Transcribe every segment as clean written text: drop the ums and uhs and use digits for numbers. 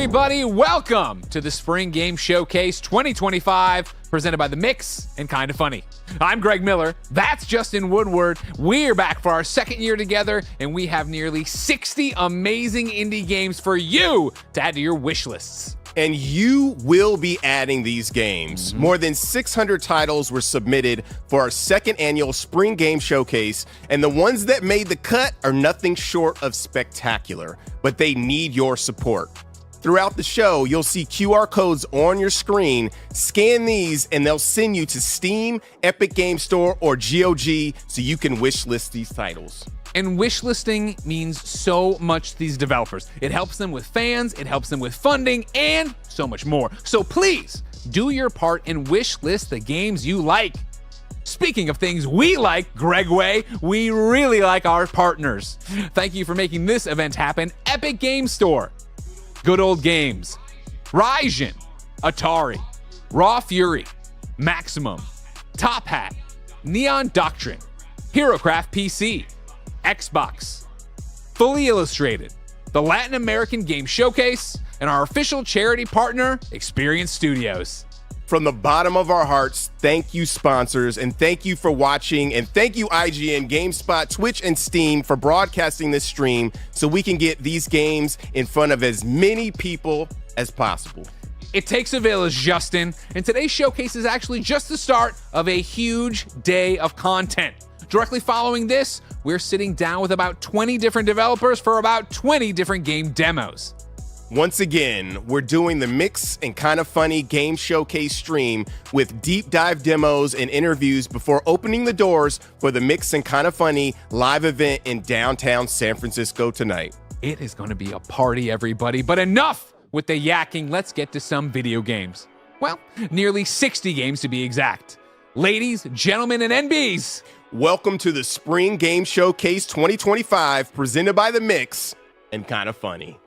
everybody. Welcome to the Spring Game Showcase 2025, presented by The Mix and Kinda Funny. I'm Greg Miller. That's Justin Woodward. We're back for our second year together, and we have nearly 60 amazing indie games for you to add to your wish lists. And you will be adding these games. More than 600 titles were submitted for our second annual Spring Game Showcase, and the ones that made the cut are nothing short of spectacular, but they need your support. Throughout the show, you'll see QR codes on your screen. Scan these, and they'll send you to Steam, Epic Game Store, or GOG so you can wish list these titles. And wish listing means so much to these developers. It helps them with fans, it helps them with funding, and so much more. So please, do your part and wish list the games you like. Speaking of things we like, Gregway, we really like our partners. Thank you for making this event happen. Epic Game Store, Good Old Games, Raijin, Atari, Raw Fury, Maximum, Top Hat, Neon Doctrine, HeroCraft PC, Xbox, Fully Illustrated, the Latin American Game Showcase, and our official charity partner, Experience Studios. From the bottom of our hearts, thank you, sponsors, and thank you for watching, and thank you, IGN, GameSpot, Twitch, and Steam for broadcasting this stream so we can get these games in front of as many people as possible. It takes a village, Justin, and today's showcase is actually just the start of a huge day of content. Directly following this, we're sitting down with about 20 different developers for about 20 different game demos. Once again, we're doing the Mix and Kinda Funny Game Showcase stream with deep dive demos and interviews before opening the doors for the Mix and Kinda Funny live event in downtown San Francisco tonight. It is going to be a party, everybody, but enough with the yakking. Let's get to some video games. Well, nearly 60 games to be exact. Ladies, gentlemen, and NBs, welcome to the Spring Game Showcase 2025, presented by The Mix and Kinda Funny.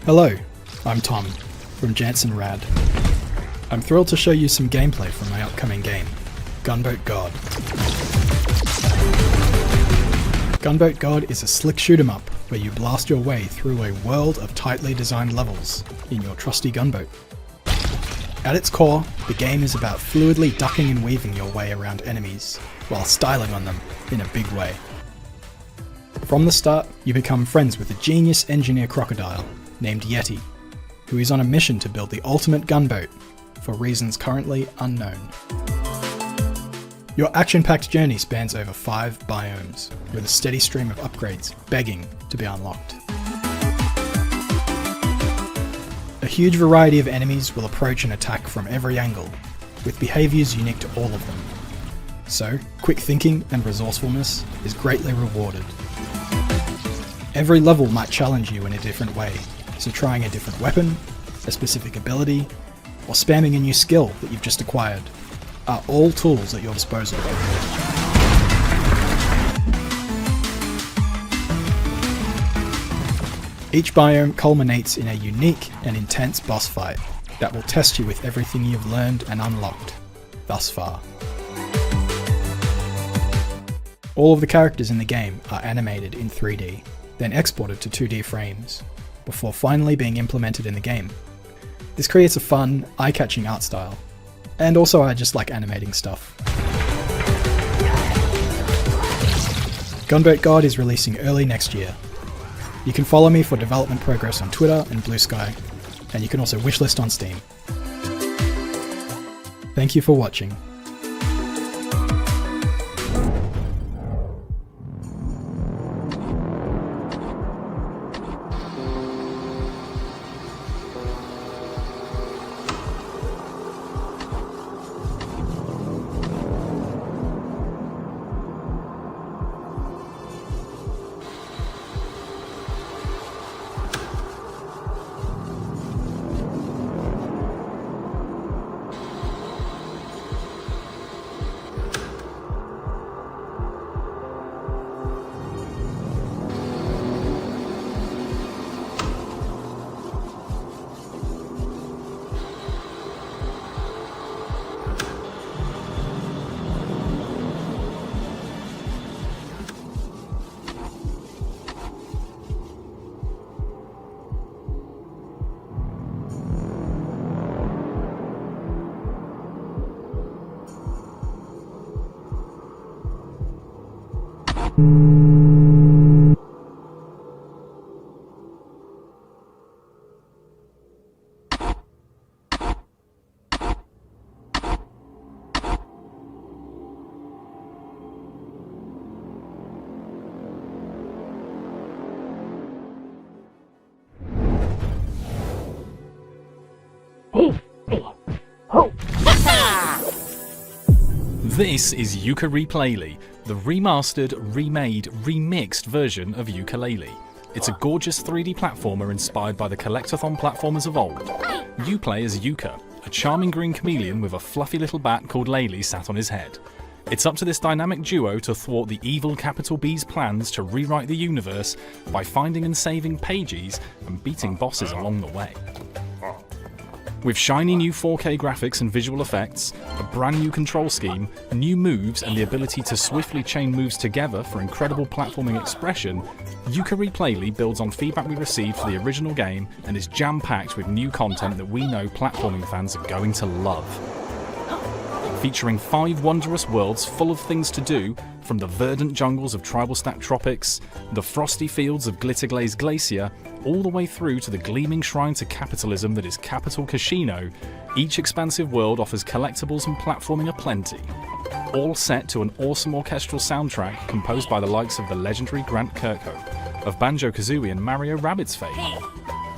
Hello, I'm Tom from Jansen Rad. I'm thrilled to show you some gameplay from my upcoming game, Gunboat God. Gunboat God is a slick shoot-'em-up where you blast your way through a world of tightly designed levels in your trusty gunboat. At its core, the game is about fluidly ducking and weaving your way around enemies, while styling on them in a big way. From the start, you become friends with a genius engineer crocodile named Yeti, who is on a mission to build the ultimate gunboat for reasons currently unknown. Your action-packed journey spans over 5 biomes, with a steady stream of upgrades begging to be unlocked. A huge variety of enemies will approach and attack from every angle, with behaviours unique to all of them. So, quick thinking and resourcefulness is greatly rewarded. Every level might challenge you in a different way, so trying a different weapon, a specific ability, or spamming a new skill that you've just acquired are all tools at your disposal. Each biome culminates in a unique and intense boss fight that will test you with everything you've learned and unlocked thus far. All of the characters in the game are animated in 3D, then exported to 2D frames, before finally being implemented in the game. This creates a fun, eye-catching art style, and also I just like animating stuff. Gunboat God is releasing early next year. You can follow me for development progress on Twitter and Blue Sky, and you can also wishlist on Steam. Thank you for watching. This is Yooka-Replaylee, the remastered, remade, remixed version of Yooka-Laylee. It's a gorgeous 3D platformer inspired by the Collectathon platformers of old. You play as Yooka, a charming green chameleon with a fluffy little bat called Laylee sat on his head. It's up to this dynamic duo to thwart the evil capital B's plans to rewrite the universe by finding and saving pages and beating bosses along the way. With shiny new 4K graphics and visual effects, a brand new control scheme, new moves and the ability to swiftly chain moves together for incredible platforming expression, Yooka-Replaylee builds on feedback we received for the original game and is jam-packed with new content that we know platforming fans are going to love. Featuring 5 wondrous worlds full of things to do, from the verdant jungles of Tribal Stack Tropics, the frosty fields of Glitterglaze Glacier, all the way through to the gleaming shrine to capitalism that is Capital Casino, each expansive world offers collectibles and platforming aplenty. All set to an awesome orchestral soundtrack composed by the likes of the legendary Grant Kirkhope, of Banjo-Kazooie and Mario Rabbids fame.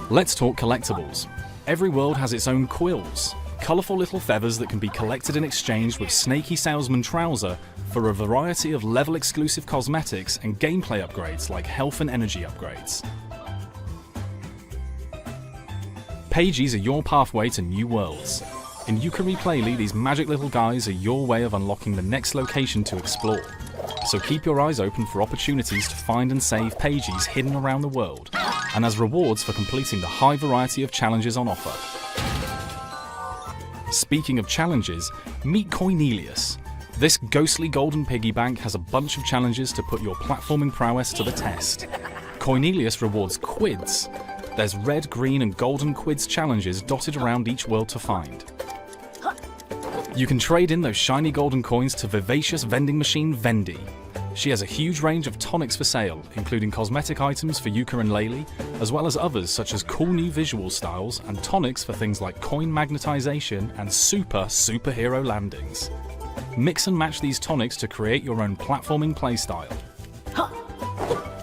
Let's talk collectibles. Every world has its own quills, colourful little feathers that can be collected and exchanged with Snaky Salesman Trouser for a variety of level-exclusive cosmetics and gameplay upgrades like health and energy upgrades. Pages are your pathway to new worlds. In Yooka-Replaylee, these magic little guys are your way of unlocking the next location to explore. So keep your eyes open for opportunities to find and save pages hidden around the world, and as rewards for completing the high variety of challenges on offer. Speaking of challenges, meet Cornelius. This ghostly golden piggy bank has a bunch of challenges to put your platforming prowess to the test. Cornelius rewards quids. There's red, green and golden quids challenges dotted around each world to find. You can trade in those shiny golden coins to vivacious vending machine Vendy. She has a huge range of tonics for sale, including cosmetic items for Yooka and Laylee, as well as others such as cool new visual styles and tonics for things like coin magnetization and superhero landings. Mix and match these tonics to create your own platforming playstyle.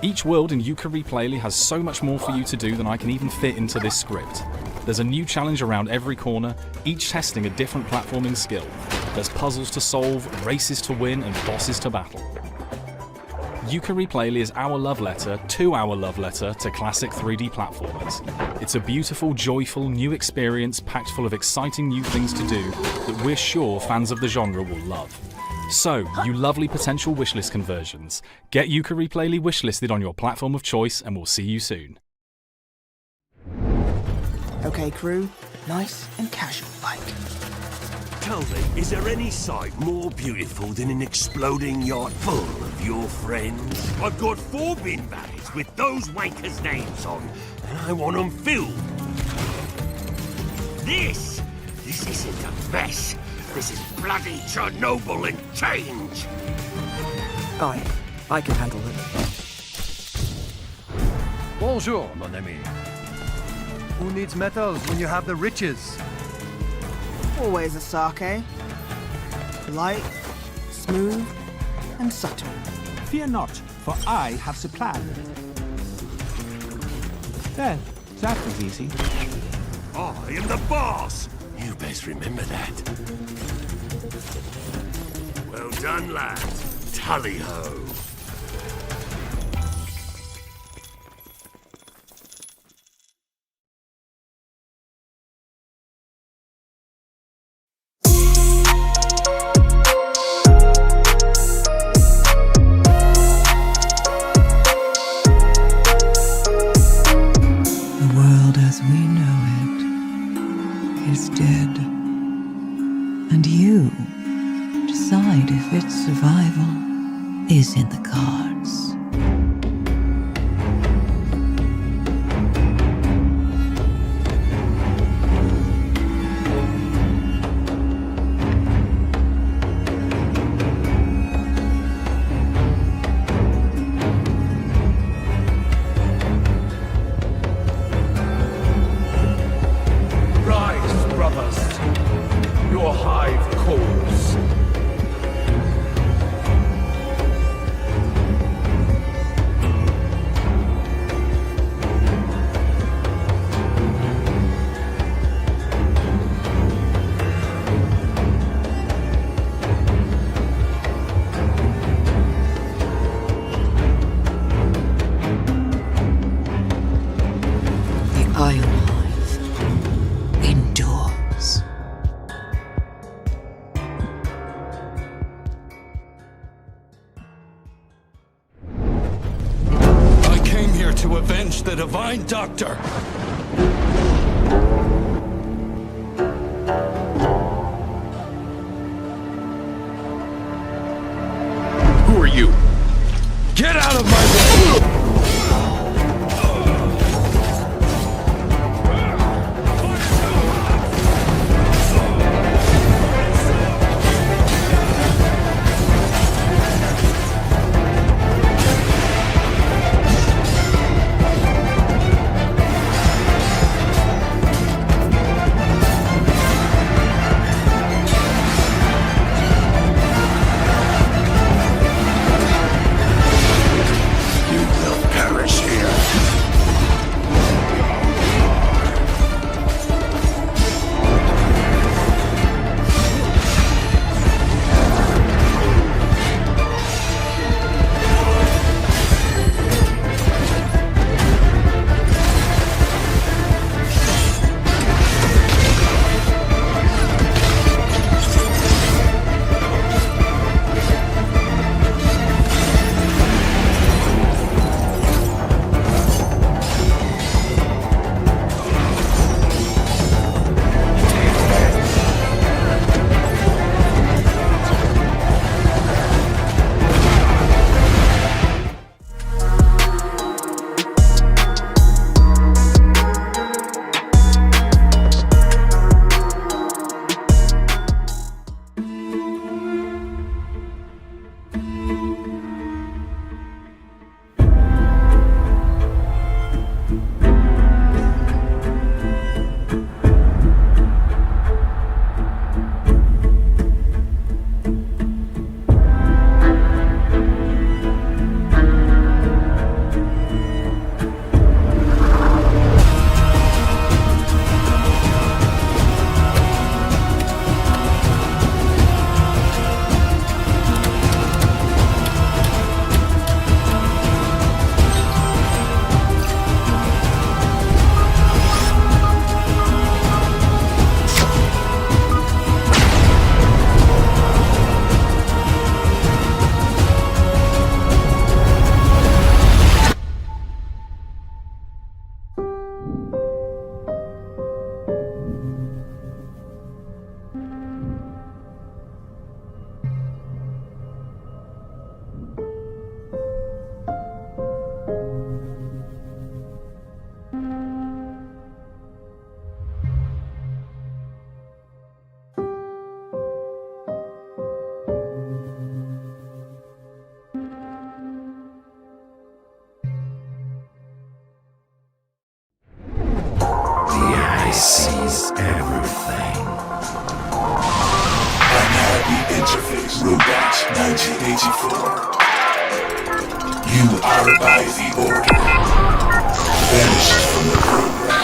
Each world in Yooka-Replaylee has so much more for you to do than I can even fit into this script. There's a new challenge around every corner, each testing a different platforming skill. There's puzzles to solve, races to win and bosses to battle. Yooka-Replaylee is our love letter to classic 3D platformers. It's a beautiful, joyful, new experience packed full of exciting new things to do that we're sure fans of the genre will love. So, you lovely potential wishlist conversions, get Yooka-Replaylee wishlisted on your platform of choice and we'll see you soon. Okay, crew, nice and casual like. Tell me, is there any sight more beautiful than an exploding yacht full of your friends? I've got 4 bin bags with those wankers' names on, and I want them filled. This isn't a mess. This is bloody Chernobyl in change. I can handle it. Bonjour, mon ami. Who needs metals when you have the riches? Always a sake. Light, smooth, and subtle. Fear not, for I have supplied. There, that was easy. I am the boss. You best remember that. Well done, lad. Tally-ho. Survival is in the cards. divine doctor. Who are you? Get out of my way! sees everything. Unhappy interface, Robot 1984. You are by the order. Vanished from the program.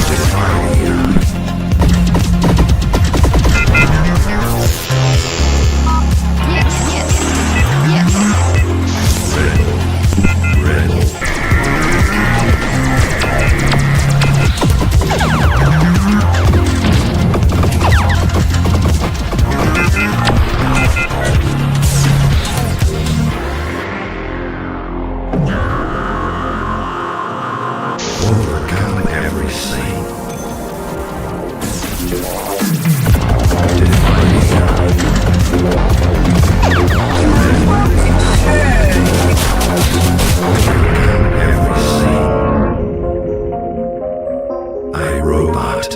Defiant. Overcome everything. iRobot.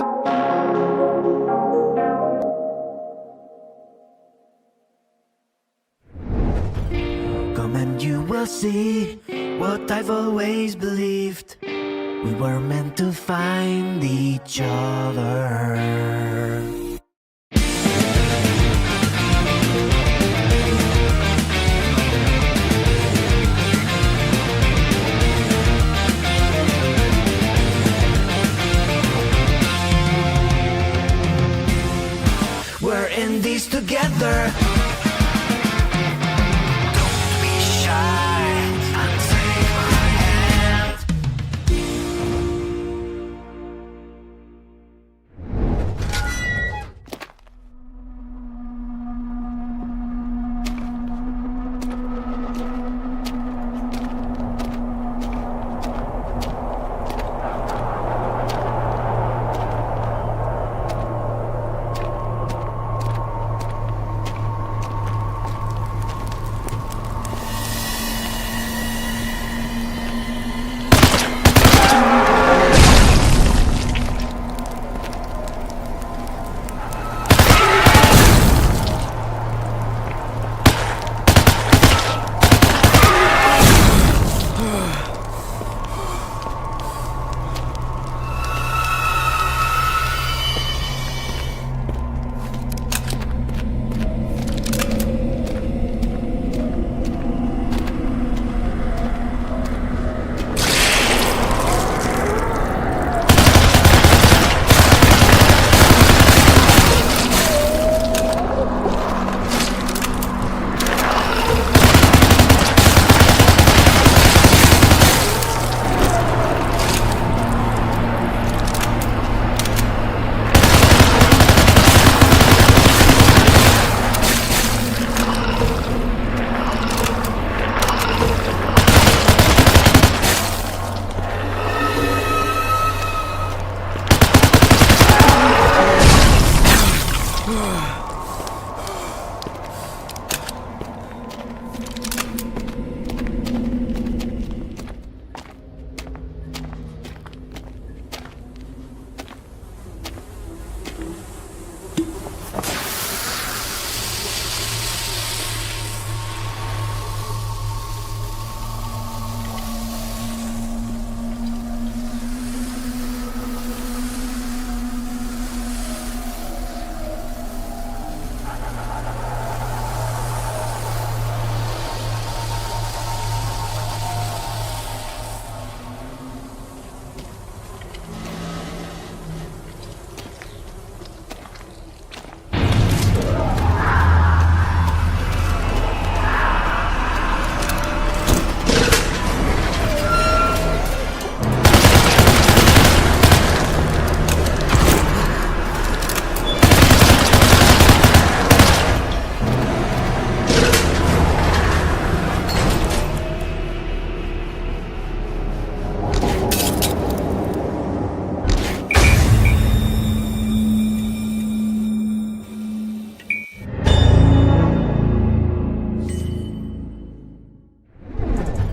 Come and you will see what I've always believed. We were meant to find each other. We're in this together. Don't be shy and take my hand.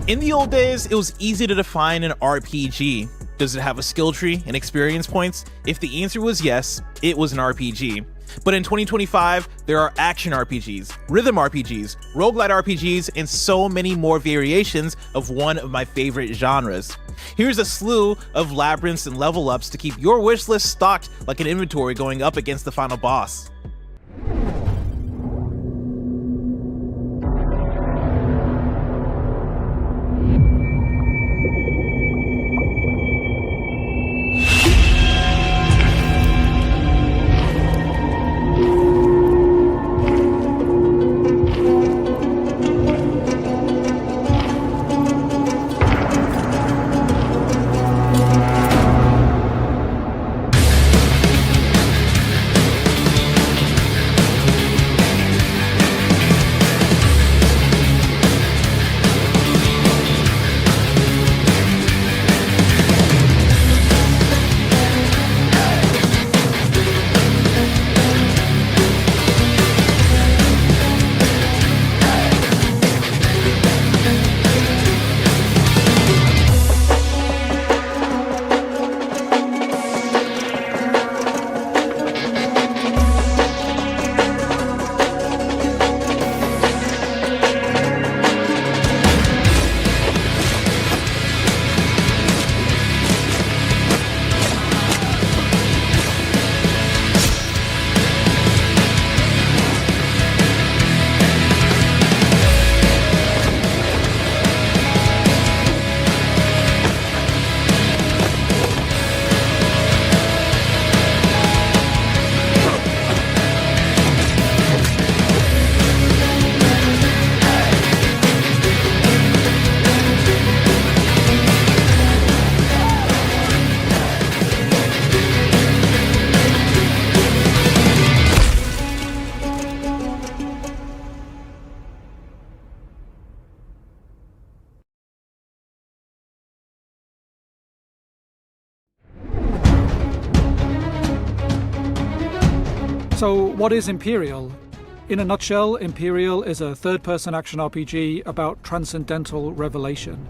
In the old days, it was easy to define an RPG. Does it have a skill tree and experience points? If the answer was yes, it was an RPG. But in 2025, there are action RPGs, rhythm RPGs, roguelite RPGs, and so many more variations of one of my favorite genres. Here's a slew of labyrinths and level ups to keep your wish list stocked like an inventory going up against the final boss. So what is Empyreal? In a nutshell, Empyreal is a third-person action RPG about transcendental revelation.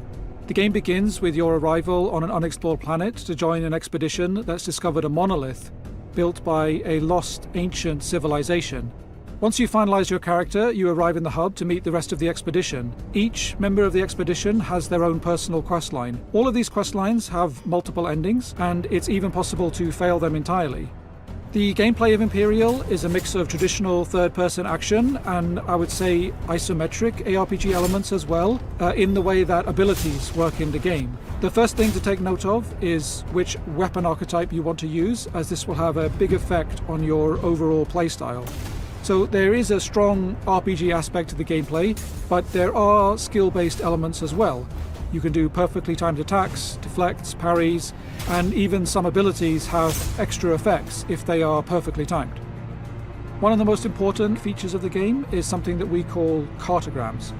The game begins with your arrival on an unexplored planet to join an expedition that's discovered a monolith built by a lost ancient civilization. Once you finalize your character, you arrive in the hub to meet the rest of the expedition. Each member of the expedition has their own personal questline. All of these questlines have multiple endings, and it's even possible to fail them entirely. The gameplay of Empyreal is a mix of traditional third-person action and I would say isometric ARPG elements as well, in the way that abilities work in the game. The first thing to take note of is which weapon archetype you want to use, as this will have a big effect on your overall playstyle. So there is a strong RPG aspect to the gameplay, but there are skill-based elements as well. You can do perfectly timed attacks, deflects, parries, and even some abilities have extra effects if they are perfectly timed. One of the most important features of the game is something that we call cartograms.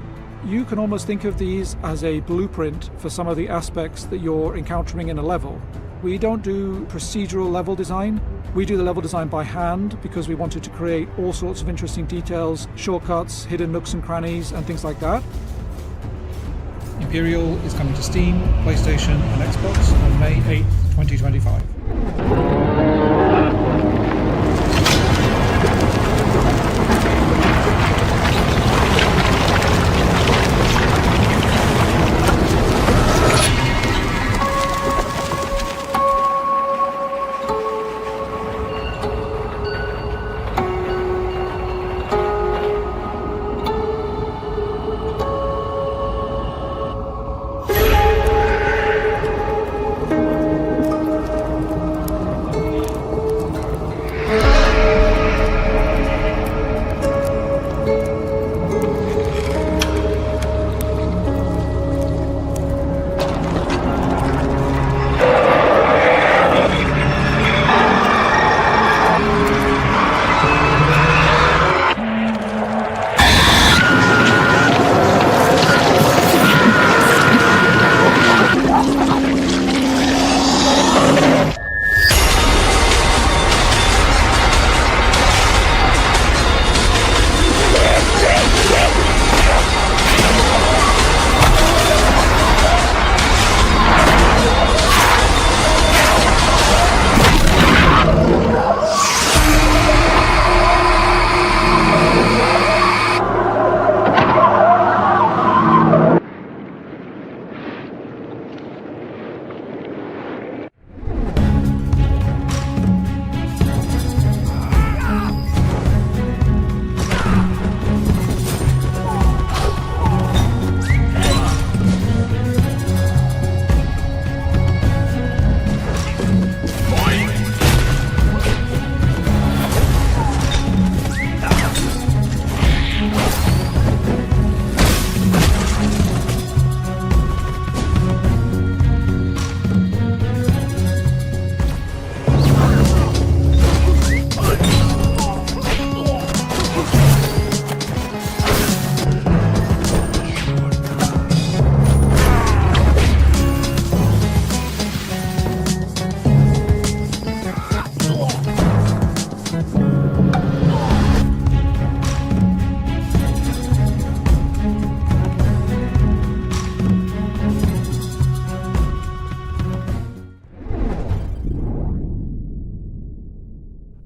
You can almost think of these as a blueprint for some of the aspects that you're encountering in a level. We don't do procedural level design. We do the level design by hand because we wanted to create all sorts of interesting details, shortcuts, hidden nooks and crannies, and things like that. Empyreal is coming to Steam, PlayStation and Xbox on May 8th, 2025.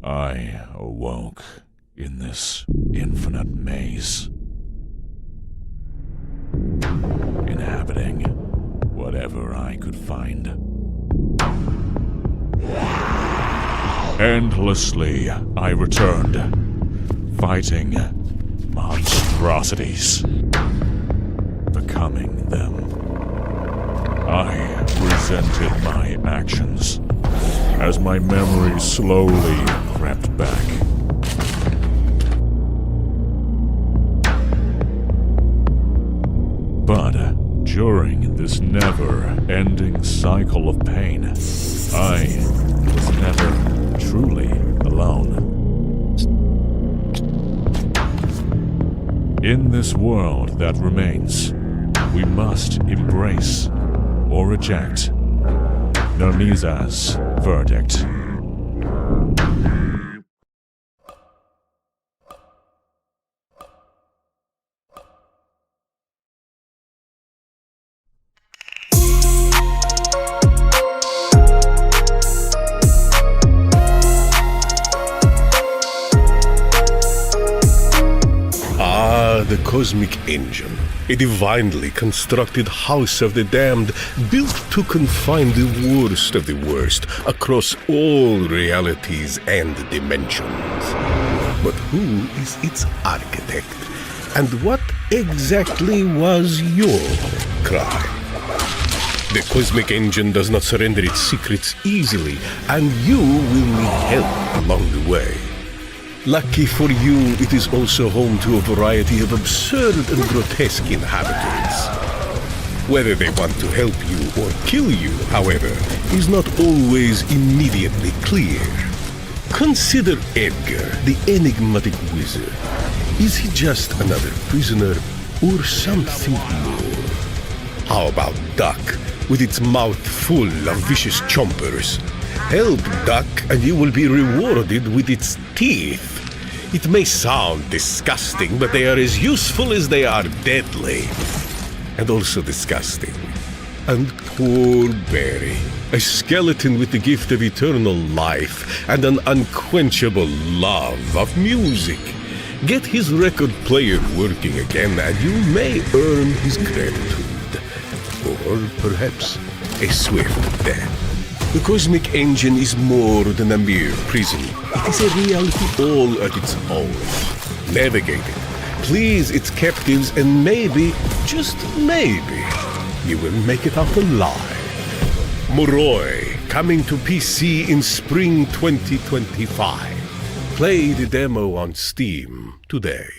I awoke in this infinite maze, inhabiting whatever I could find. Endlessly, I returned, fighting monstrosities, becoming them. I resented my actions as my memory slowly crept back. But during this never-ending cycle of pain, I was never truly alone. In this world that remains, we must embrace or reject Nermiza's verdict. The Cosmic Engine, a divinely constructed house of the damned, built to confine the worst of the worst across all realities and dimensions. But who is its architect? And what exactly was your crime? The Cosmic Engine does not surrender its secrets easily, and you will need help along the way. Lucky for you, it is also home to a variety of absurd and grotesque inhabitants. Whether they want to help you or kill you, however, is not always immediately clear. Consider Edgar, the enigmatic wizard. Is he just another prisoner or something more? How about Duck, with its mouth full of vicious chompers? Help Duck and you will be rewarded with its teeth. It may sound disgusting, but they are as useful as they are deadly. And also disgusting. And poor Barry, a skeleton with the gift of eternal life and an unquenchable love of music. Get his record player working again and you may earn his gratitude. Or perhaps a swift death. The Cosmic Engine is more than a mere prison. It is a reality all at its own. Navigate it, please its captives, and maybe, just maybe, you will make it out alive. Moroy, coming to PC in spring 2025. Play the demo on Steam today.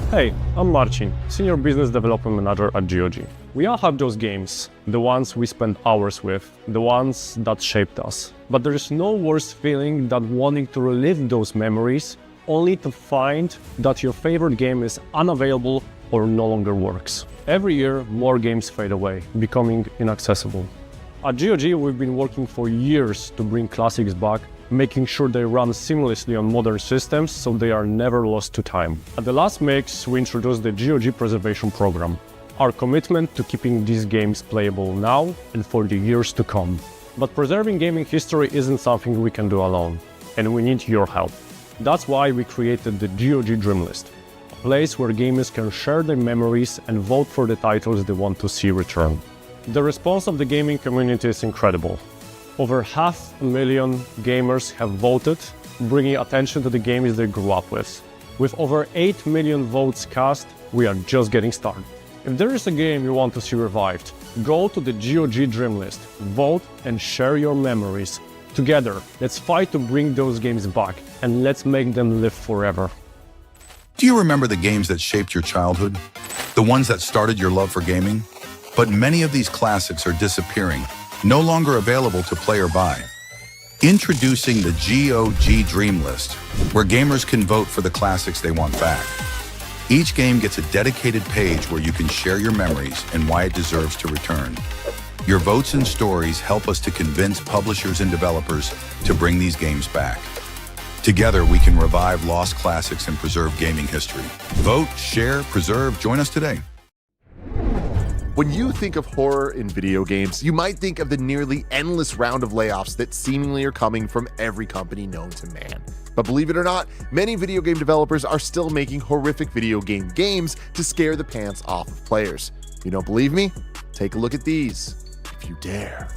Hey, I'm Marcin, Senior Business Development Manager at GOG. We all have those games, the ones we spend hours with, the ones that shaped us. But there is no worse feeling than wanting to relive those memories, only to find that your favorite game is unavailable or no longer works. Every year, more games fade away, becoming inaccessible. At GOG, we've been working for years to bring classics back, making sure they run seamlessly on modern systems so they are never lost to time. At the last mix, we introduced the GOG Preservation Program, our commitment to keeping these games playable now and for the years to come. But preserving gaming history isn't something we can do alone, and we need your help. That's why we created the GOG Dream List, a place where gamers can share their memories and vote for the titles they want to see return. The response of the gaming community is incredible. Over 500,000 gamers have voted, bringing attention to the games they grew up with. With over 8 million votes cast, we are just getting started. If there is a game you want to see revived, go to the GOG Dream List, vote and share your memories. Together, let's fight to bring those games back, and let's make them live forever. Do you remember the games that shaped your childhood? The ones that started your love for gaming? But many of these classics are disappearing, no longer available to play or buy. Introducing the GOG Dream List, where gamers can vote for the classics they want back. Each game gets a dedicated page where you can share your memories and why it deserves to return. Your votes and stories help us to convince publishers and developers to bring these games back. Together, we can revive lost classics and preserve gaming history. Vote, share, preserve. Join us today. When you think of horror in video games, you might think of the nearly endless round of layoffs that seemingly are coming from every company known to man. But believe it or not, many video game developers are still making horrific video game games to scare the pants off of players. You don't believe me? Take a look at these, if you dare.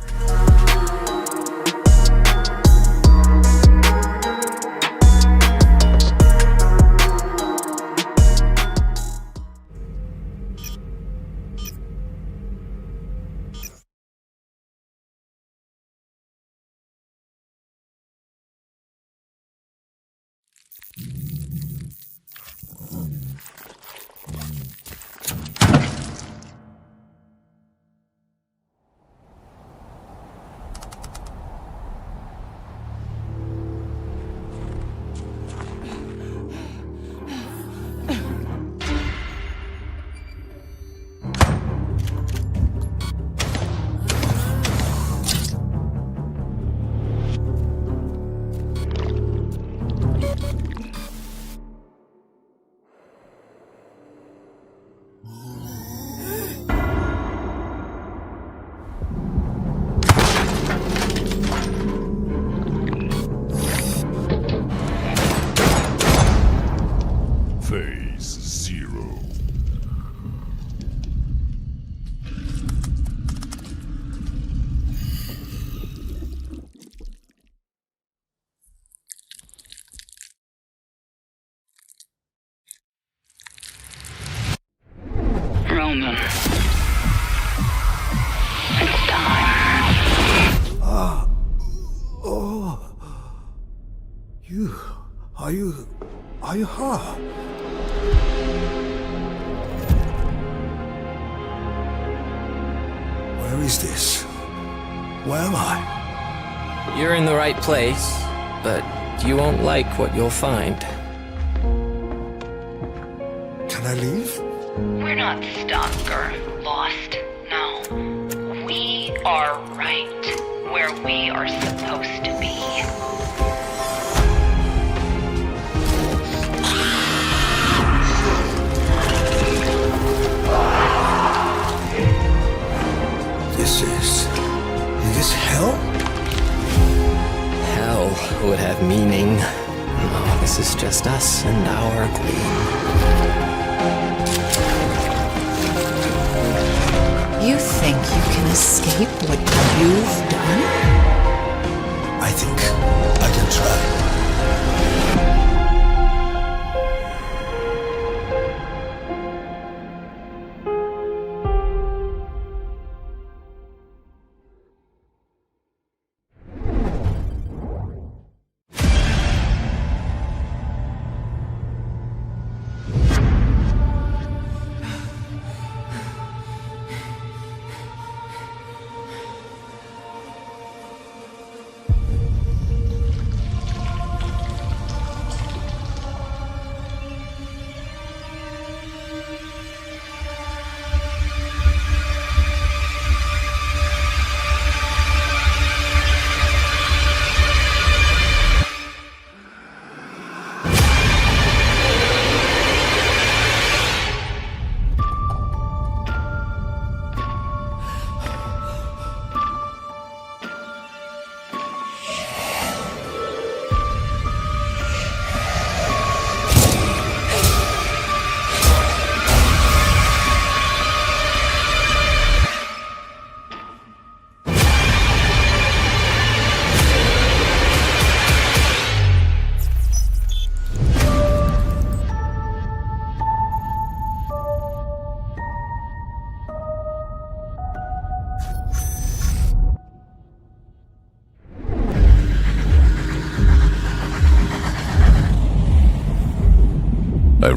Roman. It's time. Are you her? Where is this? Where am I? You're in the right place, but you won't like what you'll find. Can I leave? We're not stuck or lost, no. We are right where we are supposed to be. Is this hell? Hell would have meaning. No, this is just us and our queen. You think you can escape what you've done? I think I can try.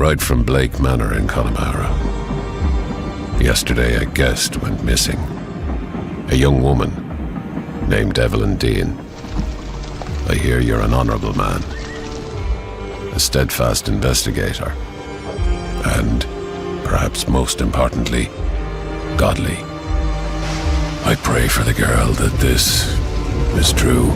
right from Blake Manor in Connemara. Yesterday, a guest went missing. A young woman named Evelyn Dean. I hear you're an honorable man, a steadfast investigator, and, perhaps most importantly, godly. I pray for the girl that this is true.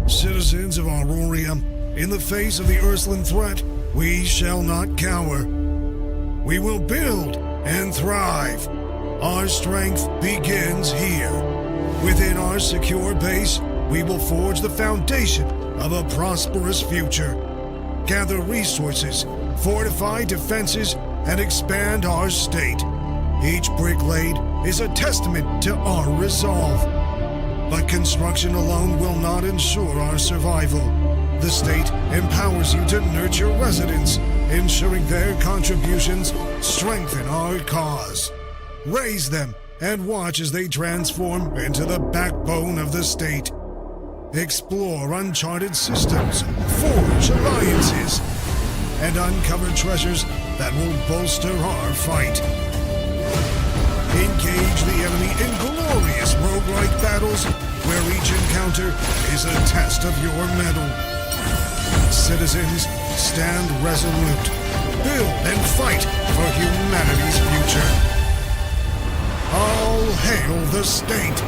Citizens of Auroria, in the face of the Urslan threat, we shall not cower. We will build and thrive. Our strength begins here. Within our secure base, we will forge the foundation of a prosperous future. Gather resources, fortify defenses, and expand our state. Each brick laid is a testament to our resolve. But construction alone will not ensure our survival. The state empowers you to nurture residents, ensuring their contributions strengthen our cause. Raise them and watch as they transform into the backbone of the state. Explore uncharted systems, forge alliances, and uncover treasures that will bolster our fight. Engage the enemy in glorious roguelike battles where each encounter is a test of your mettle. Citizens, stand resolute. Build and fight for humanity's future. All hail the state!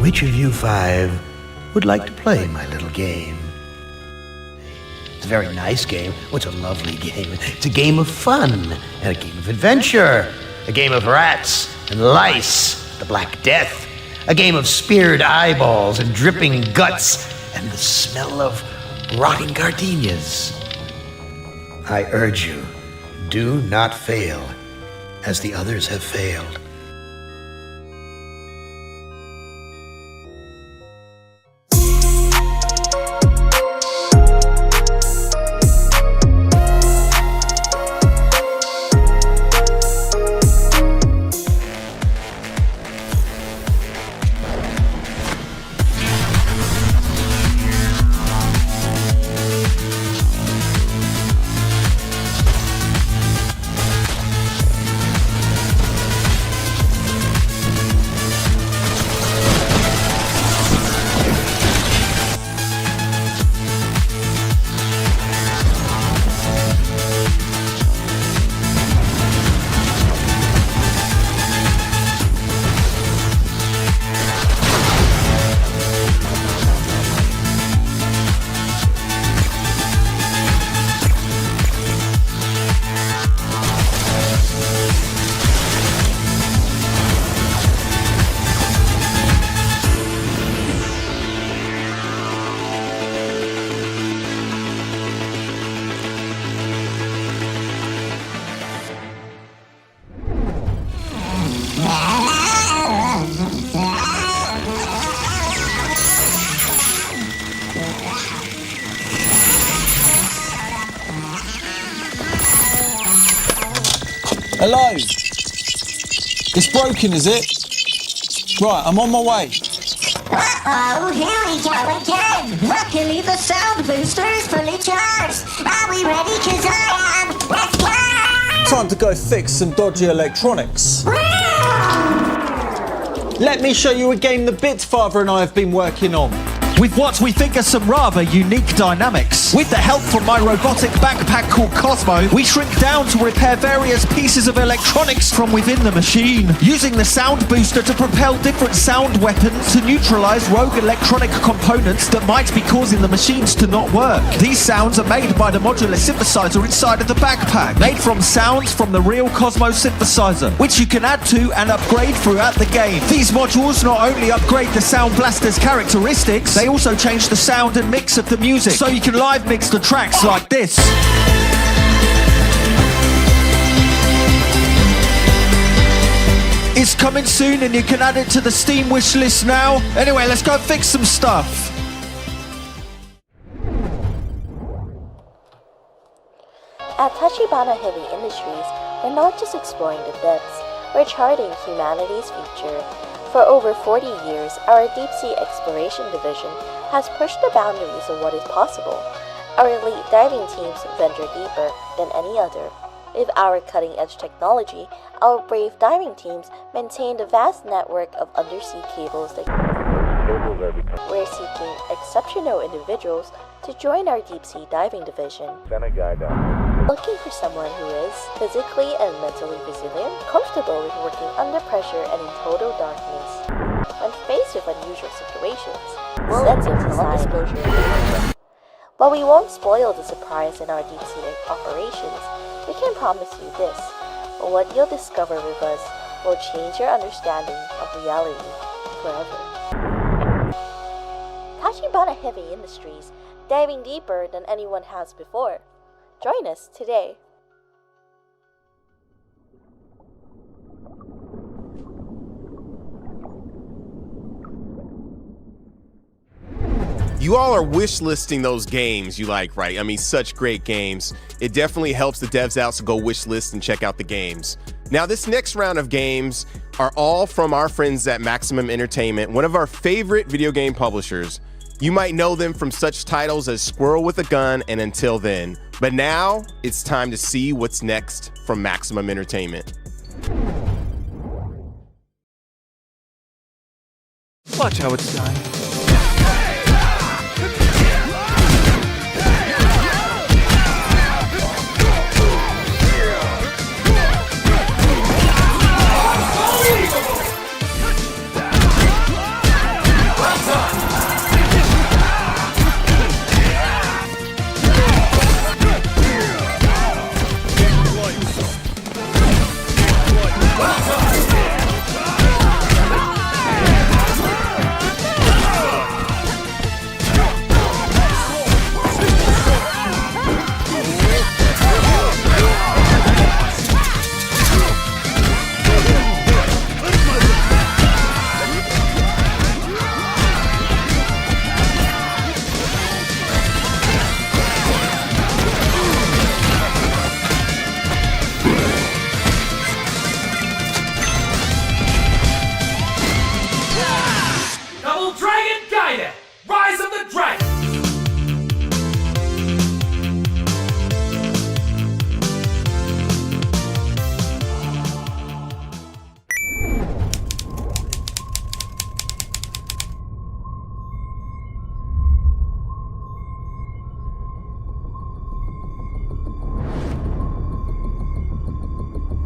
Which of you five would like to play my little game? It's a very nice game. Oh, it's a lovely game. It's a game of fun and a game of adventure. A game of rats and lice, the Black Death. A game of speared eyeballs and dripping guts and the smell of rotting gardenias. I urge you, do not fail, as the others have failed. Hello? It's broken, is it? Right, I'm on my way. Uh-oh, here we go again. Luckily, the sound booster is fully charged. Are we ready? 'Cause I am. Let's go! Time to go fix some dodgy electronics. Let me show you a game the Bitfather and I have been working on. With what we think are some rather unique dynamics. With the help from my robotic backpack called Cosmo, we shrink down to repair various pieces of electronics from within the machine, using the sound booster to propel different sound weapons to neutralize rogue electronic components that might be causing the machines to not work. These sounds are made by the modular synthesizer inside of the backpack, made from sounds from the real Cosmo synthesizer, which you can add to and upgrade throughout the game. These modules not only upgrade the Sound Blaster's characteristics, they also change the sound and mix of the music, so you can live mix the tracks like this. It's coming soon and you can add it to the Steam wish list now. Anyway, let's go fix some stuff. At Tachibana Heavy Industries, we're not just exploring the depths, we're charting humanity's future. For over 40 years, our deep-sea exploration division has pushed the boundaries of what is possible. Our elite diving teams venture deeper than any other. With our cutting-edge technology, our brave diving teams maintain the vast network of undersea cables that we're seeking exceptional individuals to join our deep-sea diving division. Looking for someone who is physically and mentally resilient, comfortable with working under pressure and in total darkness. When faced with unusual situations, sensitive to non-disclosure. While we won't spoil the surprise in our deep-sea operations, we can promise you this: what you'll discover with us will change your understanding of reality forever. Tachibana Heavy Industries, diving deeper than anyone has before. Join us today. You all are wish listing those games you like, right? I mean, such great games. It definitely helps the devs out, so go wish list and check out the games. Now, this next round of games are all from our friends at Maximum Entertainment, one of our favorite video game publishers. You might know them from such titles as Squirrel with a Gun and Until Then. But now, it's time to see what's next from Maximum Entertainment. Watch how it's done.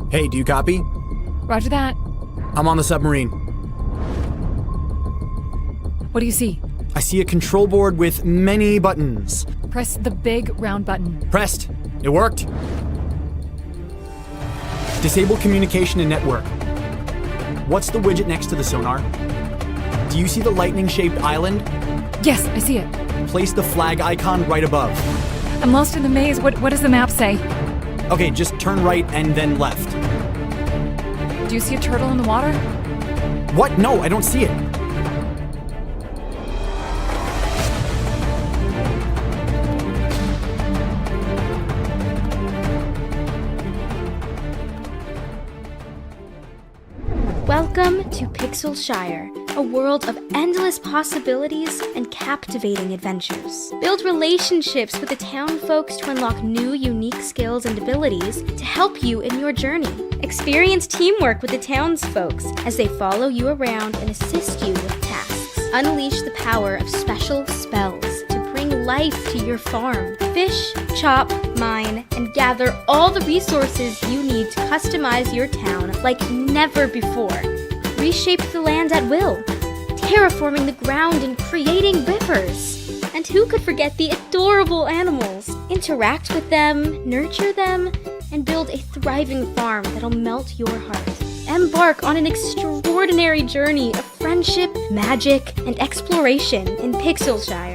Hey, do you copy? Roger that. I'm on the submarine. What do you see? I see a control board with many buttons. Press the big round button. Pressed. It worked. Disable communication and network. What's the widget next to the sonar? Do you see the lightning-shaped island? Yes, I see it. Place the flag icon right above. I'm lost in the maze. What does the map say? Okay, just turn right and then left. Do you see a turtle in the water? What? No, I don't see it. Pixel Shire, a world of endless possibilities and captivating adventures. Build relationships with the town folks to unlock new, unique skills and abilities to help you in your journey. Experience teamwork with the townsfolk as they follow you around and assist you with tasks. Unleash the power of special spells to bring life to your farm. Fish, chop, mine, and gather all the resources you need to customize your town like never before. Reshape the land at will, terraforming the ground and creating rivers. And who could forget the adorable animals? Interact with them, nurture them, and build a thriving farm that'll melt your heart. Embark on an extraordinary journey of friendship, magic, and exploration in Pixelshire.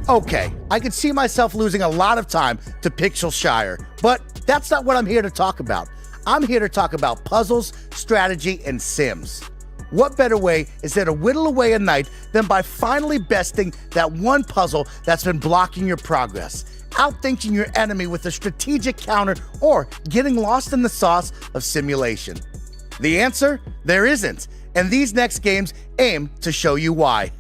Okay, I could see myself losing a lot of time to Pixel Shire, but that's not what I'm here to talk about. I'm here to talk about puzzles, strategy, and sims. What better way is there to whittle away a night than by finally besting that one puzzle that's been blocking your progress, outthinking your enemy with a strategic counter, or getting lost in the sauce of simulation? The answer? There isn't, and these next games aim to show you why.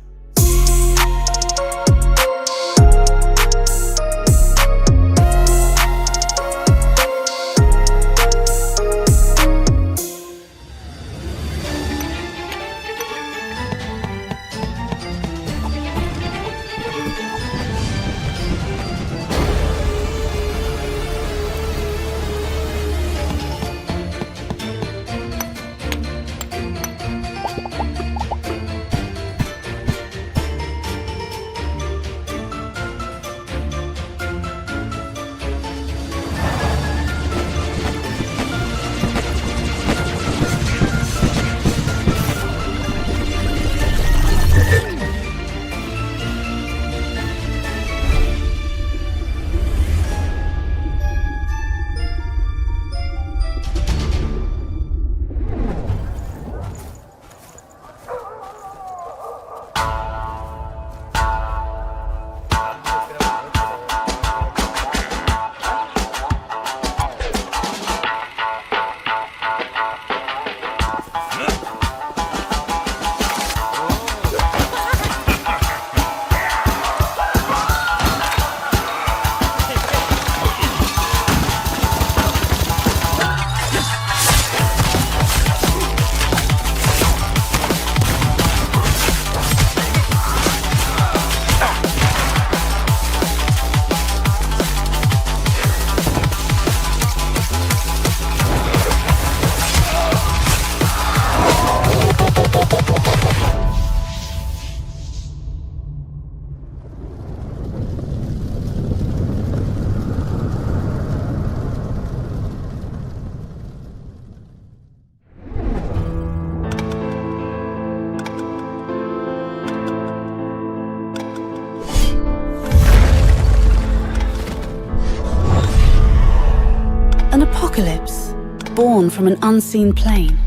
An apocalypse, born from an unseen plane.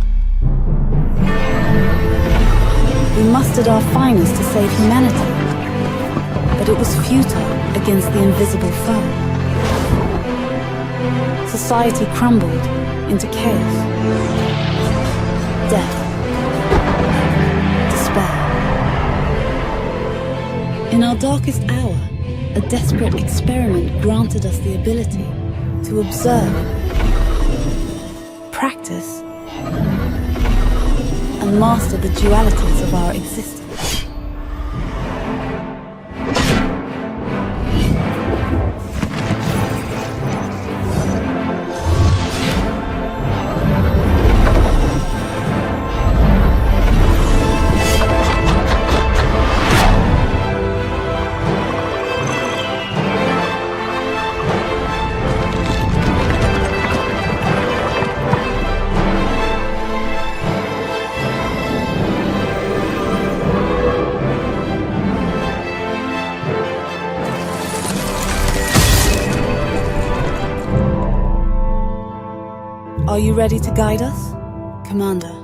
We mustered our finest to save humanity, but it was futile against the invisible foe. Society crumbled into chaos, death, despair. In our darkest hour, a desperate experiment granted us the ability to observe, practice, and master the dualities of our existence. you ready to guide us, Commander?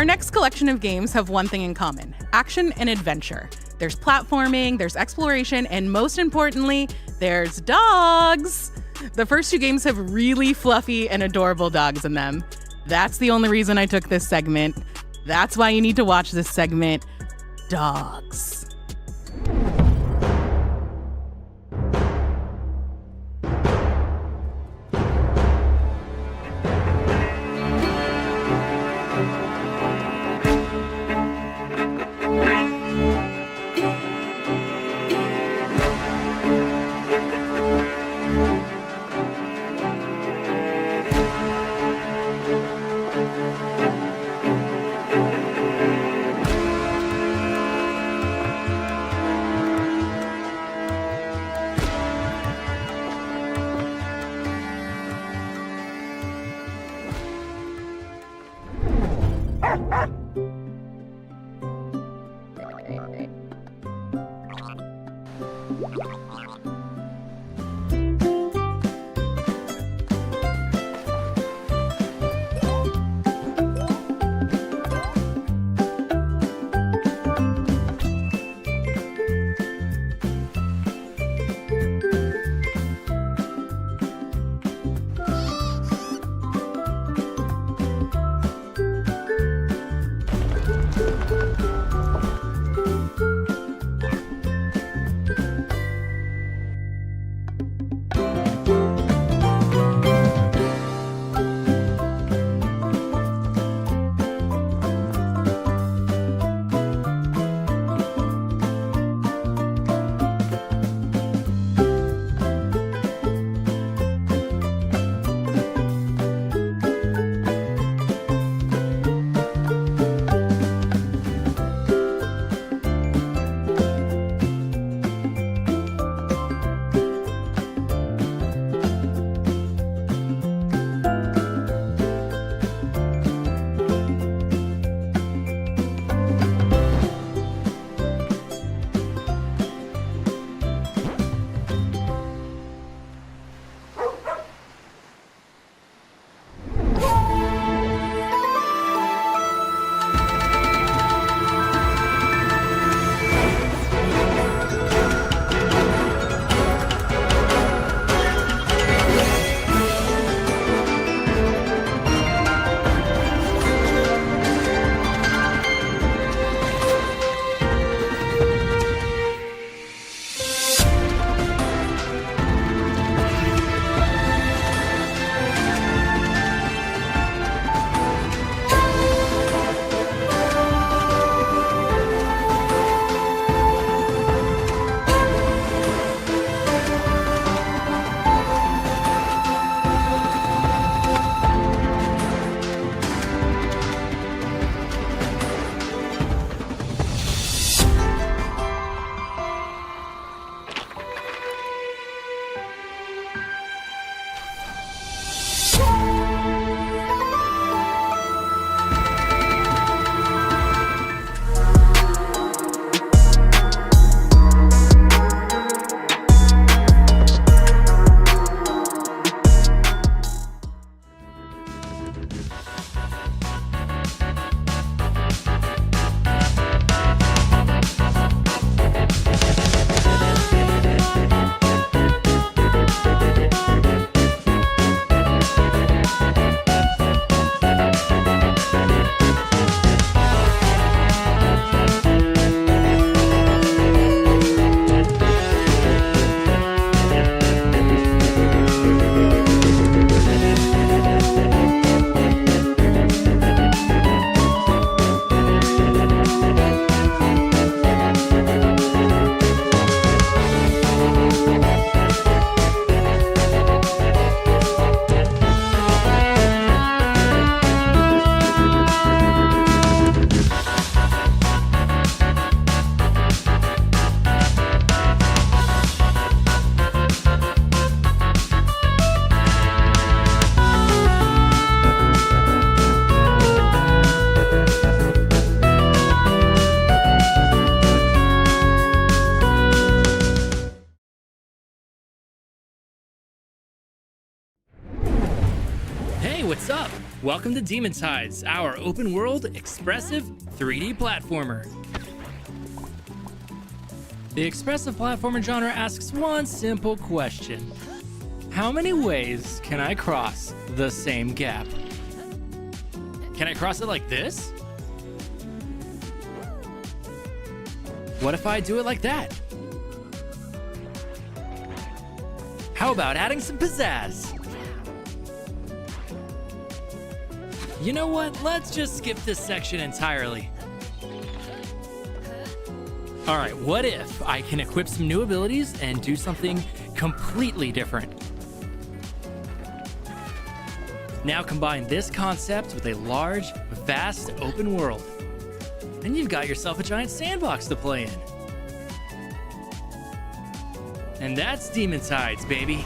Our next collection of games have one thing in common: action and adventure. There's platforming, there's exploration, and most importantly, there's dogs. The first 2 games have really fluffy and adorable dogs in them. That's the only reason I took this segment. That's why you need to watch this segment. Dogs. Hey, what's up? Welcome to Demon Tides, our open-world, expressive 3D platformer. The expressive platformer genre asks one simple question. How many ways can I cross the same gap? Can I cross it like this? What if I do it like that? How about adding some pizzazz? You know what? Let's just skip this section entirely. All right, what if I can equip some new abilities and do something completely different? Now combine this concept with a large, vast open world, and you've got yourself a giant sandbox to play in. And that's Demon Tides, baby.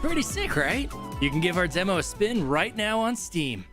Pretty sick, right? You can give our demo a spin right now on Steam.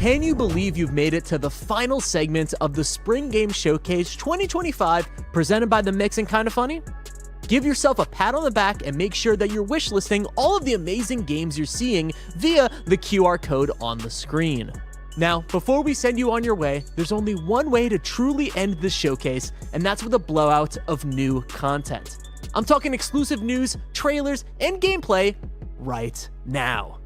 Can you believe you've made it to the final segment of the Spring Game Showcase 2025 presented by The Mix and Kinda Funny? Give yourself a pat on the back and make sure that you're wishlisting all of the amazing games you're seeing via the QR code on the screen. Now, before we send you on your way, there's only one way to truly end this showcase, and that's with a blowout of new content. I'm talking exclusive news, trailers, and gameplay right now.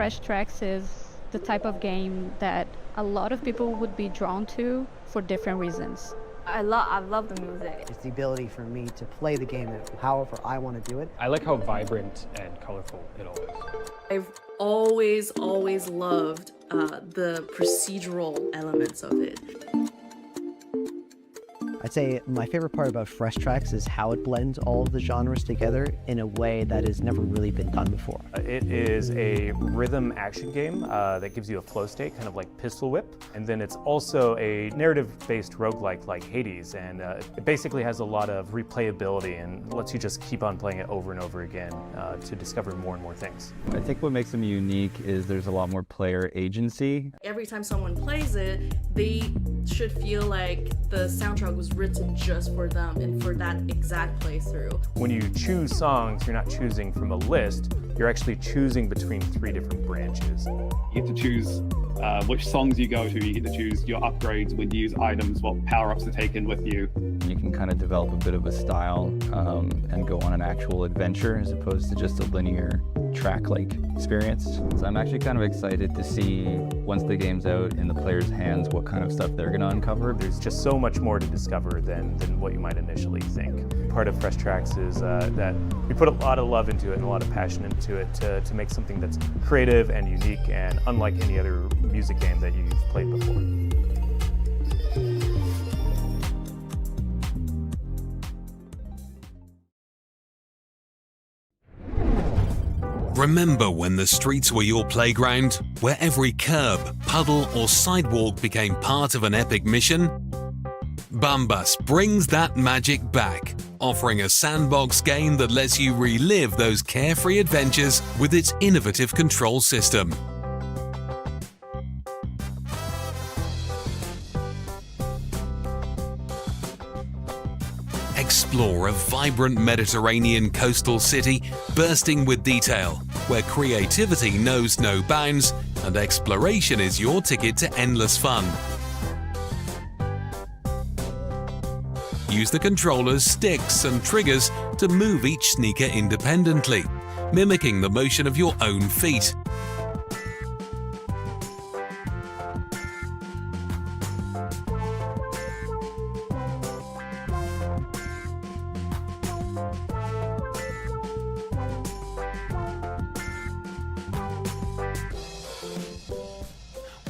Fresh Tracks is the type of game that a lot of people would be drawn to for different reasons. I love the music. It's the ability for me to play the game however I want to do it. I like how vibrant and colorful it all is. I've always loved the procedural elements of it. I'd say my favorite part about Fresh Tracks is how it blends all of the genres together in a way that has never really been done before. It is a rhythm action game that gives you a flow state, kind of like Pistol Whip. And then it's also a narrative-based roguelike like Hades. And it basically has a lot of replayability and lets you just keep on playing it over and over again to discover more and more things. I think what makes them unique is there's a lot more player agency. Every time someone plays it, they should feel like the soundtrack was written just for them and for that exact playthrough. When you choose songs, you're not choosing from a list, you're actually choosing between 3 different branches. You get to choose which songs you go to, you get to choose your upgrades, when you use items, what power-ups are taken with you. You can kind of develop a bit of a style and go on an actual adventure as opposed to just a linear track-like experience. So I'm actually kind of excited to see, once the game's out in the players' hands, what kind of stuff they're going to uncover. There's just so much more to discover than what you might initially think. Part of Fresh Tracks is that we put a lot of love into it and a lot of passion into it to make something that's creative and unique and unlike any other music game that you've played before. Remember when the streets were your playground, where every curb, puddle or sidewalk became part of an epic mission? Bambus brings that magic back, offering a sandbox game that lets you relive those carefree adventures with its innovative control system. Explore a vibrant Mediterranean coastal city bursting with detail, where creativity knows no bounds and exploration is your ticket to endless fun. Use the controller's sticks and triggers to move each sneaker independently, mimicking the motion of your own feet.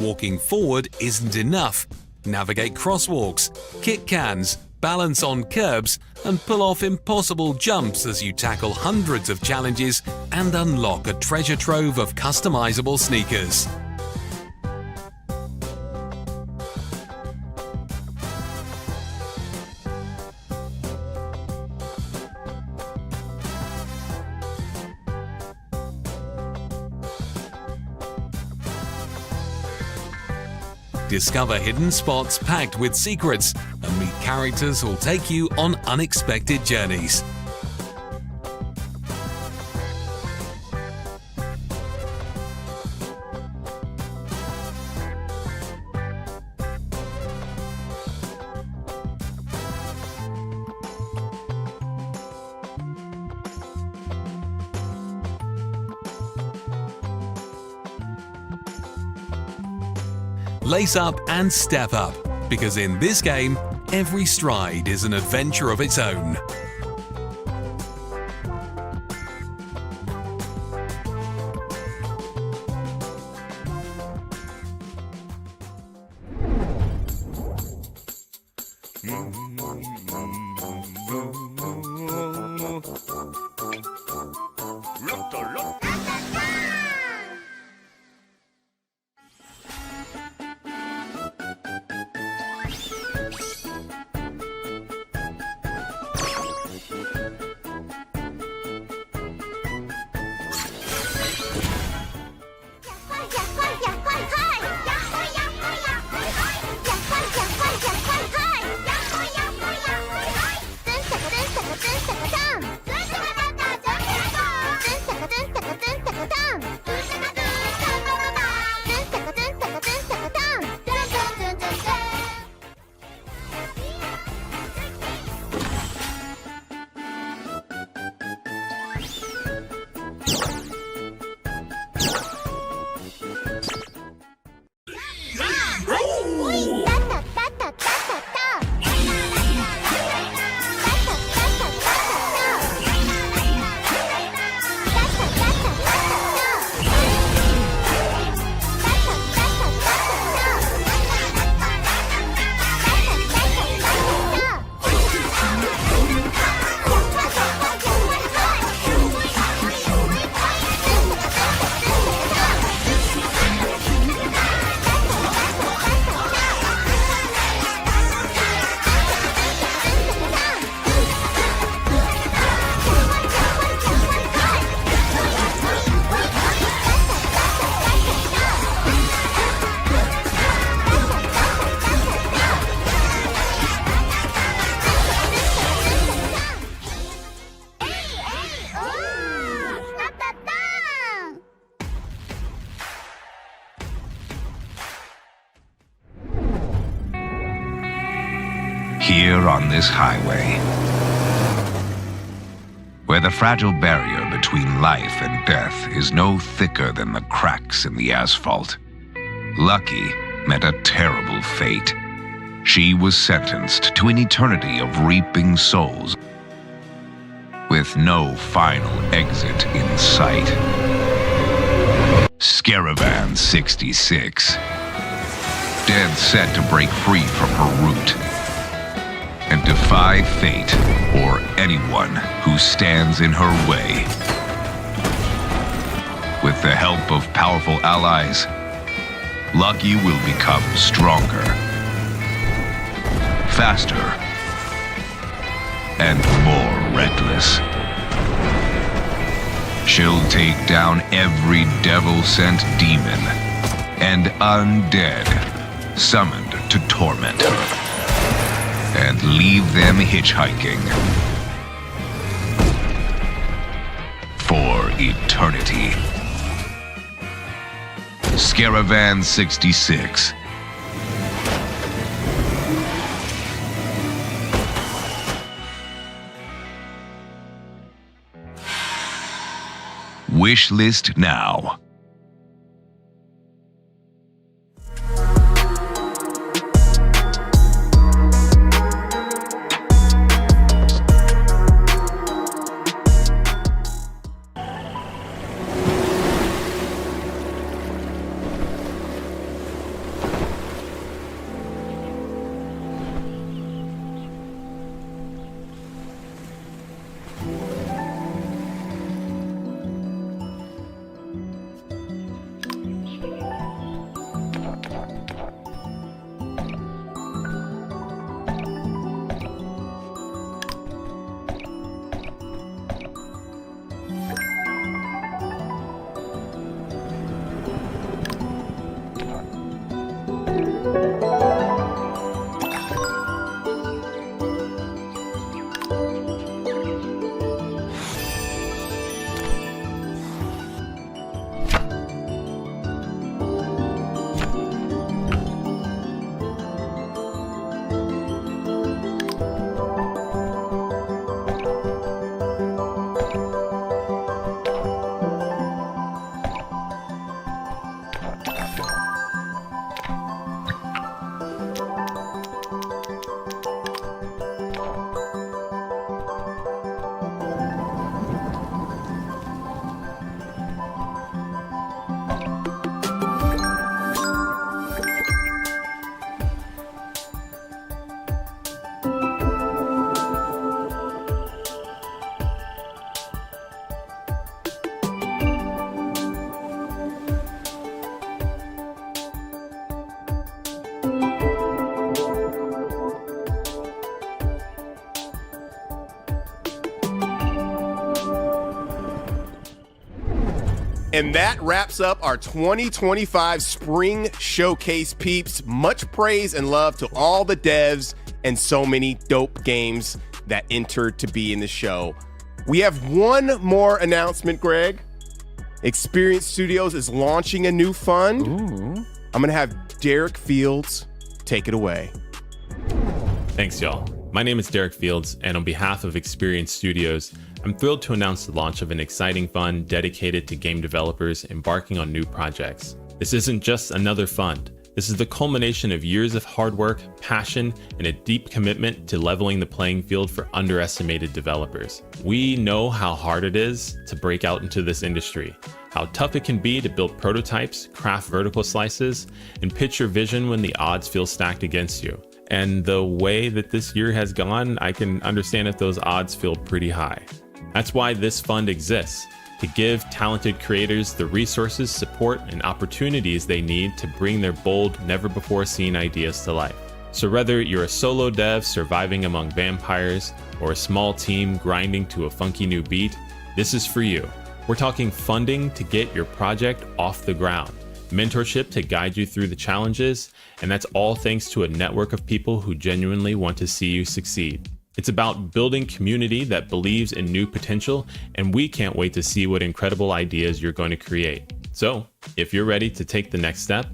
Walking forward isn't enough. Navigate crosswalks, kick cans, balance on curbs, and pull off impossible jumps as you tackle hundreds of challenges and unlock a treasure trove of customizable sneakers. Discover hidden spots packed with secrets and meet characters who'll take you on unexpected journeys. Lace up and step up, because in this game, every stride is an adventure of its own. here on this highway, where the fragile barrier between life and death is no thicker than the cracks in the asphalt, Lucky met a terrible fate. She was sentenced to an eternity of reaping souls, with no final exit in sight. Scaran 66, dead set to break free from her route and defy fate or anyone who stands in her way. With the help of powerful allies, Lucky will become stronger, faster, and more reckless. She'll take down every devil-sent demon and undead summoned to torment her, and leave them hitchhiking for eternity. Scaran 66. Wishlist now. And that wraps up our 2025 Spring Showcase, peeps. Much praise and love to all the devs and so many dope games that entered to be in the show. We have one more announcement, Greg. Experience Studios is launching a new fund. Ooh. I'm going to have Derek Fields take it away. Thanks, y'all. My name is Derek Fields, and on behalf of Experience Studios, I'm thrilled to announce the launch of an exciting fund dedicated to game developers embarking on new projects. This isn't just another fund. This is the culmination of years of hard work, passion, and a deep commitment to leveling the playing field for underestimated developers. We know how hard it is to break out into this industry, how tough it can be to build prototypes, craft vertical slices, and pitch your vision when the odds feel stacked against you. And the way that this year has gone, I can understand if those odds feel pretty high. That's why this fund exists, to give talented creators the resources, support, and opportunities they need to bring their bold, never-before-seen ideas to life. So whether you're a solo dev surviving among vampires or a small team grinding to a funky new beat, this is for you. We're talking funding to get your project off the ground, mentorship to guide you through the challenges, and that's all thanks to a network of people who genuinely want to see you succeed. It's about building community that believes in new potential, and we can't wait to see what incredible ideas you're going to create. So, if you're ready to take the next step,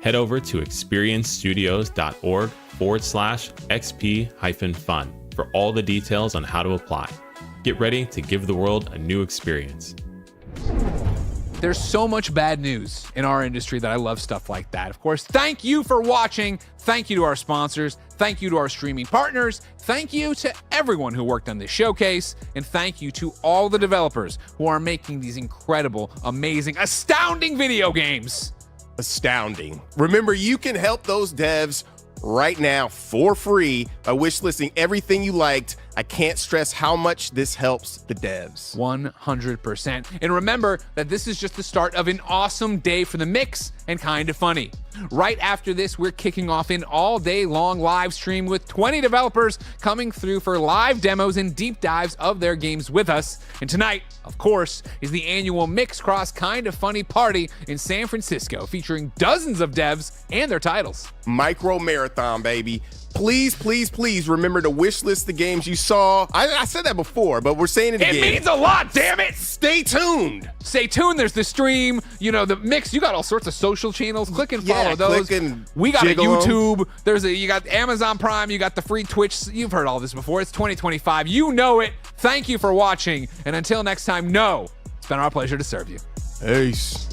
head over to experiencestudios.org www.unannounced.com/xp-fun for all the details on how to apply. Get ready to give the world a new experience. There's so much bad news in our industry that I love stuff like that. Of course, thank you for watching. Thank you to our sponsors. Thank you to our streaming partners. Thank you to everyone who worked on this showcase. And thank you to all the developers who are making these incredible, amazing, astounding video games. Astounding. Remember, you can help those devs right now for free by wishlisting everything you liked. I can't stress how much this helps the devs. 100%. And remember that this is just the start of an awesome day for the mix and Kinda Funny. Right after this, we're kicking off an all-day-long live stream with 20 developers coming through for live demos and deep dives of their games with us. And tonight, of course, is the annual Mix Cross Kinda Funny party in San Francisco, featuring dozens of devs and their titles. Micro marathon, baby. Please, please, please remember to wishlist the games you saw. I said that before, but we're saying it again. It means a lot, damn it! Stay tuned. Stay tuned. There's the stream, the mix. You got all sorts of social channels. Click and follow those. We got a YouTube. You got Amazon Prime. You got the free Twitch. You've heard all this before. It's 2025. You know it. Thank you for watching. And until next time, it's been our pleasure to serve you. Peace.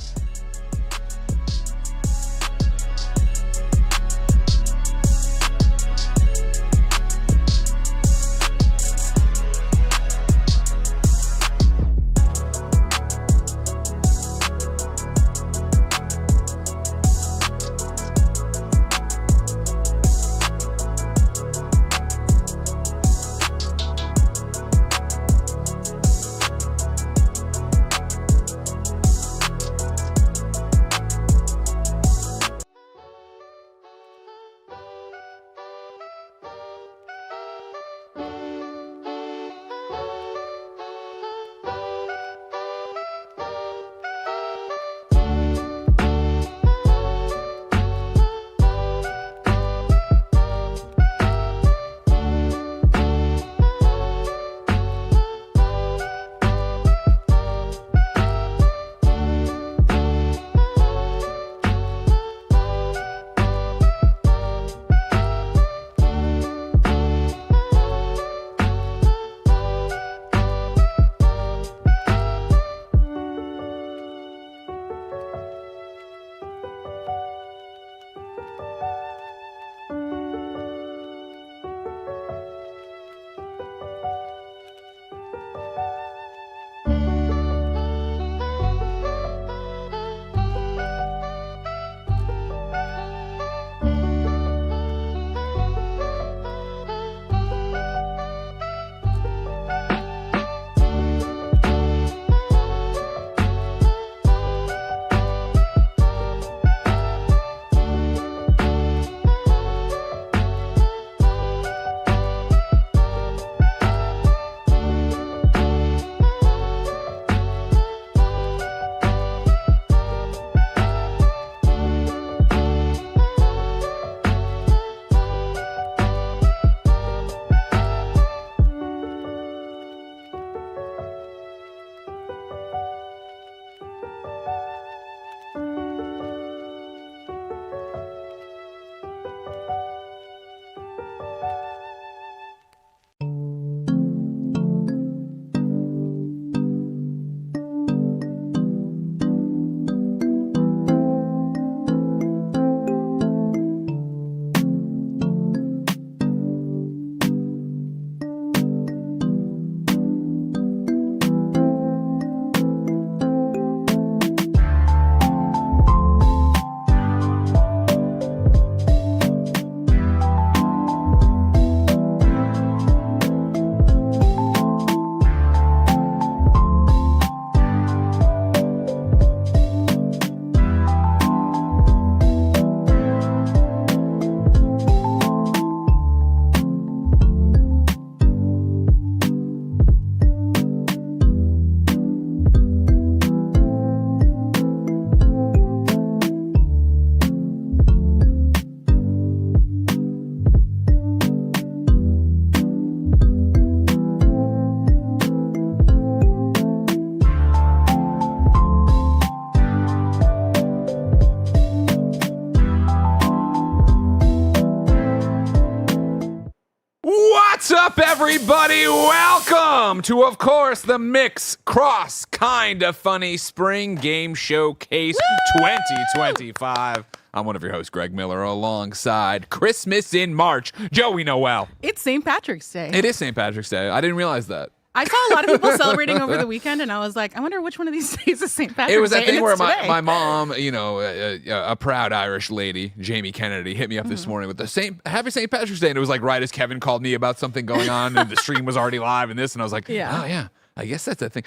What's up, everybody? Welcome to, of course, the Mix Cross Kinda Funny Spring Game Showcase 2025. I'm one of your hosts, Greg Miller, alongside Christmas in March, Joey Noel. It's St. Patrick's Day. It is St. Patrick's Day. I didn't realize that. I saw a lot of people celebrating over the weekend, and I was like, I wonder which one of these days is St. Patrick's Day. It was that thing where today. my mom, you know, a proud Irish lady, Jamie Kennedy, hit me up this morning with the Happy St. Patrick's Day, and it was like right as Kevin called me about something going on, and the stream was already live and this, and I was like, oh yeah, I guess that's that thing.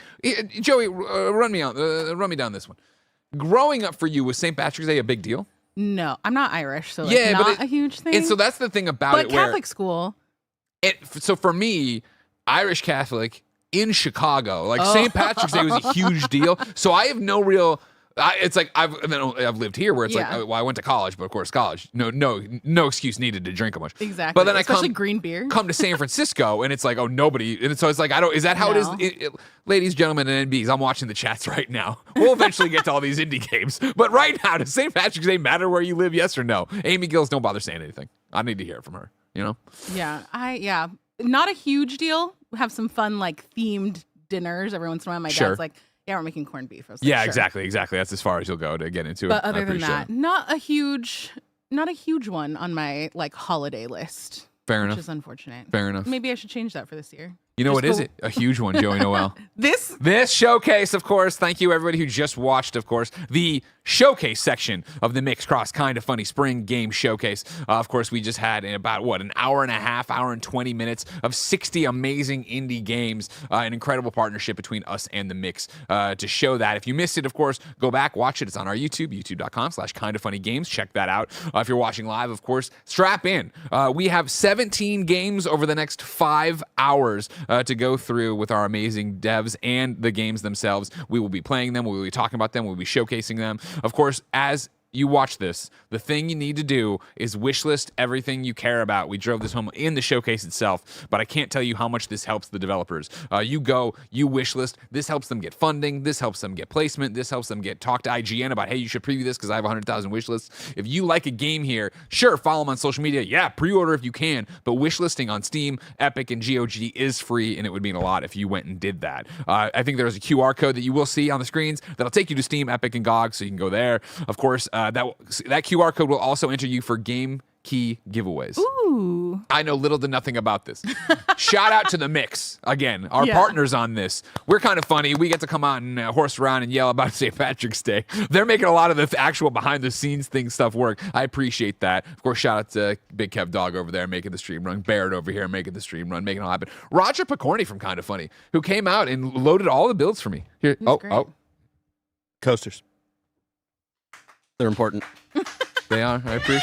Joey, run me down this one. Growing up for you, was St. Patrick's Day a big deal? No, I'm not Irish, so like not a huge thing. And so that's the thing about but it. Catholic school. So for me, Irish Catholic in Chicago, like St. Patrick's Day was a huge deal. So I have no real. It's like I've lived here where it's like, well, I went to college, but of course college, no excuse needed to drink a bunch. Exactly. But then especially green beer. Come to San Francisco, and it's like, oh, nobody. And so it's like, is that how it is? Ladies, gentlemen, and NBs, I'm watching the chats right now. We'll eventually get to all these indie games. But right now, does St. Patrick's Day matter where you live? Yes or no? Amy Gills, don't bother saying anything. I need to hear it from her, you know? Yeah. Not a huge deal. Have some fun, like, themed dinners every once in a while. My dad's like, yeah, we're making corned beef. I was like, yeah, sure. exactly. That's as far as you'll go to get into it. But other than that, not a huge one on my like holiday list. Fair enough. Which is unfortunate. Fair enough. Maybe I should change that for this year. You know what is it? A huge one, Joey Noel. This showcase, of course. Thank you, everybody who just watched, of course, the showcase section of the Mix Cross Kinda Funny Spring Game Showcase. Of course, we just had about, an hour and a half, hour and 20 minutes of 60 amazing indie games. An incredible partnership between us and the Mix to show that. If you missed it, of course, go back, watch it. It's on our YouTube, youtube.com/kindafunnygames. Check that out. If you're watching live, of course, strap in. We have 17 games over the next 5 hours to go through with our amazing devs and the games themselves. We will be playing them. We will be talking about them. We'll be showcasing them. Of course, as you watch this, the thing you need to do is wishlist everything you care about. We drove this home in the showcase itself, but I can't tell you how much this helps the developers. You wishlist. This helps them get funding. This helps them get placement. This helps them talk to IGN about, hey, you should preview this because I have 100,000 wishlists. If you like a game here, sure, follow them on social media. Yeah, pre-order if you can, but wishlisting on Steam, Epic, and GOG is free, and it would mean a lot if you went and did that. I think there's a QR code that you will see on the screens that'll take you to Steam, Epic, and GOG, so you can go there. Of course, that QR code will also enter you for game key giveaways. Ooh. I know little to nothing about this. Shout out to the Mix. Again, our partners on this. We're kind of funny. We get to come out and horse around and yell about St. Patrick's Day. They're making a lot of the actual behind-the-scenes stuff work. I appreciate that. Of course, shout out to Big Kev Dog over there making the stream run. Barrett over here making the stream run, making it all happen. Roger Picorni from Kinda Funny, who came out and loaded all the builds for me. Here. Coasters. They're important. They are. I appreciate.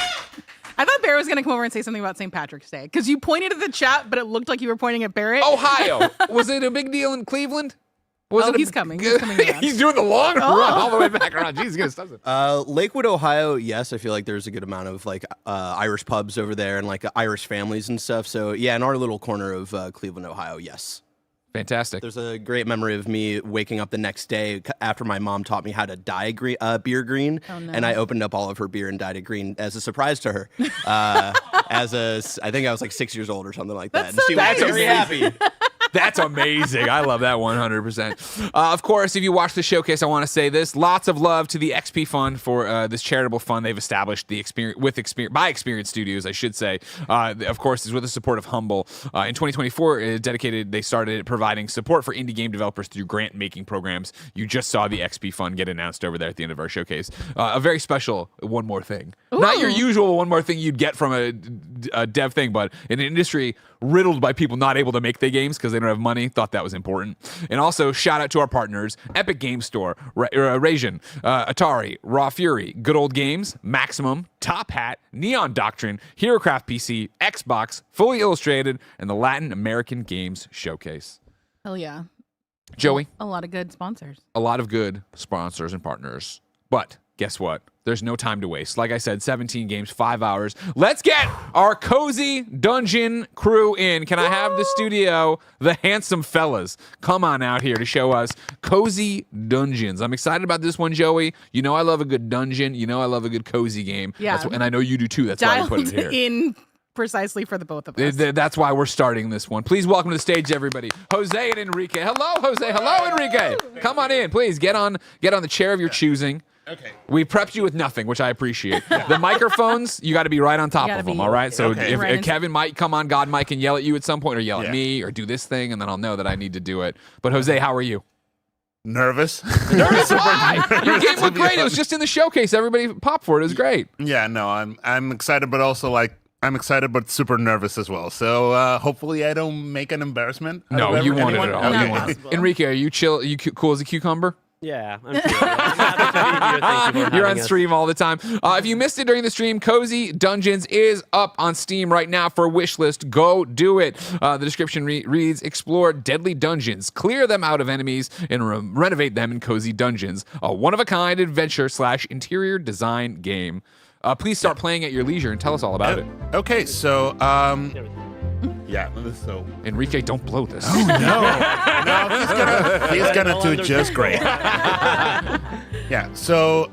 I thought Barrett was going to come over and say something about St. Patrick's Day because you pointed at the chat, but it looked like you were pointing at Barrett. Ohio. Was it a big deal in Cleveland? He's coming. He's coming around. He's doing the long run all the way back around. Jesus, gonna stop it. Lakewood, Ohio. Yes, I feel like there's a good amount of Irish pubs over there and Irish families and stuff. So yeah, in our little corner of Cleveland, Ohio. Yes. Fantastic. There's a great memory of me waking up the next day after my mom taught me how to dye beer green, and I opened up all of her beer and dyed it green as a surprise to her. I think I was like 6 years old or something like that. That's and she was very happy. That's amazing. I love that 100%. Of course, if you watch the showcase, I want to say this. Lots of love to the XP Fund for this charitable fund they've established by Experience Studios, I should say. Of course, is with the support of Humble. In 2024, they started providing support for indie game developers through grant-making programs. You just saw the XP Fund get announced over there at the end of our showcase. A very special one more thing. Ooh. Not your usual one more thing you'd get from a dev thing, but in an industry riddled by people not able to make their games because they don't have money. Thought that was important. And also, shout out to our partners, Epic Game Store, Raisian, Atari, Raw Fury, Good Old Games, Maximum, Top Hat, Neon Doctrine, HeroCraft PC, Xbox, Fully Illustrated, and the Latin American Games Showcase. Hell yeah. Joey? A lot of good sponsors. A lot of good sponsors and partners. But guess what? There's no time to waste. Like I said, 17 games, 5 hours. Let's get our cozy dungeon crew in. Can I have the studio, the handsome fellas, come on out here to show us cozy dungeons? I'm excited about this one, Joey. You know I love a good dungeon. You know I love a good cozy game. Yeah. And I know you do too. That's why we put it here. In precisely for the both of us. That's why we're starting this one. Please welcome to the stage, everybody, Jose and Enrique. Hello, Jose. Hello, Enrique. Come on in, please. Get on the chair of your choosing. Okay. We prepped you with nothing, which I appreciate. The microphones, you got to be right on top of them, all right? So if Kevin might come on God Mike and yell at you at some point, or yell at me, or do this thing, and then I'll know that I need to do it. But Jose, how are you? Nervous. Nervous? Why? Your game looked great. It was just in the showcase. Everybody popped for it. It was great. Yeah, no, I'm excited, but also I'm excited, but super nervous as well. So hopefully I don't make an embarrassment. No, you won't at all. Okay. You won't. Enrique, are you chill? Are you cool as a cucumber? Yeah, I'm sure. Thank you for You're on having us. stream all the time. If you missed it during the stream, Cozy Dungeons is up on Steam right now for a wish list. Go do it. The description reads, explore deadly dungeons, clear them out of enemies, and renovate them in Cozy Dungeons. A one-of-a-kind adventure / interior design game. Please start playing at your leisure and tell us all about it. Okay, so yeah, so Enrique, don't blow this. Oh no, he's gonna do just great. Yeah, so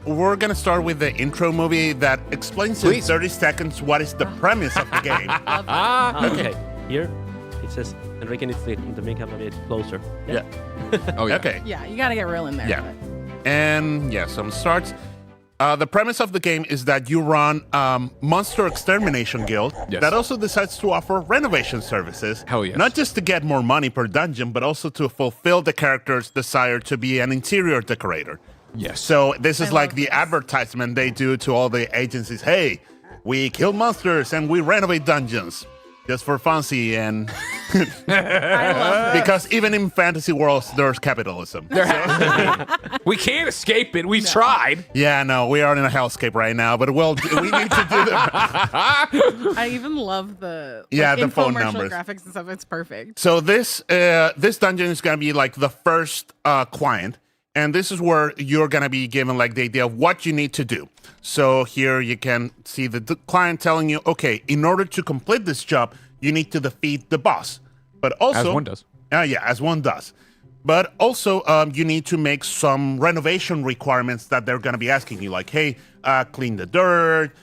we're gonna start with the intro movie that explains in 30 seconds what is the premise of the game. Okay, here it says Enrique needs to make him a bit closer. Yeah. Oh yeah. Okay. Yeah, you got to get real in there. Yeah. And yeah, some starts. The premise of the game is that you run Monster Extermination Guild that also decides to offer renovation services. Hell yes. Not just to get more money per dungeon, but also to fulfill the character's desire to be an interior decorator. Yes. So this is like the advertisement they do to all the agencies. Hey, we kill monsters and we renovate dungeons. Just for fancy and because even in fantasy worlds there's capitalism. We can't escape it. We've tried. Yeah, no, we are in a hellscape right now, but we need to do that. I even love the the phone infomercial numbers, graphics and stuff. It's perfect. So this dungeon is gonna be like the first client. And this is where you're going to be given like the idea of what you need to do. So here you can see the client telling you, okay, in order to complete this job, you need to defeat the boss. But also, as one does. Yeah, as one does. But also, you need to make some renovation requirements that they're going to be asking you, like, hey, clean the dirt,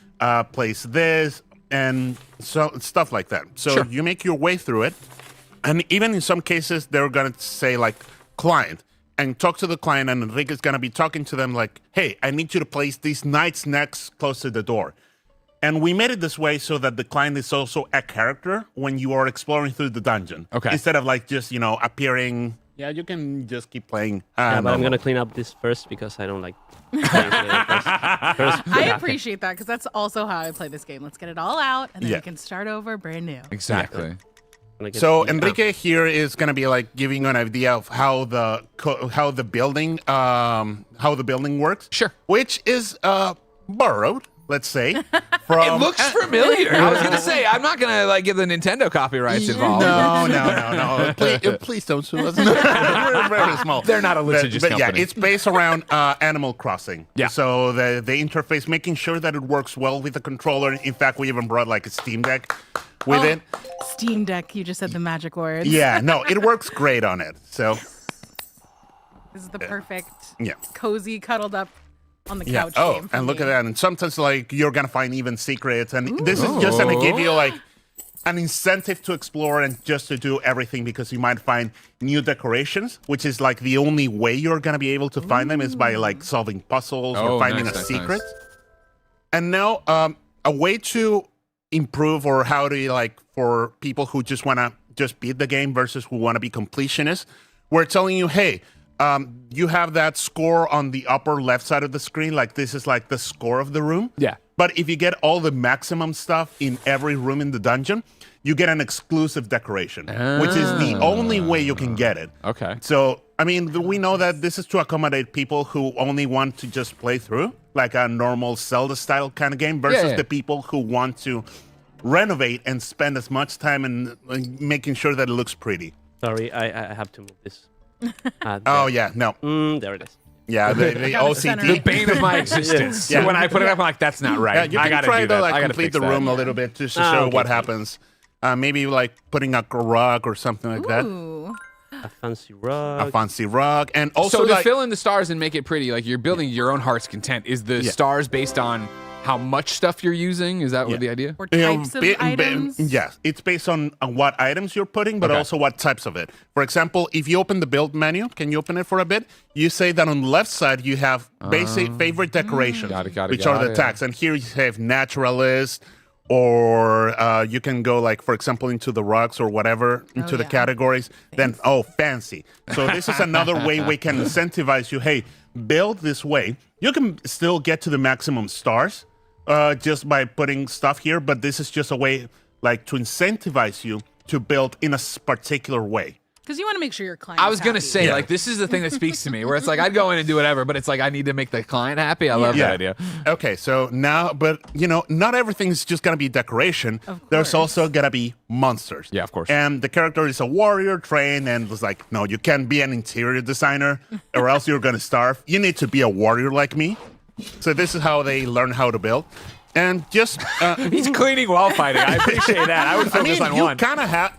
place this, and so stuff like that. So you make your way through it. And even in some cases, they're going to say, like, client. And talk to the client, and Enrique's going to be talking to them like, hey, I need you to place these knights next close to the door. And we made it this way so that the client is also a character when you are exploring through the dungeon. Okay. Instead of like just, appearing. Yeah, you can just keep playing. Yeah, but I'm going to clean up this first because I don't like I appreciate that because that's also how I play this game. Let's get it all out, and then we can start over brand new. Exactly. So Enrique here is going to be like giving you an idea of how the building works. Sure. Which is borrowed, let's say, from. It looks familiar. I was gonna say I'm not gonna get the Nintendo copyrights involved. No. Please don't sue us. We're very small. They're not a litigious but company. Yeah, it's based around Animal Crossing. Yeah. So the interface, making sure that it works well with the controller. In fact, we even brought like a Steam Deck with it. Steam Deck, you just said the magic words. Yeah, no, it works great on it. So this is the perfect, cozy, cuddled up on the couch. Oh, game and look at that. And sometimes like you're gonna find even secrets. And this is just gonna give you like an incentive to explore and just to do everything because you might find new decorations, which is like the only way you're gonna be able to find them is by like solving puzzles or finding a secret. And now a way to improve or how to like for people who just want to just beat the game versus who want to be completionists, we're telling you, hey, you have that score on the upper left side of the screen, like this is like the score of the room. Yeah. But if you get all the maximum stuff in every room in the dungeon, you get an exclusive decoration, which is the only way you can get it. Okay. So, I mean, we know that this is to accommodate people who only want to just play through, like a normal Zelda-style kind of game, versus the people who want to renovate and spend as much time in making sure that it looks pretty. Sorry, I have to move this. Yeah, no. There it is. Yeah, the OCD. The bane of my existence. Yeah. When I put it up, I'm like, that's not right. Yeah, you I can gotta try do to that. like I gotta complete fix the room a little bit just to show what happens. Maybe like putting a rug or something like that. A fancy rug. A fancy rug. And also so to like, fill in the stars and make it pretty, like you're building your own heart's content. Is the stars based on how much stuff you're using? Is that what the idea? Or types of items? Yes, it's based on what items you're putting, but also what types of it. For example, if you open the build menu, can you open it for a bit? You say that on the left side you have basic favorite decorations, which are the tags. And here you have naturalist, or you can go like, for example, into the rugs or whatever, into the categories. Then, fancy. So this is another way we can incentivize you. Hey, build this way. You can still get to the maximum stars just by putting stuff here, but this is just a way like to incentivize you to build in a particular way. Because you want to make sure your client. I was gonna say, like, this is the thing that speaks to me, where it's like I'd go in and do whatever, but it's like I need to make the client happy. I love that idea. Okay, so now, but not everything's just gonna be decoration. There's also gonna be monsters. Yeah, of course. And the character is a warrior trained, and it's like, no, you can't be an interior designer, or else you're gonna starve. You need to be a warrior like me. So this is how they learn how to build. And just he's cleaning while fighting. I appreciate that. I would focus on one. You kind of have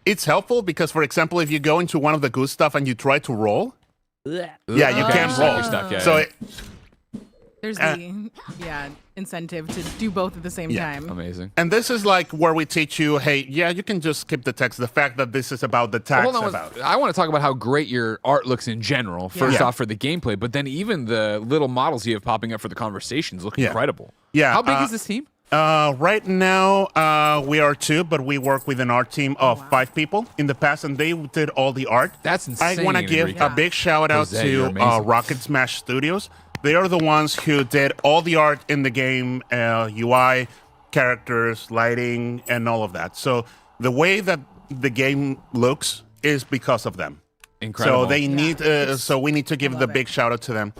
it's helpful because, for example, if you go into one of the good stuff and you try to roll, you can't roll. So there's the incentive to do both at the same time. Amazing. And this is like where we teach you, hey, you can just skip the text. The fact that this is about the tags. I want to talk about how great your art looks in general. First off, for the gameplay, but then even the little models you have popping up for the conversations look incredible. Yeah. How big is this team? Right now, we are 2, but we work with an art team of 5 people in the past, and they did all the art. That's insane. I want to give a big shout out to Rocket Smash Studios. They are the ones who did all the art in the game, UI, characters, lighting, and all of that. So the way that the game looks is because of them. Incredible. So they need. So we need to give the big shout out to them.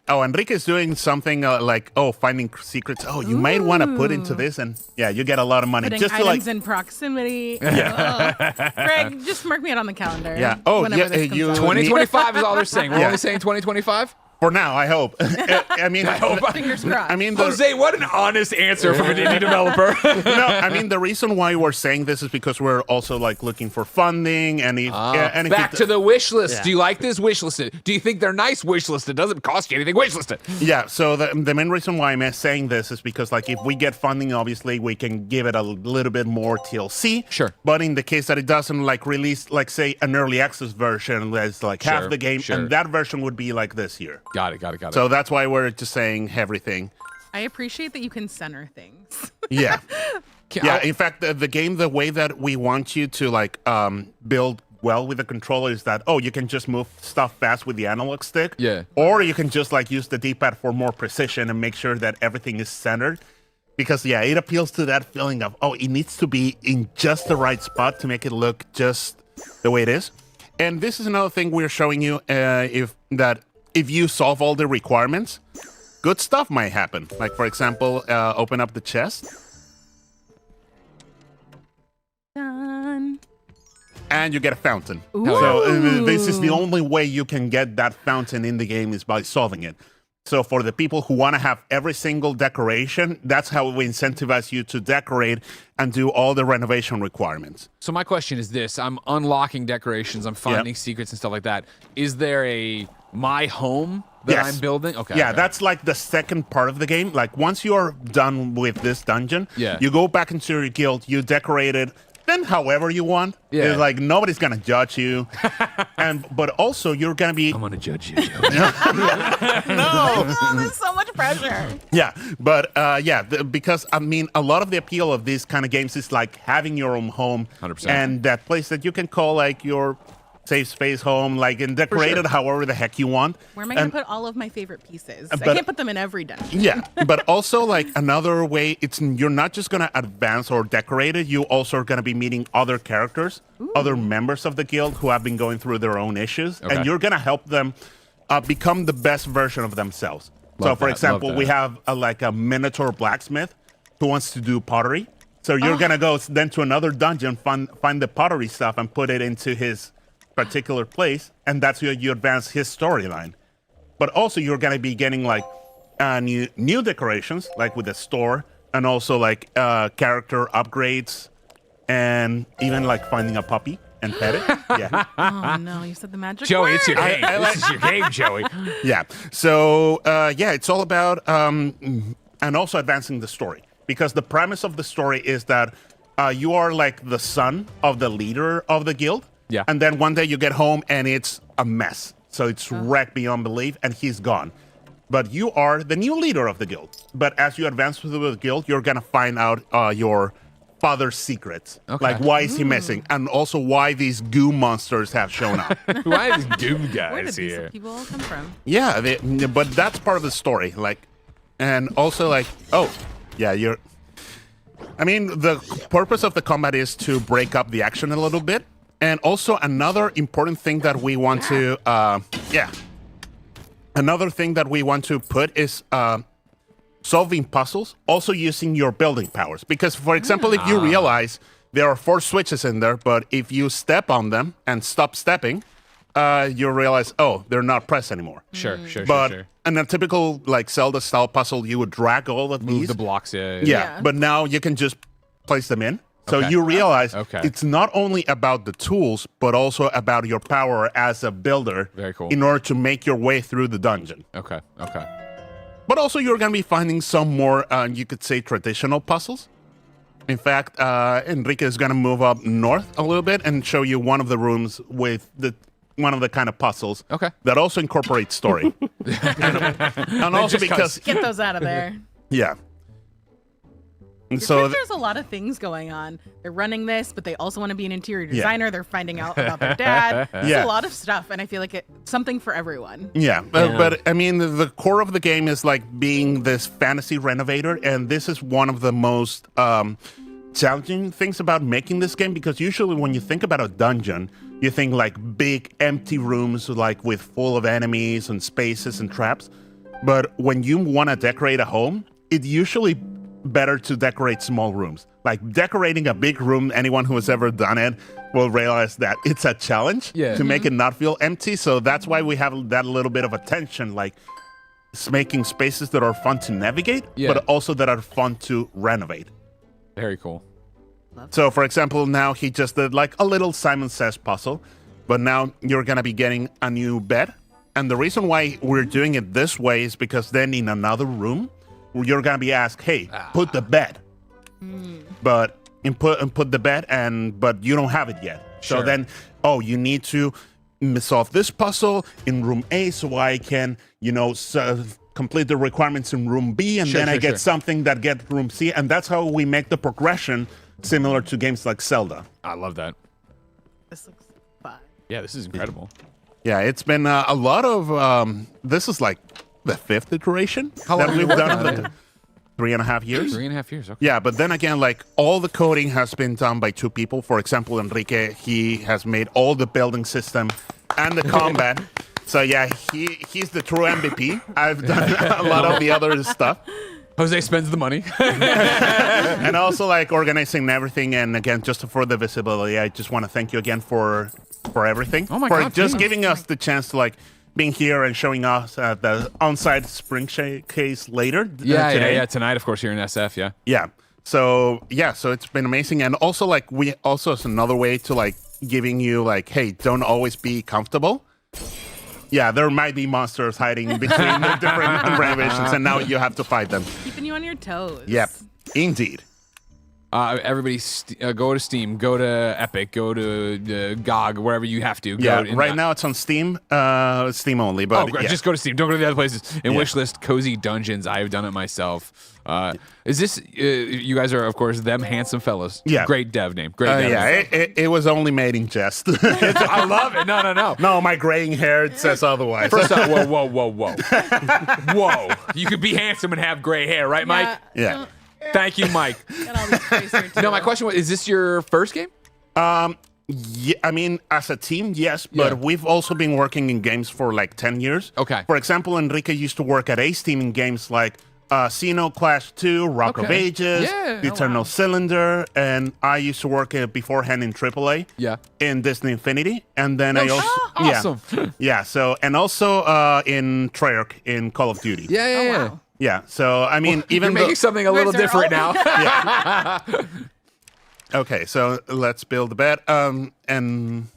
Oh, Enrique's doing something like, finding secrets. Oh, you might want to put into this, and you get a lot of money. Putting just items in proximity. Greg, just mark me out on the calendar. Yeah. Oh, yeah. 2025 is all they're saying. We're only saying 2025? For now, I hope. I mean, fingers crossed. I mean, Jose, what an honest answer from an indie developer. No, I mean, the reason why we're saying this is because we're also like looking for funding and back to the wish list. Do you like this? Wish listed. Do you think they're nice? Wish listed. Doesn't cost you anything. Wish listed. Yeah. So the main reason why I'm saying this is because like if we get funding, obviously we can give it a little bit more TLC. Sure. But in the case that it doesn't like release, like say an early access version that's like half the game, and that version would be like this year. Got it. So that's why we're just saying everything. I appreciate that you can center things. Yeah. In fact, the game, the way that we want you to like build well with the controller is that, you can just move stuff fast with the analog stick. Yeah. Or you can just like use the D-pad for more precision and make sure that everything is centered. Because, it appeals to that feeling of, it needs to be in just the right spot to make it look just the way it is. And this is another thing we're showing you if you solve all the requirements, good stuff might happen. Like, for example, open up the chest. Done. And you get a fountain. Ooh. So this is the only way you can get that fountain in the game is by solving it. So for the people who want to have every single decoration, that's how we incentivize you to decorate and do all the renovation requirements. So my question is this. I'm unlocking decorations. I'm finding secrets and stuff like that. Is there a my home that I'm building? Okay. Yeah, that's like the second part of the game. Like once you're done with this dungeon, you go back into your guild, you decorate it, then however you want. Yeah. It's like nobody's gonna judge you. But also you're gonna be I'm gonna judge you, Joey. No. There's so much pressure. Yeah, but because I mean a lot of the appeal of these kind of games is like having your own home 100%. And that place that you can call like your safe space home, like and decorate it however the heck you want. Where am I going to put all of my favorite pieces? I can't put them in every dungeon. Yeah, but also like another way, you're not just going to advance or decorate it. You also are going to be meeting other characters, other members of the guild who have been going through their own issues, and you're going to help them become the best version of themselves. So, for example, we have a Minotaur blacksmith who wants to do pottery. So you're going to go then to another dungeon, find the pottery stuff, and put it into his particular place, and that's where you advance his storyline. But also you're going to be getting like new decorations, like with the store, and also like character upgrades, and even like finding a puppy and pet it. Yeah. Oh no, you said the magic Joey, word. it's your game. This is your game, Joey. Yeah. So it's all about and also advancing the story. Because the premise of the story is that you are like the son of the leader of the guild. Yeah. And then one day you get home and it's a mess. So it's wrecked beyond belief and he's gone. But you are the new leader of the guild. But as you advance through the guild, you're going to find out your father's secrets. Okay. Like, why is he missing? And also why these goo monsters have shown up. Why are these goo guys Where did these here? people all come from? Yeah, but that's part of the story. Like, and also like, oh, yeah, I mean, the purpose of the combat is to break up the action a little bit. And also another important thing that we want to, another thing that we want to put is solving puzzles, also using your building powers. Because, for example, if you realize there are 4 switches in there, but if you step on them and stop stepping, you realize, oh, they're not pressed anymore. Sure. But in a typical like Zelda-style puzzle, you would drag all of Move these. the blocks, Yeah, but now you can just place them in. So Okay. you realize Okay. it's not only about the tools, but also about your power as a builder. Very cool. In order to make your way through the dungeon. Okay. But also you're going to be finding some more, you could say, traditional puzzles. In fact, Enrique is going to move up north a little bit and show you one of the rooms with one of the kind of puzzles that also incorporate story. and also because... Get those out of there. Yeah. And Your so character has a lot of things going on. They're running this, but they also want to be an interior designer. They're finding out about their dad. There's a lot of stuff, and I feel like it's something for everyone. Yeah, but I mean, the core of the game is like being this fantasy renovator, and this is one of the most challenging things about making this game, because usually when you think about a dungeon, you think like big empty rooms like with full of enemies and spaces and traps. But when you want to decorate a home, it's usually better to decorate small rooms. Like decorating a big room, anyone who has ever done it will realize that it's a challenge to make it not feel empty. So that's why we have that little bit of attention, like making spaces that are fun to navigate, but also that are fun to renovate. Very cool. So for example, now he just did like a little Simon Says puzzle, but now you're going to be getting a new bed. And the reason why we're doing it this way is because then in another room, you're going to be asked, hey, put the bed. But put the bed, but you don't have it yet. Sure. So then, you need to solve this puzzle in room A so I can, complete the requirements in room B, and then I get something that gets room C. And that's how we make the progression similar to games like Zelda. I love that. This looks fun. Yeah, this is incredible. Yeah, it's been a lot of, this is like the 5th iteration that we've done in 3.5 years. 3.5 years, okay. Yeah, but then again, like all the coding has been done by 2 people. For example, Enrique, he has made all the building system and the combat. So yeah, he's the true MVP. I've done a lot of the other stuff. Jose spends the money. And also like organizing everything. And again, just for the visibility, I just want to thank you again for everything. Oh my for God, just please. giving us the chance to like being here and showing us the on-site spring showcase later. Today. Yeah. Tonight, of course, here in SF. Yeah. So it's been amazing. And also like we also as another way to like giving you like, hey, don't always be comfortable. Yeah, there might be monsters hiding between the different renovations, and now you have to fight them. Keeping you on your toes. Yep, indeed. Everybody go to Steam, go to Epic, go to GOG, wherever you have to. Right now it's on Steam, Steam only. But just go to Steam. Don't go to the other places. And wishlist Cozy Dungeons. I've done it myself. Is this, you guys are, of course, them handsome fellows. Yeah. Great dev name. Great dev name. It was only made in jest. I love it. No. No, my graying hair says otherwise. First off, whoa. Whoa. You could be handsome and have gray hair, right, Mike? Yeah. Thank you, Mike. No, my question was, is this your first game? Yeah, I mean, as a team, yes, but we've also been working in games for like 10 years. Okay. For example, Enrique used to work at Ace Team in games like Xeno Clash 2, Rock of Ages, The Eternal Cylinder, and I used to work beforehand in AAA. Yeah. In Disney Infinity, and then I also awesome. Yeah. So and also in Treyarch in Call of Duty. Yeah. Yeah. So I mean, even you're making something a little different now. Yeah. Okay, so let's build the bed. And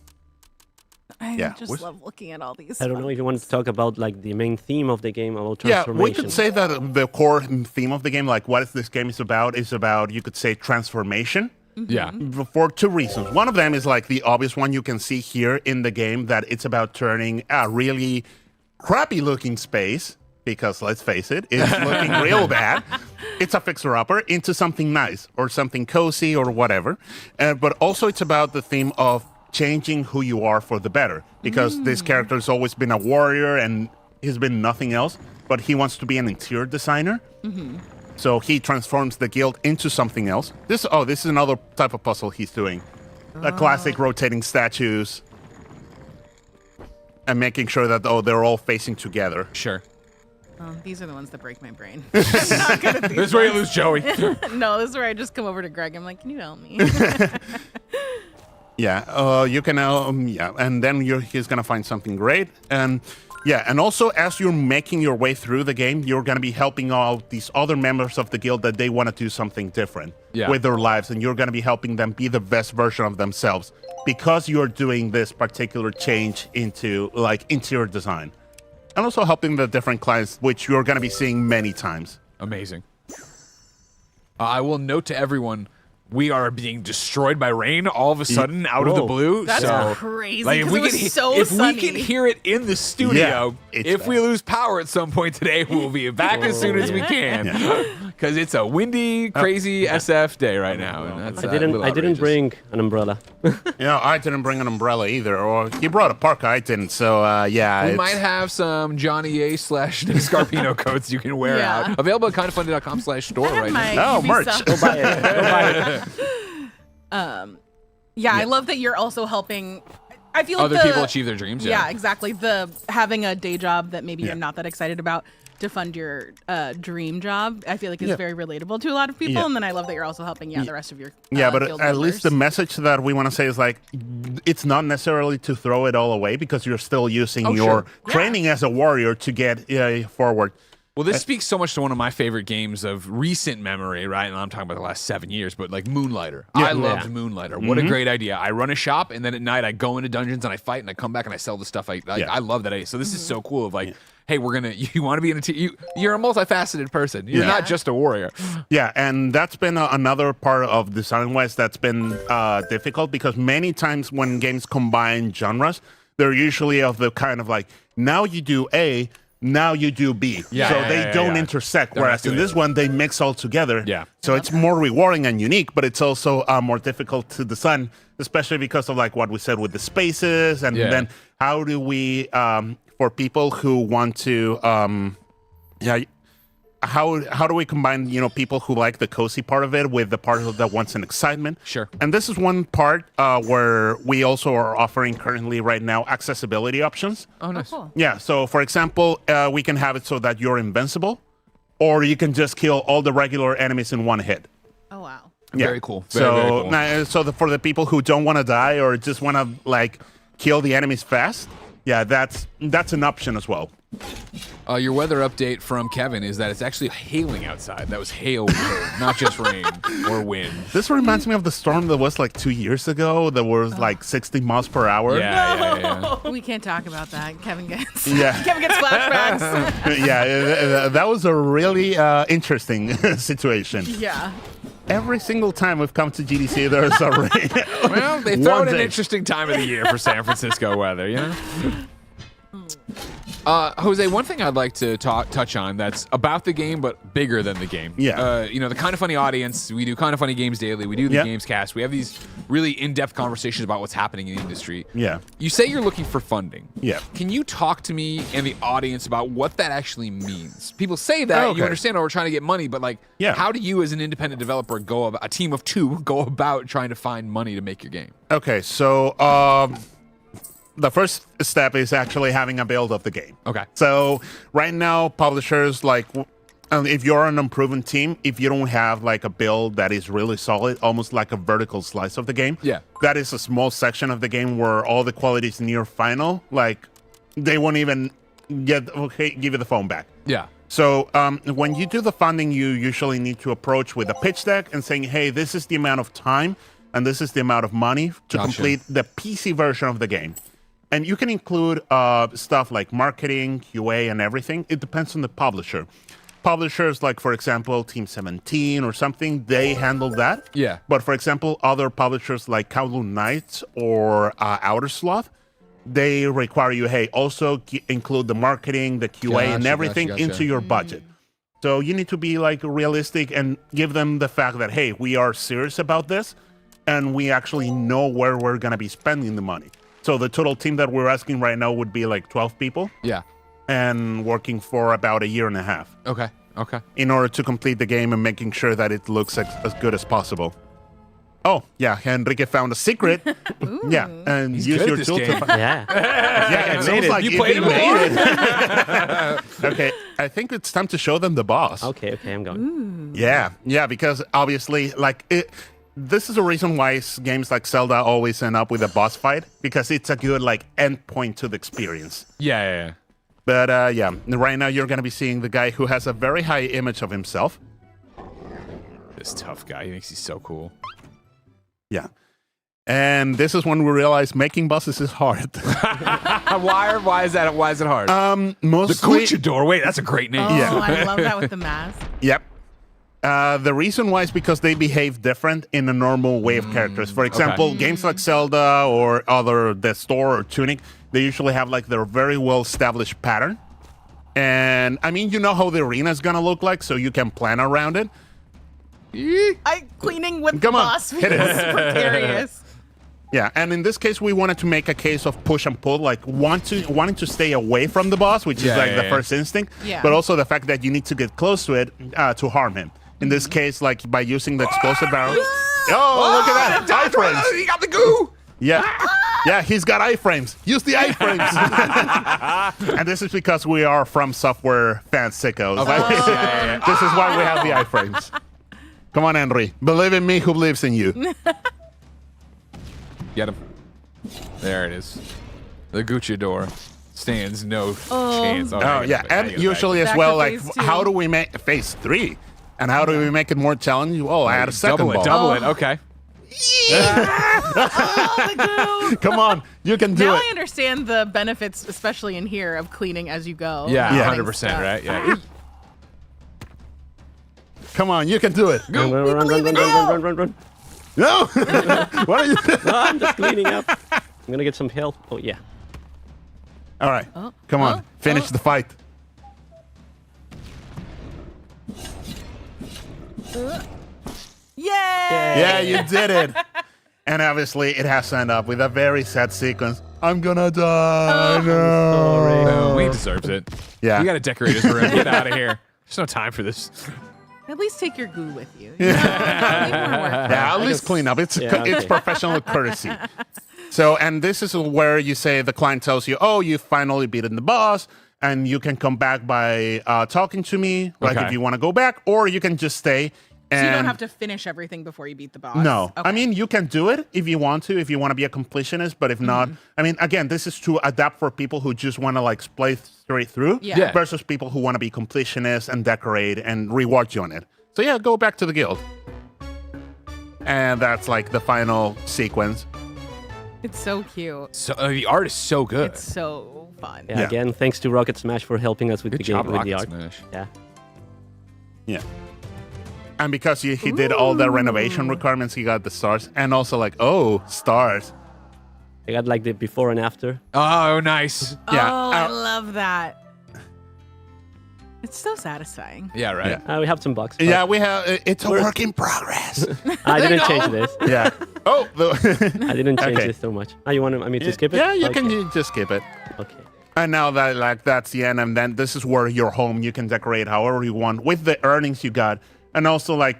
I Yeah, just love looking at all these. I don't know if you want to talk about like the main theme of the game about Yeah, transformation. we could say that the core theme of the game, like what this game is about, you could say, transformation. Yeah. For two reasons. One of them is like the obvious one you can see here in the game, that it's about turning a really crappy looking space, because let's face it, it's looking real bad. It's a fixer-upper into something nice or something cozy or whatever. But also it's about the theme of changing who you are for the better, because this character has always been a warrior and he's been nothing else, but he wants to be an interior designer. So he transforms the guild into something else. This is another type of puzzle he's doing. A classic rotating statues and making sure that they're all facing together. Sure. These are the ones that break my brain. I'm not good at these This is where you ones. lose Joey. No, this is where I just come over to Greg. I'm like, can you help me? Yeah, you can, and then he's gonna find something great, and also as you're making your way through the game, you're gonna be helping all these other members of the guild that they want to do something different with their lives, and you're gonna be helping them be the best version of themselves because you're doing this particular change into like interior design, and also helping the different clients, which you're gonna be seeing many times. Amazing. I will note to everyone, we are being destroyed by rain all of a sudden out of the blue. That's so, crazy, like, because it was so sunny. we can hear it in the studio, if we lose power at some point today, we'll be back as soon as we can. Because it's a windy, crazy SF day right now. And that's, I didn't bring an umbrella. I didn't bring an umbrella either. Or he brought a parka, I didn't. So we might have some Johnny A / Scarpino coats you can wear out. Available at kindoffunny.com/store right now. No, merch. Go buy it. Go buy it. I love that you're also helping. I feel other like people achieve their dreams. Yeah, exactly. The having a day job that maybe you're not that excited about to fund your dream job, I feel like is very relatable to a lot of people. And then I love that you're also helping the rest of your but guild at members. least the message that we want to say is like, it's not necessarily to throw it all away, because you're still using your training as a warrior to get forward. Well, this speaks so much to one of my favorite games of recent memory, right? And I'm talking about the last 7 years, but like Moonlighter. I loved Moonlighter. What a great idea. I run a shop, and then at night I go into dungeons and I fight, and I come back and I sell the stuff. I love that idea. So this is so cool of like, hey, you want to be in a team. You're a multifaceted person. You're not just a warrior. Yeah, and that's been another part of design-wise that's been difficult, because many times when games combine genres, they're usually of the kind of like, now you do A, now you do B. So they don't intersect, whereas in this one, they mix all together. So it's more rewarding and unique, but it's also more difficult to design, especially because of like what we said with the spaces, and then how do we, for people who want to, how do we combine, people who like the cozy part of it with the part that wants an excitement? Sure. And this is one part where we also are offering currently right now accessibility options. Oh, nice. Cool. Yeah, so for example, we can have it so that you're invincible, or you can just kill all the regular enemies in one hit. Oh, wow. Yeah. Very cool. Very cool. For the people who don't want to die or just want to like kill the enemies fast, that's an option as well. Your weather update from Kevin is that it's actually hailing outside. That was hail, not just rain or wind. This reminds me of the storm that was like 2 years ago. That was like 60 miles per hour. Yeah. We can't talk about that. Kevin gets Kevin gets flashbacks. That was a really interesting situation. Yeah. Every single time we've come to GDC, there's a rain. Well, they throw in an interesting time of the year for San Francisco weather, you know? Jose, one thing I'd like to touch on that's about the game but bigger than the game. Yeah. The Kind of Funny audience, we do Kind of Funny Games Daily, we do the Games Cast, we have these really in-depth conversations about what's happening in the industry. Yeah. You say you're looking for funding. Yeah. Can you talk to me and the audience about what that actually means? People say that, you understand, we're trying to get money, but like, how do you as an independent developer go about, a team of two, go about trying to find money to make your game? Okay, so the first step is actually having a build of the game. Okay. So right now, publishers, like, if you're an unproven team, if you don't have like a build that is really solid, almost like a vertical slice of the game, that is a small section of the game where all the quality is near final, like they won't even give you the phone back. Yeah. So when you do the funding, you usually need to approach with a pitch deck and saying, hey, this is the amount of time and this is the amount of money to complete the PC version of the game. And you can include stuff like marketing, QA, and everything. It depends on the publisher. Publishers like, for example, Team 17 or something, they handle that. Yeah. But for example, other publishers like Kowloon Knights or Outer Sloth, they require you, hey, also include the marketing, the QA, and everything into your budget. So you need to be like realistic and give them the fact that, hey, we are serious about this and we actually know where we're going to be spending the money. So the total team that we're asking right now would be like 12 people. Yeah. And working for about a year and a half. Okay. In order to complete the game and making sure that it looks as good as possible. Oh, yeah, Enrique found a secret. Yeah, and He's use good your at this tool game. to find. Yeah. It sounds like You played it before? Okay, I think it's time to show them the boss. Okay, I'm going. Yeah, because obviously, like, this is a reason why games like Zelda always end up with a boss fight, because it's a good, like, endpoint to the experience. Yeah. But, right now you're going to be seeing the guy who has a very high image of himself. This tough guy, he thinks he's so cool. Yeah. And this is when we realize making bosses is hard. Why is it hard? Mostly the Luchador. Wait, that's a great name. Oh, Yeah. I love that with the mask. Yep. The reason why is because they behave different in a normal way of characters. For example, games like Zelda or other Death's Door or Tunic, they usually have like their very well-established pattern. And I mean, you know how the arena is gonna look like, so you can plan around it. Cleaning with Come the on, boss hit it. is precarious. Yeah, and in this case, we wanted to make a case of push and pull, like wanting to stay away from the boss, which is like the first instinct, but also the fact that you need to get close to it to harm him. In this case, like by using the explosive barrel. Oh, look at that! Iframes. He got the goo. Yeah, he's got iframes. Use the iframes. And this is because we are From Software fans sickos. This is why we have the iframes. Come on, Henry. Believe in me who believes in you. Get him. There it is. The Luchador stands no chance. Oh, yeah. And usually as well, like, how do we make phase 3? And how do we make it more challenging? Oh, I had a second ball. Double it. Okay. Come on, you can do now it. I understand the benefits, especially in here, of cleaning as you go. Yeah, and 100%, stuff. right? Yeah. Come on, you can do it. Run. No! What are you doing? No, I'm just cleaning up. I'm gonna get some help. Oh, yeah. All right, come on, finish the fight. Yay! Yeah, you did it. And obviously, it has to end up with a very sad sequence. I'm gonna die. No. Wayne deserves it. Yeah. We gotta decorate his room. Get out of here. There's no time for this. At least take your goo with you. Yeah, at least clean up. It's professional courtesy. So, and this is where you say the client tells you, oh, you finally beaten the boss, and you can come back by talking to me, like if you want to go back, or you can just stay. And So you don't have to finish everything before you beat the boss? No. Okay. I mean, you can do it if you want to be a completionist, but if not, I mean, again, this is to adapt for people who just want to like play straight through versus people who want to be completionists and decorate and reward you on it. So yeah, go back to the guild. And that's like the final sequence. It's so cute. So the art is so good. It's so fun. Yeah, again, thanks to Rocket Smash for helping us with the game, with the art. Yeah. Yeah. And because he did all the renovation requirements, he got the stars. And also like, oh, stars. I got like the before and after. Oh, nice. Yeah. Oh, I love that. It's so satisfying. Yeah, right. We have some bugs. Yeah, we have. It's a work in progress. I didn't change this. Yeah. Oh. I didn't change this so much. Oh, you want me to skip it? Yeah, you can just skip it. Okay. And now that like that's the end, and then this is where you're home. You can decorate however you want with the earnings you got. And also, like,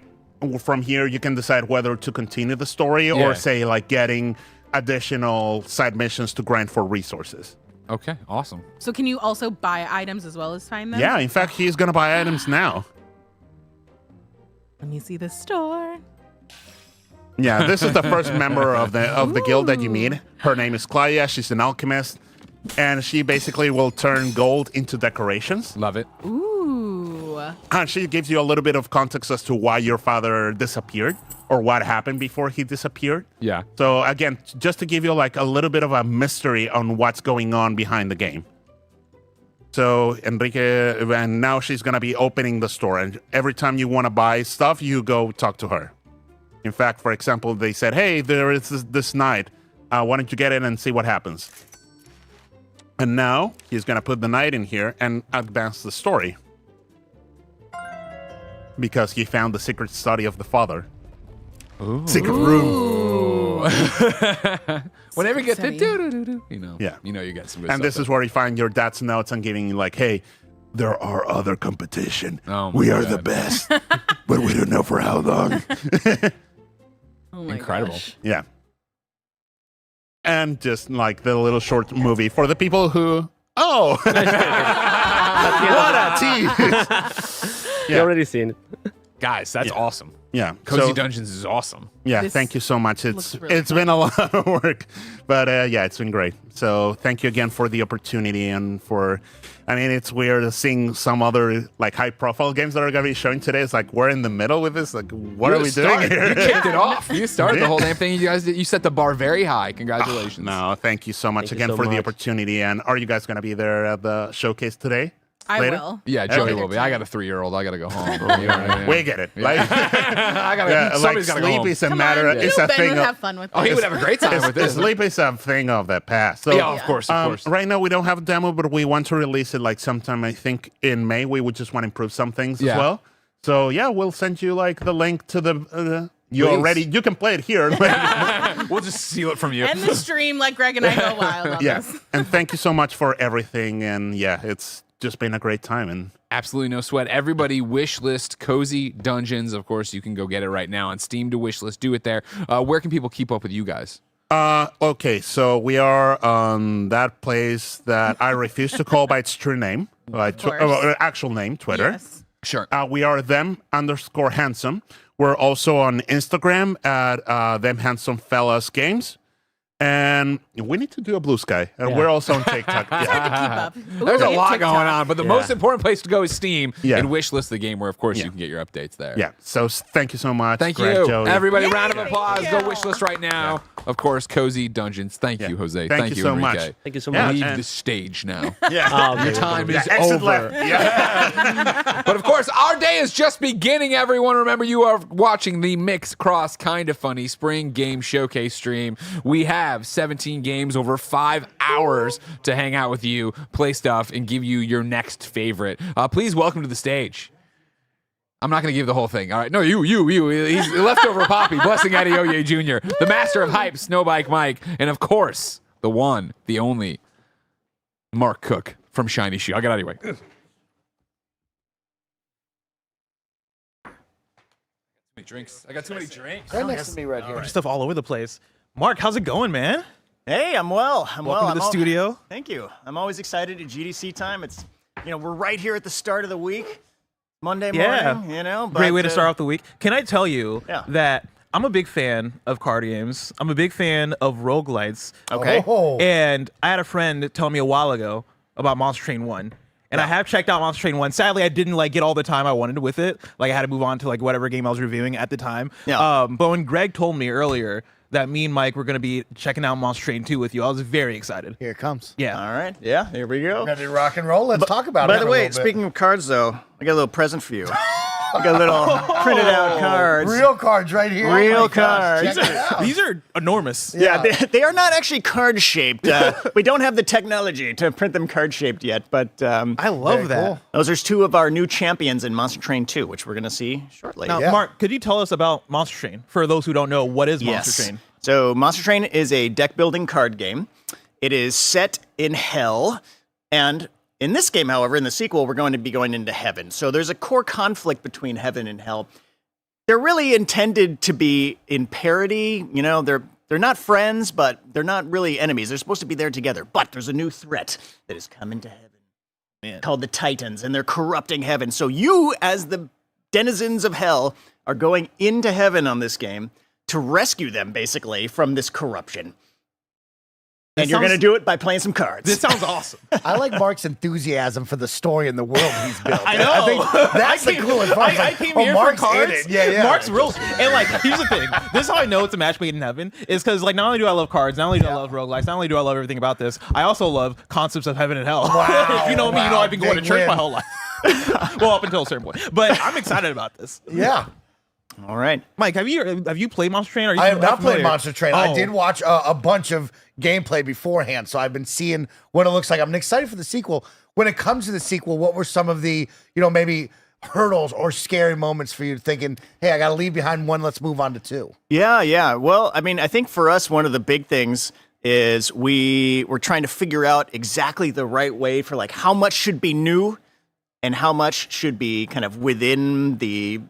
from here, you can decide whether to continue the story or, say, like, getting additional side missions to grind for resources. Okay, awesome. So can you also buy items as well as find them? Yeah, in fact, he's going to buy items now. Let me see the store. Yeah, this is the first member of the guild that you meet. Her name is Claudia. She's an alchemist. And she basically will turn gold into decorations. Love it. Ooh. she gives you a little bit of context as to why your father disappeared or what happened before he disappeared. Yeah. So again, just to give you like a little bit of a mystery on what's going on behind the game. So Enrique, and now she's going to be opening the store. And every time you want to buy stuff, you go talk to her. In fact, for example, they said, hey, there is this knight. Why don't you get in and see what happens? And now he's going to put the knight in here and advance the story. Because he found the secret study of the father. Ooh. Secret room. Whenever you get the do-do-do-do, you know you get some good and stuff this is where you find your dad's notes and giving you like, hey, there are other competition. We are the best, but we don't know for how long. Oh my Incredible. gosh. Yeah. And just like the little short movie for the people who, what a tease. You already seen it. Guys, that's awesome. Yeah. Cozy Dungeons is awesome. Yeah, thank you so much. It's been a lot of work, but yeah, it's been great. So thank you again for the opportunity and for, I mean, it's weird seeing some other like high profile games that are going to be showing today. It's like, we're in the middle with this. Like, what are we doing here? You kicked it off. You started the whole damn thing. You guys did. You set the bar very high. Congratulations. No, thank you so much Thank you again so for the much. opportunity. And are you guys going to be there at the showcase today? I Later? will. Yeah, Joey will be. I got a 3-year-old. I got to go home. You know what I mean? We get it. Like, I gotta. yeah, like Somebody's got to go sleep home. is a Come matter. on, It's you a Ben thing. would Of, have fun with Oh, he this. would have a great time with this. Sleep is a thing of the past. So, Yeah, of course, of course. Right now we don't have a demo, but we want to release it like sometime. I think in May. We would just want to improve some things as well. So yeah, we'll send you like the link to the. You can play it here. We'll just steal it from you. End the stream like Greg and I go wild on this. And thank you so much for everything. And yeah, it's just been a great time. And Absolutely no sweat. Everybody wish list Cozy Dungeons. Of course, you can go get it right now on Steam to wish list. Do it there. Where can people keep up with you guys? Okay, so we are on that place that I refuse to call by its true name, actual name, Twitter. Yes. Sure. We are them_handsome. We're also on Instagram at them handsome fellas games. And we need to do a Blue Sky. And we're also on TikTok. It's hard to keep up. There's a Ooh, lot TikTok. going on, but the most important place to go is Steam Yeah. and wishlist the game, where of course you can get your updates there. Yeah. So thank you so much. Thank Greg, you, Joey. everybody. Yay, Round of applause. thank Go you. wishlist right now. Of course, Cozy Dungeons. Thank you, Jose. Thank you so Enrique. much. Thank you so Yeah, much. Leave and- the stage now. Yeah. Your time is Exit over. left. Yeah. But of course, our day is just beginning, everyone. Remember, you are watching the Mix Cross Kinda Funny Spring Game Showcase stream. We have 17 games over 5 hours to hang out with you, play stuff, and give you your next favorite. Please welcome to the stage. I'm not going to give the whole thing. All right. No, you. He's leftover Poppy, Blessing Adeoye Jr., the master of hype, Snowbike Mike, and of course, the one, the only, Mark Cook from Shiny Shoe. I'll get out of your way. Drinks. I got too many drinks. Right next to me right here. Stuff all over the place. Mark, how's it going, man? Hey, I'm well. Welcome to the studio. Thank you. I'm always excited at GDC time. It's, we're right here at the start of the week, Monday morning, But, Great way to start off the week. Can I tell you Yeah. that I'm a big fan of card games. I'm a big fan of roguelites. Okay. And I had a friend tell me a while ago about Monster Train 1. And I have checked out Monster Train 1. Sadly, I didn't get all the time I wanted with it. Like I had to move on to whatever game I was reviewing at the time. Yeah. But when Greg told me earlier that me and Mike were going to be checking out Monster Train 2 with you, I was very excited. Here it comes. Yeah. All right. Yeah, here we go. Ready to rock and roll? Let's talk about it. By the way, speaking of cards, though, I got a little present for you. I got a little printed out cards. Real cards right here. Real Oh my gosh, cards. check it out. These are enormous. Yeah, they are not actually card shaped. We don't have the technology to print them card shaped yet, but I love that. cool. those are two of our new champions in Monster Train 2, which we're going to see shortly. Now, Mark, could you tell us about Monster Train? For those who don't know, what is Monster Train? So Monster Train is a deck building card game. It is set in hell, and in this game, however, in the sequel, we're going to be going into heaven. So there's a core conflict between heaven and hell. They're really intended to be in parity. They're not friends, but they're not really enemies. They're supposed to be there together. But there's a new threat that is coming to heaven called the Titans, and they're corrupting heaven. So you, as the denizens of hell, are going into heaven on this game to rescue them, basically, from this corruption. And you're going to do it by playing some cards. This sounds awesome. I like Mark's enthusiasm for the story and the world he's built. I know. I think that's the coolest part. I came here for cards. Yeah. Mark's real. And like, here's the thing. This is how I know it's a match made in heaven. Is because like, not only do I love cards, not only do I love roguelikes, not only do I love everything about this, I also love concepts of heaven and hell. Wow. If you know me, you know I've been going to church win. my whole life. Well, up until a certain point. But I'm excited about this. Yeah. All right, Mike, have you played Monster Train? I have not played Monster Train. I Oh. did watch a bunch of gameplay beforehand, so I've been seeing what it looks like. I'm excited for the sequel. When it comes to the sequel, what were some of the, maybe hurdles or scary moments for you thinking, hey, I got to leave behind one, let's move on to two? Yeah. Well, I mean, I think for us, one of the big things is we were trying to figure out exactly the right way for like how much should be new and how much should be kind of within the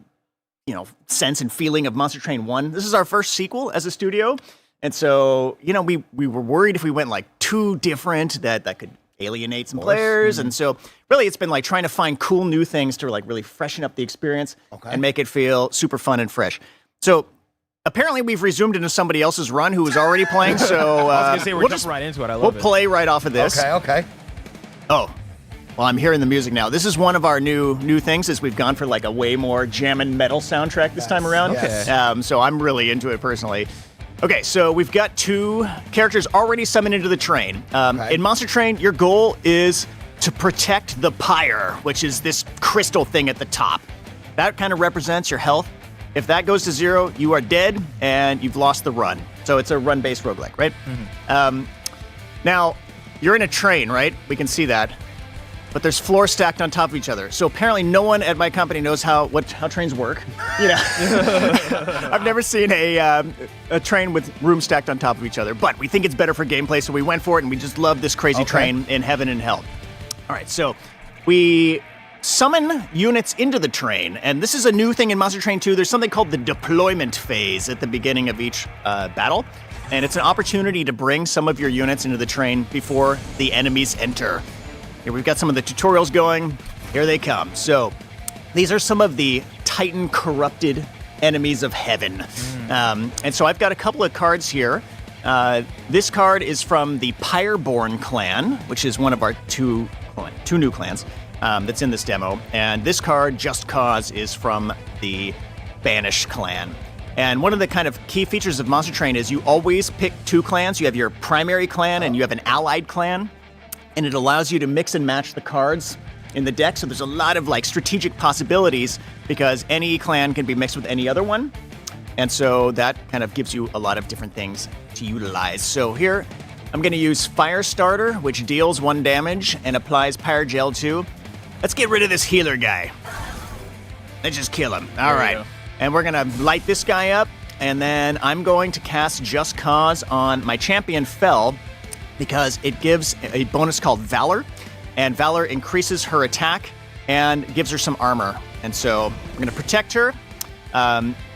sense and feeling of Monster Train 1. This is our first sequel as a studio. And so, we were worried if we went like too different that could alienate some players. And so really it's been like trying to find cool new things to like really freshen up the experience and make it feel super fun and fresh. So apparently we've resumed into somebody else's run who was already playing. So I was going to say we're jumping right into it. I love it. We'll play right off of this. Okay. Oh. Well, I'm hearing the music now. This is one of our new things is we've gone for like a way more jam and metal soundtrack this time around. Yes. So I'm really into it personally. Okay, so we've got 2 characters already summoned into the train. In Monster Train, your goal is to protect the pyre, which is this crystal thing at the top. That kind of represents your health. If that goes to 0, you are dead and you've lost the run. So it's a run-based roguelike, right? Mm-hmm. Now, you're in a train, right? We can see that. But there's floors stacked on top of each other. So apparently no one at my company knows how trains work. I've never seen a train with rooms stacked on top of each other. But we think it's better for gameplay, so we went for it, and we just love this crazy train in heaven and hell. All right, so we summon units into the train, and this is a new thing in Monster Train 2. There's something called the deployment phase at the beginning of each battle. And it's an opportunity to bring some of your units into the train before the enemies enter. Here we've got some of the tutorials going. Here they come. So these are some of the Titan corrupted enemies of heaven. And so I've got a couple of cards here. This card is from the Pyreborn clan, which is one of our two new clans that's in this demo. And this card, Just Cause, is from the Banished clan. And one of the kind of key features of Monster Train is you always pick 2 clans. You have your primary clan and you have an allied clan. And it allows you to mix and match the cards in the deck. So there's a lot of like strategic possibilities because any clan can be mixed with any other one. And so that kind of gives you a lot of different things to utilize. So here, I'm going to use Firestarter, which deals 1 damage and applies Pyre Gel 2. Let's get rid of this healer guy. Let's just kill him. All right. And we're going to light this guy up. And then I'm going to cast Just Cause on my champion Fel, because it gives a bonus called Valor, and Valor increases her attack and gives her some armor. And so I'm going to protect her.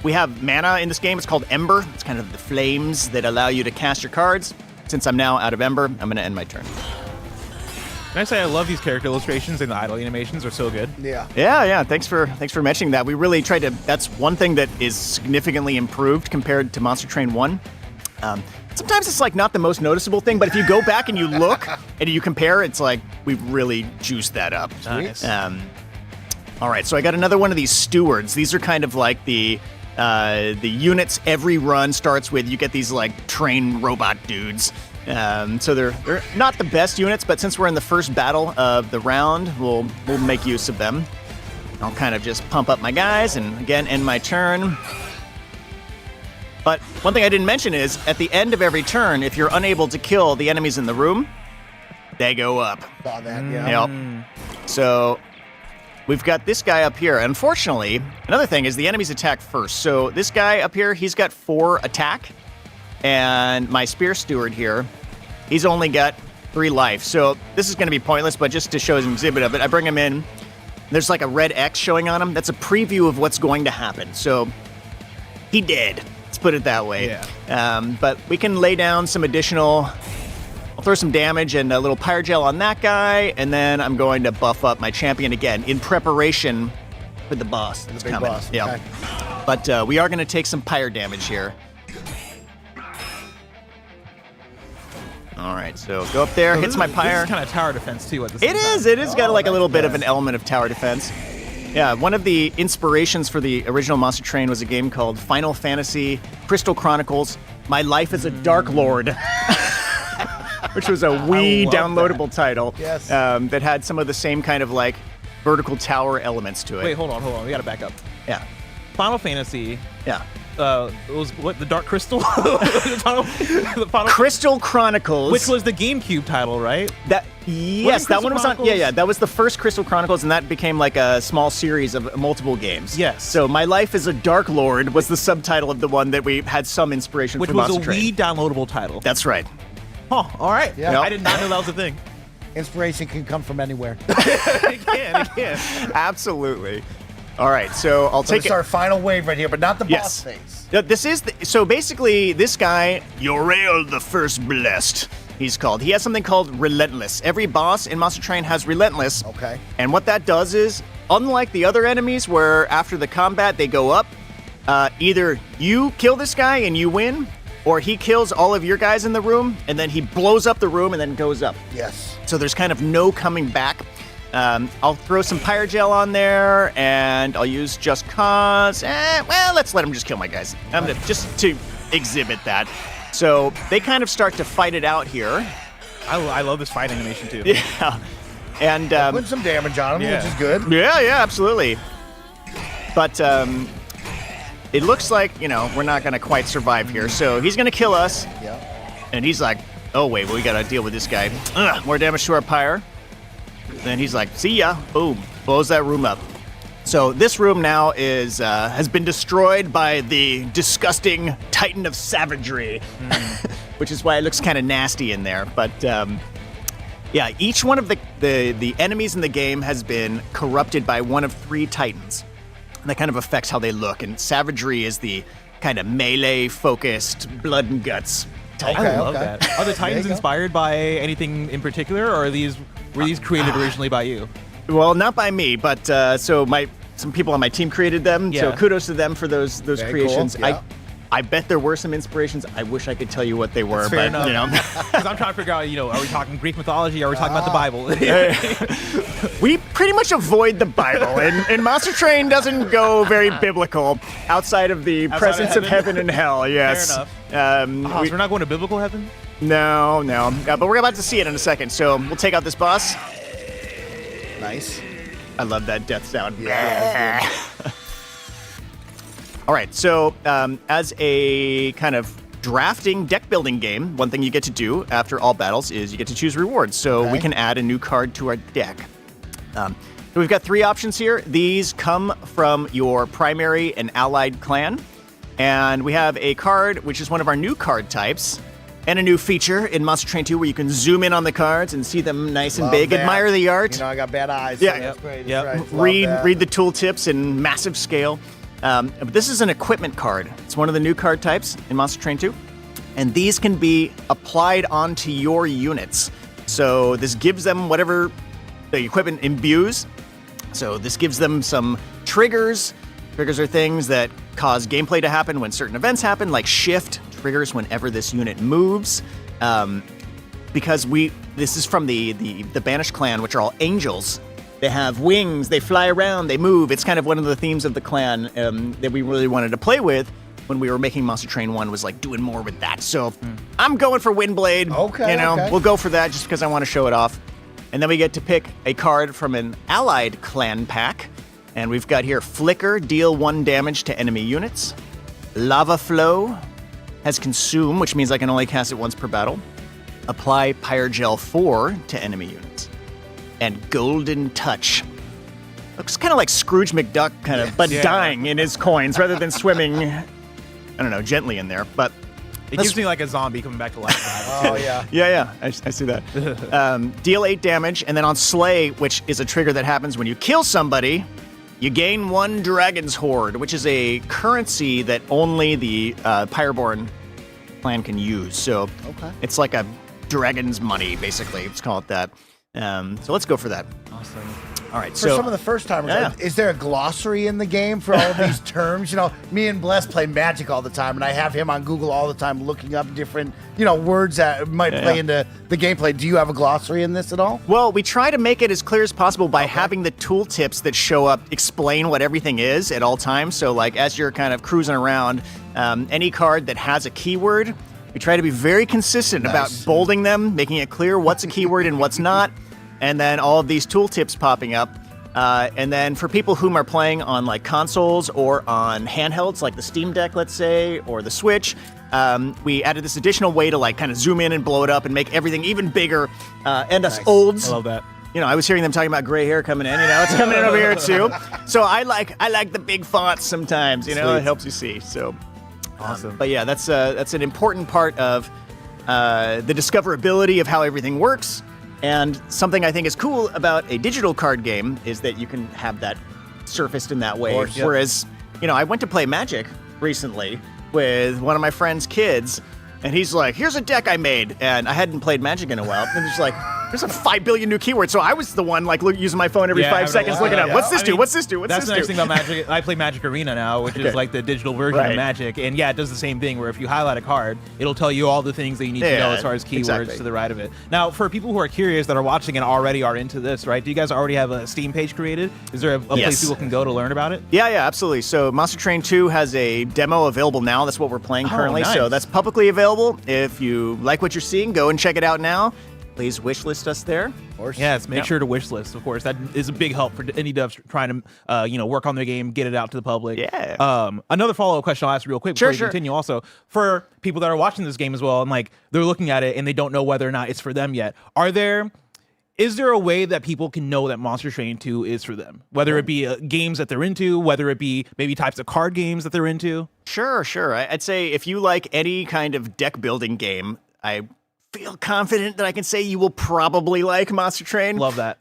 We have mana in this game. It's called Ember. It's kind of the flames that allow you to cast your cards. Since I'm now out of Ember, I'm going to end my turn. Can I say I love these character illustrations and the idle animations are so good. Yeah. Thanks for mentioning that. We really tried to. That's one thing that is significantly improved compared to Monster Train 1. Sometimes it's like not the most noticeable thing, but if you go back and you look and you compare, it's like we've really juiced that up. Nice. All right, so I got another one of these stewards. These are kind of like the units every run starts with. You get these like train robot dudes. So they're not the best units, but since we're in the first battle of the round, we'll make use of them. I'll kind of just pump up my guys and again end my turn. But one thing I didn't mention is, at the end of every turn, if you're unable to kill the enemies in the room, they go up. Saw that, yeah. Yep. So we've got this guy up here. Unfortunately, another thing is the enemies attack first. So this guy up here, he's got 4 attack. And my Spear Steward here, he's only got 3 life. So this is going to be pointless, but just to show an exhibit of it, I bring him in. There's like a red X showing on him. That's a preview of what's going to happen. So he did. Let's put it that way. Yeah. But we can lay down some additional. I'll throw some damage and a little Pyre Gel on that guy, and then I'm going to buff up my champion again in preparation for the boss that's coming. Boss. Yeah. Okay. But we are going to take some pyre damage here. All right, so go up there, hits my pyre. This is kind of tower defense too. At the same It time. is. It is got like a little bit of an element of tower defense. Yeah, one of the inspirations for the original Monster Train was a game called Final Fantasy Crystal Chronicles: My Life as a Dark Lord, which was a Wii downloadable title. Yes. That had some of the same kind of like vertical tower elements to it. Wait, hold on. We got to back up. Yeah. Final Fantasy. Yeah. It was what, the Dark Crystal? The Final Crystal Chronicles, which was the GameCube title, right? Yes, that one was on. Yeah, that was the first Crystal Chronicles, and that became like a small series of multiple games. Yes. So My Life as a Dark Lord was the subtitle of the one that we had some inspiration Which from. was Monster a Train. Wii downloadable title. That's right. Oh, all right. Yeah. I did not know that was a thing. Inspiration can come from anywhere. It can. Absolutely. All right, so I'll take It's our final wave right here, but not the boss Yes. phase. This is so basically this guy, Uriel the First Blessed, he's called. He has something called Relentless. Every boss in Monster Train has Relentless. Okay. And what that does is, unlike the other enemies where after the combat they go up, either you kill this guy and you win, or he kills all of your guys in the room and then he blows up the room and then goes up. Yes. So there's kind of no coming back. I'll throw some pyre gel on there, and I'll use Just Cause. Well, let's let him just kill my guys. Just to exhibit that. So they kind of start to fight it out here. I love this fight animation too. Yeah. And put some damage on him, which is good. Yeah, absolutely. But it looks like, we're not going to quite survive here. So he's going to kill us. Yeah. And he's like, oh, wait, we got to deal with this guy. More damage to our pyre. Then he's like, see ya. Boom. Blows that room up. So this room now is has been destroyed by the disgusting Titan of Savagery, which is why it looks kind of nasty in there. But yeah, each one of the enemies in the game has been corrupted by one of 3 Titans. And that kind of affects how they look. And Savagery is the kind of melee-focused blood and guts type. I love that. Are the Titans inspired by anything in particular, or were these created originally by you? Well, not by me, but some people on my team created them. So Yeah. kudos to them for those Very creations. cool, yeah. I bet there were some inspirations. I wish I could tell you what they were, Fair but enough. Because I'm trying to figure out, are we talking Greek mythology? Are we talking about the Bible? We pretty much avoid the Bible, and Monster Train doesn't go very biblical outside of the presence of heaven and hell. Yes. Fair enough. So we're not going to biblical heaven? No. But we're about to see it in a second. So we'll take out this boss. Nice. I love that death sound. Yeah. All right, so as a kind of drafting deck building game, one thing you get to do after all battles is you get to choose rewards. So we can add a new card to our deck. So we've got 3 options here. These come from your primary and allied clan. And we have a card, which is one of our new card types, and a new feature in Monster Train 2 where you can zoom in on the cards and see them nice and Love big, that. admire the art. I got bad eyes. Yeah. So that's great. Yep. That's right. Love Read the tooltips in massive scale. But this is an equipment card. It's one of the new card types in Monster Train 2. And these can be applied onto your units. So this gives them whatever the equipment imbues. So this gives them some triggers. Triggers are things that cause gameplay to happen when certain events happen, like shift triggers whenever this unit moves. Because this is from the Banished clan, which are all angels. They have wings, they fly around, they move. It's kind of one of the themes of the clan that we really wanted to play with when we were making Monster Train 1, was like doing more with that. So I'm going for Windblade. Okay. We'll go for that just because I want to show it off. And then we get to pick a card from an allied clan pack. And we've got here Flicker, deal 1 damage to enemy units. Lava Flow has Consume, which means I can only cast it once per battle. Apply Pyre Gel 4 to enemy units. And Golden Touch. Looks kind of like Scrooge McDuck, kind of, but dying in his coins rather than swimming, I don't know, gently in there. But it gives me like a zombie coming back to life. Oh, yeah. Yeah, I see that. Deal 8 damage, and then on Slay, which is a trigger that happens when you kill somebody, you gain 1 Dragon's Horde, which is a currency that only the Pyreborn clan can use. So it's like a dragon's money, basically. Let's call it that. So let's go for that. Awesome. All right, For so some of the first timers, Yeah. is there a glossary in the game for all of these terms? You know, me and Bless play Magic all the time, and I have him on Google all the time looking up different, words that might play into the gameplay. Do you have a glossary in this at all? Well, we try to make it as clear as possible by having the tooltips that show up explain what everything is at all times. So, like, as you're kind of cruising around, any card that has a keyword, we try to be very consistent about bolding them, making it clear what's a keyword and what's not, and then all of these tooltips popping up. And then for people whom are playing on like consoles or on handhelds, like the Steam Deck, let's say, or the Switch, we added this additional way to like kind of zoom in and blow it up and make everything even bigger. And us olds, I love that. I was hearing them talking about gray hair coming in. It's coming in over here too. So I like the big fonts sometimes. It helps you see. So awesome. But yeah, that's an important part of the discoverability of how everything works. And something I think is cool about a digital card game is that you can have that surfaced in that way. course, yeah. Whereas, I went to play Magic recently with one of my friend's kids, and he's like, here's a deck I made. And I hadn't played Magic in a while. And he's like, there's like 5 billion new keywords. So I was the one like using my phone every 5 seconds looking up. What's this do? What's this do? What's That's this the nice do? thing about Magic. I play Magic Arena now, which is like the digital version of Magic. And yeah, it does the same thing where if you highlight a card, it'll tell you all the things that you need to know as far as keywords to the right of it. Now, for people who are curious that are watching and already are into this, right? Do you guys already have a Steam page created? Is there a place people can go to learn about it? Yeah, absolutely. So Monster Train 2 has a demo available now. That's what we're playing currently. Nice. So that's publicly available. If you like what you're seeing, go and check it out now. Please wishlist us there. Yes, make sure to wishlist, of course. That is a big help for any devs trying to, work on their game, get it out to the public. Yeah. Another follow-up question I'll ask real quick before we continue. Also, for people that are watching this game as well, and like they're looking at it and they don't know whether or not it's for them yet, is there a way that people can know that Monster Train 2 is for them? Whether it be games that they're into, whether it be maybe types of card games that they're into? Sure. I'd say if you like any kind of deck building game, I feel confident that I can say you will probably like Monster Train. Love that.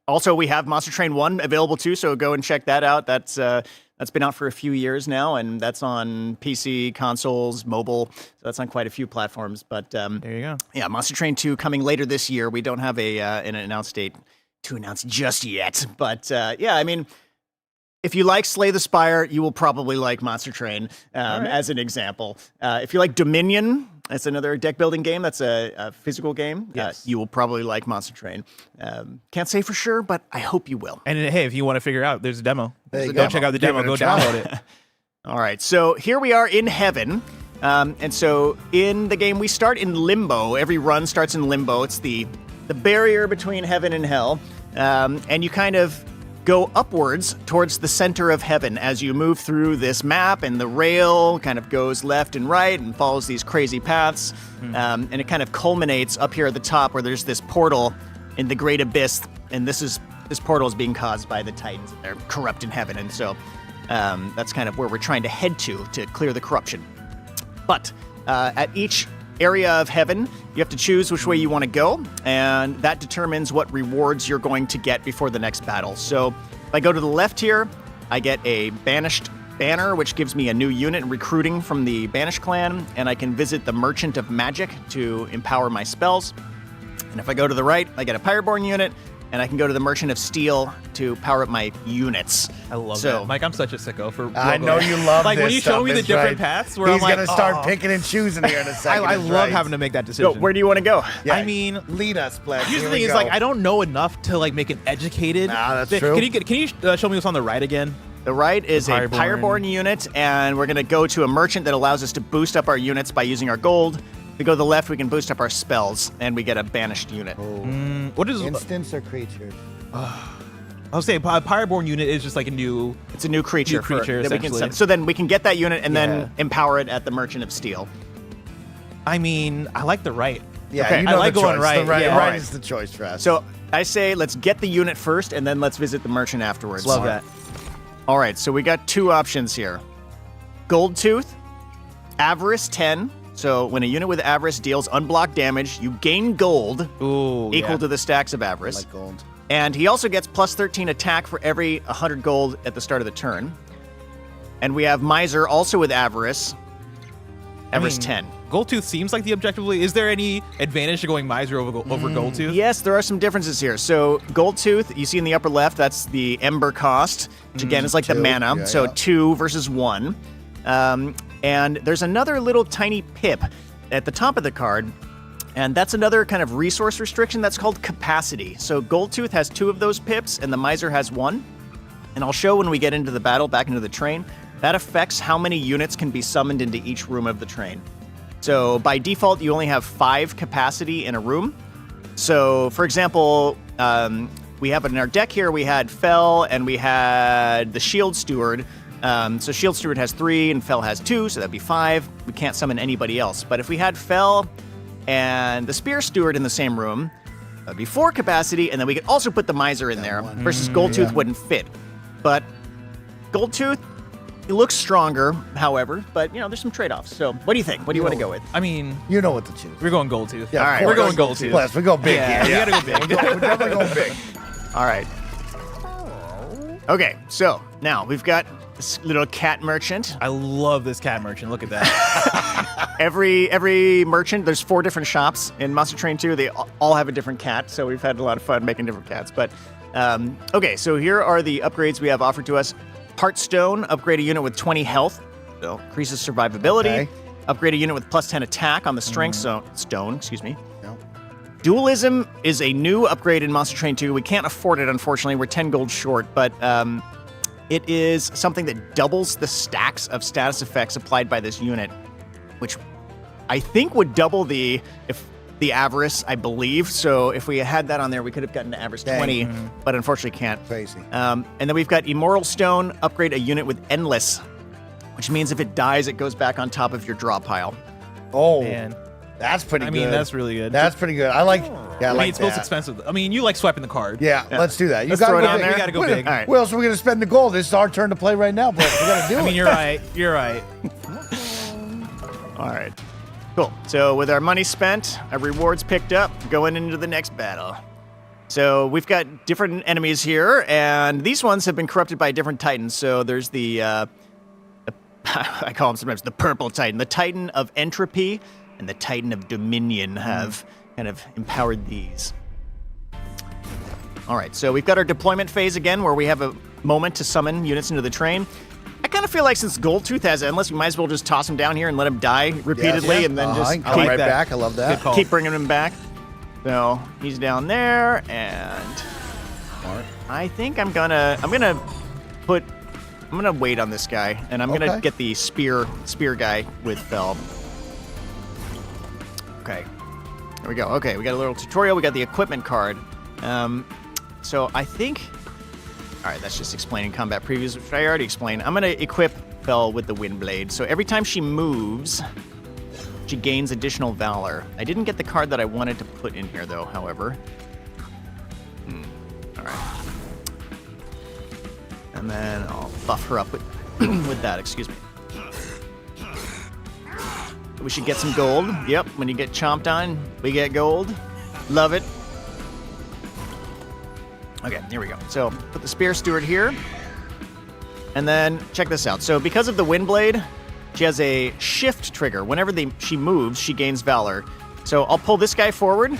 Also, we have Monster Train 1 available too, so go and check that out. That's been out for a few years now, and that's on PC, consoles, mobile. So that's on quite a few platforms. But there you go. Yeah, Monster Train 2 coming later this year. We don't have an announced date to announce just yet. But if you like Slay the Spire, you will probably like Monster Train, as an example. If you like Dominion, that's another deck building game. That's a physical game. Yes. You will probably like Monster Train. Can't say for sure, but I hope you will. And hey, if you want to figure out, there's a demo. Go check out the demo. Go download it. All right, so here we are in heaven. And so in the game, we start in limbo. Every run starts in limbo. It's the barrier between heaven and hell. And you kind of go upwards towards the center of heaven as you move through this map, and the rail kind of goes left and right and follows these crazy paths. And it kind of culminates up here at the top where there's this portal in the great abyss, and this portal is being caused by the Titans. They're corrupt in heaven, and so that's kind of where we're trying to head to clear the corruption. But at each area of heaven, you have to choose which way you want to go, and that determines what rewards you're going to get before the next battle. So if I go to the left here, I get a banished banner, which gives me a new unit and recruiting from the banished clan, and I can visit the Merchant of Magic to empower my spells. And if I go to the right, I get a Pyreborn unit, and I can go to the Merchant of Steel to power up my units. I love that. Mike, I'm such a sicko for I know you love like this when you show stuff, me the it's different right. paths where He's I'm like, gonna start picking and choosing here in a second. I it's love right. having to make that decision. So where do you want to go? Yeah, I mean, lead us, Blake. Here's the Here thing: we is go. like I don't know enough to like make an educated. Nah, that's thing. true. Can you show me what's on the right again? The right is a Pyreborn unit, and we're going to go to a merchant that allows us to boost up our units by using our gold. If we go to the left, we can boost up our spells, and we get a banished unit. What is instants or creatures? I'll say Pyreborn unit is just like a new. It's a new creature. that we can essentially. set. So then we can get that unit and then empower it at the Merchant of Steel. I mean, I like the right. Yeah, Okay. you know I like the going choice. right. The right, Yeah. right Alright. is the choice for us. So I say let's get the unit first, and then let's visit the merchant afterwards. Love that. All right, so we got two options here. Gold Tooth, Avarice 10. So when a unit with Avarice deals unblocked damage, you gain gold equal to the stacks of Avarice. I like gold. And he also gets plus 13 attack for every 100 gold at the start of the turn. And we have Miser also with Avarice. Avarice 10. Goldtooth seems like the objectively. Is there any advantage to going Miser over Goldtooth? Yes, there are some differences here. So Goldtooth, you see in the upper left, that's the Ember cost, which again is like the mana. Yeah, so yeah. 2 versus 1. And there's another little tiny pip at the top of the card, and that's another kind of resource restriction that's called capacity. So Goldtooth has 2 of those pips, and the Miser has 1. And I'll show when we get into the battle, back into the train, that affects how many units can be summoned into each room of the train. So by default, you only have 5 capacity in a room. So for example, we have in our deck here, we had Fel and we had the Shield Steward. So Shield Steward has 3 and Fel has 2, so that'd be 5. We can't summon anybody else. But if we had Fel and the Spear Steward in the same room, that'd be 4 capacity, and then we could also put the Miser in there, versus Goldtooth wouldn't fit. But Goldtooth, it looks stronger, however, but you know, there's some trade-offs. So what do you think? What do you want to go with? I mean, You know what to choose. we're going Goldtooth. Yeah, All right, we're going Goldtooth. Plus, we go big Yeah, here. we gotta go big. We're definitely going big. All right. Okay, so now we've got this little cat merchant. I love this cat merchant. Look at that. Every merchant, there's 4 different shops in Monster Train 2. They all have a different cat, so we've had a lot of fun making different cats. But okay, so here are the upgrades we have offered to us. Heartstone, upgrade a unit with 20 health, so increases survivability. Okay. Upgrade a unit with plus 10 attack on the strength stone, excuse me. Dualism is a new upgrade in Monster Train 2. We can't afford it, unfortunately. We're 10 gold short, but it is something that doubles the stacks of status effects applied by this unit, which I think would double the Avarice, I believe. So if we had that on there, we could have gotten to Avarice 20, but unfortunately can't. Crazy. And then we've got Immortal Stone, upgrade a unit with Endless, which means if it dies, it goes back on top of your draw pile. Oh, Man. that's pretty good. I mean, that's really good. That's pretty good. I like. Yeah, I I mean, like it's most that. expensive. I mean, you like swiping the card. Yeah, let's do that. You Let's gotta throw it go on big. there. We gotta go Wait, big. All right. Where else are we gonna spend the gold? This is our turn to play right now, but we gotta do it. I mean, you're right. You're right. All right. Cool. So with our money spent, our rewards picked up, going into the next battle. So we've got different enemies here, and these ones have been corrupted by different titans. So there's the I call them sometimes the purple titan. The Titan of Entropy and the Titan of Dominion have kind of empowered these. All right, so we've got our deployment phase again, where we have a moment to summon units into the train. I kind of feel like since Goldtooth has Endless, we might as well just toss him down here and let him die repeatedly, and then just I'll right back. I love that. keep bringing him back. So he's down there, and I think I'm gonna wait on this guy, and I'm gonna get the spear guy with Fel. Okay, there we go. Okay, we got a little tutorial. We got the equipment card. So I think. All right, that's just explaining combat previews, which I already explained. I'm going to equip Fel with the Windblade. So every time she moves, she gains additional Valor. I didn't get the card that I wanted to put in here, though, however. All right. And then I'll buff her up with, with that, excuse me. We should get some gold. Yep, when you get chomped on, we get gold. Love it. Okay, here we go. So put the Spear Steward here. And then check this out. So because of the Windblade, she has a shift trigger. Whenever she moves, she gains Valor. So I'll pull this guy forward.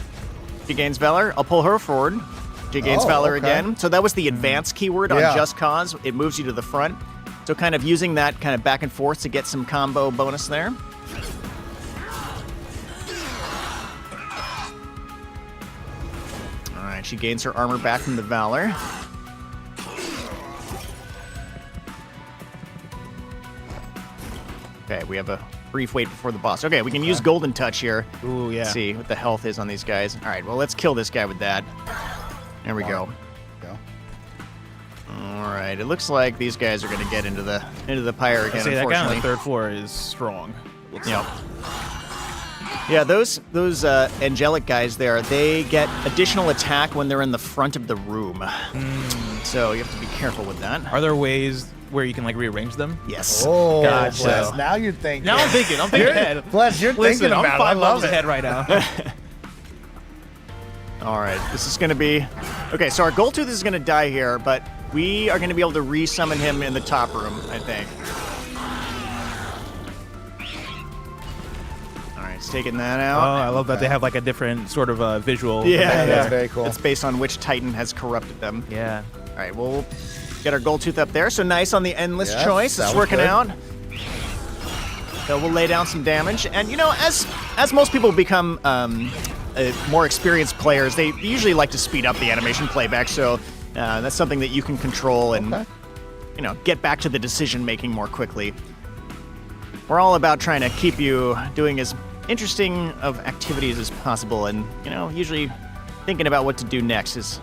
She gains Valor. I'll pull her forward. She gains Valor again. So that was the advance keyword on Just Cause. It moves you to the front. So kind of using that kind of back and forth to get some combo bonus there. She gains her armor back from the Valor. Okay, we have a brief wait before the boss. Okay, we can use Golden Touch here. Ooh, yeah. Let's see what the health is on these guys. All right, well, let's kill this guy with that. There we go. All right, it looks like these guys are going to get into the pyre again, That guy on the unfortunately. 3rd floor is strong. Yep. Yeah, those angelic guys there, they get additional attack when they're in the front of the room. So you have to be careful with that. Are there ways where you can like rearrange them? Yes. Oh, gotcha. Bless, now you're thinking. Now I'm thinking ahead. Bless, you're Listen, thinking I'm about it. I 5 love levels it. ahead right now. All right, this is going to be... Okay, so our Goldtooth is going to die here, but we are going to be able to re-summon him in the top room, I think. All It's taking that Oh, out. I love that they have like a different sort of visual. Yeah, that's very cool. It's based on which Titan has corrupted them. Yeah. All right, we'll get our gold tooth up there. So nice on the endless Yes, choice. that It's was working good. out. So we'll lay down some damage. And, as most people become more experienced players, they usually like to speed up the animation playback. So that's something that you can control and, get back to the decision-making more quickly. We're all about trying to keep you doing as interesting of activities as possible. And, usually thinking about what to do next is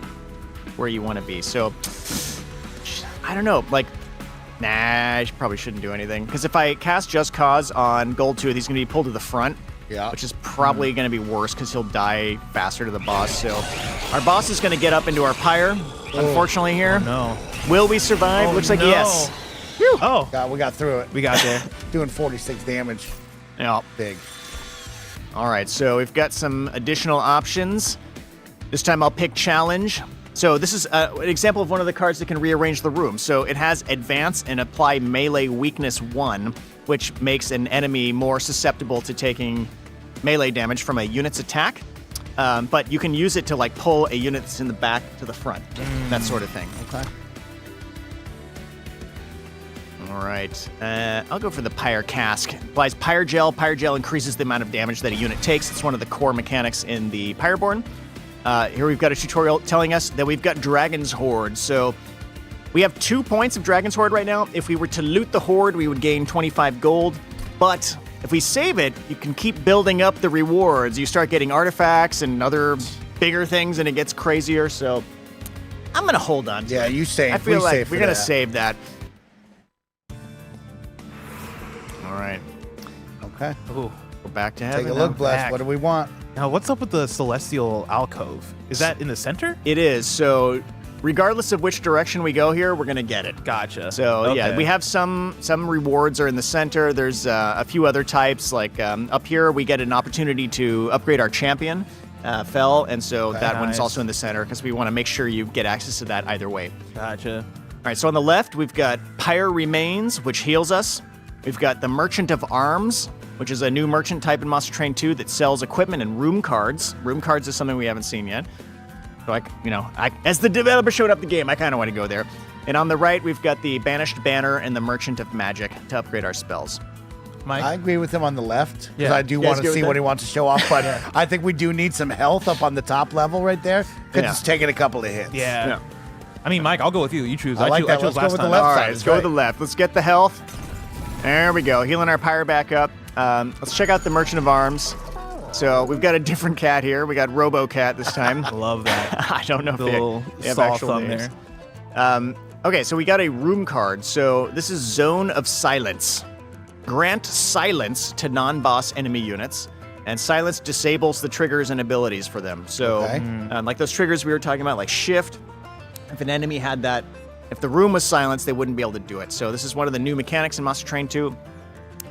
where you want to be. So, I don't know, nah, I probably shouldn't do anything. Because if I cast Just Cause on Gold Tooth, he's going to be pulled to the front. Yeah. Which is probably going to be worse because he'll die faster to the boss. So our boss is going to get up into our pyre, unfortunately, here. Oh, no. Will we survive? Looks like yes. Whew. Oh. God, we got through it. We got there. Doing 46 damage. Yeah. Big. All right, so we've got some additional options. This time I'll pick Challenge. So this is an example of one of the cards that can rearrange the room. So it has Advance and Apply Melee Weakness 1, which makes an enemy more susceptible to taking melee damage from a unit's attack. But you can use it to pull a unit that's in the back to the front, that sort of thing. Okay. All right, I'll go for the Pyre Cask. Applies Pyre Gel. Pyre Gel increases the amount of damage that a unit takes. It's one of the core mechanics in the Pyreborn. Here we've got a tutorial telling us that we've got Dragon's Horde. So we have 2 points of Dragon's Horde right now. If we were to loot the Horde, we would gain 25 gold. But if we save it, you can keep building up the rewards. You start getting artifacts and other bigger things, and it gets crazier. So I'm going to hold on to it. Yeah, you save. I feel we like save we're for going to that. save that. All right. Okay. Ooh. We're back to heaven. Take a look, now. Bless. What do we want? Now, what's up with the Celestial Alcove? Is that in the center? It is. So regardless of which direction we go here, we're going to get it. Gotcha. So yeah, Okay. we have some rewards are in the center. There's a few other types. Up here, we get an opportunity to upgrade our champion, Fell, and so that one's Nice. also in the center because we want to make sure you get access to that either way. Gotcha. All right, so on the left, we've got Pyre Remains, which heals us. We've got the Merchant of Arms, which is a new merchant type in Monster Train 2 that sells equipment and room cards. Room cards is something we haven't seen yet. So, as the developer showed up the game, I kind of want to go there. And on the right, we've got the Banished Banner and the Merchant of Magic to upgrade our spells. Mike? I agree with him on the left because Yeah. I do You guys want good to with see that? what he wants to show off, but I think we do need some health up on the top level right there because Yeah. it's taking a couple of hits. Yeah. I mean, Mike, I'll go with you. You choose. I like that. chose Let's go last with the time. left All side. right, let's is go with right. the left. Let's get the health. There we go. Healing our Pyre back up. Let's check out the Merchant of Arms. So we've got a different cat here. We got Robo Cat this time. I love that. I don't know if The they little have saw actual thumb names. there. Okay, so we got a room card. So this is Zone of Silence. Grant silence to non-boss enemy units, and silence disables the triggers and abilities for them. So, Okay. like those triggers we were talking about, like shift, if an enemy had that, if the room was silenced, they wouldn't be able to do it. So this is one of the new mechanics in Monster Train 2.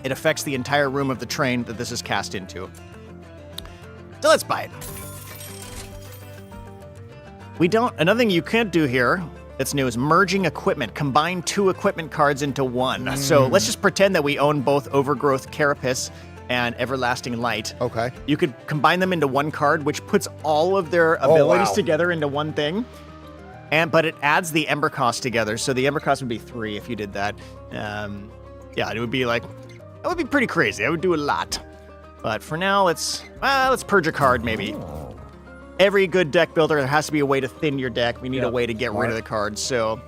It affects the entire room of the train that this is cast into. So let's buy it. Another thing you can't do here that's new is merging equipment. Combine 2 equipment cards into one. So let's just pretend that we own both Overgrowth Carapace and Everlasting Light. Okay. You could combine them into one card, which puts all of their abilities wow. together into one thing. But it adds the Ember cost together. So the Ember cost would be 3 if you did that. Yeah, it would be that would be pretty crazy. That would do a lot. But for now, let's purge a card maybe. Every good deck builder, there has to be a way to thin your deck. We need a way to get rid of the cards. So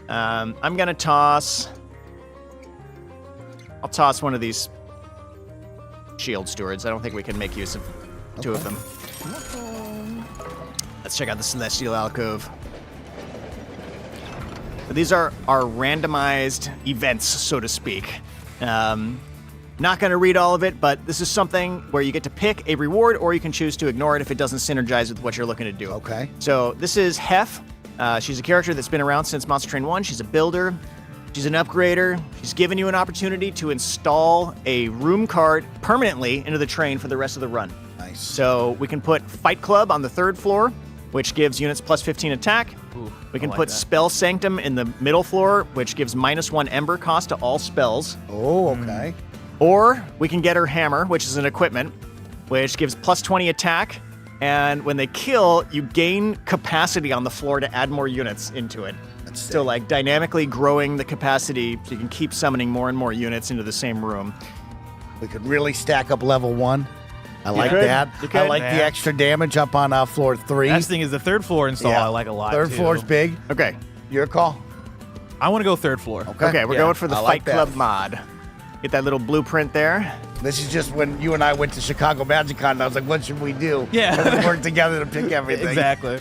I'm going to toss... I'll toss one of these Shield Stewards. I don't think we can make use of 2 of them. Let's check out the Celestial Alcove. So these are our randomized events, so to speak. Not going to read all of it, but this is something where you get to pick a reward, or you can choose to ignore it if it doesn't synergize with what you're looking to do. Okay. So this is Hef. She's a character that's been around since Monster Train 1. She's a builder. She's an upgrader. She's given you an opportunity to install a room card permanently into the train for the rest of the run. Nice. So we can put Fight Club on the 3rd floor, which gives units plus 15 attack. We can put Spell Sanctum in the middle floor, which gives -1 Ember cost to all spells. Oh, okay. Or we can get her Hammer, which is an equipment, which gives plus 20 attack. And when they kill, you gain capacity on the floor to add more units into it. So like dynamically growing the capacity so you can keep summoning more and more units into the same room. We could really stack up level 1. I like could. that. You could. I like the extra damage up on floor 3. Last thing is the third floor install I like a lot. Third too. floor's big. Okay. Your call. I want to go third floor. Okay, we're going for the I Fight like that. Club mod. Get that little blueprint there. This is just when you and I went to Chicago MagicCon, and I was like, what should we do? Yeah. And we worked together to pick everything. Exactly.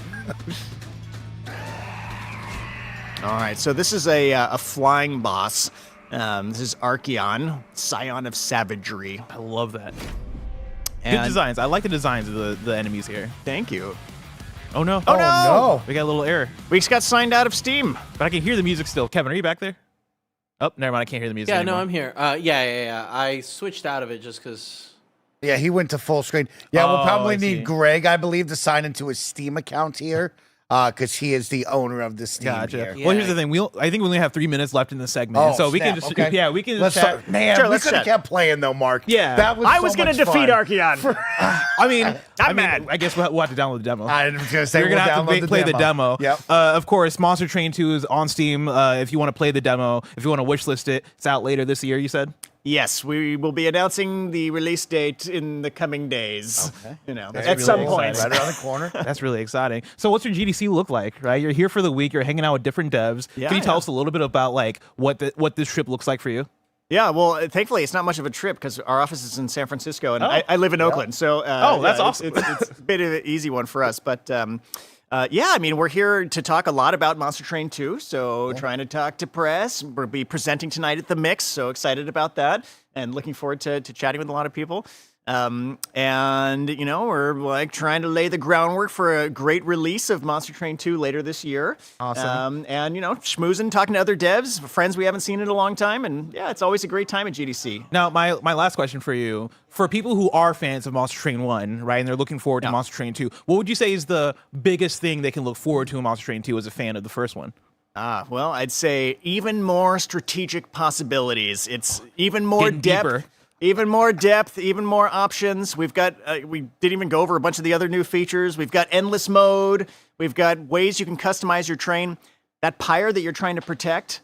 All right, so this is a flying boss. This is Archeon, Scion of Savagery. I love that. And Good designs. I like the designs of the enemies here. Thank you. Oh no. Oh, no. We got a little error. We just got signed out of Steam. But I can hear the music still. Kevin, are you back there? Oh, never mind. I can't hear the music Yeah, anymore. no, I'm here. Yeah. I switched out of it just because. Yeah, he went to full screen. Yeah, we'll Oh, probably I need see. Greg, I believe, to sign into his Steam account here, because he is the owner of the Steam Gotcha. here. Well, here's the thing. I think we only have 3 minutes left in this segment, Oh, so we can snap. just Okay. yeah, we can Let's just chat. start. Man, Sure, we let's could have chat. kept playing though, Mark. Yeah. that was I so was going to much defeat fun. Archeon. I mean, mad. I guess we'll have to download the demo. I was going to say You're gonna have to play the demo. Yep. Of course, Monster Train 2 is on Steam. If you want to play the demo, if you want to wishlist it, it's out later this year. You said. Yes, we will be announcing the release date in the coming days. Okay. You know, That's at really some point. exciting. Right around the corner. That's really exciting. So, what's your GDC look like? Right, you're here for the week. You're hanging out with different devs. Yeah, Can you tell yeah. us a little bit about like what this trip looks like for you? Yeah, well, thankfully it's not much of a trip because our office is in San Francisco and I live in Oakland. So, that's yeah, awesome. It's a bit of an easy one for us, but. Yeah, I mean, we're here to talk a lot about Monster Train 2, so trying to talk to press. We'll be presenting tonight at the Mix, so excited about that, and looking forward to chatting with a lot of people. And, you know, we're like trying to lay the groundwork for a great release of Monster Train 2 later this year. Awesome. And, you know, schmoozing, talking to other devs, friends we haven't seen in a long time, and yeah, it's always a great time at GDC. Now, my last question for you: for people who are fans of Monster Train 1, right, and they're looking forward to Monster Train 2, what would you say is the biggest thing they can look forward to in Monster Train 2 as a fan of the first one? Well, I'd say even more strategic possibilities. It's even more Getting depth. deeper. Even more depth, even more options. We've got, we didn't even go over a bunch of the other new features. We've got endless mode. We've got ways you can customize your train. That pyre that you're trying to protect,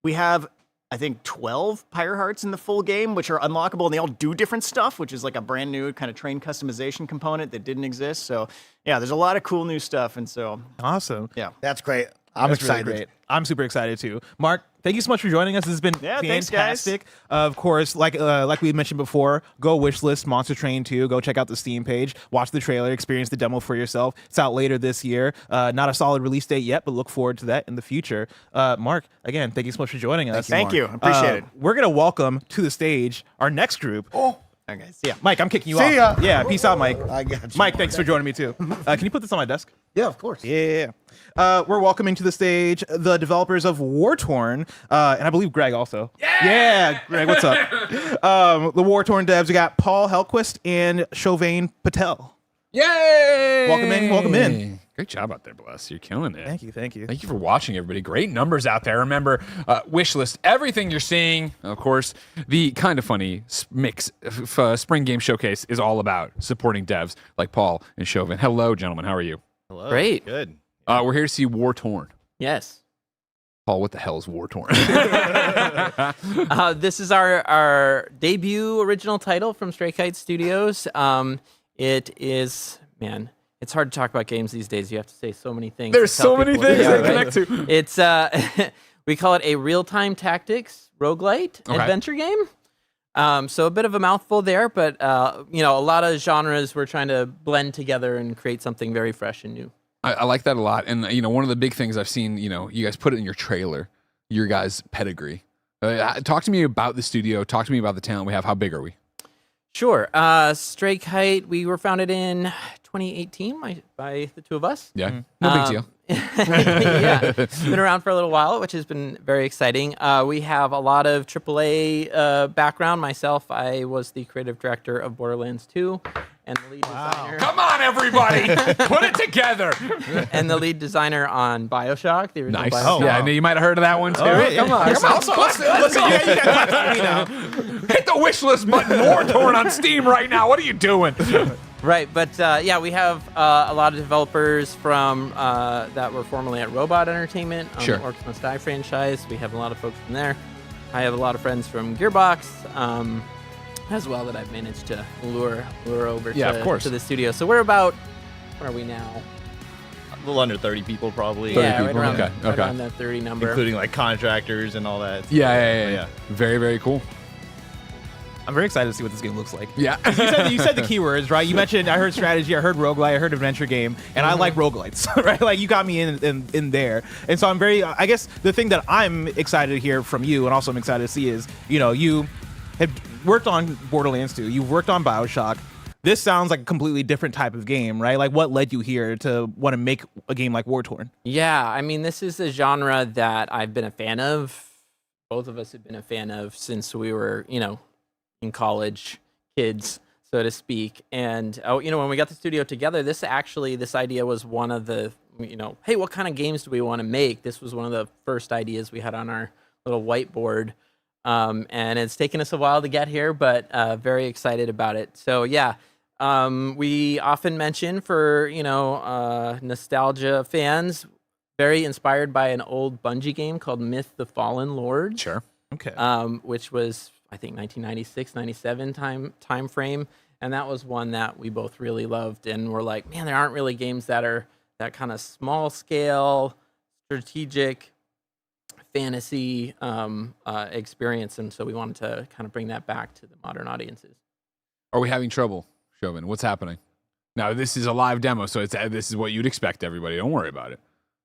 we have, I think, 12 pyre hearts in the full game, which are unlockable, and they all do different stuff, which is like a brand new kind of train customization component that didn't exist. So, yeah, there's a lot of cool new stuff, and so. Awesome. Yeah. That's great. I'm That's excited. Really great. I'm super excited too. Mark, thank you so much for joining us. This has been thanks, guys. fantastic. Of course, like we mentioned before, go wishlist Monster Train 2. Go check out the Steam page. Watch the trailer. Experience the demo for yourself. It's out later this year. Not a solid release date yet, but look forward to that in the future. Mark, again, thank you so much for joining us. Thank you. Appreciate it. We're going to welcome to the stage our next group. Oh. Okay, see ya. Mike, I'm kicking you See off. ya. Yeah, peace out, Mike. I got you. Mike, thanks for joining me too. Can you put this on my desk? Yeah, of course. Yeah. We're welcoming to the stage the developers of War Torn, and I believe Greg also. Yeah, Greg, what's up? The War Torn devs, we got Paul Helquist and Chauvin Patel. Yay! Welcome in. Great job out there, Bless. You're killing it. Thank you. Thank you for watching, everybody. Great numbers out there. Remember, wishlist everything you're seeing. Of course, the kind of funny spring game showcase is all about supporting devs like Paul and Chauvin. Hello, gentlemen. How are you? Hello. Great. Good. We're here to see War Torn. Yes. Paul, what the hell is War Torn? This is our debut original title from Stray Kite Studios. It is, man, it's hard to talk about games these days. You have to say so many things. There's to tell so many people things what they they are, connect right? to. It's we call it a real-time tactics roguelite adventure game. So a bit of a mouthful there, but you know, a lot of genres we're trying to blend together and create something very fresh and new. I like that a lot. And, you know, one of the big things I've seen, you know, you guys put it in your trailer, your guys' pedigree. Talk to me about the studio. Talk to me about the talent we have. How big are we? Sure. Stray Kite, we were founded in 2018 by the two of us. Yeah, no big deal. Yeah, been around for a little while, which has been very exciting. We have a lot of AAA background. Myself, I was the creative director of Borderlands 2 and the lead designer. Come on, everybody, put it together. And the lead designer on BioShock. The original Nice. BioShock. Yeah, I know you might have heard of that one too. Come on. Listen, hit the wish list button. War Torn on Steam right now. What are you doing? Right, but yeah, we have a lot of developers from that were formerly at Robot Entertainment on Sure. the Orcs Must Die franchise. We have a lot of folks from there. I have a lot of friends from Gearbox as well that I've managed to lure over to the studio. So we're about, what are we now? A little under 30 people probably. Yeah, right around, right around that 30 number. Including like contractors and all that. Yeah. Very, very cool. I'm very excited to see what this game looks like. Yeah. You said the keywords, right? You mentioned, I heard strategy, I heard roguelite, I heard adventure game, and I like roguelites, right? Like you got me in there. And so I'm very, I guess the thing that I'm excited to hear from you and also I'm excited to see is, you have worked on Borderlands 2, you've worked on BioShock. This sounds like a completely different type of game, right? Like what led you here to want to make a game like War Torn? Yeah, I mean, this is a genre that I've been a fan of. Both of us have been a fan of since we were, in college, kids, so to speak. And, when we got the studio together, this idea was one of the, hey, what kind of games do we want to make? This was one of the first ideas we had on our little whiteboard. And it's taken us a while to get here, but very excited about it. So, yeah, we often mention for, nostalgia fans, very inspired by an old Bungie game called Myth the Fallen Lord. Sure. Okay. Which was, I think, 1996, 97 time frame. And that was one that we both really loved. And we're like, man, there aren't really games that are that kind of small scale, strategic fantasy experience. And so we wanted to kind of bring that back to the modern audiences. Are we having trouble, Chauvin? What's happening? Now, this is a live demo, so this is what you'd expect, everybody. Don't worry about it.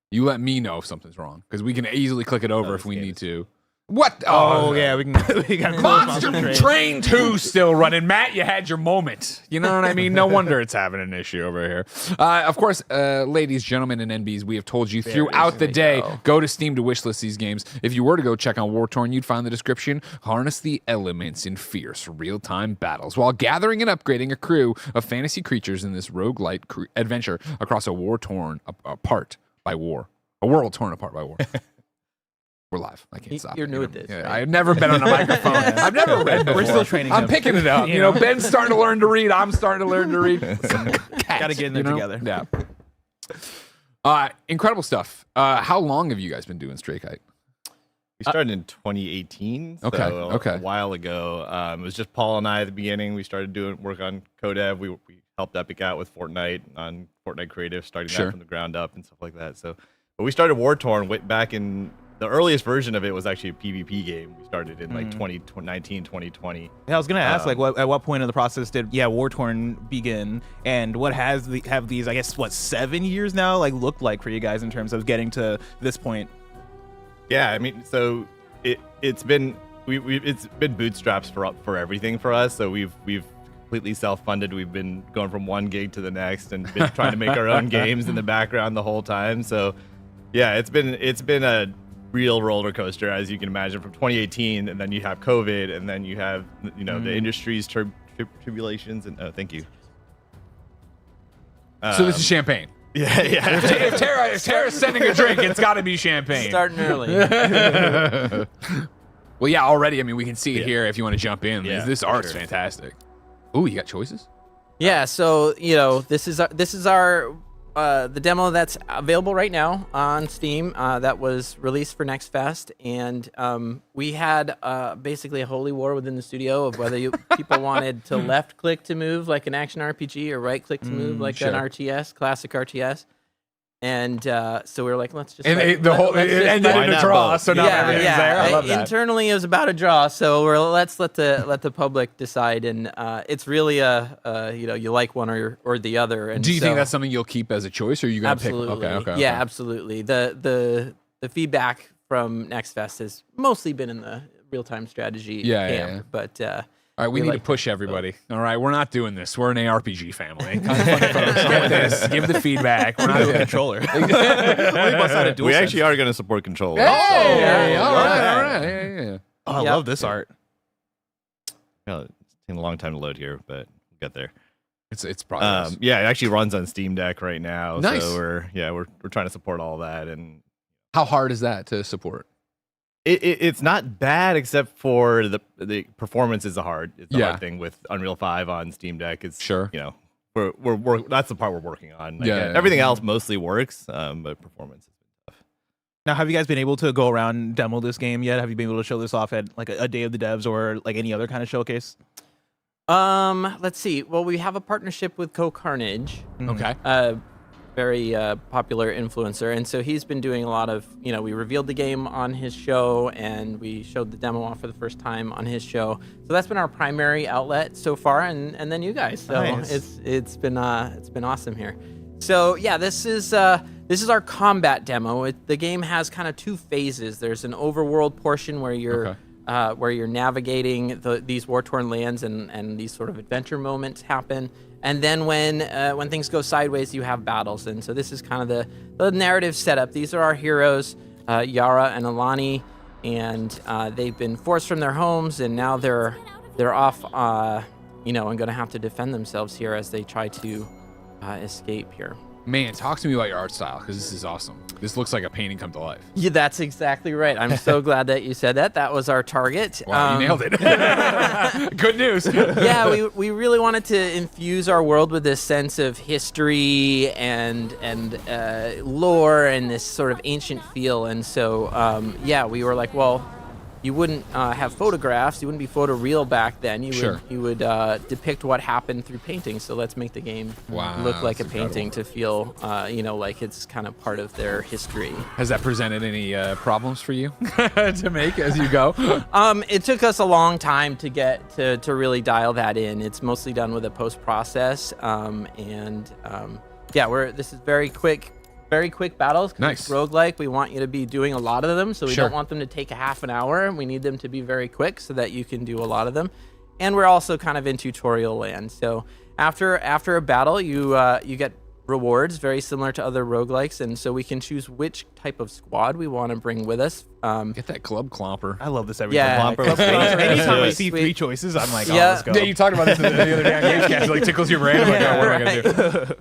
You let me know if something's wrong, because we can easily click it over if we need to. What? Oh yeah, we got Monster Train 2 still running. Matt, you had your moment. You know what I mean? No wonder it's having an issue over here. Of course, ladies, gentlemen, and NBs, we have told you throughout the day, go to Steam to wishlist these games. If you were to go check on War Torn, you'd find the description, harness the elements in fierce real-time battles while gathering and upgrading a crew of fantasy creatures in this roguelite adventure across a war torn apart by war. A world torn apart by war. We're live. I can't stop. You're new at this. Yeah, right? I've never been on a microphone. I've never read before. We're still training I'm him. picking it up. Ben's starting to learn to read. I'm starting to learn to read. Got to get in there together. Yeah. Incredible stuff. How long have you guys been doing Stray Kite? We started in 2018. So a while ago. It was just Paul and I at the beginning. We started doing work on codev. We helped Epic out with Fortnite on Fortnite Creative, starting that from the ground up and stuff like that. So, but we started War Torn back in. The earliest version of it was actually a PvP game. We started in like 2019, 2020. Yeah, I was gonna ask, at what point in the process did War Torn begin, and what have these, I guess, 7 years now looked like for you guys in terms of getting to this point? Yeah, I mean, so it's been bootstraps for everything for us. So we've completely self-funded. We've been going from one gig to the next and been trying to make our own games in the background the whole time. So yeah, it's been a real roller coaster, as you can imagine, from 2018, and then you have COVID, and then you have the industry's tribulations. And thank you. So this is champagne. Yeah. If Tara's sending a drink, it's got to be champagne. Starting early. Well, yeah, already. I mean, we can see it here. If you want to jump in, this art's sure. fantastic. Ooh, you got choices? Yeah. So this is our. The demo that's available right now on Steam that was released for Next Fest, and we had basically a holy war within the studio of whether people wanted to left click to move like an action RPG or right click to move like an RTS, classic RTS. And so we were like, let's just. And it ended in a draw, so now everything's there. I love that. Internally, it was about a draw, so let's let the public decide, and it's really you like one or the other. And do you think that's something you'll keep as a choice, or are you gonna pick? Okay. Yeah, absolutely. The feedback from Next Fest has mostly been in the real time strategy camp, but All right, we need to push everybody. All right, we're not doing this. We're an ARPG family. Kind of funny folks. Get this. Give the feedback. We're not doing a controller. We actually are going to support controllers. Hey, all right. Yeah. Oh, I love this art. Well, it's taking a long time to load here, but we'll get there. It's progress. Yeah, it actually runs on Steam Deck right now. Nice. So we're trying to support all that. And how hard is that to support? It's not bad, except for the performance is hard. It's a hard thing with Unreal 5 on Steam Deck. It's we're that's the part we're working on. Like, everything else mostly works, but performance is tough. Now, have you guys been able to go around and demo this game yet? Have you been able to show this off at like a Day of the Devs or like any other kind of showcase? Let's see. Well, we have a partnership with Co-Carnage. Okay. Very popular influencer, and so he's been doing a lot of, we revealed the game on his show, and we showed the demo off for the first time on his show. So that's been our primary outlet so far, and then you guys. So nice. it's been awesome here. So yeah, this is our combat demo. The game has kind of two phases. There's an overworld portion where you're navigating these war-torn lands, and these sort of adventure moments happen. And then when things go sideways, you have battles. And so this is kind of the narrative setup. These are our heroes, Yara and Alani, and they've been forced from their homes, and now they're off, and going to have to defend themselves here as they try to escape here. Man, talk to me about your art style, because this is awesome. This looks like a painting come to life. Yeah, that's exactly right. I'm so glad that you said that. That was our target. Wow, you nailed it. Good news. Yeah, we really wanted to infuse our world with this sense of history and lore and this sort of ancient feel. And so, we were like, well, you wouldn't have photographs. You wouldn't be photoreal back then. You would depict what happened through painting. So let's make the game look like a painting to feel, like it's kind of part of their history. Has that presented any problems for you to make as you go? It took us a long time to get to really dial that in. It's mostly done with a post process, this is very quick battles. Nice. Roguelike, we want you to be doing a lot of them, so we don't want them to take a half an hour. We need them to be very quick so that you can do a lot of them. And we're also kind of in tutorial land. So after a battle, you get rewards very similar to other roguelikes, and so we can choose which type of squad we want to bring with us. Get that club clomper. I love this every time. Anytime I see three choices, I'm like, let's go. Yeah, you talked about this the other day on Gamescast. It like tickles your brain. I'm like, what am I gonna do?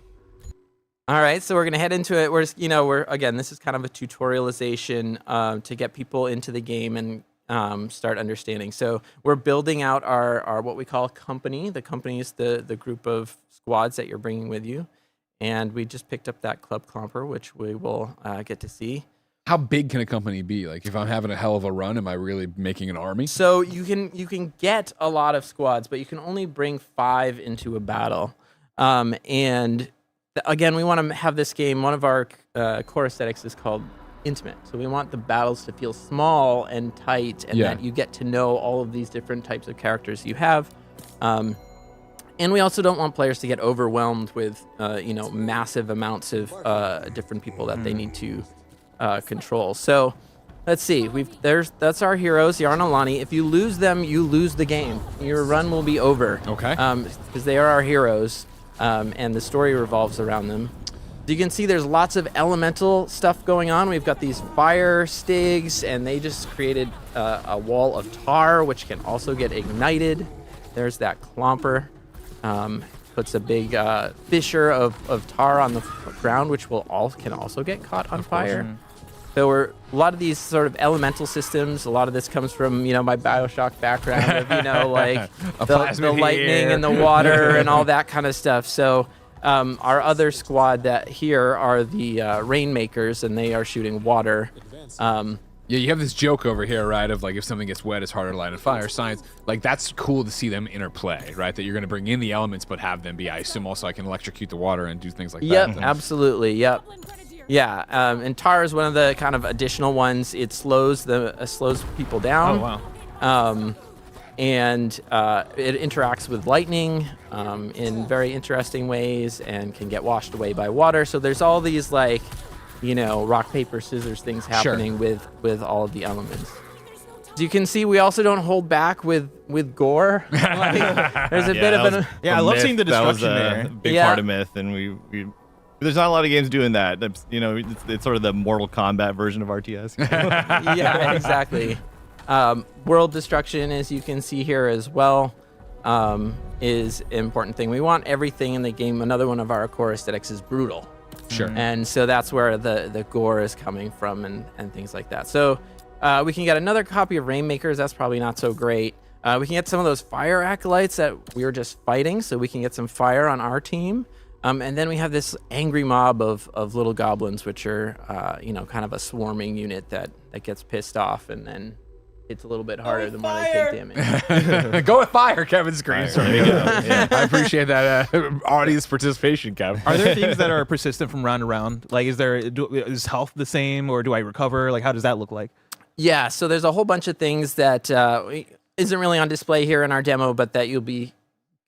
All right, so we're gonna head into it. This is kind of a tutorialization to get people into the game and start understanding. So we're building out our what we call a company. The company is the group of squads that you're bringing with you, and we just picked up that club clomper, which we will get to see. How big can a company be? Like, if I'm having a hell of a run, am I really making an army? So you can get a lot of squads, but you can only bring 5 into a battle, and again, we want to have this game, one of our core aesthetics is called intimate. So we want the battles to feel small and tight, and that you get to know all of these different types of characters you have. And we also don't want players to get overwhelmed with, massive amounts of different people that they need to control. So let's see. That's our heroes, Yara and Alani. If you lose them, you lose the game. Your run will be over. Okay. Because they are our heroes. And the story revolves around them. You can see there's lots of elemental stuff going on. We've got these fire stigs, and they just created a wall of tar, which can also get ignited. There's that clomper. Puts a big fissure of tar on the ground, which can also get caught on fire. Mm-hmm. So a lot of these sort of elemental systems, a lot of this comes from, my BioShock background of, the lightning and the water and all that kind of stuff. So our other squad that here are the Rainmakers, and they are shooting water. Yeah, you have this joke over here, right, of like if something gets wet, it's harder to light a fire. Science, like that's cool to see them interplay, right? That you're going to bring in the elements, but have them be, I assume, also I can electrocute the water and do things like that. Yep, absolutely, yep. Yeah, and tar is one of the kind of additional ones. It slows people down. Oh, wow. And it interacts with lightning in very interesting ways and can get washed away by water. So there's all these rock, paper, scissors things happening with all of the elements. As you can see, we also don't hold back with gore. Like, there's a bit of an I love seeing the destruction that was there. a big part of Myth, and we there's not a lot of games doing that. That's, you know, it's sort of the Mortal Kombat version of RTS. Yeah, exactly. World destruction, as you can see here as well, is an important thing. We want everything in the game. Another one of our core aesthetics is brutal. Sure. And so that's where the gore is coming from and things like that. So we can get another copy of Rainmakers. That's probably not so great. We can get some of those fire acolytes that we were just fighting, so we can get some fire on our team. And then we have this angry mob of little goblins, which are, you know, kind of a swarming unit that gets pissed off and then hits a little bit harder the more they take damage. Go with fire, Kevin's screen. There you go. Yeah. I appreciate that audience participation, Kev. Are there things that are persistent from round to round? Like, is health the same, or do I recover? Like, how does that look like? Yeah, so there's a whole bunch of things that isn't really on display here in our demo, but that you'll be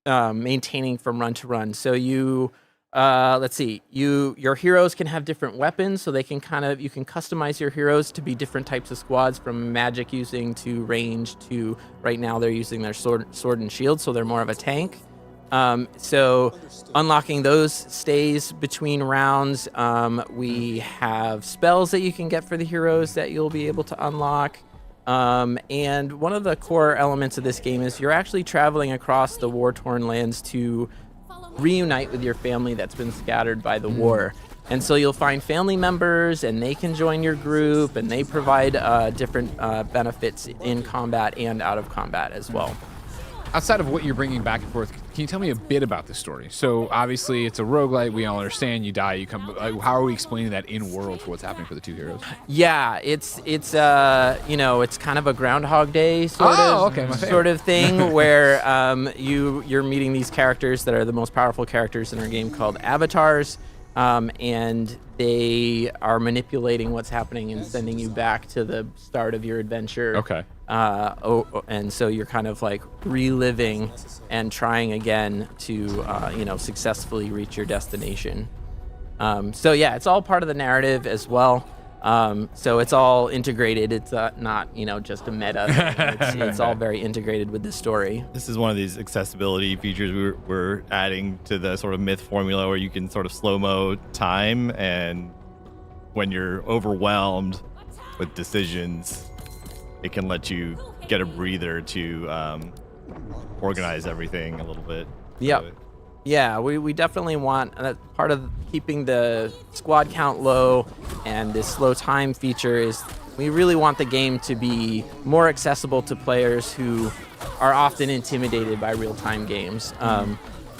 maintaining from run to run. So you, let's see, your heroes can have different weapons, so they can you can customize your heroes to be different types of squads, from magic using to range to, right now they're using their sword and shield, so they're more of a tank. So unlocking those stays between rounds. We have spells that you can get for the heroes that you'll be able to unlock. And one of the core elements of this game is you're actually traveling across the war-torn lands to reunite with your family that's been scattered by the war. And so you'll find family members, and they can join your group, and they provide different benefits in combat and out of combat as well. Outside of what you're bringing back and forth, can you tell me a bit about this story? So obviously it's a roguelite. We all understand you die, you come. How are we explaining that in world for what's happening for the two heroes? Yeah, it's you know, it's kind of a Groundhog Day sort of thing where you're meeting these characters that are the most powerful characters in our game, called avatars, and they are manipulating what's happening and sending you back to the start of your adventure. Okay. And so you're kind of like reliving and trying again to you know, successfully reach your destination. So yeah, it's all part of the narrative as well. So it's all integrated. It's not, you know, just a meta thing. It's all very integrated with the story. This is one of these accessibility features we're adding to the sort of Myth formula, where you can sort of slow-mo time, and when you're overwhelmed with decisions, it can let you get a breather to organize everything a little bit. Yep. Yeah, we definitely want part of keeping the squad count low, and this slow time feature is we really want the game to be more accessible to players who are often intimidated by real-time games.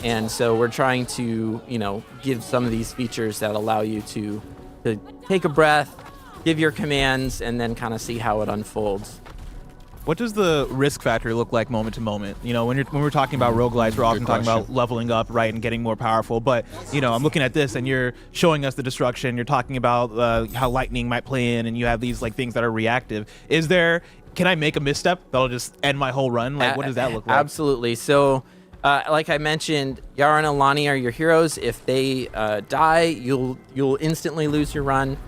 And so we're trying to, you know, give some of these features that allow you to take a breath, give your commands, and then kind of see how it unfolds. What does the risk factor look like moment to moment? You know, when we're talking about roguelites, we're often talking about leveling up, right, and getting more powerful. But, you know, I'm looking at this, and you're showing us the destruction. You're talking about how lightning might play in, and you have these like things that are reactive. Can I make a misstep that'll just end my whole run? Like, what does that look like? Absolutely. So, like I mentioned, Yara and Alani are your heroes. If they die, you'll instantly lose your run.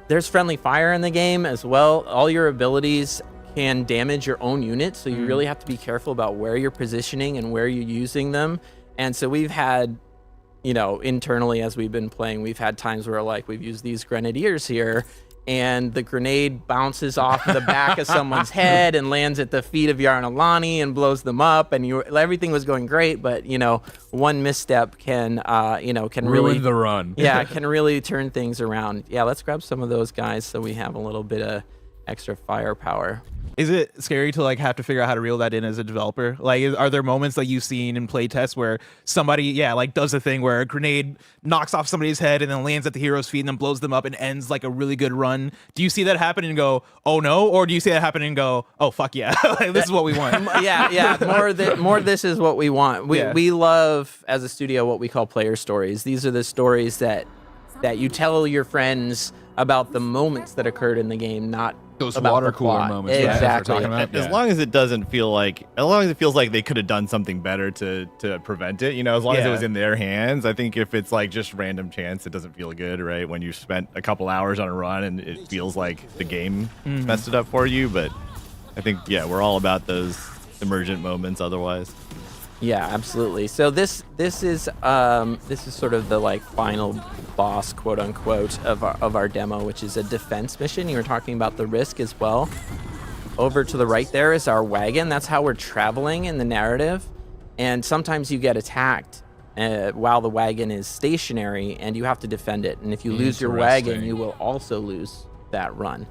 There's friendly fire in the game as well. All your abilities can damage your own unit, so you really have to be careful about where you're positioning and where you're using them. And so we've had, you know, internally as we've been playing, we've had times where like we've used these grenadiers here, and the grenade bounces off the back of someone's head and lands at the feet of Yara and Alani and blows them up, and everything was going great, but, you know, one misstep can ruin really the run. Yeah, can really turn things around. Yeah, let's grab some of those guys so we have a little bit of extra firepower. Is it scary to like have to figure out how to reel that in as a developer? Like, are there moments that you've seen in playtests where somebody, like does a thing where a grenade knocks off somebody's head and then lands at the hero's feet and then blows them up and ends like a really good run? Do you see that happen and go, oh no? Or do you see that happen and go, oh fuck yeah, like, this is what we want? More this is what we want. We love, as a studio, what we call player stories. These are the stories that you tell your friends about the moments that occurred in the game, not Those about water the cooler plot. moments, right, that's what Exactly. we're talking about. As long as it doesn't feel like, as long as it feels like they could have done something better to prevent it, as long as it was in their hands. I think if it's like just random chance, it doesn't feel good, right? When you spent a couple hours on a run and it feels like the game messed it up for you. But I think, we're all about those emergent moments otherwise. Yeah, absolutely. So this is sort of the like final boss, quote unquote, of our demo, which is a defense mission. You were talking about the risk as well. Over to the right there is our wagon. That's how we're traveling in the narrative. And sometimes you get attacked while the wagon is stationary, and you have to defend it. And if you lose your wagon, you will also lose that run.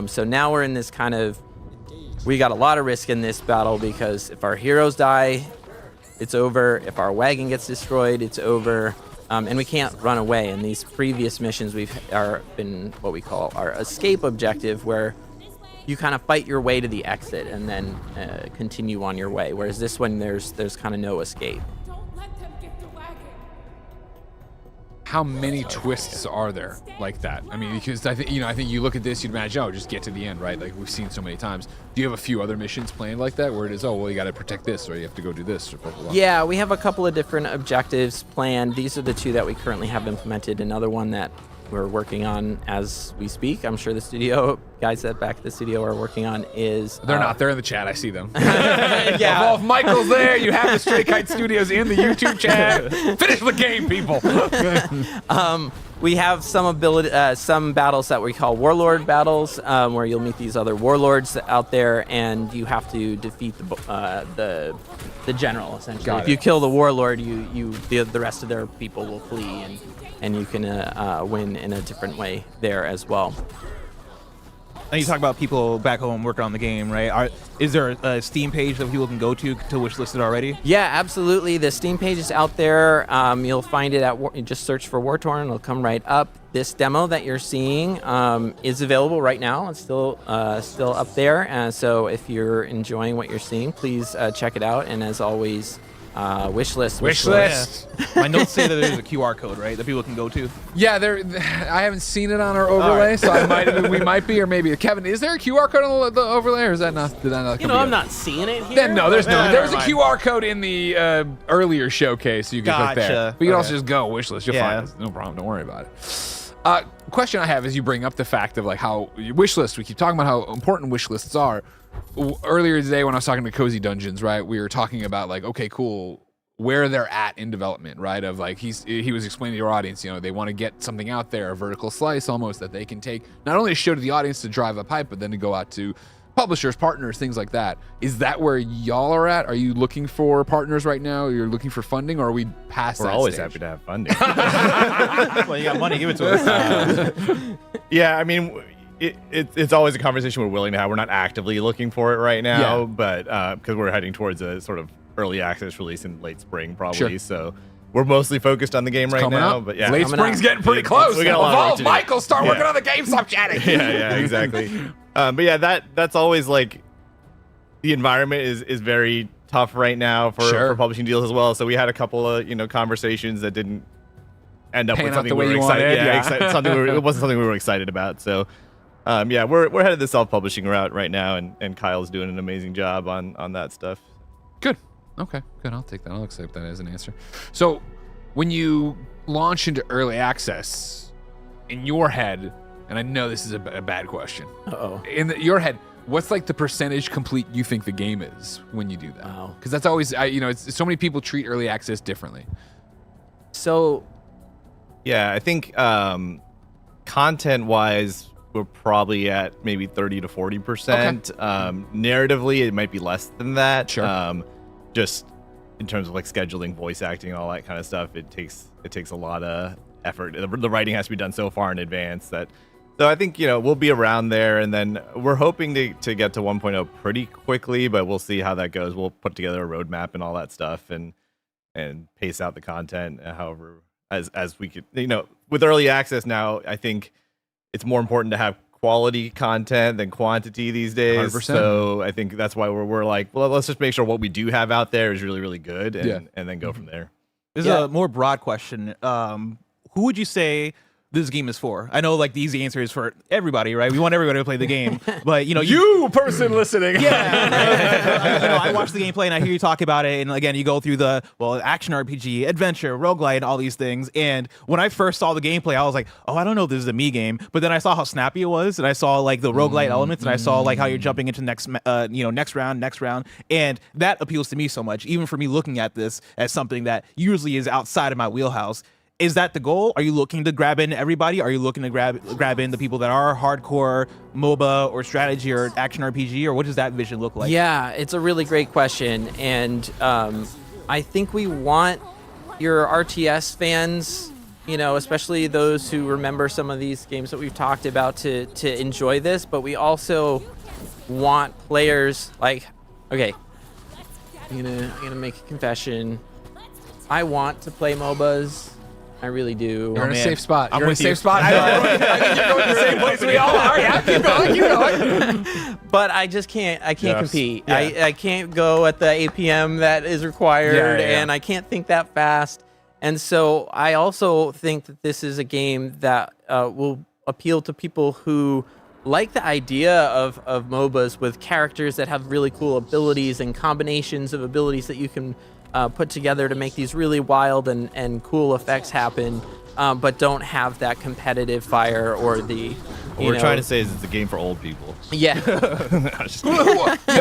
So now we're in this kind of, we got a lot of risk in this battle, because if our heroes die, it's over. If our wagon gets destroyed, it's over. And we can't run away. In these previous missions, we've been what we call our escape objective, where you kind of fight your way to the exit and then continue on your way. Whereas this one, there's kind of no escape. How many twists are there like that? I mean, because I think you look at this, you'd imagine, just get to the end, right? Like we've seen so many times. Do you have a few other missions planned like that, where it is, you got to protect this, or you have to go do this, or blah, blah, blah? Yeah, we have a couple of different objectives planned. These are the two that we currently have implemented. Another one that we're working on as we speak, I'm sure the studio guys at back at the studio are working on, is They're not. They're in the chat. I see them. Yeah. Well, if Michael's there, you have the Stray Kite Studios in the YouTube chat. Finish the game, people. We have some battles that we call warlord battles, where you'll meet these other warlords out there, and you have to defeat the general, essentially. Got If it. you kill the warlord, the rest of their people will flee, and you can win in a different way there as well. And you talk about people back home working on the game, right? Is there a Steam page that people can go to wishlist it already? Yeah, absolutely. The Steam page is out there. You'll find it at just search for War Torn. It'll come right up. This demo that you're seeing is available right now. It's still up there. So if you're enjoying what you're seeing, please check it out. And as always, wishlist. Yeah. My notes say that there's a QR code, right, that people can go to. Yeah, I haven't seen it on our overlay, so we might be, or maybe Kevin. Is there a QR code on the overlay, or is that not? Did that not come I'm not seeing it here. Then no, there's no. There's a never QR code in the earlier showcase, so you can click there. But you can also just go wishlist. You'll find it. No problem. Don't worry about it. Question I have is, you bring up the fact of like how wishlist. We keep talking about how important wish lists are. Earlier today, when I was talking to Cozy Dungeons, right, we were talking about like, okay, cool, where they're at in development, right? Of like, he was explaining to your audience, they want to get something out there, a vertical slice almost, that they can take, not only to show to the audience to drive up hype, but then to go out to publishers, partners, things like that. Is that where y'all are at? Are you looking for partners right now? You're looking for funding, or are we past that We're always stage? happy to have funding. Well, you got money, give it to us. Yeah, I mean, it's always a conversation we're willing to have. We're not actively looking for it right now, but because we're heading towards a sort of early access release in late spring, probably. Sure. So we're mostly focused on the game right now. But yeah, late spring's getting pretty close. We got a lot of work to do. Michael, start working on the game. Stop chatting. Yeah, exactly. But yeah, that's always like, the environment is very tough right now for publishing deals as well. So we had a couple of conversations that didn't end up Pan with out something the we way were you excited. wanted, It wasn't something we were excited about. So yeah, we're headed the self-publishing route right now, and Kyle's doing an amazing job on that stuff. Good. Okay, good. I'll take that. I'll accept that as an answer. So when you launch into early access, in your head, and I know this is a bad question. In your head, what's like the percentage complete you think the game is when you do that? Because that's always, it's so many people treat early access differently. So, yeah, I think content-wise, we're probably at maybe 30 to 40%. Narratively, it might be less than that. Sure. Just in terms of like scheduling, voice acting, and all that kind of stuff, it takes a lot of effort. The writing has to be done so far in advance that. So I think we'll be around there, and then we're hoping to get to 1.0 pretty quickly, but we'll see how that goes. We'll put together a roadmap and all that stuff, and pace out the content however as we could. With early access now, I think it's more important to have quality content than quantity these days. 100%. So I think that's why we're like, well, let's just make sure what we do have out there is really, really good, and then go from there. This is a more broad question. Who would you say this game is for? I know like the easy answer is for everybody, right? We want everybody to play the game, but you person listening, yeah. I watch the gameplay and I hear you talk about it, and again, you go through the action RPG, adventure, roguelite, and all these things. And when I first saw the gameplay, I was like, oh, I don't know if this is a me game. But then I saw how snappy it was, and I saw like the roguelite elements, and I saw like how you're jumping into next round, and that appeals to me so much. Even for me looking at this as something that usually is outside of my wheelhouse. Is that the goal? Are you looking to grab in everybody? Are you looking to grab in the people that are hardcore MOBA or strategy or action RPG, or what does that vision look like? Yeah, it's a really great question, and I think we want your RTS fans, especially those who remember some of these games that we've talked about, to enjoy this, but we also want players like, okay, I'm gonna make a confession. I want to play MOBAs. I really do. You're in a safe spot. I'm You're in a with you. safe spot. I think you're going to the same place we all are. Yeah, keep going. But I just can't. I can't compete. Yeah. I can't go at the APM that is required, and I can't think that fast. And so I also think that this is a game that will appeal to people who like the idea of MOBAs with characters that have really cool abilities and combinations of abilities that you can put together to make these really wild and cool effects happen, but don't have that competitive fire or the. What we're trying to say is it's a game for old people. Yeah. You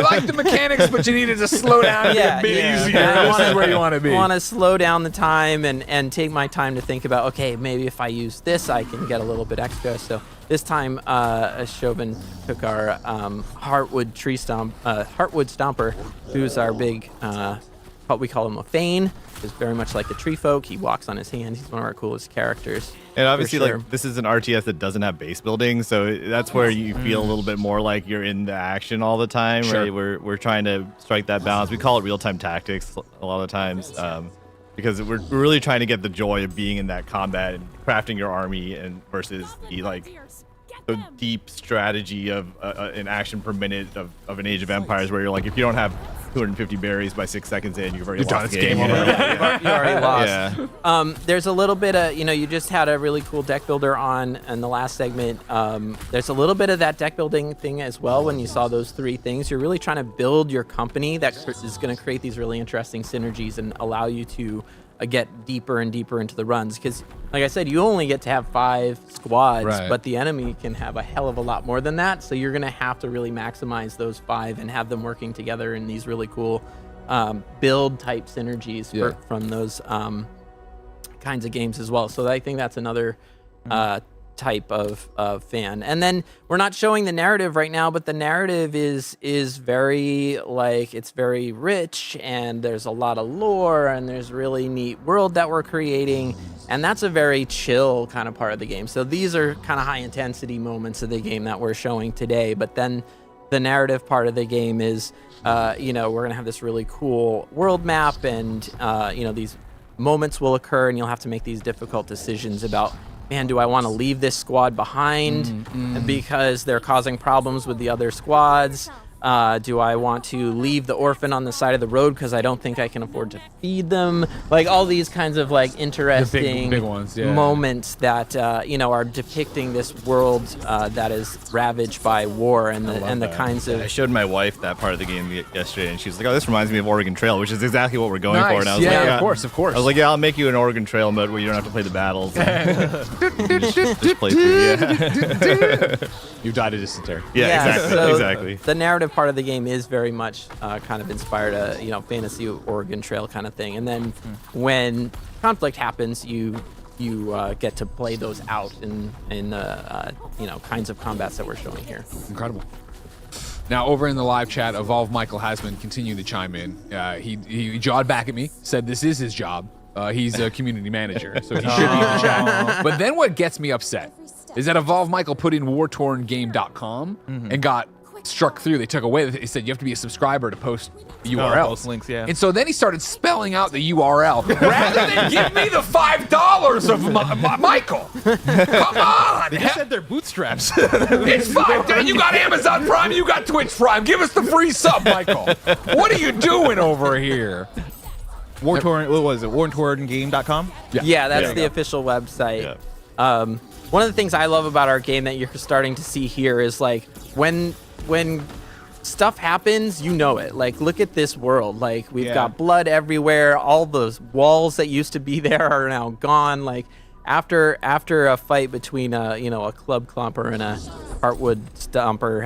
like the mechanics, but you need to just slow down and get a bit easier. This is where you want to be. I want to slow down the time and take my time to think about, okay, maybe if I use this, I can get a little bit extra. So this time, Chauvin took our Heartwood Stomper, who's our big, what we call him a Fane. Is very much like the tree folk. He walks on his hands. He's one of our coolest characters. And obviously, sure. like, this is an RTS that doesn't have base building, so that's where you feel a little bit more like you're in the action all the time, right? We're trying to strike that balance. We call it real-time tactics a lot of times, because we're really trying to get the joy of being in that combat and crafting your army, and versus the deep strategy of an action per minute of an Age of Empires, where you're like, if you don't have 250 berries by 6 seconds in, you've already lost the game. You already lost. Yeah. There's a little bit of, you just had a really cool deck builder on in the last segment. There's a little bit of that deck building thing as well when you saw those three things. You're really trying to build your company that is going to create these really interesting synergies and allow you to get deeper and deeper into the runs, because like I said, you only get to have 5 squads, but the enemy can have a hell of a lot more than that, so you're gonna have to really maximize those 5 and have them working together in these really cool build type synergies from those kinds of games as well. So I think that's another type of fan. And then we're not showing the narrative right now, but the narrative is very, like, it's very rich, and there's a lot of lore, and there's really neat world that we're creating, and that's a very chill kind of part of the game. So these are kind of high intensity moments of the game that we're showing today, but then the narrative part of the game is we're gonna have this really cool world map, and these moments will occur, and you'll have to make these difficult decisions about, man, do I want to leave this squad behind because they're causing problems with the other squads? Do I want to leave the orphan on the side of the road because I don't think I can afford to feed them? Like, all these kinds of interesting big ones, moments that are depicting this world that is ravaged by war and the kinds of. I showed my wife that part of the game yesterday, and she was like, "Oh, this reminds me of Oregon Trail," which is exactly what we're going for. And I was like, of course. I was like, "Yeah, I'll make you an Oregon Trail mode where you don't have to play the battles. just play through." You died of dysentery. Exactly. The narrative part of the game is very much kind of inspired fantasy Oregon Trail kind of thing, and then when conflict happens, you get to play those out in kinds of combats that we're showing here. Incredible. Now, over in the live chat, Evolve Michael has been continuing to chime in. He jawed back at me, said this is his job. He's a community manager, so he should be in the chat. But then what gets me upset is that Evolve Michael put in wartorngame.com and got struck through. They took away. They said you have to be a subscriber to post the URL. Post links, yeah. And so then he started spelling out the URL rather than give me the $5 of Michael. Come on! They just said they're bootstraps. It's $5. You got Amazon Prime. You got Twitch Prime. Give us the free sub, Michael. What are you doing over here? Wartorn, what was it? wartorngame.com? Yeah, that's the official website. One of the things I love about our game that you're starting to see here is like when stuff happens, you know it. Like, look at this world. Like, we've got blood everywhere. All those walls that used to be there are now gone. Like, after a fight between a club clumper and a heartwood stomper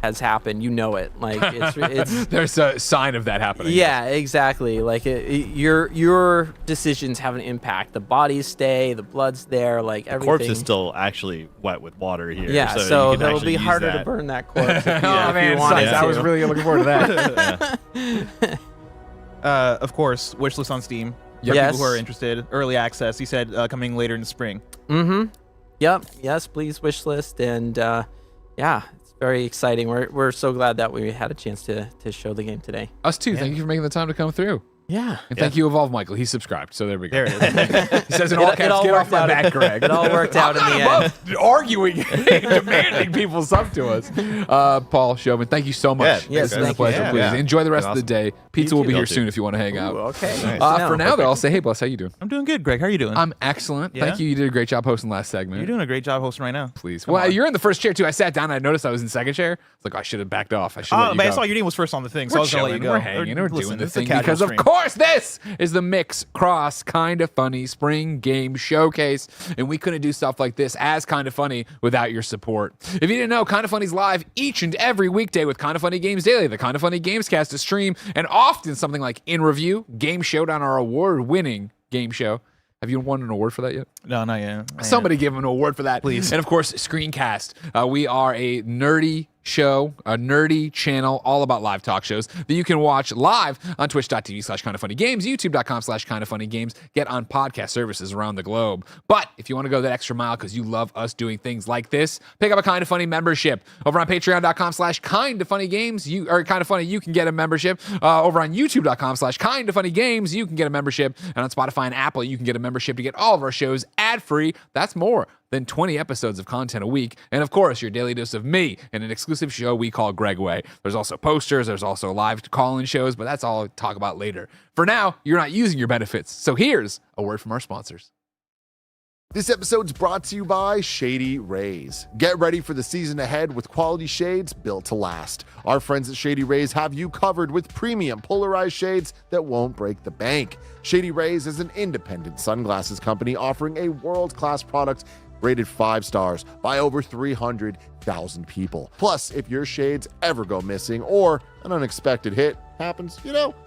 has happened, you know it. Like, it's there's a sign of that happening. Yeah, exactly. Like your decisions have an impact. The bodies stay, the blood's there, like everything. The corpse is still actually wet with water here. Yeah, so it'll be harder to burn that corpse. If you wanted to. I was really looking forward to that. Of course, wishlist on Steam. For people who are interested. Early access, he said, coming later in the spring. Mm-hmm. Yep. Yes, please wishlist. And it's very exciting. We're so glad that we had a chance to show the game today. Us too. Thank you for making the time to come through. Yeah. And thank you, Evolve Michael. He's subscribed. So there we go. There it is. He says in all caps, get off my back, Greg. It all worked out in the end. Arguing, demanding people sub to us. Paul Showman, thank you so much. Yes, it's been a thank pleasure. you. Please enjoy the rest Awesome. of the day. Pizza will be here soon if you want to hang out. Okay. For now, though, I'll say, hey, boss, how you doing? I'm doing good, Greg. How are you doing? I'm excellent. Yeah? Thank you. You did a great job hosting last segment. You're doing a great job hosting right now. Please. Come Well, on. you're in the first chair, too. I sat down and I noticed I was in second chair. It's like, I should have backed off. I should let you but go. I saw your name was first on the thing, so We're I was going to let you chilling, go. we're hanging, we're Listen, doing the it's a thing casual because, of stream. course, this is the Mix Cross Kinda Funny Spring Game Showcase, and we couldn't do stuff like this as Kinda Funny without your support. If you didn't know, Kinda Funny's live each and every weekday with Kinda Funny Games Daily, the Kinda Funny Gamescast to stream, and often something like In Review, Game Showdown, our award-winning game show. Have you won an award for that yet? No, not yet. Somebody give him an award for that. Please. And of course, Screencast. We are a nerdy show, a nerdy channel all about live talk shows that you can watch live on twitch.tv/kindafunnygames, youtube.com/kindafunnygames, get on podcast services around the globe. But if you want to go that extra mile because you love us doing things like this, pick up a Kinda Funny membership over on patreon.com/kindafunnygames. Kinda Funny, you can get a membership. Over on youtube.com/kindafunnygames, you can get a membership. And on Spotify and Apple, you can get a membership to get all of our shows ad-free. That's more than 20 episodes of content a week. And of course, your daily dose of me and an exclusive show we call Greg Way. There's also posters, there's also live call-in shows, but that's all I'll talk about later. For now, you're not using your benefits. So here's a word from our sponsors. This episode's brought to you by Shady Rays. Get ready for the season ahead with quality shades built to last. Our friends at Shady Rays have you covered with premium polarized shades that won't break the bank. Shady Rays is an independent sunglasses company offering a world-class product rated 5 stars by over 300,000 people. Plus, if your shades ever go missing or an unexpected hit happens,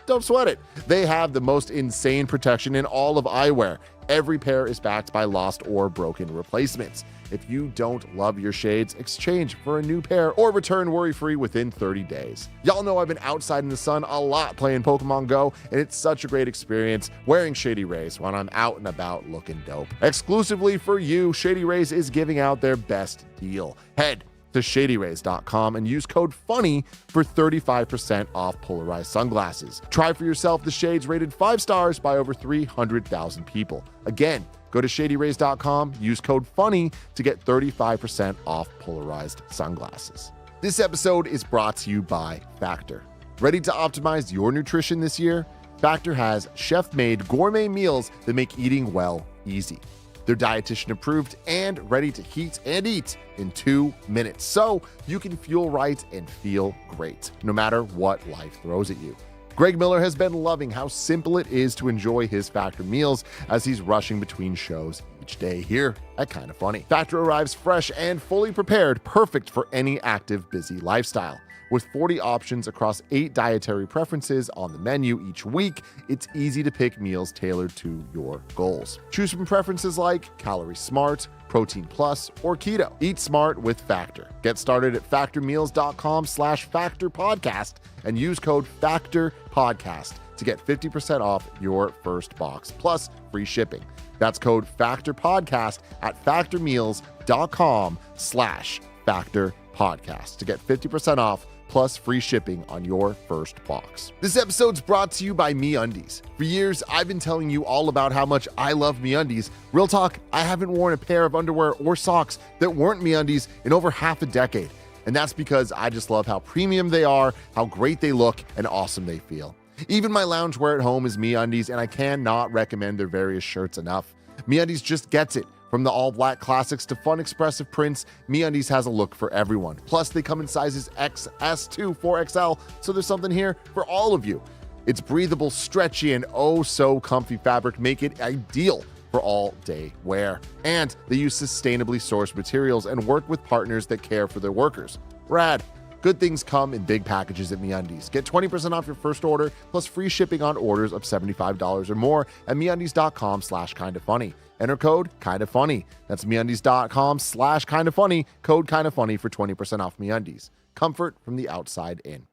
don't sweat it. They have the most insane protection in all of eyewear. Every pair is backed by lost or broken replacements. If you don't love your shades, exchange for a new pair or return worry-free within 30 days. Y'all know I've been outside in the sun a lot playing Pokemon Go, and it's such a great experience wearing Shady Rays when I'm out and about looking dope. Exclusively for you, Shady Rays is giving out their best deal. Head to shadyrays.com and use code FUNNY for 35% off polarized sunglasses. Try for yourself the shades rated 5 stars by over 300,000 people. Again, go to shadyrays.com, use code FUNNY to get 35% off polarized sunglasses. This episode is brought to you by Factor. Ready to optimize your nutrition this year? Factor has chef-made gourmet meals that make eating well easy. They're dietitian approved and ready to heat and eat in 2 minutes, so you can fuel right and feel great, no matter what life throws at you. Greg Miller has been loving how simple it is to enjoy his Factor meals as he's rushing between shows each day here at Kinda Funny. Factor arrives fresh and fully prepared, perfect for any active, busy lifestyle. With 40 options across 8 dietary preferences on the menu each week, it's easy to pick meals tailored to your goals. Choose from preferences like Calorie Smart, Protein Plus, or Keto. Eat smart with Factor. Get started at factormeals.com/factorpodcast and use code FACTORPODCAST to get 50% off your first box, plus free shipping. That's code FACTORPODCAST at factormeals.com/factorpodcast to get 50% off plus free shipping on your first box. This episode's brought to you by MeUndies. For years, I've been telling you all about how much I love MeUndies. Real talk, I haven't worn a pair of underwear or socks that weren't MeUndies in over half a decade. And that's because I just love how premium they are, how great they look, and awesome they feel. Even my loungewear at home is MeUndies, and I cannot recommend their various shirts enough. MeUndies just gets it. From the all-black classics to fun expressive prints, MeUndies has a look for everyone. Plus, they come in sizes XS to 4XL, so there's something here for all of you. Its breathable, stretchy, and oh so comfy fabric make it ideal for all-day wear. And they use sustainably sourced materials and work with partners that care for their workers. Rad. Good things come in big packages at MeUndies. Get 20% off your first order plus free shipping on orders of $75 or more at MeUndies.com/kindafunny. Enter code KINDAFUNNY. That's MeUndies.com/kindafunny. Code KINDAFUNNY for 20% off MeUndies. Comfort from the outside in.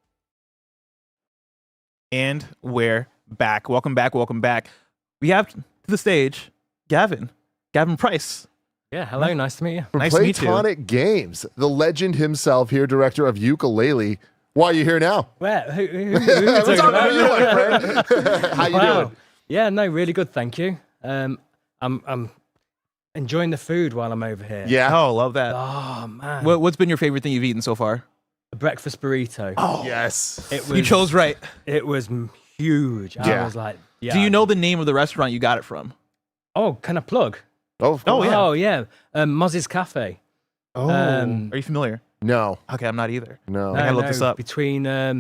And we're back. Welcome back. Welcome back. We have to the stage Gavin Price. Yeah, hello. Nice to meet you. From Nice to meet you. Playtonic Games, the legend himself here, director of Yooka-Laylee. Why are you here now? Where? Who We're talking about you, my friend. How you doing? Yeah, no, really good. Thank you. I'm enjoying the food while I'm over here. Yeah. Oh, love that. Oh man. What's been your favorite thing you've eaten so far? A breakfast burrito. Oh, yes. You chose right. It was huge. Yeah. I was like, yeah. Do you know the name of the restaurant you got it from? Oh, can I plug? Oh, of course. Oh yeah. Moz's Cafe. Oh. Are you familiar? No. Okay, I'm not either. No. I gotta look this up. Between I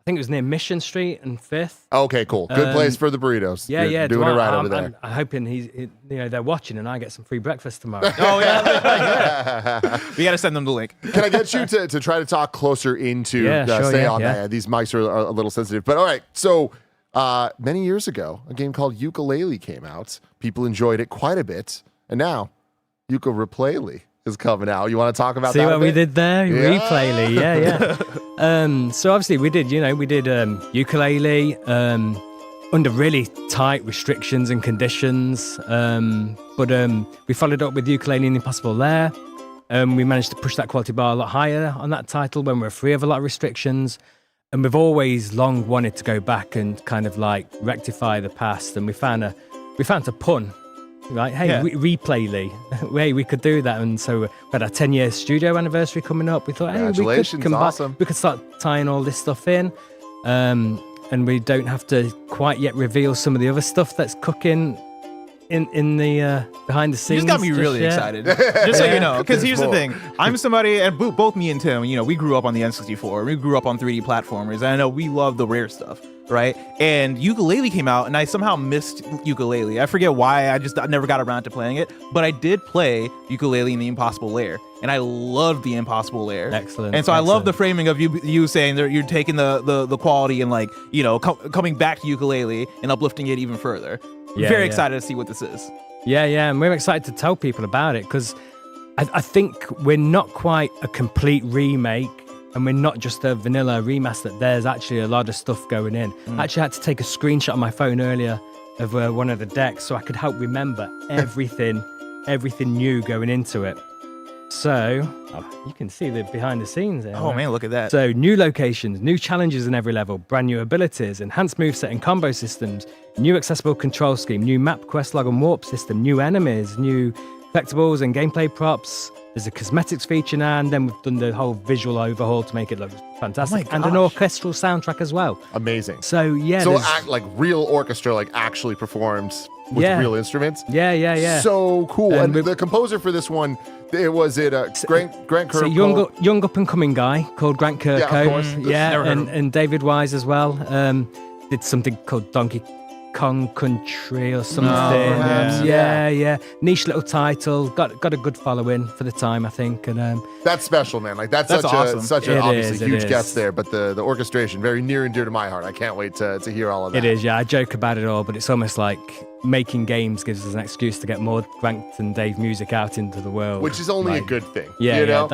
think it was near Mission Street and 5th. Okay, cool. Good place for the burritos. Yeah, You're doing it right over there. I'm hoping they're watching and I get some free breakfast tomorrow. Oh yeah. We gotta send them the link. Can I get you to try to talk closer into stay on that? These mics are a little sensitive. But all right, so many years ago, a game called Yooka-Laylee came out. People enjoyed it quite a bit. And now, Yooka-Replaylee is coming out. You want to talk about that? See what a we bit? did there? Yeah. Replaylee, yeah. So obviously we did Yooka-Laylee under really tight restrictions and conditions. But we followed up with Yooka-Laylee and Impossible Lair. We managed to push that quality bar a lot higher on that title when we were free of a lot of restrictions. And we've always long wanted to go back and kind of like rectify the past. And we found a pun. Right, hey, Yeah. Replaylee. Hey, we could do that, and so we had our 10-year studio anniversary coming up. We thought, hey, Congratulations, awesome. we could start tying all this stuff in, and we don't have to quite yet reveal some of the other stuff that's cooking in the behind the scenes. You just got me really yet. excited. Just so you know, because here's the more. thing. I'm somebody, and both me and Tim, we grew up on the N64. We grew up on 3D platformers, and I know we love the rare stuff, right? And Yooka-Laylee came out, and I somehow missed Yooka-Laylee. I forget why. I never got around to playing it, but I did play Yooka-Laylee in the Impossible Lair, and I loved the Impossible Lair. Excellent. And so I love the framing of you saying that you're taking the quality and coming back to Yooka-Laylee and uplifting it even further. Very excited to see what this is. Yeah, and we're excited to tell people about it because I think we're not quite a complete remake and we're not just a vanilla remaster. There's actually a lot of stuff going in. I actually had to take a screenshot on my phone earlier of one of the decks so I could help remember everything new going into it. So, you can see the behind the scenes there. Oh man, look at that. So, new locations, new challenges in every level, brand new abilities, enhanced moveset and combo systems, new accessible control scheme, new map, quest log and warp system, new enemies, new collectibles and gameplay props. There's a cosmetics feature now, and then we've done the whole visual overhaul to make it look fantastic. Oh my and an gosh. orchestral soundtrack as well. Amazing. So, yeah. So there's- like real orchestra, like actually performed with real instruments. Yeah. So cool. And And the composer for this one, Grant It's a Kirkhope. young up and coming guy called Grant Kirkhope. Yeah, of course. Never heard of him. and David Wise as well. Did something called Donkey Kong Country or something. perhaps. Yeah. Niche little title. Got a good following for the time, I think. And That's special, man. Like that's awesome. such a It obviously is, it huge is. guest there, but the orchestration very near and dear to my heart. I can't wait to hear all of that. it is, yeah. I joke about it all, but it's almost like making games gives us an excuse to get more Grant and Dave music out into the world. Which is only a good thing. Yeah, you know?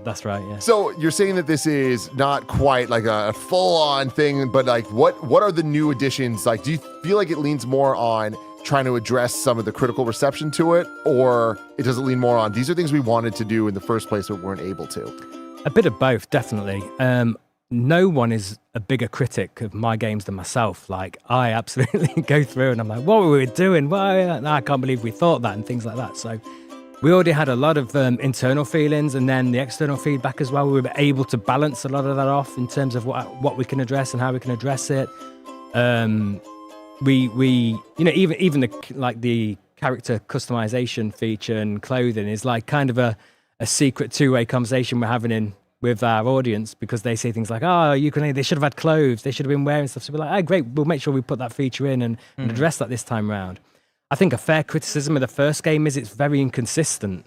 that's right, yeah. So you're saying that this is not quite like a full-on thing, but like what are the new additions? Like, do you feel like it leans more on trying to address some of the critical reception to it, or it does it lean more on these are things we wanted to do in the first place but weren't able to? A bit of both, definitely. No one is a bigger critic of my games than myself. Like, I absolutely go through and I'm like, what were we doing? Why? I can't believe we thought that and things like that. So we already had a lot of internal feelings and then the external feedback as well. We were able to balance a lot of that off in terms of what we can address and how we can address it. We even the character customization feature and clothing is like kind of a secret two-way conversation we're having with our audience, because they say things like, they should have had clothes, they should have been wearing stuff. So we're like, great, we'll make sure we put that feature in and address that this time around. I think a fair criticism of the first game is it's very inconsistent.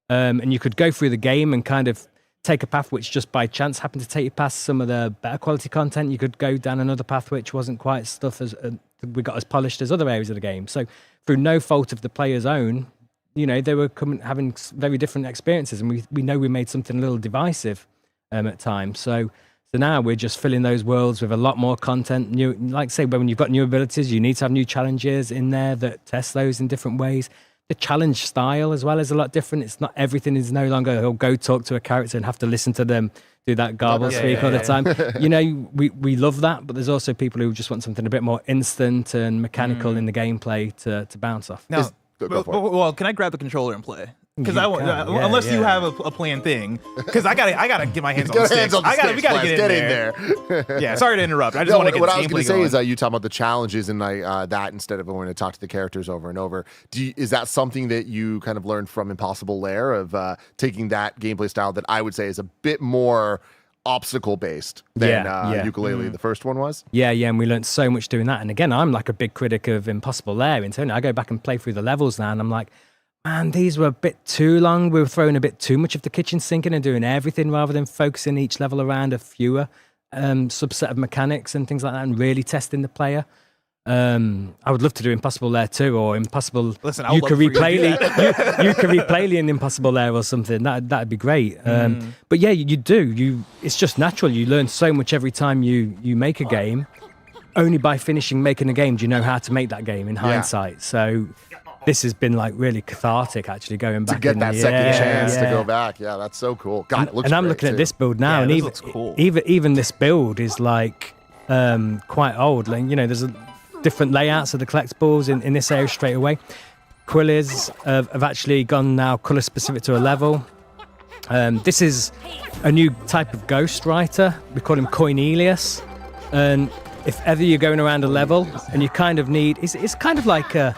And you could go through the game and kind of take a path which just by chance happened to take you past some of the better quality content. You could go down another path which wasn't quite stuff as we got as polished as other areas of the game. So through no fault of the player's own, they were having very different experiences, and we know we made something a little divisive at times. So now we're just filling those worlds with a lot more content. New, like say, when you've got new abilities, you need to have new challenges in there that test those in different ways. The challenge style as well is a lot different. It's not everything is no longer go talk to a character and have to listen to them do that garble speak all the time. We love that, but there's also people who just want something a bit more instant and mechanical in the gameplay to bounce off. Now, well, can I grab the controller and play? Because unless you have a planned thing, because I gotta get my hands on the sticks. We gotta get in there. Yeah, sorry to interrupt. I just want to get what I was going to say is you talk about the challenges and that instead of going to talk to the characters over and over. Is that something that you kind of learned from Impossible Lair of taking that gameplay style that I would say is a bit more obstacle based than Yooka-Laylee the first one was? Yeah, and we learned so much doing that. And again, I'm like a big critic of Impossible Lair. I go back and play through the levels now, and I'm like, man, these were a bit too long. We were throwing a bit too much of the kitchen sink in and doing everything rather than focusing each level around a fewer subset of mechanics and things like that, and really testing the player. I would love to do Impossible Lair 2 or Impossible Yooka-Replaylee and Impossible Lair or something. That'd be great. But yeah, you do. It's just natural. You learn so much every time you make a game. Only by making a game do you know how to make that game in hindsight. So this has been like really cathartic, actually, going back to get that second chance to go back. Yeah, that's so cool. God, it looks and I'm looking at this build now, and looks cool. even this build is like quite old. Like, there's different layouts of the collectibles in this area straight away. Quillies have actually gone now color specific to a level. This is a new type of ghost writer. We call him Cornelius, and if ever you're going around a level and you kind of need, it's kind of like a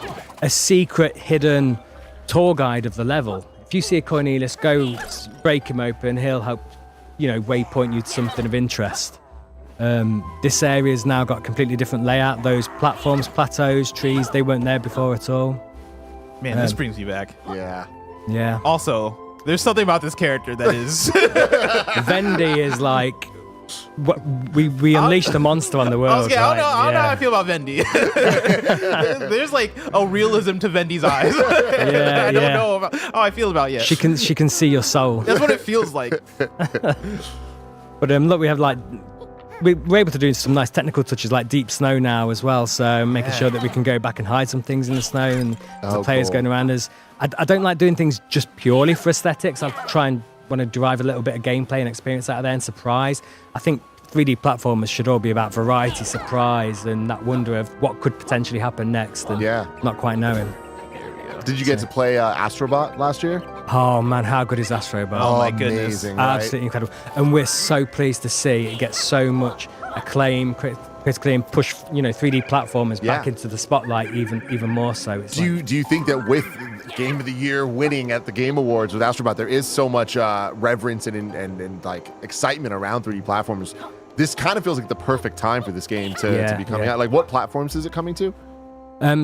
secret hidden tour guide of the level. If you see a Cornelius, go break him open, he'll help, waypoint you to something of interest. This area's now got a completely different layout. Those platforms, plateaus, trees, they weren't there before at all. Man, this brings me back. Yeah. Also, there's something about this character that is... Vendy is like... We unleashed a monster on the world. I don't know how I feel about Vendy. There's like a realism to Vendy's eyes. I don't know how I feel about it yet. She can see your soul. That's what it feels like. But look, we have we're able to do some nice technical touches like deep snow now as well. So making sure that we can go back and hide some things in the snow and the players going around us. I don't like doing things just purely for aesthetics. I try and want to derive a little bit of gameplay and experience out of there and surprise. I think 3D platformers should all be about variety, surprise, and that wonder of what could potentially happen next and not quite knowing. Did you get to play Astrobot last year? Oh man, how good is Astrobot? Oh my goodness. Amazing, Absolutely incredible. And we're so pleased to see it gets so much acclaim, critically, and push 3D platformers back into the spotlight even more so. It's do you think that with Game of the Year winning at the Game Awards with Astrobot, there is so much reverence and like excitement around 3D platformers? This kind of feels like the perfect time for this game to be coming out. Like, what platforms is it coming to?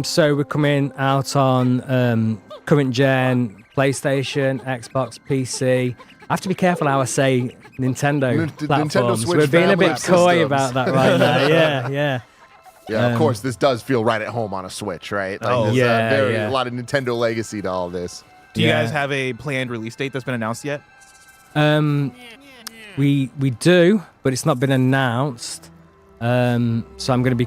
So we're coming out on current gen, PlayStation, Xbox, PC. I have to be careful how I say Nintendo platforms. Switch we're being a bit coy systems. about that right now. Yeah. Of course, this does feel right at home on a Switch, right? Like, a lot of Nintendo legacy to all this. Do you guys have a planned release date that's been announced yet? We do, but it's not been announced. So I'm gonna be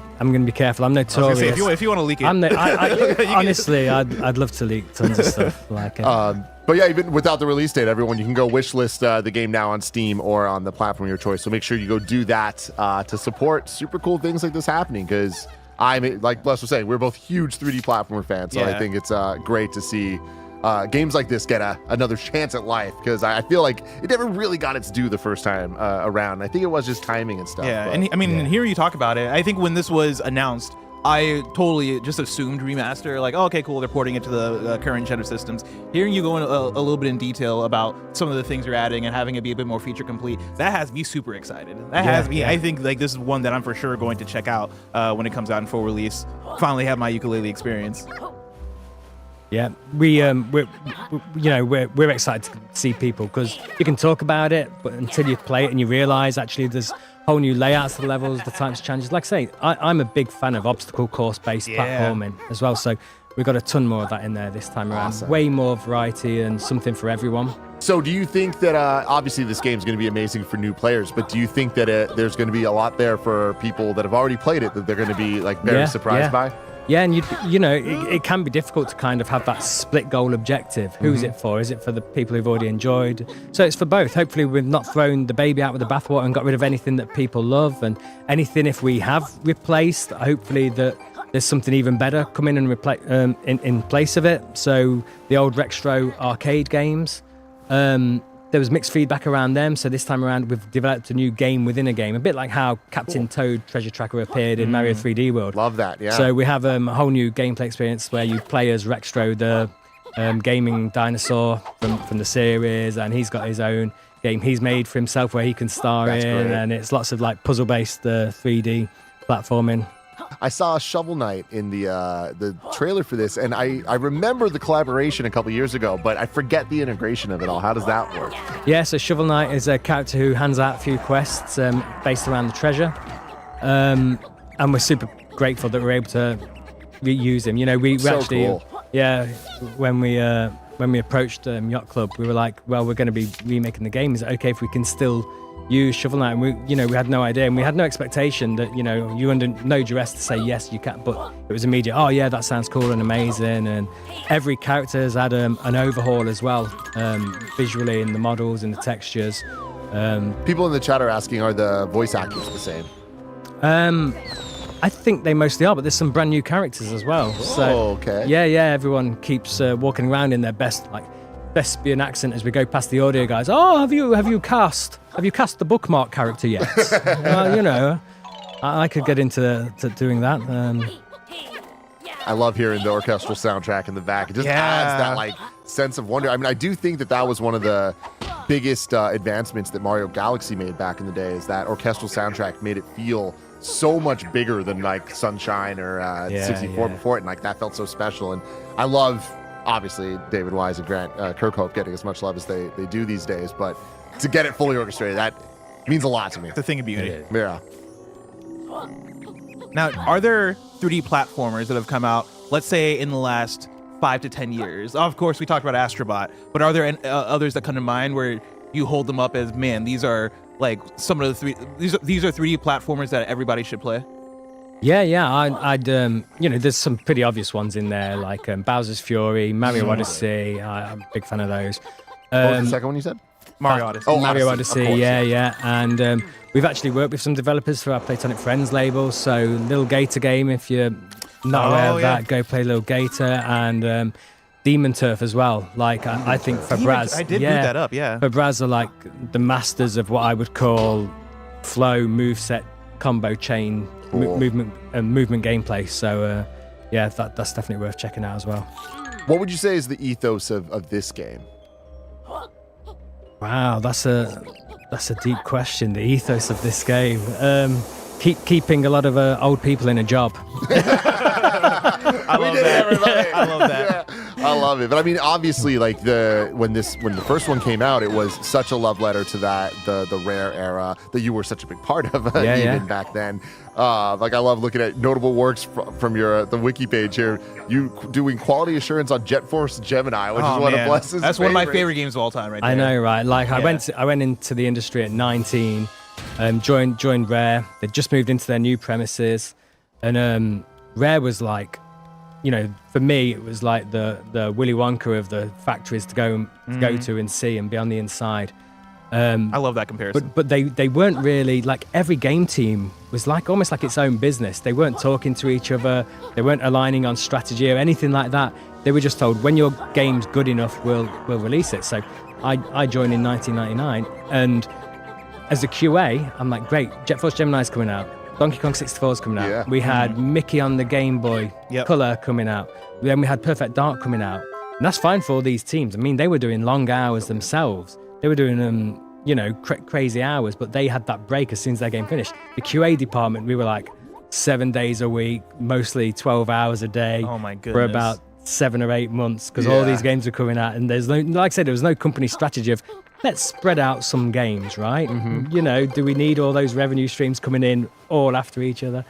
careful. I'm notorious. Say, if you want to leak it, honestly, I'd love to leak tons of stuff. But yeah, even without the release date, everyone, you can go wishlist the game now on Steam or on the platform of your choice. So make sure you go do that to support super cool things like this happening. Because like Bless was saying, we're both huge 3D platformer fans. So I think it's great to see games like this get another chance at life, because I feel like it never really got its due the first time around. I think it was just timing and stuff. Yeah, and hearing you talk about it, I think when this was announced, I totally just assumed remaster, like, oh, okay, cool, they're porting it to the current gen of systems. Hearing you go in a little bit in detail about some of the things you're adding and having it be a bit more feature complete, that has me super excited. That has me, I think, like, this is one that I'm for sure going to check out when it comes out in full release. Finally have my ukulele experience. Yeah, we're excited to see people, because you can talk about it, but until you play it and you realize actually there's whole new layouts of the levels, the types of challenges. Like I say, I'm a big fan of obstacle course-based platforming as well, so we've got a ton more of that in there this time around. Awesome. Way more variety and something for everyone. So do you think that, obviously this game is going to be amazing for new players, but do you think that there's going to be a lot there for people that have already played it that they're going to be like very surprised by? Yeah, and it can be difficult to kind of have that split goal objective. Who's it for? Is it for the people who've already enjoyed? So it's for both. Hopefully we've not thrown the baby out with the bathwater and got rid of anything that people love, and anything if we have replaced, hopefully that there's something even better coming and in place of it. So the old Rextro arcade games, there was mixed feedback around them, so this time around we've developed a new game within a game, a bit like how Captain Toad Treasure Tracker appeared in Mario 3D World. Love that, yeah. So we have a whole new gameplay experience where you play as Rextro, the gaming dinosaur from the series, and he's got his own game he's made for himself where he can star in, and it's lots of like puzzle-based 3D platforming. I saw Shovel Knight in the trailer for this, and I remember the collaboration a couple years ago, but I forget the integration of it all. How does that work? Yeah, so Shovel Knight is a character who hands out a few quests based around the treasure, and we're super grateful that we're able to reuse him. You know, we So actually, cool. when we approached Yacht Club, we were like, well, we're going to be remaking the game. Is it okay if we can still use Shovel Knight? And we had no idea, and we had no expectation that, you under no duress to say yes, you can. But it was immediate. Oh yeah, that sounds cool and amazing. And every character has had an overhaul as well, visually in the models and the textures. People in the chat are asking, are the voice actors the same? I think they mostly are, but there's some brand new characters as well. So okay. Yeah, everyone keeps walking around in their best thespian accent as we go past the audio guys. Oh, have you cast the bookmark character yet? Well, I could get into doing that. I love hearing the orchestral soundtrack in the back. It just adds that sense of wonder. I mean, I do think that was one of the biggest advancements that Mario Galaxy made back in the day, is that orchestral soundtrack made it feel so much bigger than Sunshine or 64 before it, and that felt so special. And I love, obviously, David Wise and Grant Kirkhope getting as much love as they do these days, but to get it fully orchestrated, that means a lot to me. It's a thing of beauty. Yeah. Now, are there 3D platformers that have come out, let's say, in the last 5 to 10 years? Of course, we talked about Astrobot, but are there others that come to mind where you hold them up as, man, these are some of the these are 3D platformers that everybody should play? Yeah. I'd there's some pretty obvious ones in there, like Bowser's Fury, Mario Odyssey. I'm a big fan of those. What was the second one you said? Mario Odyssey. Oh, Mario Odyssey, of course, yeah. And we've actually worked with some developers for our Platonic Friends label. So Little Gator Game, if you're not aware of that, go play Little Gator. And Demon Turf as well. I think for Braz, I did boot that up, yeah. For Braz are the masters of what I would call flow, moveset, combo chain, movement gameplay. So that's definitely worth checking out as well. What would you say is the ethos of this game? Wow, that's a deep question. The ethos of this game, keeping a lot of old people in a job. I love that. I love that. Yeah, I love it. But I mean, obviously, when the first one came out, it was such a love letter to the Rare era that you were such a big part of back then. I love looking at notable works from the wiki page here. You doing quality assurance on Jet Force Gemini, which is one of Bless's That's one of my favorite games of all time, right there. I know, right? I went into the industry at 19, joined Rare. They'd just moved into their new premises, and Rare was for me, it was like the Willy Wonka of the factories to go to and see and be on the inside. I love that comparison. But they weren't really every game team was almost like its own business. They weren't talking to each other. They weren't aligning on strategy or anything like that. They were just told, when your game's good enough, we'll release it. So I joined in 1999, and as a QA, I'm like, great, Jet Force Gemini's coming out. Donkey Kong 64 is coming out. Yeah. We had Mickey on the Game Boy Color coming out. Then we had Perfect Dark coming out. And that's fine for all these teams. I mean, they were doing long hours themselves. They were doing crazy hours, but they had that break as soon as their game finished. The QA department, we were like 7 days a week, mostly 12 hours a day. Oh my goodness. For about 7 or 8 months, because all these games were coming out, and there's no, like I said, there was no company strategy of let's spread out some games, right? You know, do we need all those revenue streams coming in all after each other?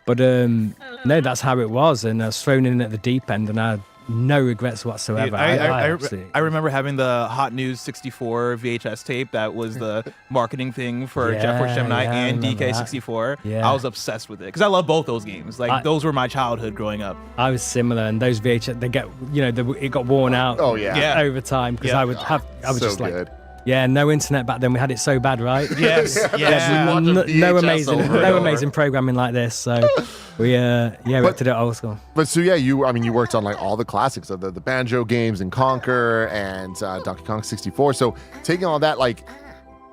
But no, that's how it was, and I was thrown in at the deep end, and I had no regrets whatsoever. I remember having the Hot News 64 VHS tape that was the marketing thing for Jet Force Gemini and DK64. Yeah. I was obsessed with it because I love both those games. Like those were my childhood growing up. I was similar, and those VHS, they get, it got worn out. Over time, because I was So just like. good. Yeah, no internet back then. We had it so bad, right? Yes, yeah. No amazing programming like this. So we had to do it old school. But so you worked on like all the classics of the Banjo games and Conquer and Donkey Kong 64. So taking all that, like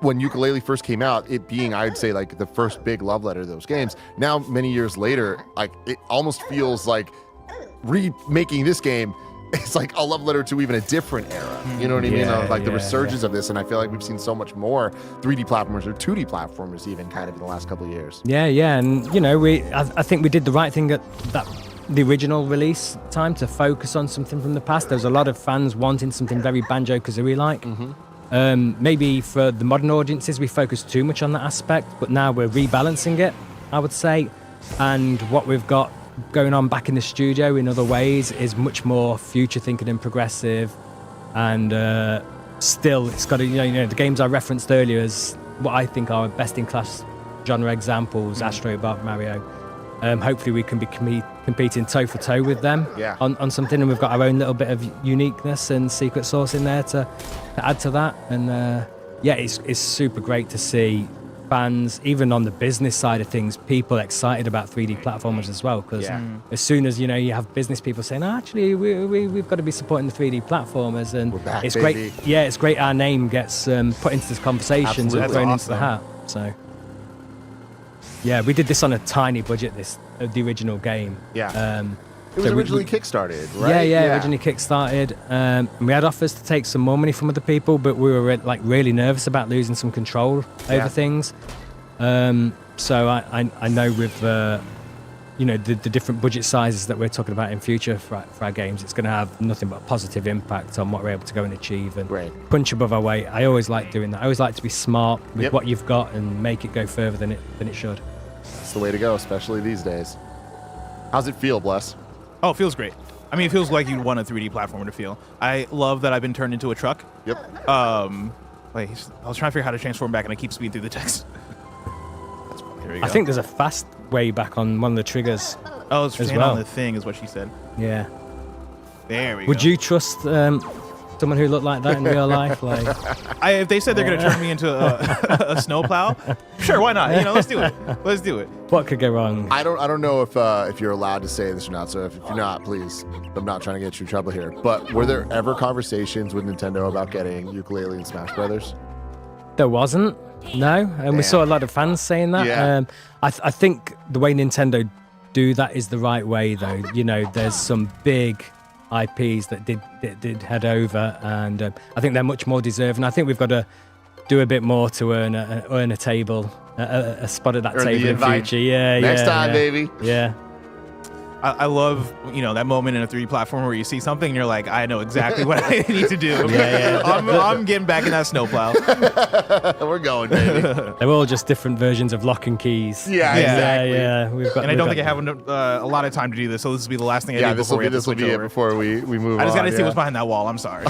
when Yooka-Laylee first came out, it being, I'd say, like the first big love letter to those games. Now, many years later, like it almost feels like remaking this game. It's like a love letter to even a different era. You know what I mean? Of like the resurgence of this. And I feel like we've seen so much more 3D platformers or 2D platformers even kind of in the last couple of years. Yeah. And, I think we did the right thing at the original release time to focus on something from the past. There was a lot of fans wanting something very Banjo-Kazooie-like. Maybe for the modern audiences, we focused too much on that aspect, but now we're rebalancing it, I would say. And what we've got going on back in the studio in other ways is much more future thinking and progressive, and still it's got the games I referenced earlier as what I think are best in class genre examples, Astro Bot, Mario. Hopefully we can be competing toe for toe with them on something, and we've got our own little bit of uniqueness and secret sauce in there to add to that. And it's super great to see fans, even on the business side of things, people excited about 3D platformers as well, because as soon as you have business people saying, actually we've got to be supporting the 3D platformers, and it's baby. great. It's great our name gets put into this conversations and thrown into the hat. So we did this on a tiny budget, the original game. It was originally kickstarted, right? Originally kickstarted. And we had offers to take some more money from other people, but we were really nervous about losing some control over things. So I know with the different budget sizes that we're talking about in future for our games, it's going to have nothing but a positive impact on what we're able to go and achieve and punch above our weight. I always like doing that. I always like to be smart with what you've got and make it go further than it should. That's the way to go, especially these days. How's it feel, Bless? Oh, it feels great. I mean, it feels like you'd want a 3D platformer to feel. I love that I've been turned into a truck. Yep. I was trying to figure out how to transform back, and I keep speeding through the text. That's funny. There we go. I think there's a fast way back on one of the triggers. Oh, it's as staying well. on the thing, is what she said. Yeah. There we go. Would you trust someone who looked like that in real life? Like, if they said they're going to turn me into a snowplow, sure, why not? Let's do it. Let's do it. What could go wrong? I don't know if you're allowed to say this or not. So if you're not, please, I'm not trying to get you in trouble here. But were there ever conversations with Nintendo about getting Yooka-Laylee and Smash Brothers? There wasn't. No, and we saw a lot of fans saying that. Yeah. I think the way Nintendo do that is the right way, though. There's some big IPs that did head over, and I think they're much more deserving. I think we've got to do a bit more to earn a table, a spot at that table in future. Next time, baby. Yeah. I love, that moment in a 3D platform where you see something and you're like, I know exactly what I need to do. I'm getting back in that snowplow. We're going, baby. They're all just different versions of lock and keys. Yeah, exactly. Yeah. I don't think I have a lot of time to do this, so this will be the last thing I do before this will be it before we move on. I just got to see what's behind that wall. I'm sorry.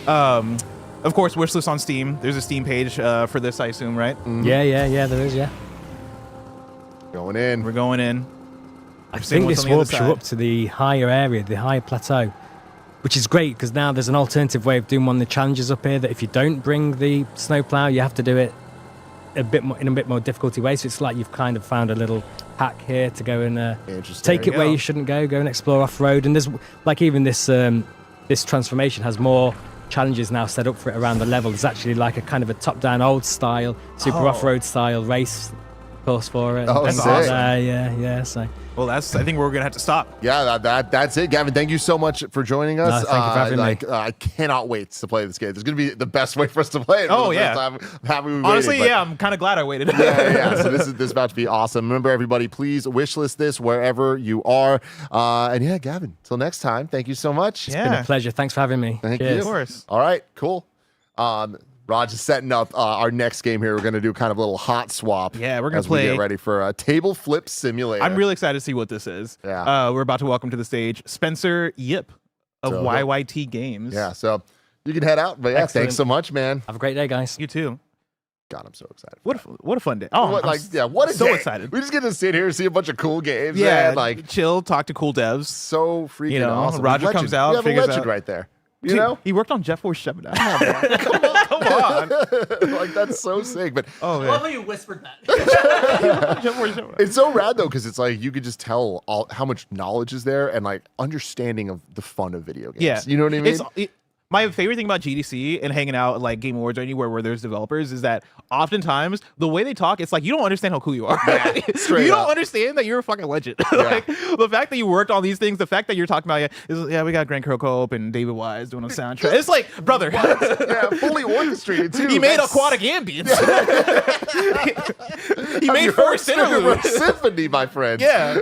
Of course, wishlist on Steam. There's a Steam page for this, I assume, right? Mm-hmm. Yeah, there is, Going in. We're going in. I think this warps you up to the higher area, the higher plateau, which is great because now there's an alternative way of doing one of the challenges up here that if you don't bring the snowplow, you have to do it in a bit more difficulty way. So it's like you've kind of found a little hack here to go and take it where you shouldn't go and explore off-road. And there's even this transformation has more challenges now set up for it around the level. There's actually like a kind of a top-down old style, super off-road style race course for it. Oh, And sick. yeah. So Well, I think we're gonna have to stop. Yeah, that's it, Gavin. Thank you so much for joining us. No, thank you for having me. I cannot wait to play this game. It's going to be the best way for us to play it. Oh, for the yeah. first time. I'm happy we Honestly, waited, yeah, I'm kind of glad I waited. yeah. So this is about to be awesome. Remember, everybody, please wishlist this wherever you are. And yeah, Gavin, till next time. Thank you so much. it's been a pleasure. Thanks for having me. Thank Cheers. you. Of course. All right, cool. Raj is setting up our next game here. We're going to do kind of a little hot swap. Yeah, we're gonna as we play- get ready for a table flip simulator. I'm really excited to see what this is. Yeah. We're about to welcome to the stage Spencer Yip of So, YYT Games. Yeah, so you can head out. But yeah, Excellent. thanks so much, man. Have a great day, guys. You too. God, I'm so excited. What a fun day. Oh, what, I'm what a so day. excited. We just get to sit here and see a bunch of cool games. Yeah, man. Like chill, talk to cool devs. So freaking You know, awesome. Roger Legend. comes out, We have a figures legend out- right there. You Dude, know, he worked on Jet Force Gemini. come on. Like that's so sick. But Oh I man. love how you whispered that. Jet Force Gemini. it's so rad though, because it's like you could just tell how much knowledge is there and like understanding of the fun of video games. Yeah, You know what I mean? My favorite thing about GDC and hanging out at like Game Awards or anywhere where there's developers is that oftentimes the way they talk, it's like you don't understand how cool you are. straight you up. don't understand that you're a fucking legend. Like the fact that you worked on these things, the fact that you're talking about we got Grant Kirkhope and David Wise doing a soundtrack. It's like, brother, yeah, fully orchestrated too. he made That's- aquatic ambience. he Have made you Forest heard Spirit interludes. Symphony, my friend. Yeah.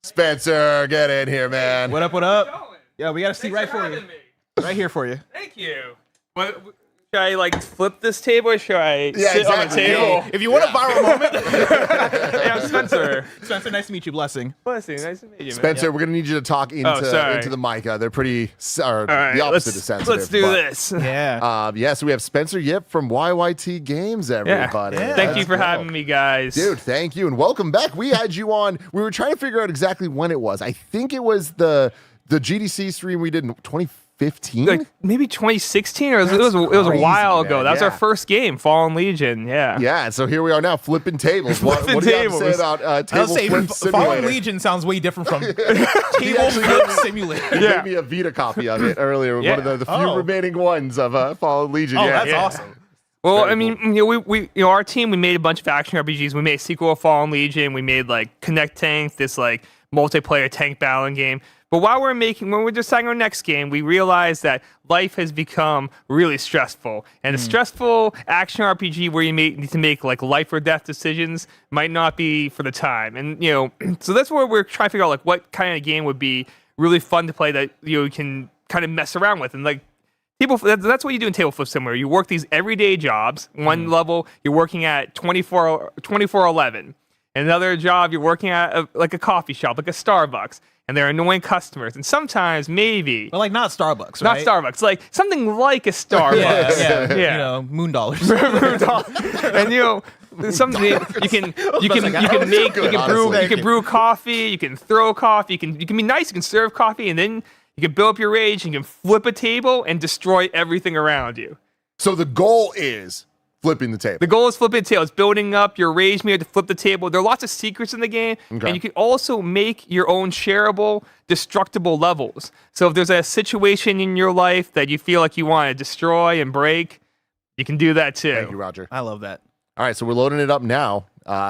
Spencer, get in here, man. What up? What up? Yeah, we got a seat right for you. Right here for you. Thank you. What, should I like flip this table or should I Yeah, sit on the exactly. table? If you want a viral moment. Hey, I'm Spencer. Spencer, nice to meet you. Blessing. Blessing. Nice to meet you, man. Spencer, we're gonna need you to talk sorry. into the mic. They're pretty, All right, the opposite let's, of sensitive. let's do but, this. Yeah. So we have Spencer Yip from YYT Games, everybody. Yeah. Thank you Let's for go. having me, guys. Dude, thank you, and welcome back. We had you on. We were trying to figure out exactly when it was. I think it was the GDC stream we did in 2015. Like maybe 2016 or it was a crazy, while ago. man. That was Yeah. our first game, Fallen Legion. Yeah. Yeah, so here we are now, flipping tables. What do you have to say tables. about I'll table say flip Fallen simulator? Legion sounds way different from He Table actually Flip gave- Simulator. He gave me a Vita copy of it earlier. Yeah. One of the few Oh. remaining ones of Fallen Legion. Oh, yeah. that's awesome. Well, Very I mean, we our team, we made a bunch of action RPGs. We made a sequel of Fallen Legion. We made like Connect Tank, this like multiplayer tank battling game. But when we're deciding our next game, we realized that life has become really stressful. And a stressful action RPG where you need to make like life or death decisions might not be for the time. And, so that's where we're trying to figure out like what kind of game would be really fun to play that, you can kind of mess around with. And like, that's what you do in Table Flip Simulator. You work these everyday jobs. One level, you're working at 24/11. Another job, you're working at like a coffee shop, like a Starbucks. And they're annoying customers. And sometimes, maybe... But like not Starbucks, Not right? Starbucks. Like something like a Starbucks. Yeah. Yeah. You know, moon dollars. And something you can brew coffee, you can throw coffee, you can be nice, you can serve coffee, and then you can build up your rage, and you can flip a table and destroy everything around you. So the goal is flipping the table. The goal is flipping the table. It's building up your rage meter to flip the table. There are lots of secrets in the game, Okay. and you can also make your own shareable, destructible levels. So if there's a situation in your life that you feel like you want to destroy and break, you can do that too. Thank you, Roger. I love that. All right, so we're loading it up now.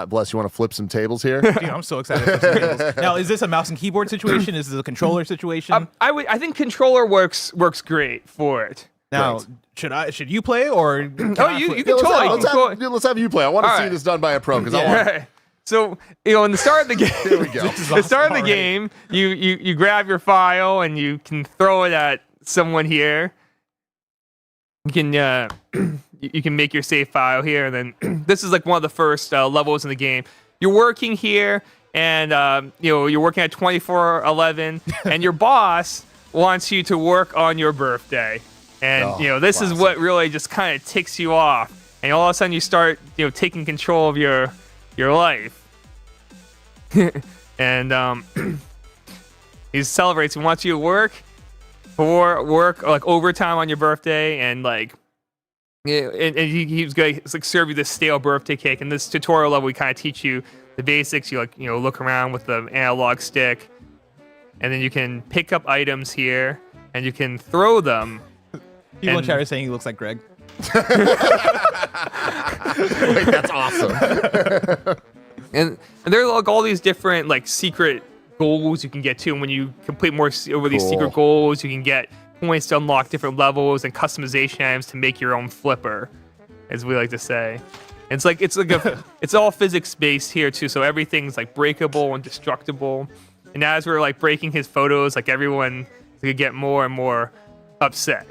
Bless, you want to flip some tables here? Dude, I'm so excited for some tables. Now, is this a mouse and keyboard situation? Is this a controller situation? I think controller works great for it. Now, should you play or? You can totally. Let's have you play. I want to All see right. this done by a pro because I want. Right. So, in the start of the game, Here we go. the start of the game, you grab your file and you can throw it at someone here. You can you can make your save file here, and then this is like one of the first levels in the game. You're working here, and you're working at 24/11, and your boss wants you to work on your birthday, and this is what really just kind of ticks you off, and all of a sudden you start taking control of your life, and he celebrates. He wants you to work like overtime on your birthday, and like. Yeah, and he was going to like serve you this stale birthday cake. In this tutorial level, we kind of teach you the basics. You look around with the analog stick, and then you can pick up items here, and you can throw them. People in chat are saying he looks like Greg. Wait, that's awesome. and there are like all these different like secret goals you can get to, and when you complete more over these secret goals, you can get points to unlock different levels and customization items to make your own flipper, as we like to say. It's like it's all physics based here too, so everything's like breakable and destructible. And as we're like breaking his photos, like everyone could get more and more upset.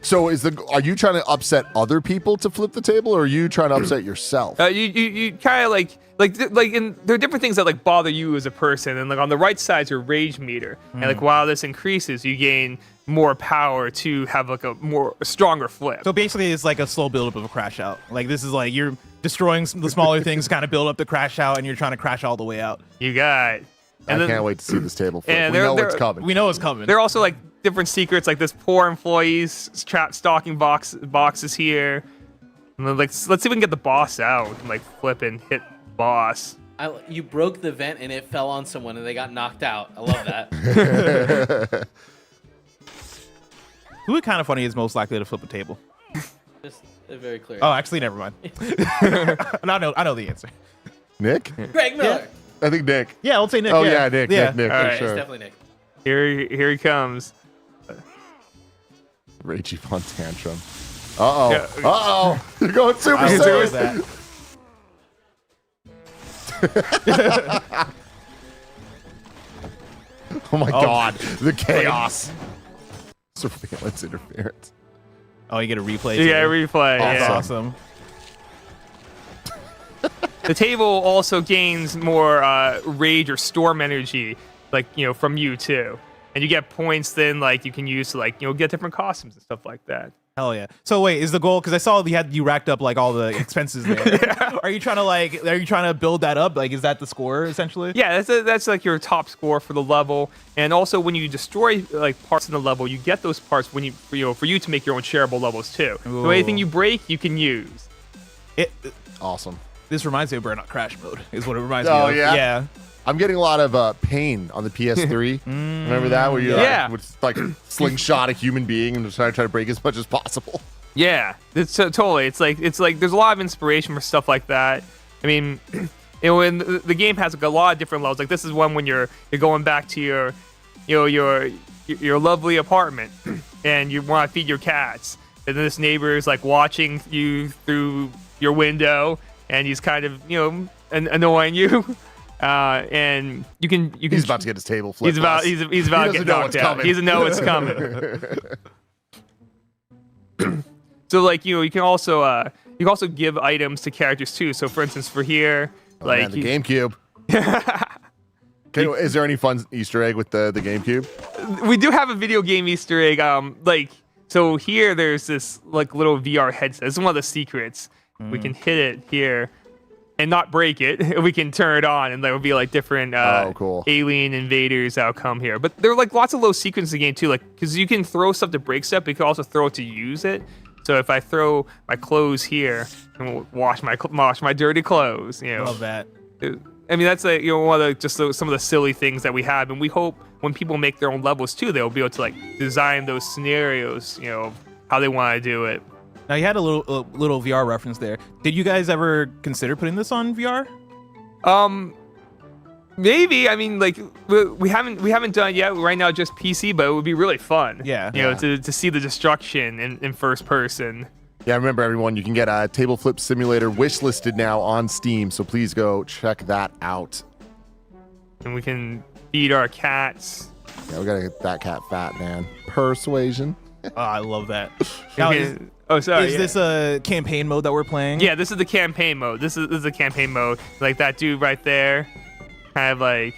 So are you trying to upset other people to flip the table, or are you trying to upset yourself? You kind of and there are different things that like bother you as a person, and like on the right side is your rage meter, and like while this increases, you gain more power to have like a stronger flip. So basically, it's like a slow buildup of a crash out. Like this is like you're destroying the smaller things, kind of build up the crash out, and you're trying to crash all the way out. You got it. I can't wait to see this table flip. We know it's coming. We know it's coming. There are also like different secrets, like this poor employees trapped stocking boxes here. And then, like, let's see if we can get the boss out and like flip and hit boss. You broke the vent and it fell on someone and they got knocked out. I love that. Who kind of funny is most likely to flip a table? Just very clear. Oh, actually, never mind. I know the answer. Nick? Greg Miller. I think Nick. Yeah, I'll say Nick. Oh yeah, Nick. Yeah. Nick. All right, for sure. It's definitely Nick. Here he comes. Ragey Fun Tantrum. Uh-oh. Yeah. Uh-oh. You're going super I serious. that. Oh my God. The chaos. Surveillance interference. Oh, you get a replay. You get a replay. That's Yeah. awesome. The table also gains more rage or storm energy, like from you too, and you get points then like you can use to like get different costumes and stuff like that. Hell yeah. So wait, is the goal, because I saw you racked up like all the expenses there. Yeah. Are you trying to build that up? Like, is that the score essentially? Yeah, that's like your top score for the level. And also when you destroy like parts in the level, you get those parts when for you to make your own shareable levels too. Ooh. So anything you break, you can use. Awesome. This reminds me of Burnout Crash Mode, is what it reminds me Oh of. yeah. Yeah. I'm getting a lot of pain on the PS3. Remember that, where you like slingshot a human being and just try to break as much as possible. Yeah, it's totally. It's like there's a lot of inspiration for stuff like that. I mean, when the game has like a lot of different levels. Like this is one when you're going back to your lovely apartment and you want to feed your cats, and then this neighbor is like watching you through your window and he's kind of annoying you. And you can. He's about to get his table flipped. He's about to get knocked out. He doesn't know it's coming. So like you can also give items to characters too. So for instance, for here, the GameCube. Is there any fun Easter egg with the GameCube? We do have a video game Easter egg. So here there's this like little VR headset. This is one of the secrets. We can hit it here and not break it. We can turn it on, and there will be like different cool. alien invaders that'll come here. But there are like lots of little sequences in the game too, like because you can throw stuff to break stuff, but you can also throw it to use it. So if I throw my clothes here and wash my dirty clothes, Love that. I mean, that's one of some of the silly things that we have, and we hope when people make their own levels too, they'll be able to like design those scenarios, how they want to do it. Now you had a little VR reference there. Did you guys ever consider putting this on VR? Maybe. I mean, like we haven't done it yet. Right now, just PC, but it would be really fun. Yeah. To see the destruction in first person. Yeah, remember everyone, you can get a Table Flip Simulator wishlisted now on Steam, so please go check that out. And we can feed our cats. Yeah, we gotta get that cat fat, man. Persuasion. Oh, I love that. Is this a campaign mode that we're playing? Yeah, this is the campaign mode. This is the campaign mode. Like that dude right there, kind of like.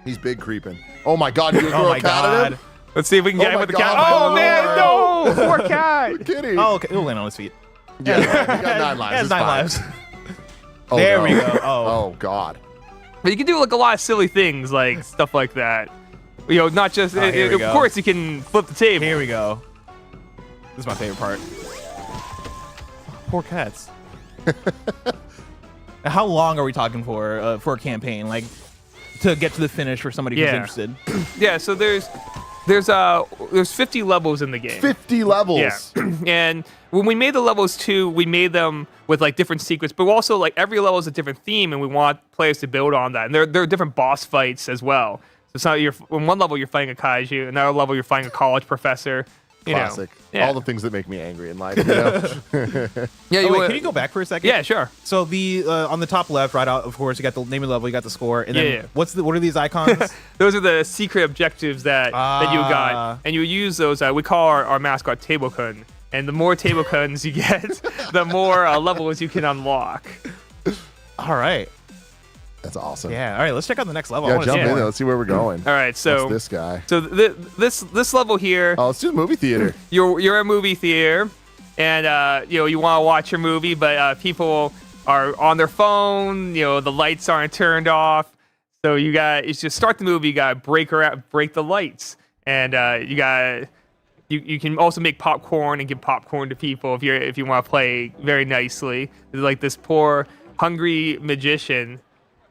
He's big creeping. Oh my God! You throw a cat at him? Let's see if we can get him with the cat. Oh man, no! Poor cat. Kitty. Oh, okay. He'll land on his feet. Yeah, he got 9 lives. He has 9 lives. Oh, there no. we go. Oh God. But you can do like a lot of silly things, like stuff like that. Not just. Of course, you can flip the table. Here we go. This is my favorite part. Poor cats. How long are we talking for a campaign? Like to get to the finish for somebody who's interested? Yeah. So there's there's 50 levels in the game. 50 levels. Yeah. And when we made the levels too, we made them with like different secrets, but also like every level is a different theme, and we want players to build on that. And there are different boss fights as well. So it's not in one level you're fighting a kaiju, another level you're fighting a college professor. Classic. Yeah. All the things that make me angry in life. You know? Yeah. Can you go back for a second? Yeah, sure. So the on the top left, right out, of course, you got the name of the level, you got the score, and then what are these icons? Those are the secret objectives that you got, and you use those. We call our mascot Tablecun, and the more Tablecuns you get, the more levels you can unlock. All right. That's awesome. Yeah. All right. Let's check out the next level. Yeah, jump in there. Let's see where we're going. All right. So what's this guy. So this level here. Oh, let's do the movie theater. You're a movie theater, and you want to watch your movie, but people are on their phone. The lights aren't turned off. So you just start the movie. You gotta break the lights, and you can also make popcorn and give popcorn to people if you want to play very nicely. There's like this poor hungry magician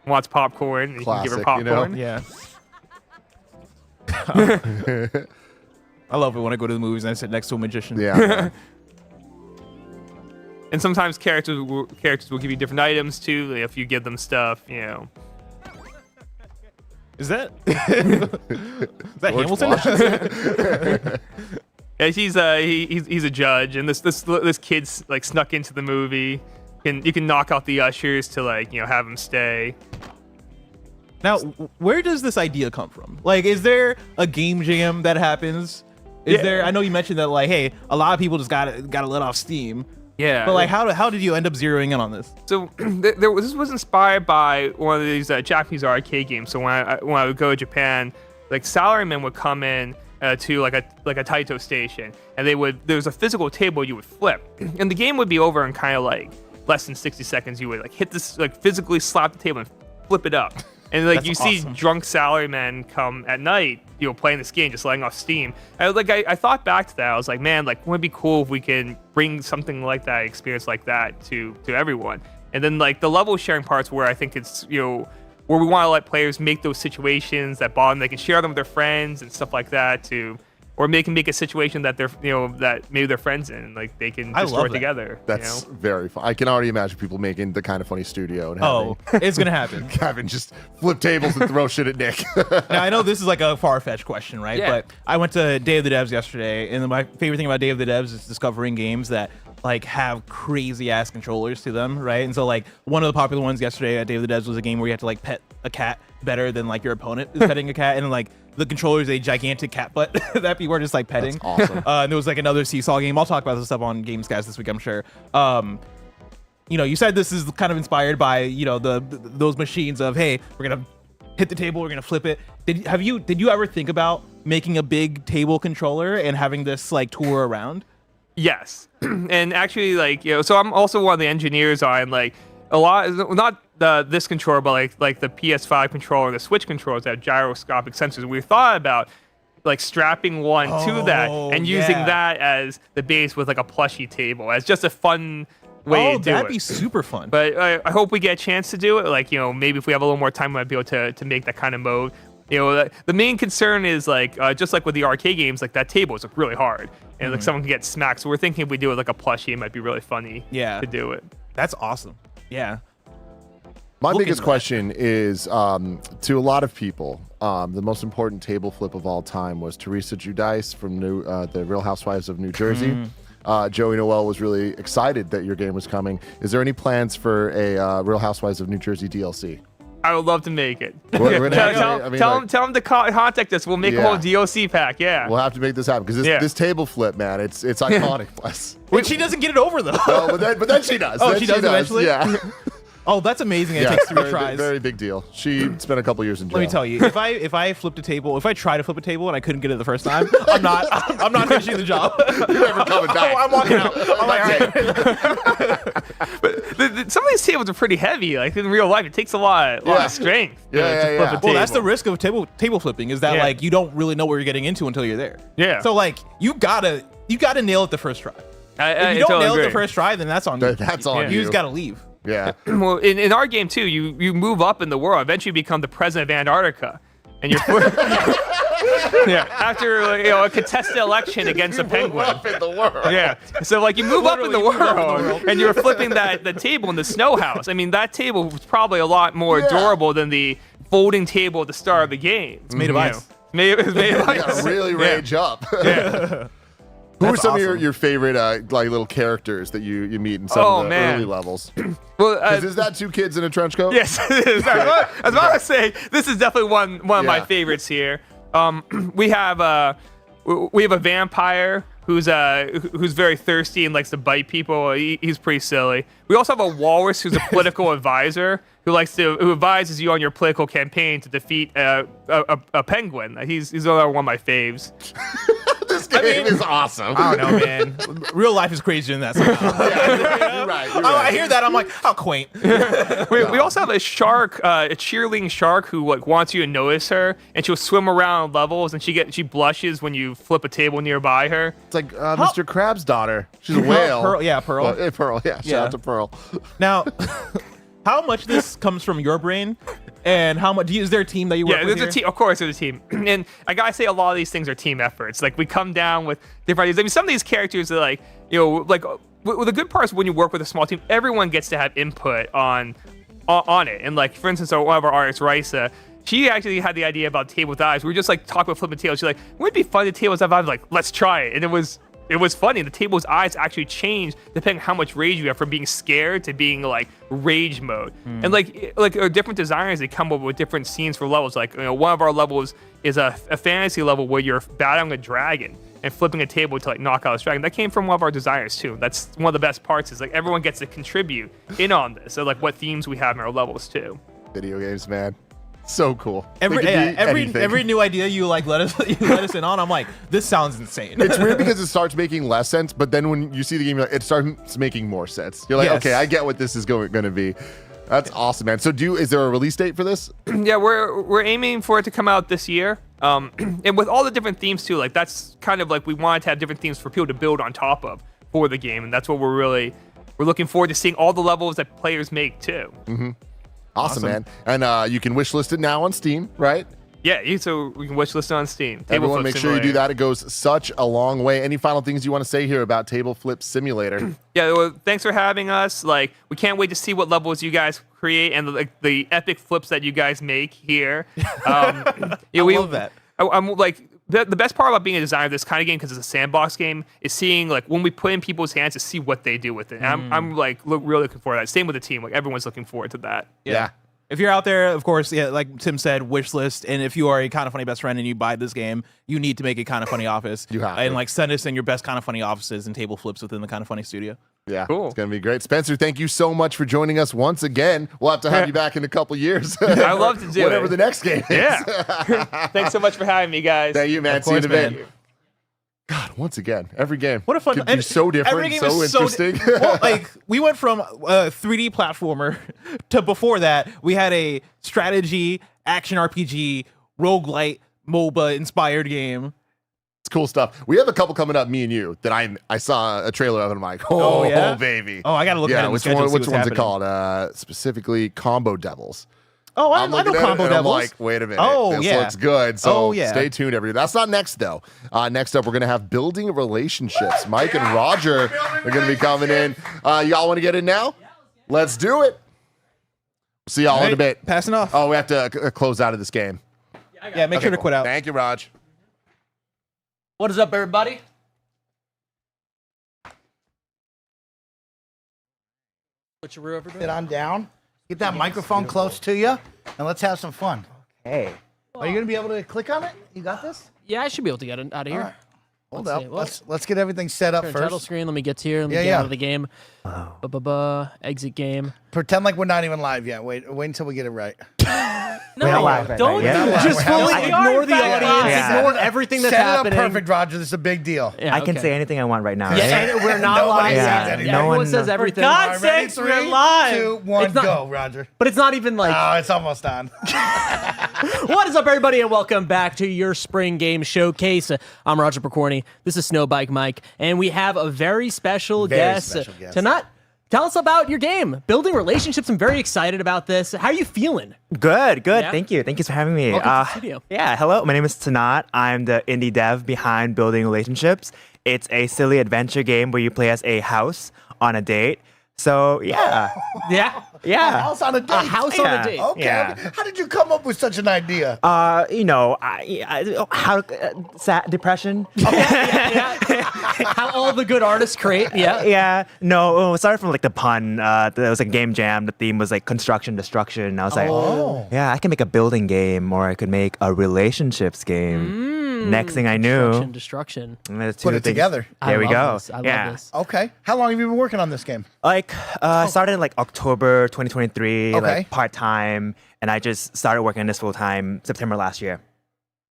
wants popcorn, and Classic, you can give her popcorn. Yeah. I love it when I go to the movies and I sit next to a magician. Yeah. And sometimes characters will give you different items too if you give them stuff. Is that Hamilton? Yeah, he's a judge, and this kid's like snuck into the movie. You can knock out the ushers to have him stay. Now, where does this idea come from? Like, is there a game jam that happens? Is there? I know you mentioned that hey, a lot of people just got to let off steam. Yeah. But how did you end up zeroing in on this? So this was inspired by one of these Japanese arcade games. So when I would go to Japan, salarymen would come in to like a Taito station, and there was a physical table you would flip, and the game would be over in kind of less than 60 seconds. You would hit this, physically slap the table and flip it up. And That's you see awesome. drunk salarymen come at night, playing this game, just letting off steam. And I thought back to that. I was like, man, wouldn't it be cool if we can bring something like that, experience like that to everyone? And then the level sharing parts where I think it's where we want to let players make those situations that bond. They can share them with their friends and stuff like that or they can make a situation that they're that maybe they're friends in, they can destroy it together. That's very fun. I can already imagine people making the Kind of Funny studio and it's gonna happen. Having just flip tables and throw shit at Nick. Now I know this is a far-fetched question, right? Yeah. But I went to Day of the Devs yesterday, and my favorite thing about Day of the Devs is discovering games that have crazy ass controllers to them, right? And so one of the popular ones yesterday at Day of the Devs was a game where you had to pet a cat better than your opponent is petting a cat, and the controller is a gigantic cat butt that people are just petting. That's awesome. And there was another seesaw game. I'll talk about this stuff on Gamescast this week, I'm sure. You said this is kind of inspired by those machines of, hey, we're gonna hit the table, we're gonna flip it. Did you ever think about making a big table controller and having this tour around? Yes. And actually so I'm also one of the engineers on a lot, not this controller, but the PS5 controller, the Switch controllers that have gyroscopic sensors. We thought about strapping one to that and using that as the base with a plushie table as just a fun way to do it. That'd be super fun. But I hope we get a chance to do it. Maybe if we have a little more time, we might be able to make that kind of mode. The main concern is just like with the arcade games, that table is really hard and someone can get smacked. So we're thinking if we do it a plushie, it might be really funny to do it. That's awesome. Yeah. My biggest question is to a lot of people, the most important table flip of all time was Teresa Giudice from the Real Housewives of New Jersey. Joey Noel was really excited that your game was coming. Is there any plans for a Real Housewives of New Jersey DLC? I would love to make it. Tell them to contact us. We'll make a whole DLC pack. Yeah, we'll have to make this happen because this table flip, man, it's iconic. Bless. Wait, she doesn't get it over though. No, but then she does. Oh, she does eventually. Yeah. Oh, that's amazing. It takes 3 tries. Very big deal. She spent a couple years in jail. Let me tell you, if I flipped a table, if I tried to flip a table and I couldn't get it the first time, I'm not finishing the job. You're never coming back. I'm walking out. I'm all right. But some of these tables are pretty heavy. In real life, it takes a lot of strength. to flip a table. Well, that's the risk of table flipping is that you don't really know what you're getting into until you're there. Yeah. So you gotta nail it the first try. If you don't nail it the first try, then that's on you. That's on you. You just gotta leave. Yeah. Well, in our game too, you move up in the world. Eventually, you become the president of Antarctica, and you're Yeah, after a contested election against a penguin. Up in the world. Yeah, so like you move up in the world, and you're flipping the table in the snow house. I mean, that table was probably a lot more durable than the folding table at the start of the game. It's made of ice. Made of You ice. gotta really rage up. Yeah. Who are That's some awesome. of your favorite like little characters that you meet in some of the early levels? Well, 'Cause is that 2 kids in a trench coat? Yes, it is. I was about to say this is definitely one of my favorites here. We have a vampire who's very thirsty and likes to bite people. He's pretty silly. We also have a walrus who's a political advisor who advises you on your political campaign to defeat a penguin. He's another one of my faves. This game is awesome. I don't know, man. Real life is crazier than that somehow. You're right. I hear that. I'm like, how quaint. We also have a shark, a cheerleading shark who wants you to notice her, and she'll swim around levels, and she blushes when you flip a table nearby her. It's like Mr. Crab's daughter. She's a whale. Pearl, yeah, Pearl. Pearl, yeah. Shout out to Pearl. Now, how much this comes from your brain, and how much is there a team that you work with? Yeah, there's here? a team. Of course, there's a team, and I gotta say, a lot of these things are team efforts. Like we come down with different ideas. I mean, some of these characters are like, well, the good part is when you work with a small team, everyone gets to have input on it. And like, for instance, one of our artists, Risa, she actually had the idea about table with eyes. We were just like talking about flipping tables. She's like, wouldn't it be fun to tables have eyes? Like, let's try it. And it was funny. The table's eyes actually change depending on how much rage you have, from being scared to being like rage mode. And like different designers, they come up with different scenes for levels. Like, one of our levels is a fantasy level where you're battling a dragon and flipping a table to like knock out this dragon. That came from one of our designers too. That's one of the best parts, is like everyone gets to contribute in on this. So like what themes we have in our levels too. Video games, man. So cool. Every new idea you let us in on, I'm like, this sounds insane. It's weird because it starts making less sense, but then when you see the game, it starts making more sense. You're like, okay, I get what this is going to be. That's awesome, man. So is there a release date for this? Yeah, we're aiming for it to come out this year. And with all the different themes too, like that's kind of like we wanted to have different themes for people to build on top of for the game, and that's what we're looking forward to seeing all the levels that players make too. Mm-hmm. Awesome, man. And you can wishlist it now on Steam, right? Yeah, so we can wishlist it on Steam. Everyone, make sure you do that. It goes such a long way. Any final things you want to say here about Table Flip Simulator? Yeah, well, thanks for having us. Like, we can't wait to see what levels you guys create and the epic flips that you guys make here. I love that. I'm like, the best part about being a designer of this kind of game, because it's a sandbox game, is seeing like when we put in people's hands to see what they do with it. And I'm like really looking forward to that. Same with the team. Like everyone's looking forward to that. Yeah. If you're out there, of course, yeah, like Tim said, wish list. And if you are a Kind of Funny best friend and you buy this game, you need to make a Kind of Funny office. You have and to. like send us in your best Kind of Funny offices and table flips within the Kind of Funny studio. Yeah, cool. It's going to be great. Spencer, thank you so much for joining us once again. We'll have to have you back in a couple years. I love to do whatever it. the next game is. Yeah. Thanks so much for having me, guys. Thank you, man. Of See you in a course, bit. God, once again, every game. What a fun could be so different, every game so is interesting. well, like we went from a 3D platformer to before that we had a strategy, action RPG, roguelite, MOBA inspired game. It's cool stuff. We have a couple coming up, me and you, that I saw a trailer of and I'm like, oh, yeah? baby. Oh, I gotta look at it. Which one's it called? Specifically, Combo Devils. Oh, I I'm know looking at it Combo and I'm Devils. like, wait a minute. Oh, this yeah. looks good. So yeah. stay tuned, everybody. That's not next, though. Next up, we're going to have Building Relationships. Mike and Roger are going to be coming in. Y'all want to get in now? Let's do it. See y'all in a bit. Passing off. Oh, we have to close out of this game. Yeah, make sure to quit out. Thank you, Raj. What is up, everybody? Switcheroo, everybody. Sit on down. Get that microphone close to you, and let's have some fun. Hey. Are you gonna be able to click on it? You got this? Yeah, I should be able to get it out of here. All right. Hold Let's up. see. Well, Let's get everything set up turn first. title screen. Let me get here. Let me Yeah, get yeah. out of the game. Exit game. Pretend like we're not even live yet. Wait until we get it right. No, not live right don't now. Yeah. just We're fully not live. ignore the Yeah. audience. Yeah. Ignore everything that's Set happening. it up perfect, Roger. This is a big deal. Yeah, I can say anything I want right now. Yeah, right? and we're not Nobody live. says Yeah. anything. No Everyone one says everything. All right, ready? we're 3, live. 2, 1, It's not- go, Roger. But it's not even like. Oh, it's almost on. What is up, everybody, and welcome back to your Spring Game Showcase. I'm Roger Picorni. This is Snowbike Mike, and we have a very special guest special guest. to not Tell us about your game, building relationships. I'm very excited about this. How are you feeling? Good. Yeah? Thank you. Thank you for having me. Welcome to the studio. Yeah, hello. My name is Tanat. I'm the indie dev behind Building Relationships. It's a silly adventure game where you play as a house on a date. So, yeah. Yeah? Yeah. A house on a date. A house on a date. Okay. Yeah. How did you come up with such an idea? Depression. How all the good artists create. Yeah. Yeah. No, it started from like the pun. There was a game jam. The theme was like construction, destruction. I was like, yeah, I can make a building game or I could make a relationships game. Next thing I knew, Destruction. Put it together. There we go. I love this. Okay. How long have you been working on this game? Like, I started in like October 2023, Okay. like part-time, and I just started working on this full-time September last year.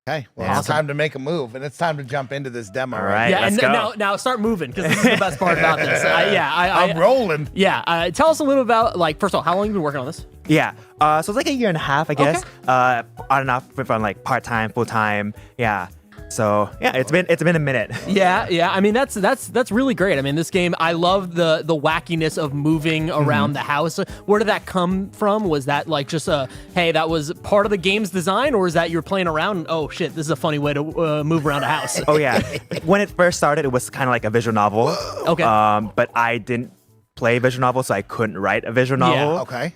Okay. Well, Yeah. it's time to make a move, and it's time to jump into this demo. All right, Yeah, let's and go. now start moving because this is the best part about this. I'm rolling. Yeah, tell us a little about like first of all, how long have you been working on this? Yeah. So it's like a year and a half, I guess. On and off from like part-time, full-time. Yeah. So yeah, it's been a minute. Yeah. I mean, that's really great. I mean, this game, I love the wackiness of moving around the house. Where did that come from? Was that like just hey, that was part of the game's design, or is that you're playing around? And, oh shit, this is a funny way to move around a house. Oh yeah. When it first started, it was kind of like a visual novel. Okay. But I didn't play visual novel, so I couldn't write a visual novel. Yeah, okay.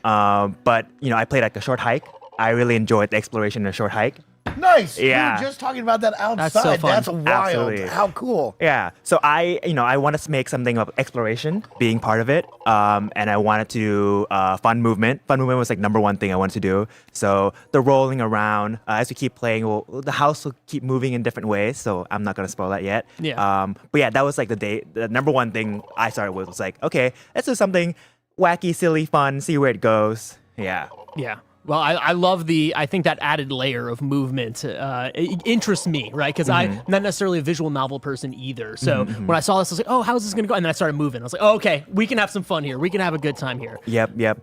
But I played like a short hike. I really enjoyed the exploration in a short hike. Nice. Yeah. We were just talking about that outside. That's so fun. That's wild. Absolutely. How cool. Yeah. So I wanted to make something of exploration being part of it. And I wanted to do fun movement. Fun movement was like number one thing I wanted to do. So the rolling around, as we keep playing, the house will keep moving in different ways. So I'm not going to spoil that yet. Yeah. But yeah, that was like the number one thing I started with was like, okay, let's do something wacky, silly, fun, see where it goes. Yeah. Yeah. Well, I love I think that added layer of movement it interests me, right? Because I'm not necessarily a visual novel person either. So when I saw this, I was like, oh, how's this going to go? And then I started moving. I was like, oh, okay, we can have some fun here. We can have a good time here. Yep. Yeah.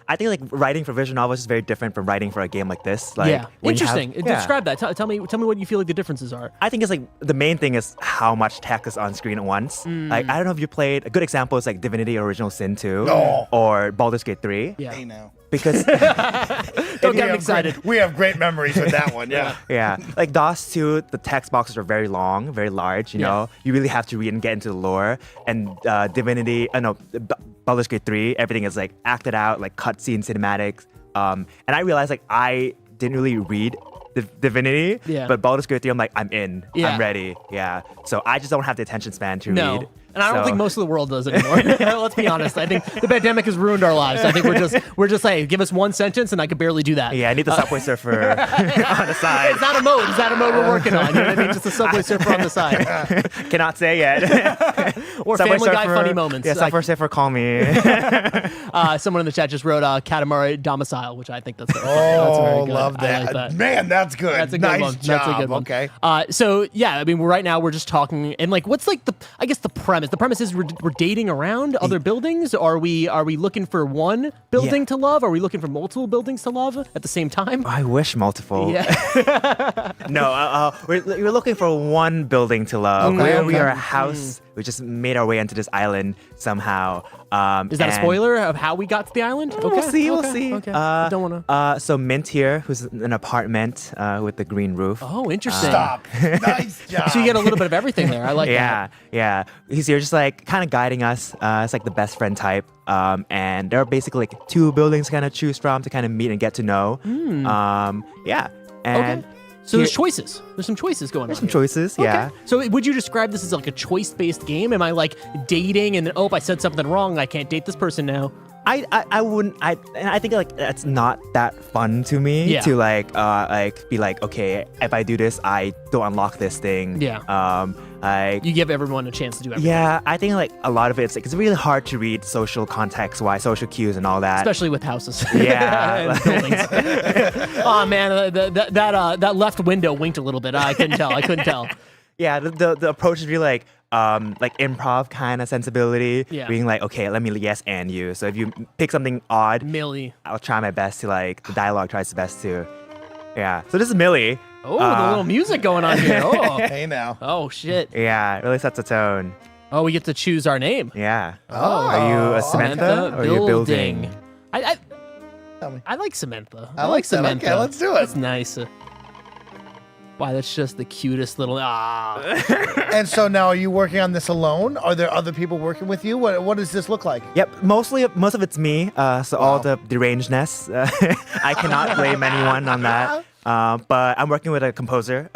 I think like writing for visual novels is very different from writing for a game like this. Like, yeah. when you have- Interesting. Describe that. Tell me what you feel like the differences are. I think it's like the main thing is how much text is on screen at once. Like I don't know if you played, a good example is like Divinity Original Sin 2 or Baldur's Gate 3. Yeah. Hey now. Because Don't get me excited. We have great memories with that one. Yeah. yeah, like DOS 2, the text boxes are very long, very large, you know. You really have to read and get into the lore. And Baldur's Gate 3, everything is like acted out, like cutscene cinematics. And I realized like I didn't really read Divinity, but Baldur's Gate 3, I'm like, I'm in. I'm ready. Yeah. So I just don't have the attention span to read. And I don't think most of the world does anymore. Let's be honest. I think the pandemic has ruined our lives. I think we're just hey, give us one sentence and I could barely do that. Yeah, I need the Subway Surfer on the side. Is that a mode? Is that a mode we're working on? You know what I mean? Just a Subway Surfer on the side. Cannot say yet. Or Subway Family Guy Surfer, funny moments. Yeah, Subway Surfer, call me. Someone in the chat just wrote Katamari Domicile, which I think that's very Oh, very good. love I that. like that. Man, that's good. That's a good nice one. job. That's a good one. Okay. So yeah, I mean, right now we're just talking, and like, what's like the premise? The premise is we're dating around other buildings. Are we looking for one building to love? Are we looking for multiple buildings to love at the same time? I wish multiple. Yeah. No, we're looking for one building to love. Okay, We are a okay. house. We just made our way into this island somehow. Is that a spoiler of how we got to the island? Okay. We'll see. Okay. I don't want to. So Mint here, who's in an apartment with the green roof. Oh, interesting. Stop. Nice job. So you get a little bit of everything there. I like that. Yeah. He's here just like kind of guiding us. It's like the best friend type. And there are basically like two buildings to kind of choose from to kind of meet and get to know. Yeah. And So there's choices. There's some choices going on. There's some here. choices, yeah. So would you describe this as like a choice-based game? Am I like dating and then, I said something wrong. I can't date this person now. I wouldn't. I think like that's not that fun to me to like be like, okay, if I do this, I don't unlock this thing. Yeah. Like you give everyone a chance to do everything. Yeah, I think like a lot of it's like it's really hard to read social context, why social cues and all that. Especially with houses. Yeah. And buildings. Oh man, that left window winked a little bit. I couldn't tell. Yeah, the approach is really like improv kind of sensibility. Yeah. Being like, okay, let me yes and you. So if you pick something odd, Millie, I'll try my best to like the dialogue tries the best to. Yeah. So this is Millie. Oh, the little music going on here. Oh. Hey now. Oh shit. Yeah, it really sets the tone. Oh, we get to choose our name. Yeah. Oh. Are you a Samantha or are you building? I like Samantha. I like that. Samantha. Okay, let's do it. That's nice. Why, that's just the cutest little. And so now, are you working on this alone? Are there other people working with you? What does this look like? Yep, most of it's me. So all the derangedness, I cannot blame anyone on that. But I'm working with a composer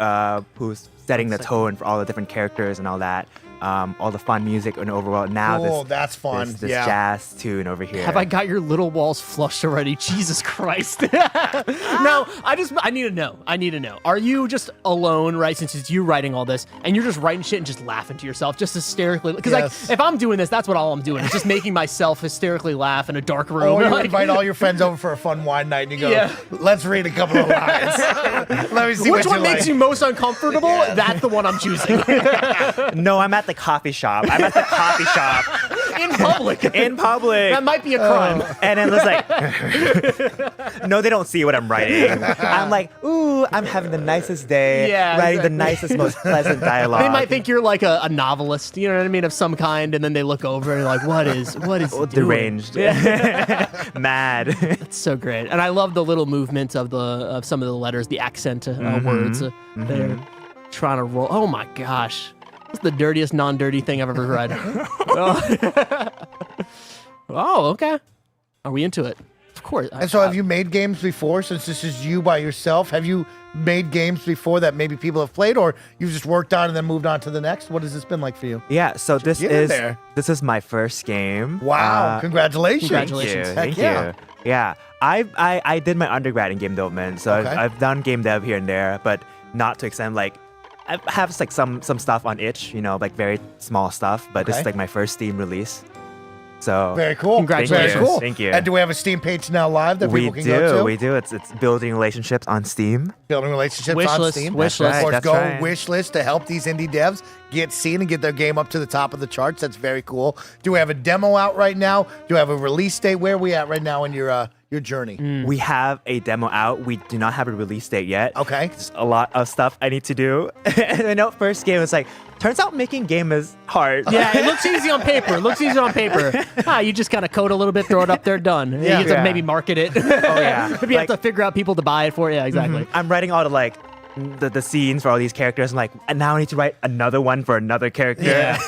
who's setting the tone for all the different characters and all that. All the fun music and overall now Cool, that's fun. this Yeah. jazz tune over here. Have I got your little walls flushed already? Jesus Christ. No, I need to know. I need to know. Are you just alone, right? Since it's you writing all this, and you're just writing shit and just laughing to yourself, just hysterically. Because like, if I'm doing this, that's what all I'm doing. It's just making myself hysterically laugh in a dark room. Or you like, invite all your friends over for a fun wine night and you go, let's read a couple of lines. Let me see Which what one you makes like. you most uncomfortable? That's the one I'm choosing. No, I'm at the coffee shop. I'm at the coffee shop. In public. In public. That might be a crime. And then it's like, no, they don't see what I'm writing. I'm like, ooh, I'm having the nicest day. Yeah, writing exactly. the nicest, most pleasant dialogue. They might think you're like a novelist, you know what I mean, of some kind, and then they look over and like, what is he deranged. doing? Yeah. Mad. That's so great. And I love the little movements of some of the letters, the accent words. They're trying to roll. Oh my gosh. That's the dirtiest non-dirty thing I've ever read. Oh, okay. Are we into it? Of course. And so have you made games before, since this is you by yourself? Have you made games before that maybe people have played, or you've just worked on and then moved on to the next? What has this been like for you? Yeah, so this Get in is there. my first game. Wow, congratulations. Congratulations. Thank Heck you. Yeah, I did my undergrad in game development, so Okay. I've done game dev here and there, but not to extent like I have like some stuff on itch, like very small stuff, but this is Okay. like my first Steam release. So Very cool. Congratulations. Very cool. Thank you. And do we have a Steam page now live that we people can go to? We do. It's building relationships on Steam. Building relationships on Wishlist, Steam. wishlist. Of course, That's go right. wishlist to help these indie devs get seen and get their game up to the top of the charts. That's very cool. Do we have a demo out right now? Do we have a release date? Where are we at right now in your journey? We have a demo out. We do not have a release date yet. Okay. There's a lot of stuff I need to do. And I know first game is like, turns out making game is hard. Yeah, it looks easy on paper. You just kind of code a little bit, throw it up there, done. You have to maybe market it. Oh yeah. Maybe you have to figure out people to buy it for. Yeah, exactly. I'm writing all the scenes for all these characters. I'm like, and now I need to write another one for another character. Yeah.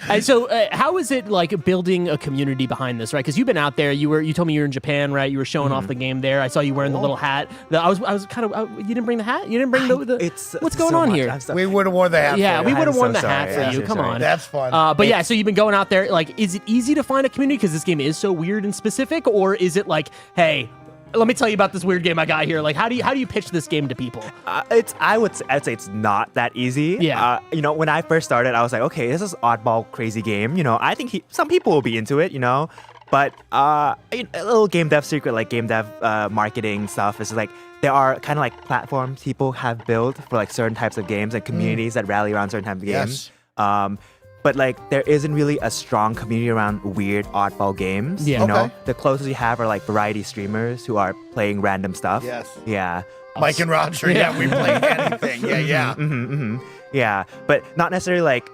And so, how is it like building a community behind this, right? Because you've been out there. You told me you were in Japan, right? You were showing off the game there. I saw you wearing the little hat. I was kind of. You didn't bring the hat. You didn't bring the. What's going on here? We would have worn the hat. Yeah, for we you. would have I'm worn so the hat sorry. for you. I'm Come sorry. on. That's fun. But yeah, so you've been going out there. Like, is it easy to find a community because this game is so weird and specific, or is it like, hey, let me tell you about this weird game I got here. Like, how do you pitch this game to people? I'd say it's not that easy. Yeah. When I first started, I was like, okay, this is an oddball, crazy game. I think some people will be into it. But a little game dev secret, like game dev marketing stuff, is like there are kind of like platforms people have built for like certain types of games and communities that rally around certain types of games. But like there isn't really a strong community around weird oddball games. Yeah. Okay. The closest you have are like variety streamers who are playing random stuff. Yes. Yeah. Mike and Roger. Yeah, we play anything. Yeah. Yeah, but not necessarily like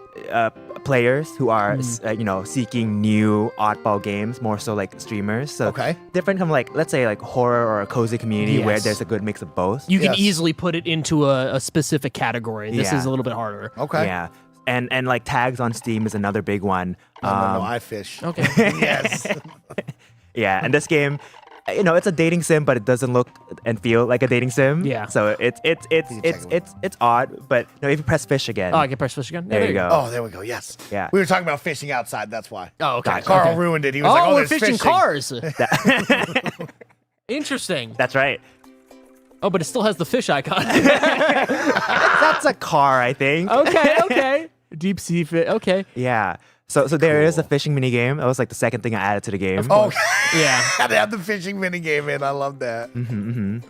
players who are seeking new oddball games, more so like streamers. So Okay. different from like, let's say like horror or a cozy community where Yes. there's a good mix of both. You can Yes. easily put it into a specific category. This Yeah. is a little bit harder. Okay. Yeah. And like tags on Steam is another big one. No, I fish. Okay. Yes. Yeah, and this game, it's a dating sim, but it doesn't look and feel like a dating sim. Yeah. So it's odd, but if you press fish again. Oh, I can press fish again? Yeah, There you go. Oh, there we go. Yes. Yeah. We were talking about fishing outside. That's why. Oh, okay. Carl ruined it. He was like, we're there's fishing fishing. cars. Interesting. That's right. Oh, but it still has the fish icon. That's a car, I think. Okay. Deep sea fish. Okay. Yeah. So there is a fishing mini game. That was like the second thing I added to the game. Oh, Yeah. they have the fishing mini game in. I love that.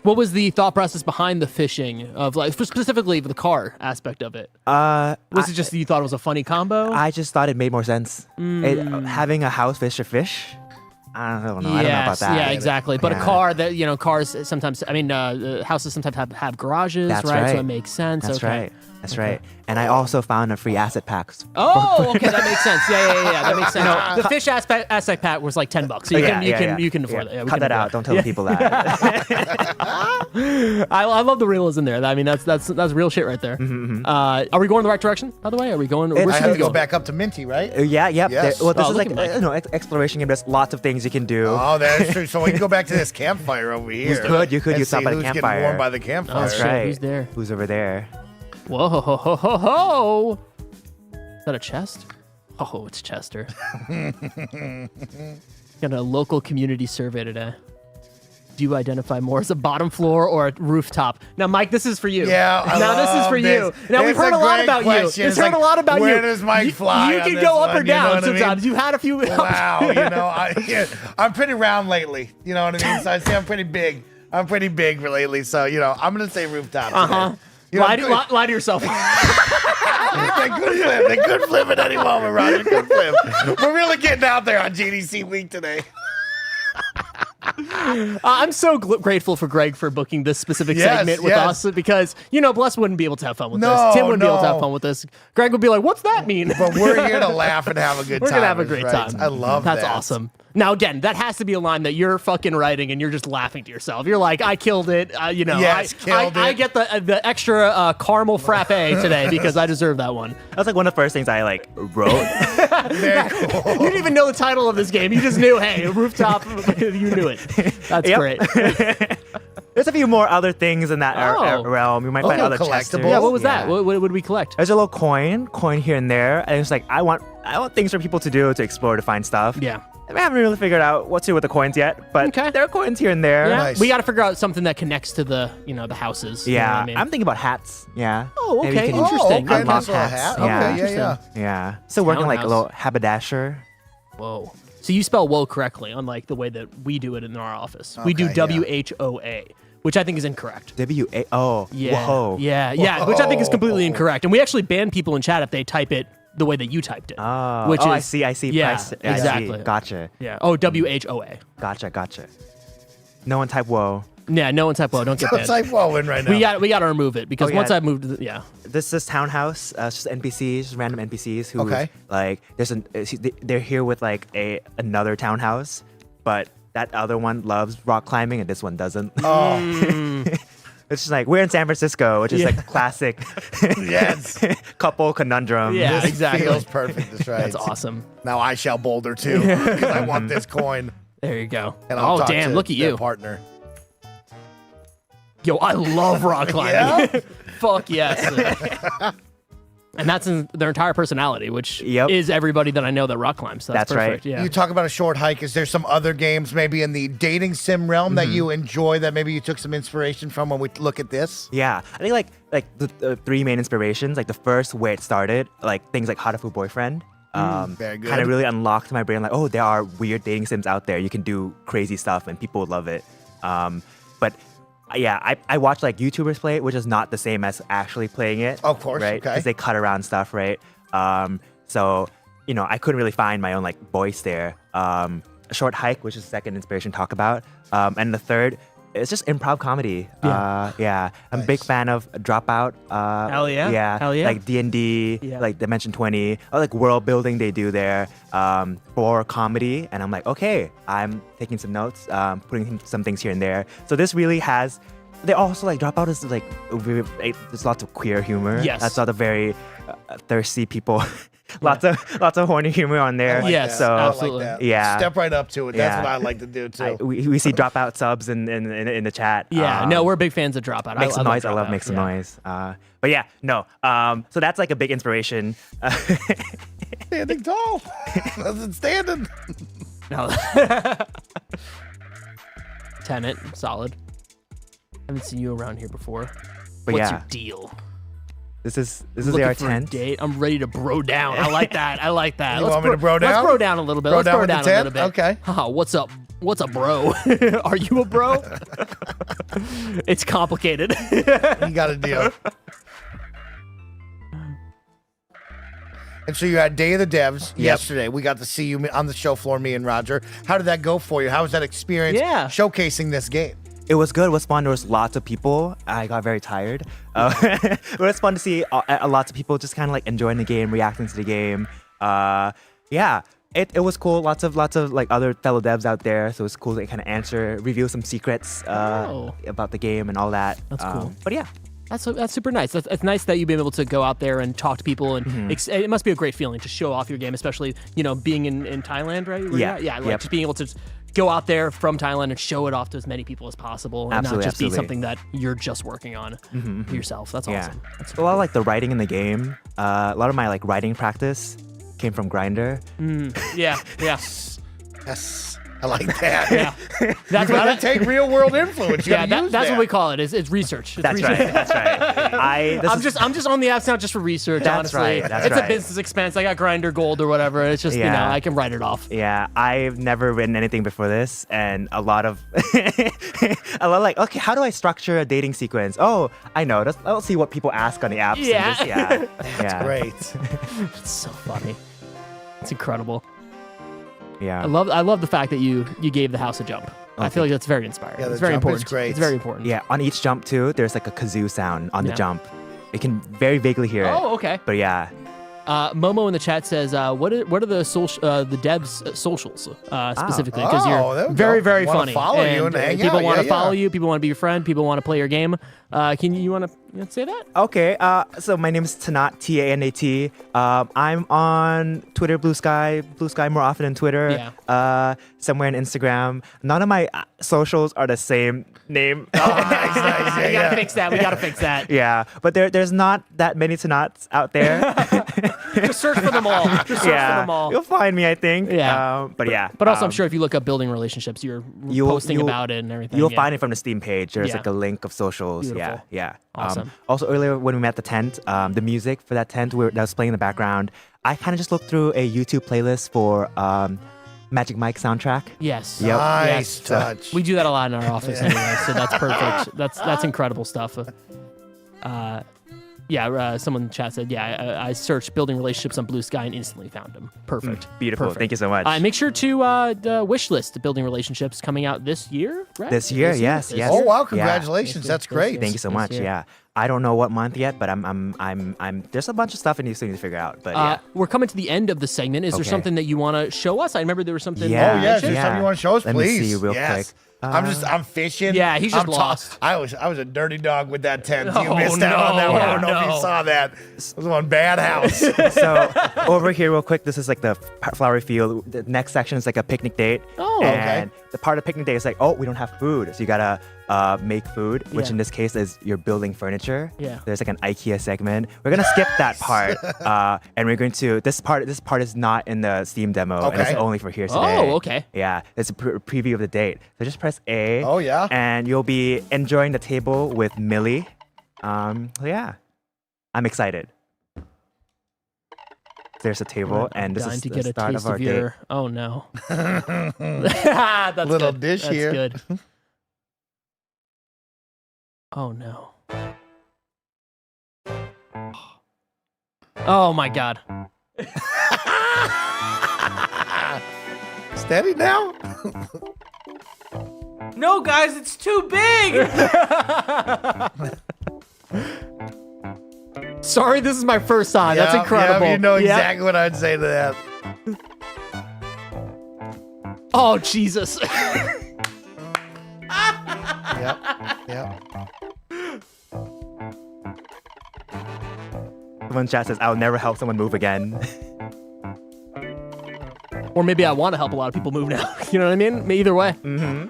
What was the thought process behind the fishing of like specifically the car aspect of it? Was it just that you thought it was a funny combo? I just thought it made more sense. Having a house fish or fish. I don't know. I don't know about that. Yeah, exactly. But a Yeah. car that, cars sometimes, houses sometimes have garages, That's right? So right. it makes sense. That's okay. right. That's right. And I also found a free asset pack. Oh, okay, that makes sense. Yeah, that makes sense. The fish asset pack was like $10, so you can afford that. Yeah, cut that out. Don't tell the people that. I love the realism there. I mean, that's real shit right there. Are we going in the right direction? By the way, are we going? I have to go back up to Minty, right? Yeah. Yes. Well, this is like exploration game. There's lots of things you can do. Oh, that's true. So we can go back to this campfire over here. You could. You stop by the campfire. Getting warm by the campfire. That's right. Who's there? Who's over there? Whoa, ho, ho, ho, ho, ho. Is that a chest? Oh, it's Chester. Got a local community survey today. Do you identify more as a bottom floor or a rooftop? Now, Mike, this is for you. Yeah, now this is for you. Now we've heard a lot about you. We've heard a lot about you. Where does Mike fly? You can go up or down sometimes. You've had a few. Wow, I'm pretty round lately. You know what I mean? So I say I'm pretty big. I'm pretty big lately. So I'm gonna say rooftop. Lie to yourself. They could flip at any moment, Roger. Could flip. We're really getting out there on GDC week today. I'm so grateful for Greg for booking this specific segment with us because, Bless wouldn't be able to have fun with this. Tim wouldn't be able to have fun with this. Greg would be like, what's that mean? But we're here to laugh and have a good time. We're going to have a great time. I love that. That's awesome. Now, again, that has to be a line that you're fucking writing and you're just laughing to yourself. You're like, I killed it. Yes, killed it. I get the extra caramel frappe today because I deserve that one. That's like one of the first things I wrote. Very cool. You didn't even know the title of this game. You just knew, hey, rooftop. You knew it. That's great. There's a few more other things in that realm. You might find other collectibles. Yeah, what was that? What did we collect? There's a little coin here and there. And it's like, I want things for people to do, to explore, to find stuff. Yeah. I haven't really figured out what to do with the coins yet, but there are coins here and there. Yeah. Nice. We got to figure out something that connects to the, the houses. Yeah. You know what I mean? I'm thinking about hats. Yeah. Oh, okay. Maybe Interesting. Okay, unlock nice little hats. hat. Okay, Yeah. Still working like a little haberdasher. Whoa. So you spell "whoa" correctly, unlike the way that we do it in our office. We do WHOA, which I think is incorrect. W-A-O. Yeah. Whoa. Yeah, which I think is completely incorrect. And we actually ban people in chat if they type it the way that you typed it. Oh, I see. Yeah, I see. exactly. Gotcha. Yeah. Oh, WHOA. Gotcha. No one type whoa. Yeah, no one type whoa. Don't get Don't banned. type whoa in right now. We got to remove it because once I've moved, This is townhouse. It's just NPCs, just random NPCs who Okay. they're here with like another townhouse, but that other one loves rock climbing and this one doesn't. Oh. It's just like we're in San Francisco, which is like classic couple conundrum. Yeah, This exactly. feels perfect. That's right. That's awesome. Now I shall boulder too because I want this coin. There you go. And I'll talk damn! to Look at their you. partner. Yo, I love rock climbing. Fuck yes. And that's in their entire personality, which is everybody that I know that rock climbs. So that's perfect. right. Yeah. You talk about a short hike. Is there some other games maybe in the dating sim realm that you enjoy that maybe you took some inspiration from when we look at this? Yeah, I think like the three main inspirations. Like the first where it started, like things like How to Fool Boyfriend. Very good. Kind of really unlocked my brain. Like, oh, there are weird dating sims out there. You can do crazy stuff and people would love it. But yeah, I watch like YouTubers play it, which is not the same as actually playing it. Of course, right? okay. Because they cut around stuff, right? So I couldn't really find my own like voice there. A short hike, which is the second inspiration to talk about, and the third, it's just improv comedy. I'm a big fan of Dropout. Hell yeah. Hell yeah. Like D&D, like Dimension 20, or like world building they do there for comedy. And I'm like, okay, I'm taking some notes, putting some things here and there. So this really has. They also like Dropout is like there's lots of queer humor. Yes. That's not a very thirsty people. Lots of horny humor on there. Yes, so absolutely. Like that. Yeah. Step right up to it. That's Yeah. what I like to do too. We see Dropout subs in the chat. Yeah, no, we're big fans of Dropout. Make some noise. I love Dropout, make some noise. But yeah, no. So that's like a big inspiration. Standing tall. Wasn't standing. No. Tenet, solid. Haven't seen you around here before. But What's yeah. your deal? This is Looking our for a tent. date. I'm ready to bro down. I like that. You Let's want me to bro down? Let's bro down a little bit. Bro Let's down bro with the down a tent? little bit. Okay. Haha, what's up? What's up, bro? Are you a bro? It's complicated. You got a deal. And so you had Day of the Devs yesterday. We got to see you on the show floor, me and Roger. How did that go for you? How was that experience showcasing this game? It was good. It was fun. There was lots of people. I got very tired. It was fun to see lots of people just kind of like enjoying the game, reacting to the game. Yeah. It was cool. Lots of like other fellow devs out there, so it's cool to kind of reveal some secrets about the game and all that. That's cool. But yeah, that's super nice. It's nice that you've been able to go out there and talk to people, and it must be a great feeling to show off your game, especially being in Thailand, right? Just being able to go out there from Thailand and show it off to as many people as possible, and not just be something that you're just working on yourself. That's awesome. That's a lot of like the writing in the game. A lot of my like writing practice came from Grindr. Yeah. Yes, I like that. Yeah, That's you gotta take real world influence. You that's what we call it. It's research. It's research. Right. That's right. I'm just on the apps now just for research. That's honestly, right. That's it's right. a business expense. I got Grindr Gold or whatever. It's just I can write it off. Yeah, I've never written anything before this, and a lot like, okay, how do I structure a dating sequence? Oh, I know. Let's see what people ask on the apps. Yeah, that's great. It's so funny. It's incredible. Yeah, I love the fact that you gave the house a jump. I feel like that's very inspiring. Yeah, it's very important. Is great. It's very important. Yeah, on each jump too, there's like a kazoo sound on the jump. You can very vaguely hear it. Oh, okay. But yeah. Momo in the chat says, "What are the devs' socials specifically? Because you're very, very funny. Follow you and hang people out. want to follow you. People want to be your friend. People want to play your game. Can you want to say that? Okay. So my name is Tanat, Tanat. I'm on Twitter, Blue Sky more often than Twitter. Yeah. Somewhere in Instagram. None of my socials are the same name. Nice. We gotta fix that. We gotta fix that. Yeah, but there's not that many Tanats out there. Just search for them all. Just search for them all. You'll find me, I think. Yeah. But yeah. But also, I'm sure if you look up building relationships, you're posting about it and everything. You'll find it from the Steam page. There's like a link of socials. Beautiful. Yeah. Awesome. Also, earlier when we met at the tent, the music for that tent that was playing in the background, I kind of just looked through a YouTube playlist for Magic Mike soundtrack. Yes. Yep. Nice touch. We do that a lot in our office anyway, so that's perfect. That's incredible stuff. Someone in the chat said, I searched building relationships on Blue Sky and instantly found them. Perfect. Beautiful. Perfect. Thank you so much. Make sure to wish list building relationships coming out this year, right? This year, yes. Oh wow! Congratulations. That's great. Thank you so much. Yeah. I don't know what month yet, but I'm there's a bunch of stuff I need to figure out. But we're coming to the end of the segment. Is there something that you want to show us? I remember there was something. Yeah. Oh yeah. Is there something you want to show us, Let please? me see real quick. I'm fishing. Yeah, he's just lost. I was a dirty dog with that tent. You missed out on that one. I don't know if you saw that. It was one bad house. So over here, real quick, this is like the flowery field. The next section is like a picnic date. Oh, and the part of picnic date is like, oh, we don't have food, so you gotta make food, which in this case is you're building furniture. Yeah. There's like an IKEA segment. We're gonna skip that part, and we're going to this part is not in the Steam demo, and it's only for here today. Oh, okay. Yeah, it's a preview of the date. So just press A. Oh yeah. And you'll be enjoying the table with Millie. Yeah, I'm excited. There's a table, and this is to the get a start taste of our your. date. Oh no. That's Little good. dish That's here. Good. Oh no. Oh my god. Steady now. No, guys, it's too big. Sorry, this is my first time. That's incredible. You know exactly what I'd say to that. Oh Jesus. Yep. Someone in chat says, I'll never help someone move again. Or maybe I want to help a lot of people move now. You know what I mean? Either way. Mm-hmm.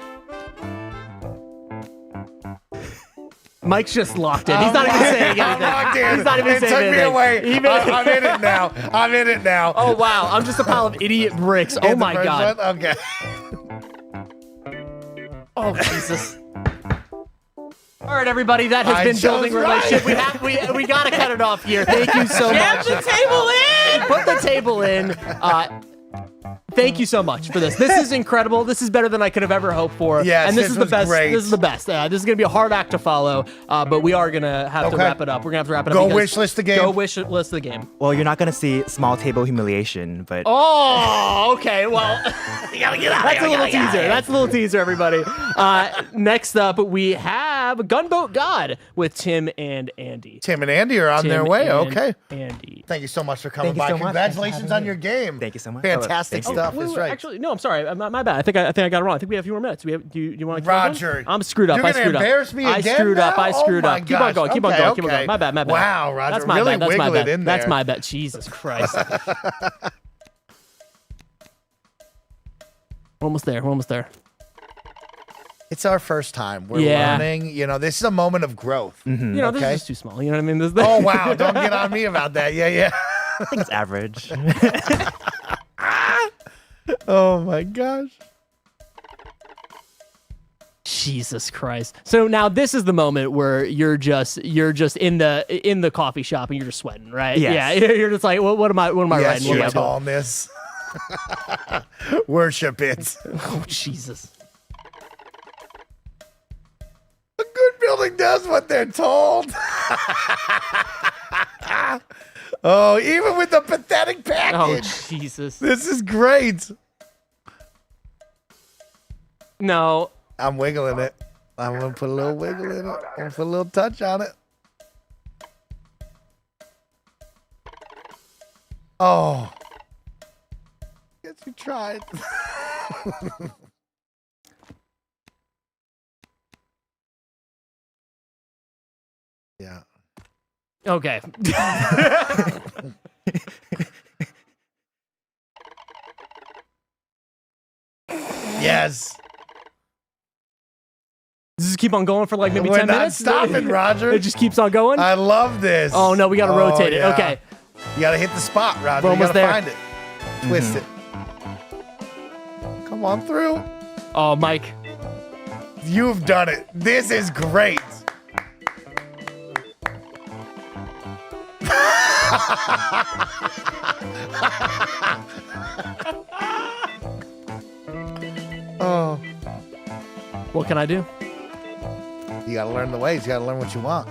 Mike's just locked in. He's not even saying anything. I'm locked in. He's not even it saying took anything. me away. I'm in it now. I'm in it now. Oh wow! I'm just a pile of idiot bricks. Oh In the my first god. one? Okay. Oh Jesus. All right, everybody. That has been building relationship. We gotta cut it off here. Thank you so much. Jam the table in. Put the table in. thank you so much for this. This is incredible. This is better than I could have ever hoped for. Yes, and this this is the was best. great. This is the best. This is gonna be a hard act to follow, but we are gonna have to Okay. wrap it up. We're gonna have to wrap it up. Go because- wish list the game. Go wish list the game. Well, you're not gonna see small table humiliation, but Oh, okay. Well, You gotta get out. that's a little teaser. That's a little teaser, everybody. Next up, we have Gunboat God with Tim and Andy. Tim and Andy are on their Tim way. and Okay. Andy. Thank you so much for coming Thank you by. so much. Congratulations on your game. Thank you so much. Fantastic Oh, thank you. stuff. That's right. Actually, no, I'm sorry. My bad. I think I got it wrong. I think we have a few more minutes. Do you want to Roger, I'm screwed up. You're I gonna screwed up. embarrass me I again screwed up. now? I screwed Oh my up. Keep on gosh. going. Keep on Okay, going. Keep on okay. going. My bad. My bad. Wow, Roger, That's my really bad. That's my wiggle it bad. in That's there. my bad. Jesus Christ. We're almost there. We're almost there. It's our first time. We're Yeah. learning. You know, this is a moment of growth. You know, this Okay. is just too small. You know what I mean? Oh wow! Don't get on me about that. Yeah, yeah. I think it's average. Oh my gosh. Jesus Christ. So now this is the moment where you're just in the coffee shop and you're just sweating, right? Yes. Yeah. You're just like, what am I Yes, writing? What am your I doing? tallness. Worship it. Oh Jesus. A good building does what they're told. Oh, even with the pathetic Oh package. Jesus. This is great. No. I'm wiggling it. I'm gonna put a little wiggle in it. I'm gonna put a little touch on it. Oh. Guess you tried. Yeah. Okay. Yes. Does this keep on going for like maybe We're 10 not minutes? stopping, Roger. It just keeps on going? I love this. Oh, no, we got to rotate it. yeah. Okay. You gotta hit the spot, Roger. We're You almost gotta there. find it. Twist it. Come on through. Oh, Mike. You've done it. This is great. Oh. What can I do? You gotta learn the ways. You gotta learn what you want.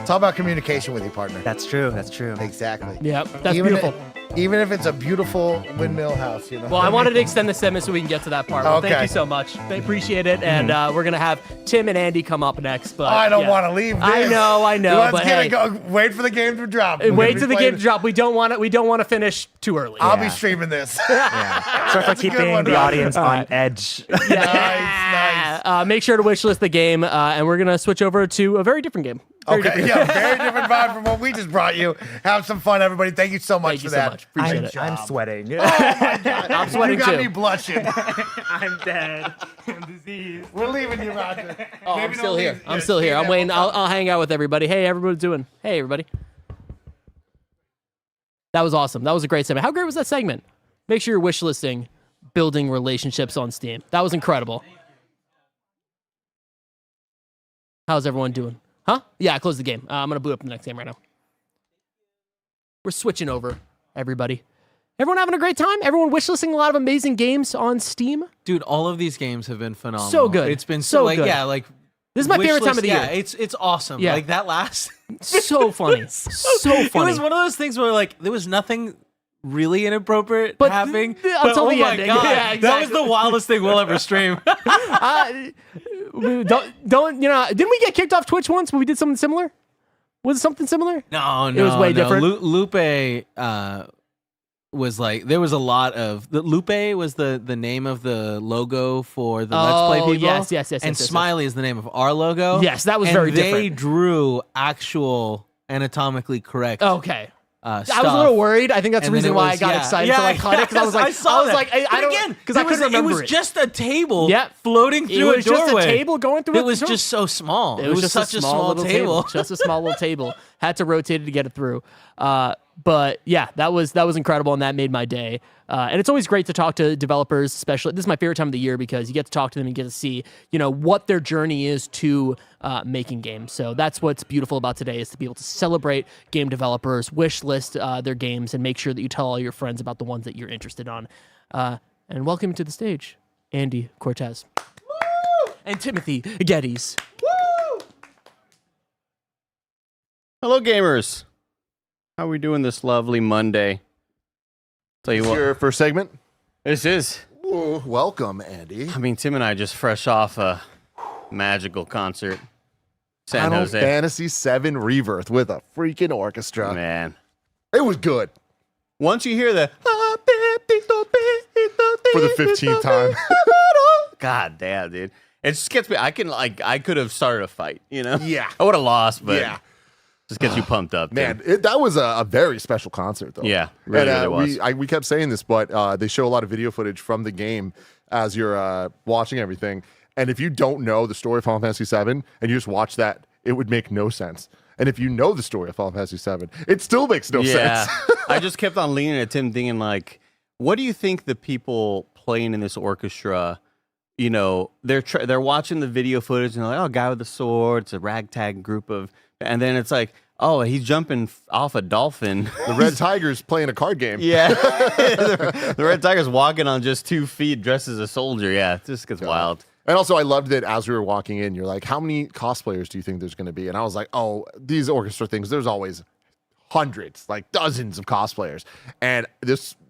It's all about communication with your partner. That's true. That's true. Exactly. Yeah, that's even beautiful. Even if it's a beautiful windmill house, you know. Well, I wanted to extend the segment so we can get to that part. Well, thank Okay. you so much. I appreciate it. And we're going to have Tim and Andy come up next. But I don't yeah. want to leave. This. I know. Let's But get hey, it go. Wait for the game to drop. wait till the game to drop. We don't want to finish too early. I'll be streaming this. Sorry for That's a good keeping one, the Roger. audience on edge. Nice. Make sure to wishlist the game, and we're going to switch over to a very different game. Very Okay, different. yeah, very different vibe from what we just brought you. Have some fun, everybody. Thank you so much Thank you for so that. much. Appreciate it. I'm sweating. Oh my God. I'm sweating You got too. me blushing. I'm dead. I'm diseased. We're leaving you, Roger. Oh, Maybe I'm don't still here. leave. I'm Yeah, still stay here. I'm there. waiting. We'll I'll talk. hang out with everybody. Hey, everybody's doing. Hey, everybody. That was awesome. That was a great segment. How great was that segment? Make sure you're wish listing building relationships on Steam. That was incredible. How's everyone doing? Huh? Yeah, I closed the game. I'm going to boot up the next game right now. We're switching over, everybody. Everyone having a great time? Everyone wishlisting a lot of amazing games on Steam? Dude, all of these games have been phenomenal. So good. It's been So so like good. yeah, like This is my favorite time of the yeah, year. it's awesome. Yeah. Like that last So funny. So It funny. was one of those things where like there was nothing really inappropriate But happening. until but, the oh my ending. God, Yeah, that was exactly. the wildest thing we'll ever stream. Don't you know? Didn't we get kicked off Twitch once when we did something similar? Was it something similar? No, It was way different. Lupe was like there was a lot of Lupe was the name of the logo for the Let's Play people. yes. And yes. Smiley is the name of our logo. Yes, that was and very they different. drew actual anatomically correct. Okay. Stuff. I was a little worried. I think that's the And then reason it why I was- got yeah. excited to like cut it because I was like, saw that. I But don't again because I couldn't remember it was just a table Yep. floating through It was a doorway. just a table going through. It was just so small. It was just such a small little table. just a small little table. Had to rotate it to get it through. But yeah, that was incredible, and that made my day. And it's always great to talk to developers, especially this is my favorite time of the year because you get to talk to them and get to see, what their journey is to making games. So that's what's beautiful about today is to be able to celebrate game developers, wish list their games, and make sure that you tell all your friends about the ones that you're interested on. And welcome to the stage, Andy Cortez. Woo! And Timothy Geddes. Woo! Hello, gamers. How are we doing this lovely Monday? Tell you what. Your first segment? This is. Ooh, welcome, Andy. I mean, Tim and I just fresh off a magical concert. San Final Jose. Fantasy VII Rebirth with a freaking orchestra. Man. It was good. Once you hear the for the 15th time. God damn, dude. It just gets me. I could have started a fight, you know? Yeah. I would have lost, but yeah. Just gets you pumped up. Man, that was a very special concert, though. Yeah, really was. We kept saying this, but they show a lot of video footage from the game as you're watching everything. And if you don't know the story of Final Fantasy VII and you just watch that, it would make no sense. And if you know the story of Final Fantasy VII, it still makes no sense. I just kept on leaning at Tim thinking, like, what do you think the people playing in this orchestra, you know, they're watching the video footage and they're like, oh, guy with a sword, it's a ragtag group of, and then it's like, oh, he's jumping off a dolphin. The Red Tiger's playing a card game. Yeah. the Red Tiger's walking on just 2 feet dressed as a soldier. Yeah, it just gets wild. And also, I loved that as we were walking in, you're like, how many cosplayers do you think there's going to be? And I was like, oh, these orchestra things, there's always hundreds, like dozens of cosplayers. And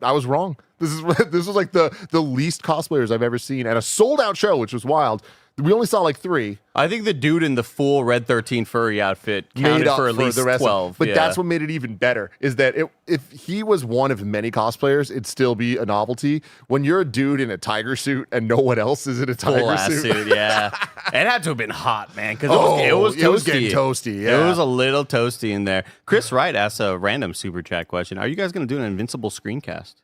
I was wrong. This was like the least cosplayers I've ever seen at a sold out show, which was wild. We only saw like 3. I think the dude in the full Red 13 furry outfit counted for at least 12. But that's what made it even better, is that if he was one of many cosplayers, it'd still be a novelty. When you're a dude in a tiger suit and no one else is in a tiger suit. Yeah. It had to have been hot, man, because it was toasty. It was getting toasty, yeah. It was a little toasty in there. Chris Wright asked a random super chat question. Are you guys going to do an Invincible screencast?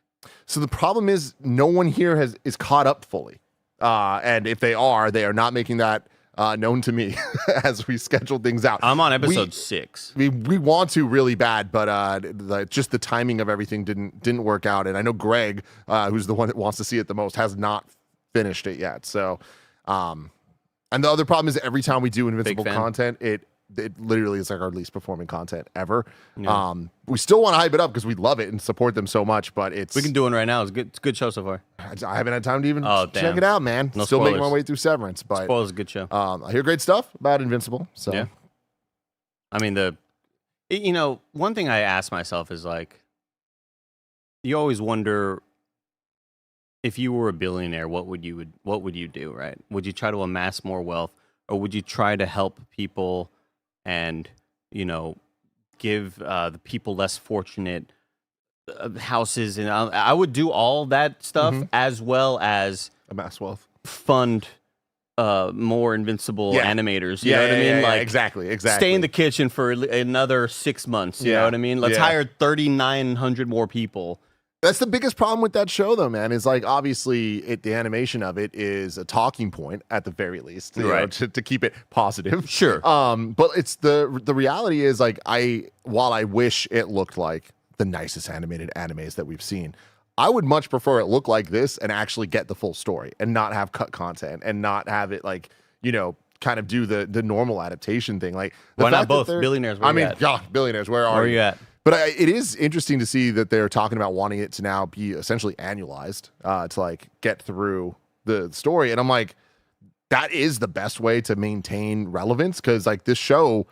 So the problem is no one here is caught up fully. And if they are not making that known to me as we schedule things out. I'm on episode 6. We want to really bad, but just the timing of everything didn't work out. And I know Greg, who's the one that wants to see it the most, has not finished it yet. So, and the other problem is every time we do Invincible content, it literally is like our least performing content ever. Yeah. We still want to hype it up because we love it and support them so much, but we can do one right now. It's good. It's a good show so far. I haven't had time to even check it out, man. No still spoilers. making my way through Severance, but spoilers, a good show. I hear great stuff about Invincible. So yeah, I mean one thing I ask myself is like, you always wonder if you were a billionaire, what would you do, right? Would you try to amass more wealth, or would you try to help people and, give the people less fortunate houses? And I would do all that stuff as well as amass wealth, fund more Invincible animators. You know what I mean? Like exactly. Stay in the kitchen for another 6 months. You know what I mean? Let's hire 3,900 more people. That's the biggest problem with that show, though, man, is like obviously the animation of it is a talking point at the very least, right? To keep it positive. Sure. But it's the reality is like while I wish it looked like the nicest animated animes that we've seen, I would much prefer it look like this and actually get the full story and not have cut content and not have it like, kind of do the normal adaptation thing. Like why not both? Billionaires. Billionaires. Where are you at? But it is interesting to see that they're talking about wanting it to now be essentially annualized to like get through the story. And I'm like, that is the best way to maintain relevance, because like this show,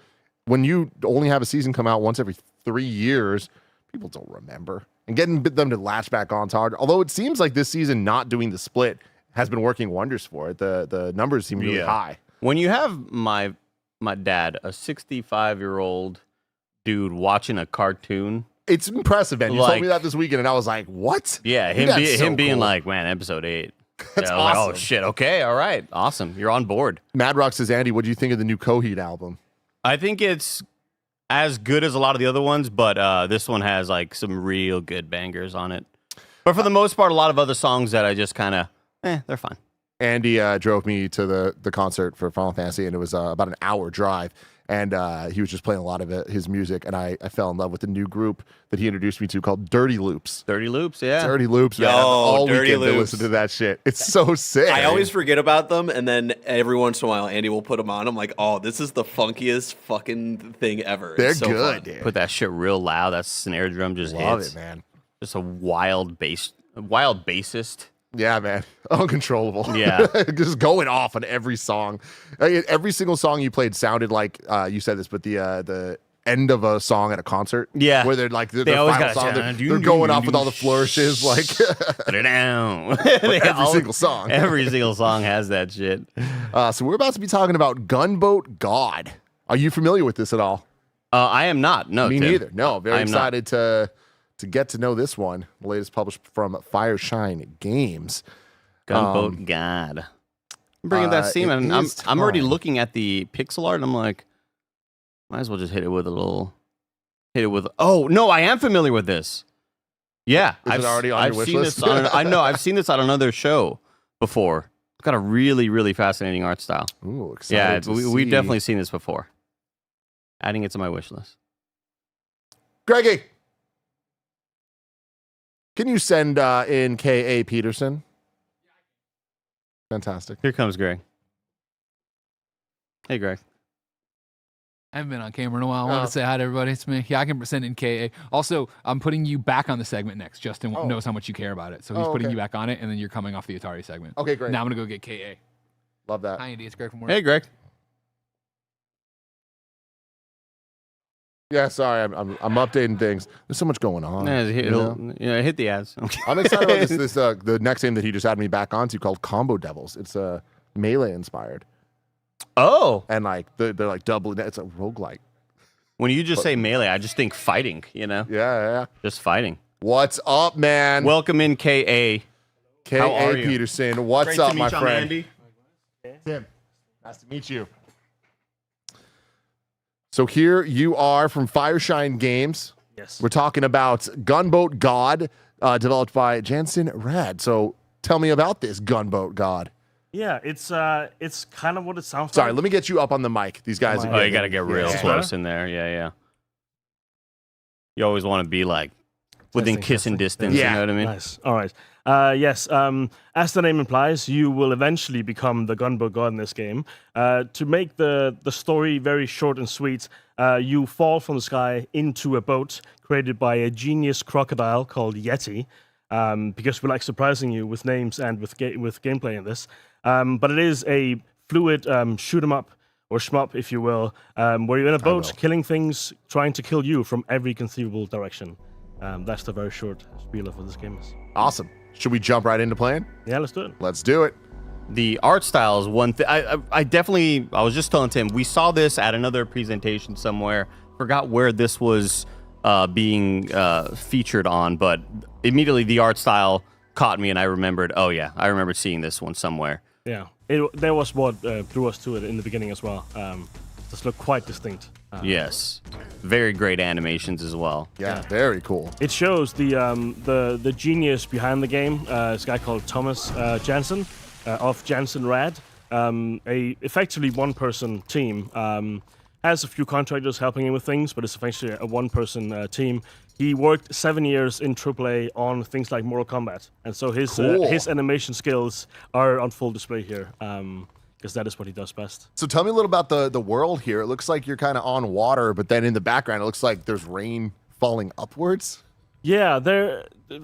when you only have a season come out once every 3 years, people don't remember. And getting them to latch back on hard. Although it seems like this season not doing the split has been working wonders for it. The numbers seem really high. When you have my dad, a 65-year-old dude watching a cartoon, it's impressive, man. You told me that this weekend, and I was like, "What?" Yeah, him being like, "Man, episode 8." That's awesome. awesome. Like, oh shit! Okay, all right, awesome. You're on board. Mad Rock says, "Andy, what do you think of the new Coheed album?" I think it's as good as a lot of the other ones, but this one has like some real good bangers on it. But for the most part, a lot of other songs that I just kind of, they're fine. Andy drove me to the concert for Final Fantasy, and it was about an hour drive. And he was just playing a lot of his music, and I fell in love with the new group that he introduced me to called Dirty Loops. Dirty Loops, yeah. Dirty Loops, man. All weekend to listen to that shit. It's so sick. I always forget about them, and then every once in a while, Andy will put them on. I'm like, oh, this is the funkiest fucking thing ever. They're it's so good, fun. dude. Put that shit real loud. That snare drum just Love hits. it, man. Just a wild bassist. Yeah, man. Uncontrollable. Yeah. Just going off on every song. Every single song you played sounded like, you said this, but the end of a song at a concert. Yeah. Where they're like, their always final got song, they're going off with all the flourishes. Like, Put it down. every single song. Every single song has that shit. So we're about to be talking about Gunboat God. Are you familiar with this at all? I am not. No, Me Tim. neither. No, very I'm not. excited to get to know this one. The latest published from Fireshine Games. Gunboat God. I'm bringing that scene, and I'm already looking at the pixel art, and I'm like, might as well just hit it with. Oh no, I am familiar with this. Yeah, Is it already on I've your wish seen list? this. I know I've seen this on another show before. It's got a really, really fascinating art style. Ooh, Yeah, excited to we've see. definitely seen this before. Adding it to my wish list. Greggy, can you send in K.A. Peterson? Fantastic. Here comes Greg. Hey, Greg. I haven't been on camera in a while. I wanted to say hi to everybody. It's me. Yeah, I can send in KA. Also, I'm putting you back on the segment next. Justin knows how much you care about it. So he's putting you back on it, and then you're coming off the Atari segment. Okay, great. Now I'm going to go get KA. Love that. Hi, Andy. It's Greg from work. Hey, Greg. Yeah, sorry, I'm updating things. There's so much going on. Yeah, hit the ads. I'm excited about this. The next game that he just added me back onto called Combo Devils. It's Melee inspired. Oh, and like they're like doubling. It's a roguelike. When you just say melee, I just think fighting. Yeah. Just fighting. What's up, man? Welcome in, K.A. How are K.A. you? Peterson. What's Great up, to my meet you, friend? Andy. Tim, nice to meet you. So here you are from Fireshine Games. Yes. We're talking about Gunboat God, developed by Jansen Rad. So tell me about this Gunboat God. Yeah, it's kind of what it sounds Sorry, like. let me get you up on the mic. These guys. Oh, you got to get real close in there. Yeah. You always want to be like within kissing distance. Yeah. You know what I mean? Nice. All right. Yes. As the name implies, you will eventually become the Gunboat God in this game. To make the story very short and sweet, you fall from the sky into a boat created by a genius crocodile called Yeti. Because we like surprising you with names and with gameplay in this. But it is a fluid shoot 'em up or shmup, if you will, where you're in a boat killing things, trying to kill you from every conceivable direction. That's the very short spiel of what this game is. Awesome. Should we jump right into playing? Yeah, let's do it. Let's do it. The art style is one thing. I definitely, I was just telling Tim, we saw this at another presentation somewhere. Forgot where this was being featured on, but immediately the art style caught me and I remembered, oh yeah, I remembered seeing this one somewhere. Yeah, that was what drew us to it in the beginning as well. Just looked quite distinct. Yes, very great animations as well. Yeah, very cool. It shows the genius behind the game. This guy called Thomas Jansen of Jansen Rad, a effectively one-person team. Has a few contractors helping him with things, but it's essentially a one-person team. He worked 7 years in AAA on things like Mortal Kombat, and so his animation skills are on full display here. Because that is what he does best. So tell me a little about the world here. It looks like you're kind of on water, but then in the background, it looks like there's rain falling upwards. Yeah,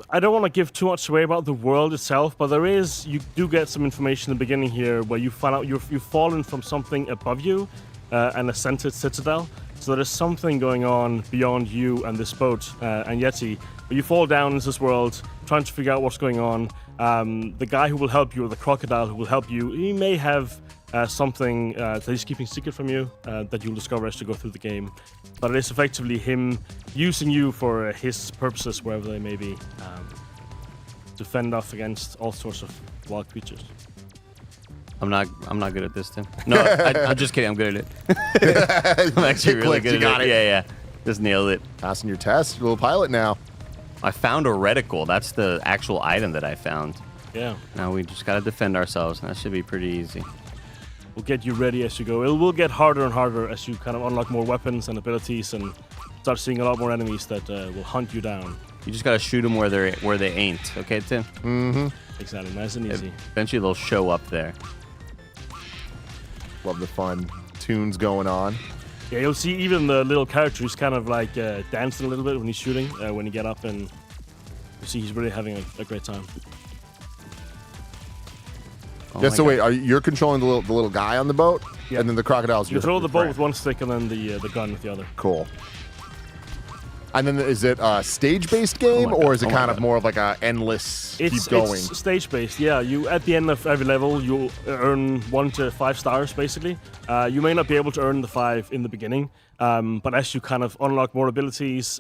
I don't want to give too much away about the world itself, but you do get some information in the beginning here where you find out you've fallen from something above you, an ascended citadel. So there's something going on beyond you and this boat and Yeti. But you fall down into this world, trying to figure out what's going on. The guy who will help you, or the crocodile who will help you, he may have something that he's keeping secret from you that you'll discover as you go through the game. But it is effectively him using you for his purposes, wherever they may be, to fend off against all sorts of wild creatures. I'm not good at this, Tim. No, I'm just kidding. I'm good at it. I'm actually really good at it. Yeah. Just nailed it. Passing your test. You're a little pilot now. I found a reticle. That's the actual item that I found. Yeah. Now we just got to defend ourselves. That should be pretty easy. We'll get you ready as you go. It will get harder and harder as you kind of unlock more weapons and abilities and start seeing a lot more enemies that will hunt you down. You just got to shoot them where they ain't. Okay, Tim? Mm-hmm. Exactly. Nice and easy. Eventually they'll show up there. Love the fun tunes going on. Yeah, you'll see even the little character is kind of like dancing a little bit when he's shooting. When you get up and you see he's really having a great time. Yeah. So wait, you're controlling the little guy on the boat, and then the crocodiles. You control the boat with one stick and then the gun with the other. Cool. And then is it a stage-based game, or is it kind of more of like a endless keep going? It's stage-based, yeah. You at the end of every level, you'll earn 1 to 5 stars, basically. You may not be able to earn the 5 in the beginning, but as you kind of unlock more abilities,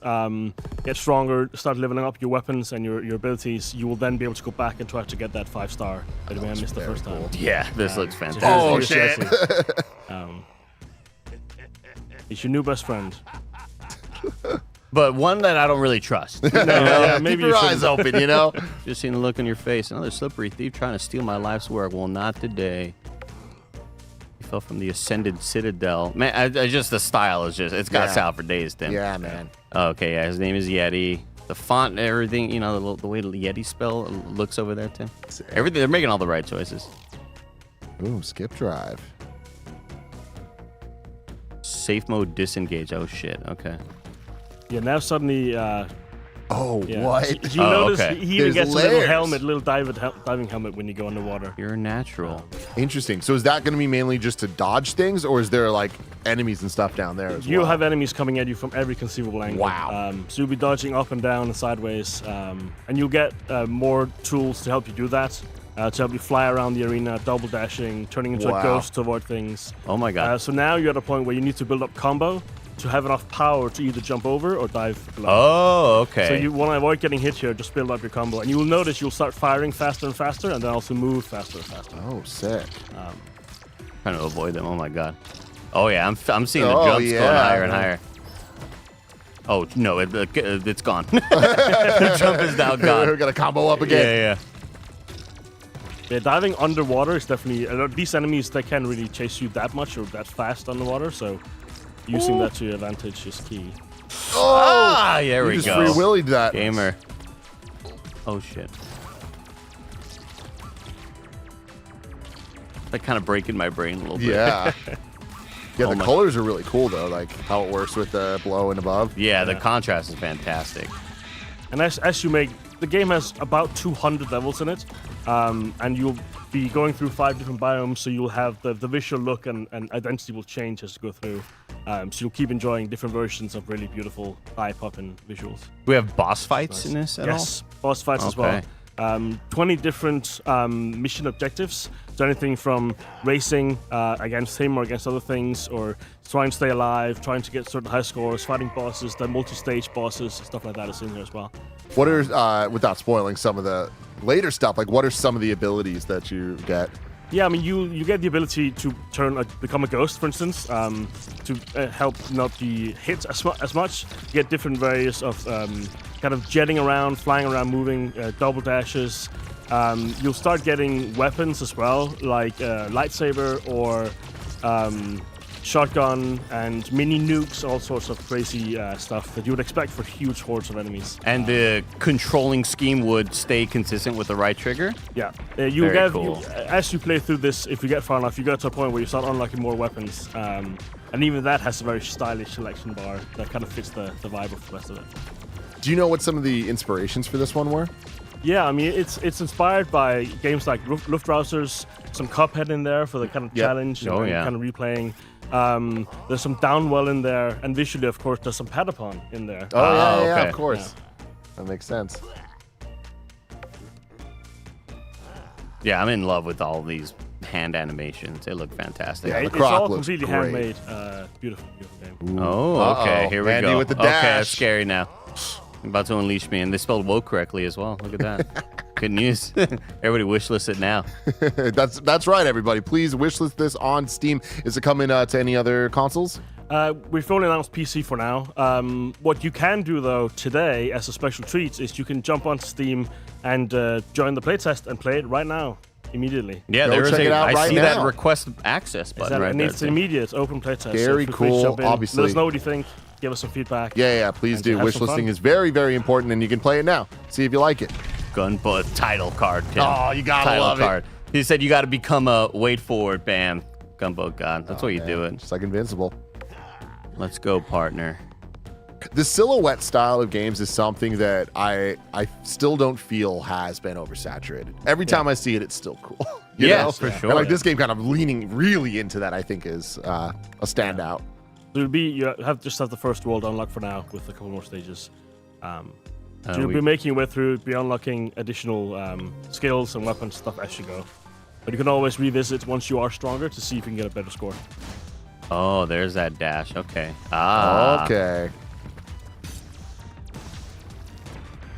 get stronger, start leveling up your weapons and your abilities, you will then be able to go back and try to get that 5-star that you may have missed the first time. Yeah, this looks fantastic. Oh, shit! It's your new best friend. But one that I don't really trust. Maybe keep your eyes open, you know? Just seeing the look in your face. Another slippery thief trying to steal my life's work. Well, not today. He fell from the Ascended Citadel. Man, I just the style is just, it's got us out for days, Tim. Yeah, man. Okay, yeah, his name is Yeti. The font and everything, you know, the way the Yeti spell looks over there, Tim. Everything, they're making all the right choices. Ooh, skip drive. Safe mode disengage. Oh, shit. Okay. Yeah, now suddenly. What? You notice he even There's gets layers. a little diving helmet when you go underwater. You're natural. Interesting. So is that going to be mainly just to dodge things, or is there like enemies and stuff down there as well? You'll have enemies coming at you from every conceivable angle. Wow. So you'll be dodging up and down and sideways, and you'll get more tools to help you do that. To help you fly around the arena, double dashing, turning into a ghost to avoid things. Oh my god. So now you're at a point where you need to build up combo to have enough power to either jump over or dive below. Oh, okay. So you want to avoid getting hit here, just build up your combo. And you will notice you'll start firing faster and faster, and then also move faster and faster. Oh, sick. Trying to avoid them. Oh my god. Oh yeah, I'm seeing the jumps going higher and higher. Oh no, it's gone. The jump is now gone. We're gonna combo up again. Yeah, diving underwater is definitely... these enemies, they can't really chase you that much or that fast underwater, so using that to your advantage is key. Oh, there we just go. Free Willied that. Gamer. Oh shit. That kind of breaking my brain a little bit. Yeah. Yeah, the colors are really cool though, like how it works with the below and above. Yeah, the contrast is fantastic. And as you make... The game has about 200 levels in it, and you'll be going through 5 different biomes, so you'll have the visual look and identity will change as you go through. So you'll keep enjoying different versions of really beautiful eye-popping visuals. We have boss fights in this at all? Yes, boss fights as well. 20 different mission objectives. So anything from racing against him or against other things, or trying to stay alive, trying to get certain high scores, fighting bosses, the multi-stage bosses, stuff like that is in here as well. What are, without spoiling some of the later stuff, like what are some of the abilities that you get? Yeah, I mean, you get the ability to become a ghost, for instance, to help not be hit as much. You get different various of kind of jetting around, flying around, moving, double dashes. You'll start getting weapons as well, like lightsaber or shotgun and mini nukes, all sorts of crazy stuff that you would expect for huge hordes of enemies. And the controlling scheme would stay consistent with the right trigger? Yeah. Cool. As you play through this, if you get far enough, you get to a point where you start unlocking more weapons. And even that has a very stylish selection bar that kind of fits the vibe of the rest of it. Do you know what some of the inspirations for this one were? Yeah, I mean, it's inspired by games like Luftrausers, some Cuphead in there for the kind of challenge and kind of replaying. There's some Downwell in there, and visually, of course, there's some Patapon in there. Oh, yeah, of course. Yeah. That makes sense. Yeah, I'm in love with all these hand animations. They look fantastic. Yeah, it's all completely handmade. Beautiful game. Okay, here we Andy go. with the Okay, dash. that's scary now. You're about to unleash me, and they spelled woke correctly as well. Look at that. Good news. Everybody wishlist it now. That's right, everybody. Please wishlist this on Steam. Is it coming to any other consoles? We've only announced PC for now. What you can do, though, today, as a special treat, is you can jump onto Steam and join the playtest and play it right now, immediately. Yeah, there is I see that request access button right and there. it's immediate open playtest. Very cool, obviously. Let us know what you think. Give us some feedback. Yeah, please do. Wishlisting is very, very important, and you can play it now. See if you like it. Gunboat title card, Tim. Oh, you gotta love it. He said you got to become a wait for it, bam, Gunboat God. That's what you do it. Just like Invincible. Let's go, partner. The silhouette style of games is something that I still don't feel has been oversaturated. Every time I see it, it's still cool. You know? for sure. And like this game kind of leaning really into that, I think is a standout. So you just have the first world unlocked for now with a couple more stages. So you'll be making your way through, be unlocking additional skills and weapons stuff as you go. But you can always revisit once you are stronger to see if you can get a better score. Oh, there's that dash. Okay. Ah. Okay.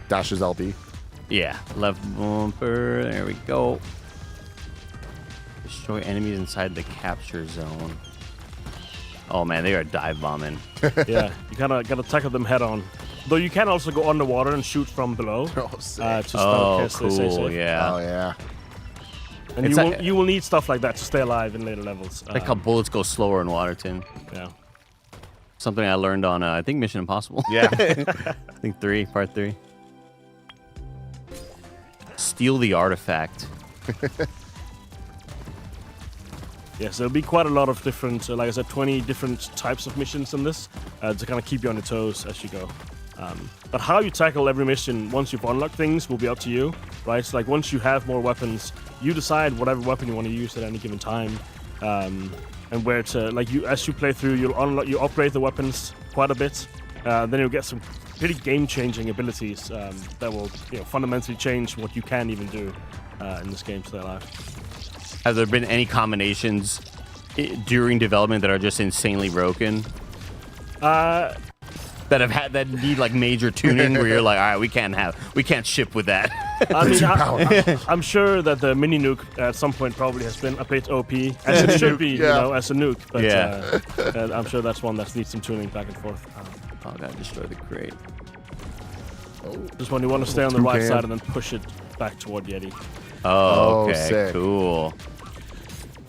Dash is LB. Yeah. Left bumper. There we go. Destroy enemies inside the capture zone. Oh man, they are dive bombing. Yeah, you kind of got to tackle them head on. Though you can also go underwater and shoot from below. Cool. Yeah. Oh yeah. And you will need stuff like that to stay alive in later levels. Like how bullets go slower in water, Tim. Yeah. Something I learned on, I think, Mission Impossible. Yeah. I think part 3. Steal the artifact. Yes, there'll be quite a lot of different, like I said, 20 different types of missions in this to kind of keep you on your toes as you go. But how you tackle every mission once you've unlocked things will be up to you, right? So like once you have more weapons, you decide whatever weapon you want to use at any given time, and where to as you play through, you upgrade the weapons quite a bit. Then you'll get some pretty game-changing abilities that will fundamentally change what you can even do in this game to stay alive. Have there been any combinations during development that are just insanely broken? That need like major tuning where you're like, all right, we can't ship with that. I mean, I'm sure that the mini nuke at some point probably has been a bit OP, as it should be, as a nuke. But I'm sure that's one that needs some tuning back and forth. Oh, gotta destroy the crate. Just when you want to stay on the right side and then push it back toward Yeti. Oh, okay, sick. Cool.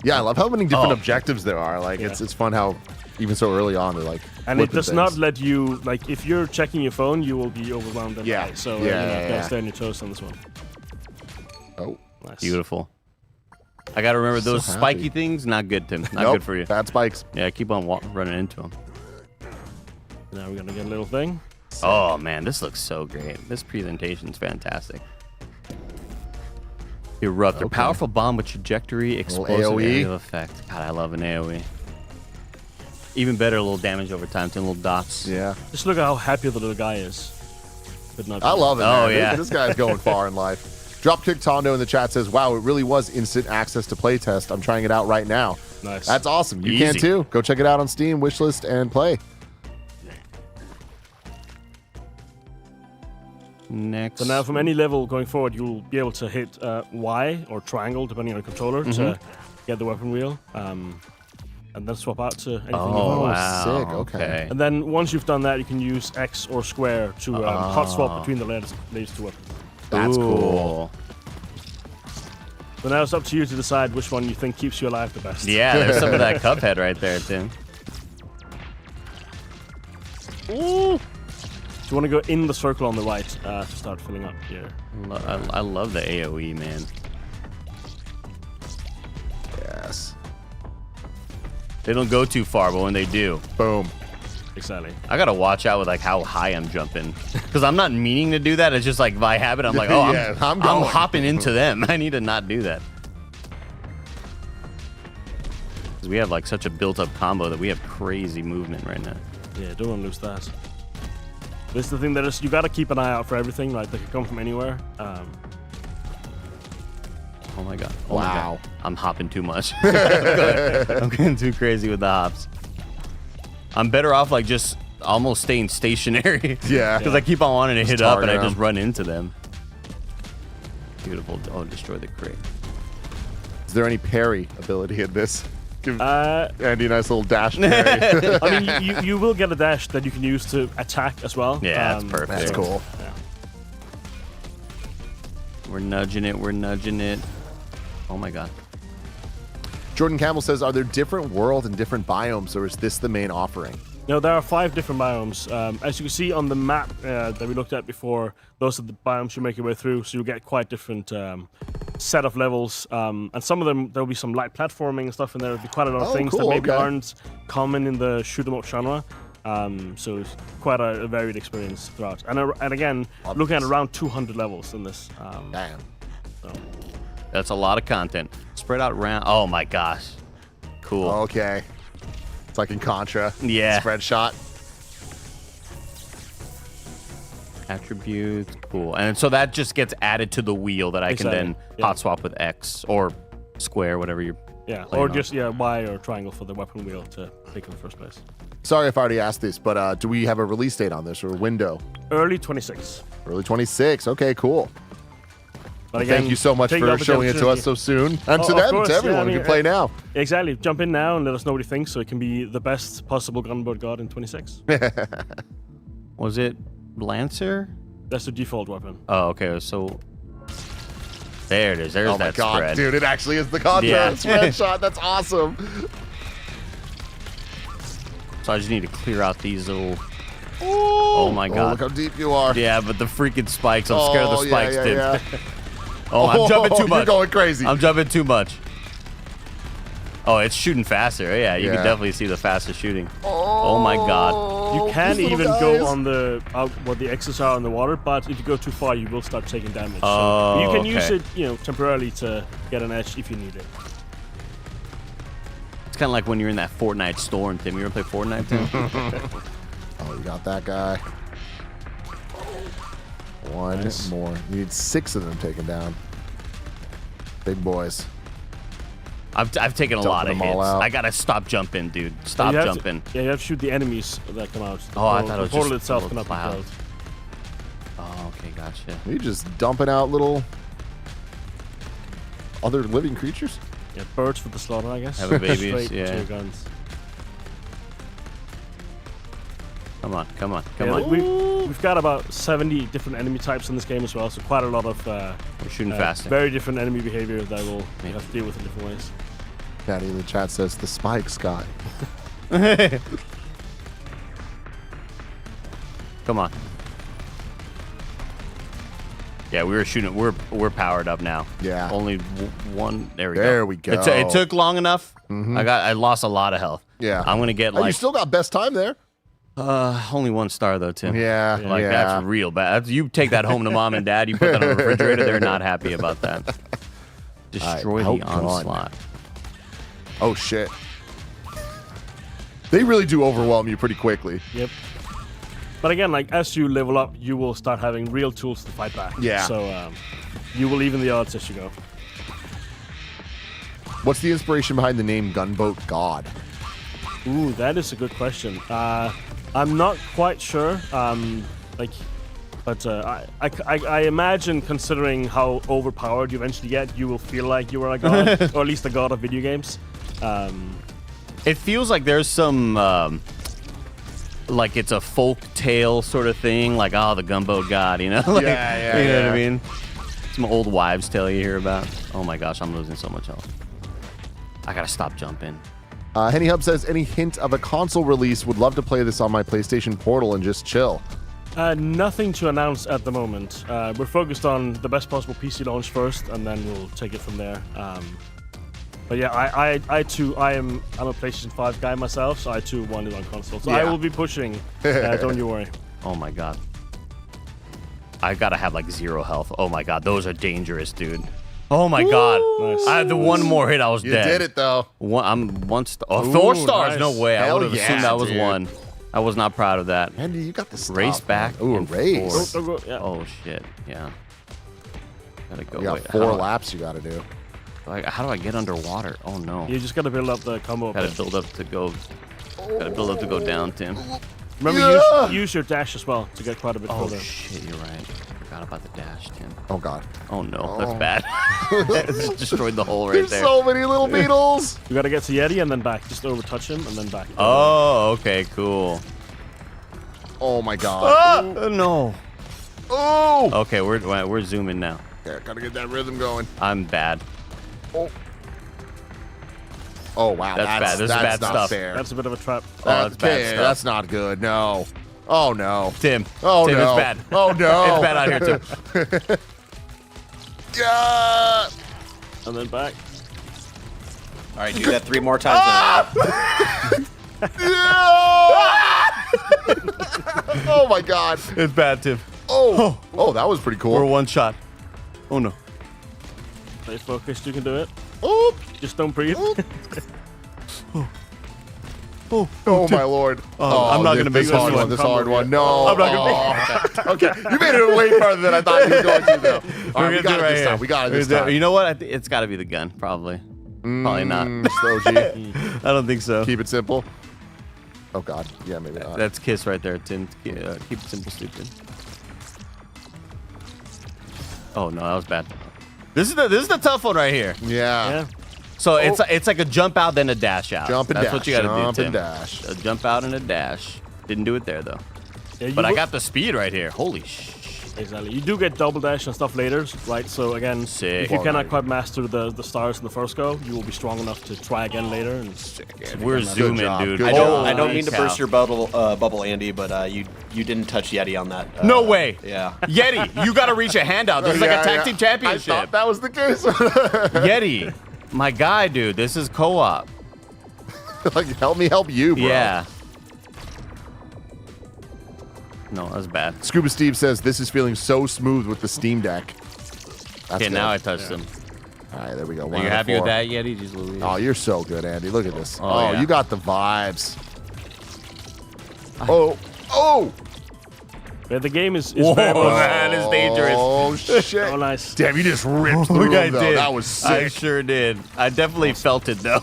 Yeah, I love how many different objectives there are. Like it's fun how even so early on they're like. And it does not let you if you're checking your phone, you will be overwhelmed. So you gotta stay on your toes on this one. Oh, nice. Beautiful. I gotta remember those spiky things. Not good, Tim. Not good for you. Bad spikes. Yeah, keep on running into them. Now we're gonna get a little thing. Oh man, this looks so great. This presentation's fantastic. Erupt. A powerful bomb with trajectory, explosive area of effect. God, I love an AoE. Even better, a little damage over time, 10 little dots. Yeah. Just look at how happy the little guy is. I love it. Oh, man. yeah. This guy's going far in life. Dropkick Tondo in the chat says, wow, it really was instant access to playtest. I'm trying it out right now. Nice. That's awesome. You Easy. can too. Go check it out on Steam, wishlist, and play. Next. So now from any level going forward, you'll be able to hit Y or triangle, depending on your controller, to get the weapon wheel. And then swap out to anything you want. Wow. Sick. Okay. And then once you've done that, you can use X or square to hot swap between the latest two weapons. That's cool. So now it's up to you to decide which one you think keeps you alive the best. Yeah, there's some of that Cuphead right there, Tim. Ooh. So you want to go in the circle on the right to start filling up here. I love the AoE, man. Yes. They don't go too far, but when they do, boom. Exactly. I gotta watch out with like how high I'm jumping, because I'm not meaning to do that. It's just like by habit. I'm like, oh, I'm hopping into them. I need to not do that. Because we have like such a built-up combo that we have crazy movement right now. Yeah, don't want to lose that. This is the thing that is, you gotta keep an eye out for everything. Like they can come from anywhere. Oh my god. Oh wow. My god. I'm hopping too much. I'm getting too crazy with the hops. I'm better off like just almost staying stationary. Yeah. Because I keep on wanting to hit up and I them. just run into them. Beautiful. Oh, destroy the crate. Is there any parry ability in this? Give Andy a nice little dash parry. I mean, you will get a dash that you can use to attack as well. Yeah, that's perfect. That's cool. Yeah. We're nudging it. We're nudging it. Oh my god. Jordan Campbell says, are there different worlds and different biomes, or is this the main offering? No, there are 5 different biomes. As you can see on the map that we looked at before, those are the biomes you make your way through, so you'll get quite different set of levels. And some of them, there'll be some light platforming and stuff in there. There'll be quite a lot of things that maybe aren't common in the shoot 'em up genre. So it's quite a varied experience throughout. And again, looking at around 200 levels in this. Damn. So. That's a lot of content. Spread out around. Oh my gosh. Cool. Okay. It's like in Contra. Yeah. Spread shot. Attributes. Cool. And so that just gets added to the wheel that I can then hot swap with X or square, whatever you're or just Y or triangle for the weapon wheel to pick in the first place. Sorry if I already asked this, but do we have a release date on this or a window? Early 26. Early 26. Okay, cool. But Well, again, thank you so much take for the showing it to us so soon. And to them, to everyone who can play now. Exactly. Jump in now and let us know what you think so it can be the best possible Gunboat God in 26. Was it Lancer? That's the default weapon. Oh, okay. So there it is. There's Oh my that god, spread. dude, it actually is the Contra spread shot. That's awesome. So I just need to clear out these little... Oh my god. Look how deep you are. Yeah, but the freaking spikes. I'm scared of the spikes, dude. Yeah. Oh, I'm jumping too much. You're going crazy. I'm jumping too much. Oh, it's shooting faster. Yeah, you can definitely see the faster shooting. Oh my god. You can even go on the what the X's are on the water, but if you go too far, you will start taking damage. Oh, so you can use it, temporarily to get an edge if you need it. It's kind of like when you're in that Fortnite storm, Tim. You ever play Fortnite, Tim? Oh, you got that guy. One more. You need 6 of them taken down. Big boys. I've taken a lot of them all hits. out. I gotta stop jumping, dude. Stop jumping. You have to shoot the enemies that come out. Oh, I thought it was the portal just itself a little cannot be cloud. killed. Oh, okay, gotcha. Are you just dumping out little other living creatures? Yeah, birds for the slaughter, I guess. Have a babies, Straight to yeah. your guns. Come on, come on, come Yeah, on. We've got about 70 different enemy types in this game as well, so quite a lot of We're shooting faster. very different enemy behavior that we'll have to deal with in different ways. Caddy in the chat says the spike, Scott. Come on. Yeah, we were shooting. We're powered up now. Yeah. Only one. There we go. There we go. It took long enough. Mhm. I lost a lot of health. Yeah. I'm gonna get Oh, you like still got best time there. only 1 star though, Tim. Yeah, Like yeah. that's real bad. You take that home to mom and dad. You put that on the refrigerator. They're not happy about that. Destroy the outgone. onslaught. Oh shit. They really do overwhelm you pretty quickly. Yep. But again, like as you level up, you will start having real tools to fight back. Yeah. So you will even the odds as you go. What's the inspiration behind the name Gunboat God? Ooh, that is a good question. I'm not quite sure. But I imagine, considering how overpowered you eventually get, you will feel like you are a god, or at least a god of video games. It feels like there's some like it's a folk tale sort of thing, like the Gunboat God, you know? Like, yeah, you know yeah. what I mean? Some old wives' tale you hear about. Oh my gosh, I'm losing so much health. I gotta stop jumping. Henny Hub says, any hint of a console release? Would love to play this on my PlayStation Portal and just chill. Nothing to announce at the moment. We're focused on the best possible PC launch first, and then we'll take it from there. But yeah, I too, I'm a PlayStation 5 guy myself, so I too want it on console. So I will be pushing. Don't you worry. Oh my god. I gotta have like 0 health. Oh my god, those are dangerous, dude. Oh my god. Nice. I had the one more hit, I was You dead. did it though. I'm 1 star. Oh, Ooh, 4 stars, nice. no way. I Hell would have yeah, assumed that was dude. 1. I was not proud of that. Andy, you got the stuff. Race back. Ooh, a and race. forth. Yeah. Oh shit, yeah. Gotta go. You got Wait, 4 laps you gotta do. how do I get underwater? Oh no. You just gotta build up the combo. Gotta build up to go. Gotta build up to go down, Tim. Remember, use your dash as well to get quite a bit Oh further. shit, you're right. I forgot about the dash, Tim. Oh god. Oh no, that's bad. Just destroyed the hole right There's there. so many little beetles. You gotta get to Yeti and then back. Just over touch him and then back. Oh, okay, cool. Oh my god. No. Oh. Okay, we're zooming now. Yeah, gotta get that rhythm going. I'm bad. Oh wow, That's bad. This is bad not stuff. fair. That's a bit of a trap. That's bad Okay, stuff. That's not good. No. Oh no. Tim. Oh Tim, no. it's bad. Oh no. It's bad out here, Tim. Yeah. And then back. All right, do that 3 more times. Yeah. Oh my God. It's bad, Tim. Oh, that was pretty cool. We're one shot. Oh no. Stay focused. You can do it. Oop. Just don't breathe. Oh my Lord. I'm not gonna make this hard one. This hard one. No. I'm not gonna Okay, you made it way farther than I thought you were going to, though. All right, we got it right this here. time. We got it this time. You know what? It's got to be the gun, probably. Probably not. Slow G. I don't think so. Keep it simple. Oh God. Yeah, maybe not. That's Kiss right there, Tim. Keep it simple, stupid. Oh no, that was bad. This is the tough one right here. Yeah. So it's like a jump out then a dash out. Jump and That's dash. what you got to do, Jump Tim. and dash. A jump out and a dash. Didn't do it there though. Yeah, But I got the speed right here. Holy shit. Exactly. You do get double dash and stuff later, right? So again, Sick. if you cannot quite master the stars in the first go, you will be strong enough to try again later. And We're zooming, dude. I don't mean to cow. burst your bubble, Andy, but you didn't touch Yeti on that. No way. Yeah. Yeti, you got to reach a hand out. This is like a tag team championship. I thought that was the case. Yeti, my guy, dude. This is co-op. Like, help me help you, bro. Yeah. No, that was bad. Scuba Steve says this is feeling so smooth with the Steam Deck. That's Okay, good. now I touched him. All right, there we go. Are you happy with that, Yeti? Jeez Louise. Oh, you're so good, Andy. Look at this. Oh, yeah. You got the vibes. Oh. Yeah, the game is Whoa, very much. man, it's dangerous. Oh, shit. Oh, nice. Damn, you just ripped through I him, though. did. That was I sick. sure did. I definitely felt it, though.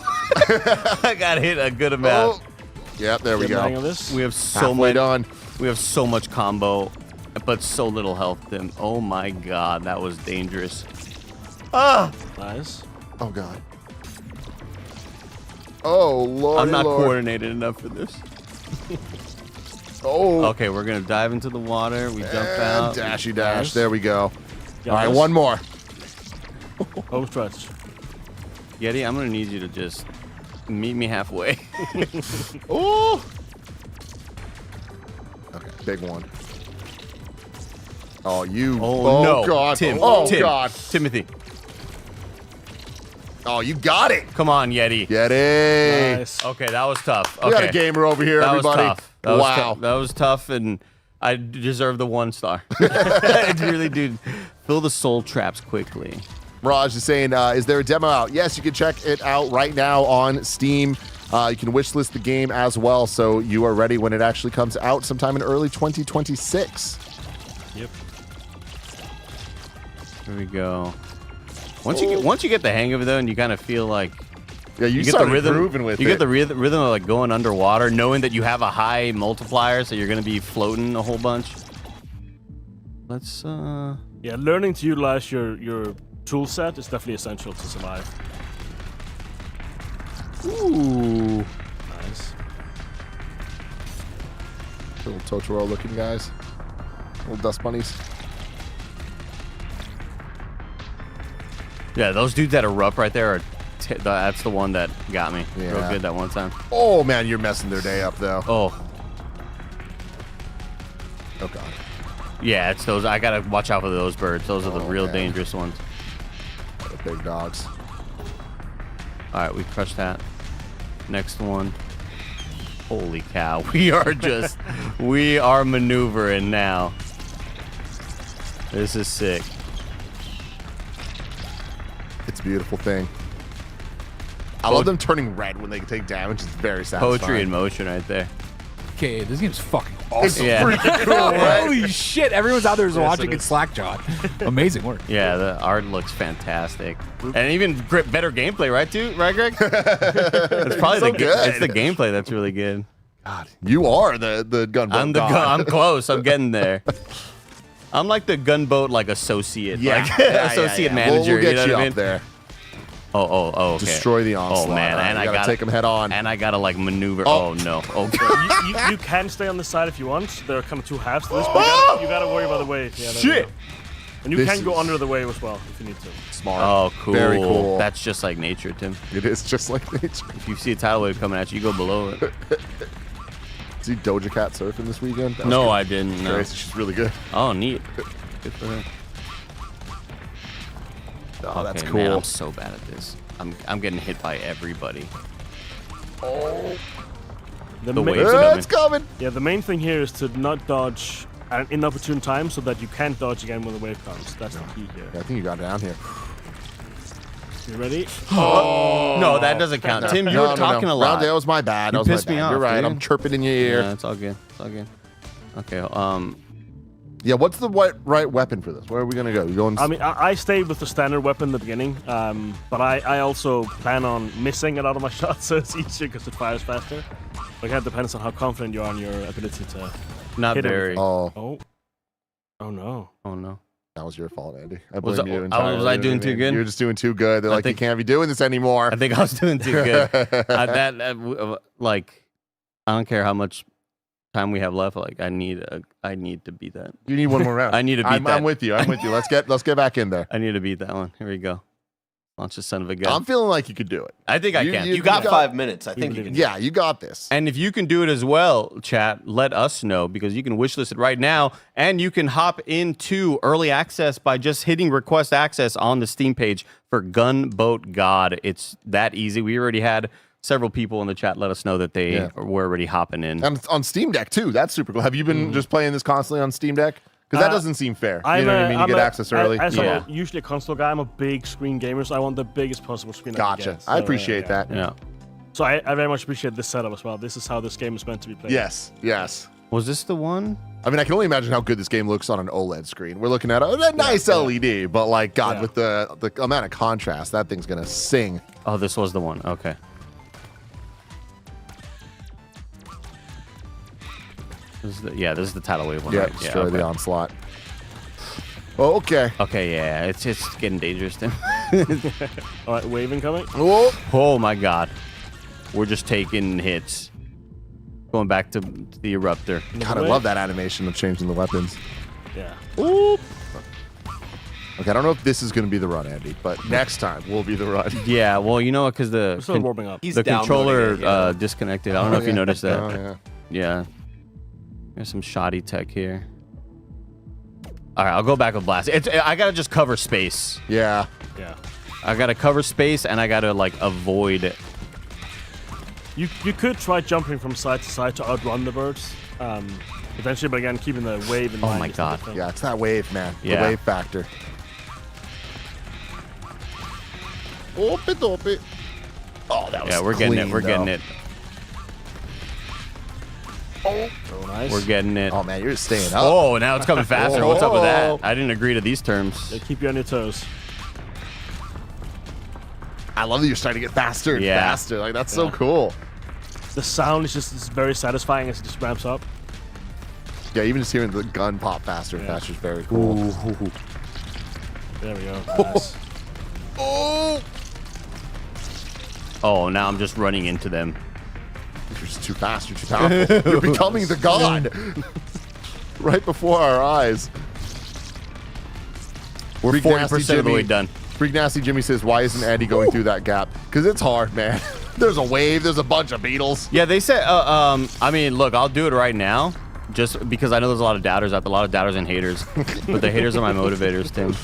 I got hit a good amount. Oh. Yep, there we Get the hang go. of this. We have so Halfway much. done. We have so much combo, but so little health. Tim. Oh my god, that was dangerous. Ah! Nice. Oh, God. Oh, Lord. I'm not coordinated enough for this. Oh. Okay, we're gonna dive into the water. We jump And out. dashy dash. There we go. Got All right, this. one more. Home stretch. Yeti, I'm gonna need you to just meet me halfway. Oh. Okay, big one. Oh, you. Oh, no. God. Tim. Oh, Tim. God. Timothy. Oh, you got it. Come on, Yeti. Yeti. Nice. Okay, that was tough. Okay. We got a gamer over here, That everybody. was tough. That was Wow. that was tough, and I deserve the 1 star. I really do. Fill the soul traps quickly. Raj is saying, is there a demo out? Yes, you can check it out right now on Steam. You can wishlist the game as well, so you are ready when it actually comes out sometime in early 2026. Yep. Here we go. Once you get the hang of it, though, and you kind of feel like Yeah, you get the started rhythm. grooving with you it. get the rhythm of like going underwater, knowing that you have a high multiplier, so you're gonna be floating a whole bunch. Let's Yeah, learning to utilize your tool set is definitely essential to survive. Ooh. Nice. Little Totoro looking guys. Little dust bunnies. Yeah, those dudes that erupt right there are. That's the one that got me real Yeah. good that one time. Oh, man, you're messing their day up, though. Oh. Oh, God. Yeah, it's those. I gotta watch out for those birds. Those are the real man. dangerous ones. The big dogs. All right, we crushed that. Next one. Holy cow. We are maneuvering now. This is sick. It's a beautiful thing. I love them turning red when they take damage. It's very satisfying. Poetry in motion right there. Okay, this game's fucking awesome. It's freaking cool, right? Holy shit, everyone's out there is Yes, watching it it is. slackjawed. Amazing work. Yeah, the art looks fantastic. And even better gameplay, right, Greg? It's probably So good. it's the gameplay that's really good. God, you are the gunboat god. I'm close. I'm getting there. I'm like the gunboat associate. Yeah. Like, Yeah, associate yeah. manager. We'll get you know you what I up mean? there. Oh, okay. Destroy the onslaught. Oh man, All right, and you I gotta gotta take them head on. And I gotta maneuver. Oh. Oh no. Okay. You can stay on the side if you want. There are kind of two halves to this, but you gotta worry about the wave. Yeah, there we Shit. go. And you This can go is- under the wave as well if you need to. Smart. Oh, cool. Very cool. That's just like nature, Tim. It is just like nature. If you see a tidal wave coming at you, you go below it. See Doja Cat surfing this weekend? That was No, good. I didn't. No. Crazy. She's really good. Oh, neat. Good for her. Oh, that's Okay, cool. Man, I'm so bad at this. I'm getting hit by everybody. Oh. The waves are It's coming. Yeah, the main thing here is to not dodge at an inopportune time so that you can't dodge again when the wave comes. That's the key here. Yeah, I think you got down here. You ready? Oh no, that doesn't count. Tim, you were talking a lot. That was my bad. You That was pissed my me bad. off. You're right. Dude. I'm chirping in your ear. Yeah, it's all good. It's all good. Okay. Yeah, what's the right weapon for this? Where are we gonna go? You going? I mean, I stayed with the standard weapon in the beginning, but I also plan on missing a lot of my shots, so it's easier because it fires faster. But it depends on how confident you are in your ability to Not hit very. Oh no. Oh no. That was your fault, Andy. I Was blame I- you was entirely. I doing too good? You're just doing too good. They're I like, think- you can't be doing this anymore. I think I was doing too good. Like, I don't care how much time we have left. Like, I need to beat that. You need one more round. I need to beat that. I'm with you. I'm with you. Let's get back in there. I need to beat that one. Here we go. Launch the son of a gun. I'm feeling like you could do it. I think I can. You got 5 minutes. I think you can. Yeah, you got this. And if you can do it as well, chat, let us know because you can wishlist it right now and you can hop into early access by just hitting request access on the Steam page for Gunboat God. It's that easy. We already had several people in the chat let us know that they were already hopping in. And on Steam Deck too. That's super cool. Have you been just playing this constantly on Steam Deck? Because that doesn't seem fair. You know what I mean? You get access early. As I'm usually a console guy, I'm a big screen gamer, so I want the biggest possible screen I can Gotcha. get. I So, appreciate that. Yeah. So I very much appreciate this setup as well. This is how this game is meant to be played. Yes. Yes. Was this the one? I mean, I can only imagine how good this game looks on an OLED screen. We're looking at a nice LED, but like, God, with the amount of contrast, that thing's gonna sing. Oh, this was the one. Okay. This is the tidal wave one. Yeah, Right? destroy okay. the onslaught. Oh, okay. Okay, yeah, it's getting dangerous, Tim. All right, wave incoming. Oh my God, we're just taking hits. Going back to the eruptor. God, I love that animation of changing the weapons. Yeah. Oop. Okay, I don't know if this is going to be the run, Andy, but next time will be the run. Yeah, well, you know what? Because the still warming up. He's the controller downloading it, yeah. disconnected. I don't know if you noticed that. Oh, yeah. Yeah. There's some shoddy tech here. All right, I'll go back with blast. I gotta just cover space. Yeah. Yeah. I gotta cover space, and I gotta like avoid. You could try jumping from side to side to outrun the birds. Eventually, but again, keeping the wave in mind. Oh my is the God. thing. Yeah, it's that wave, man. Yeah. The wave factor. Oop it. Oh, that was Yeah, we're getting it. clean, We're getting though. it. Oh, so nice. We're getting it. Oh man, you're staying up. Oh, now it's coming faster. What's up with Oh. that? I didn't agree to these terms. They keep you on your toes. I love that you're starting to get faster and Yeah. faster. Like that's so cool. The sound is just very satisfying as it just ramps up. Yeah, even just hearing the gun pop faster and faster is very cool. There we go. Nice. Oh, Oh, now I'm just running into them. you're just too fast. You're too powerful. You're becoming the god. Right before our eyes. We're Freak 40% Nasty of the way Jimmy- done. Freak Nasty Jimmy says, "Why isn't Andy going through that gap? Because it's hard, man. There's a wave. There's a bunch of beetles. Yeah, they said. I mean, look, I'll do it right now, just because I know there's a lot of doubters out there, a lot of doubters and haters. But the haters are my motivators, Tim.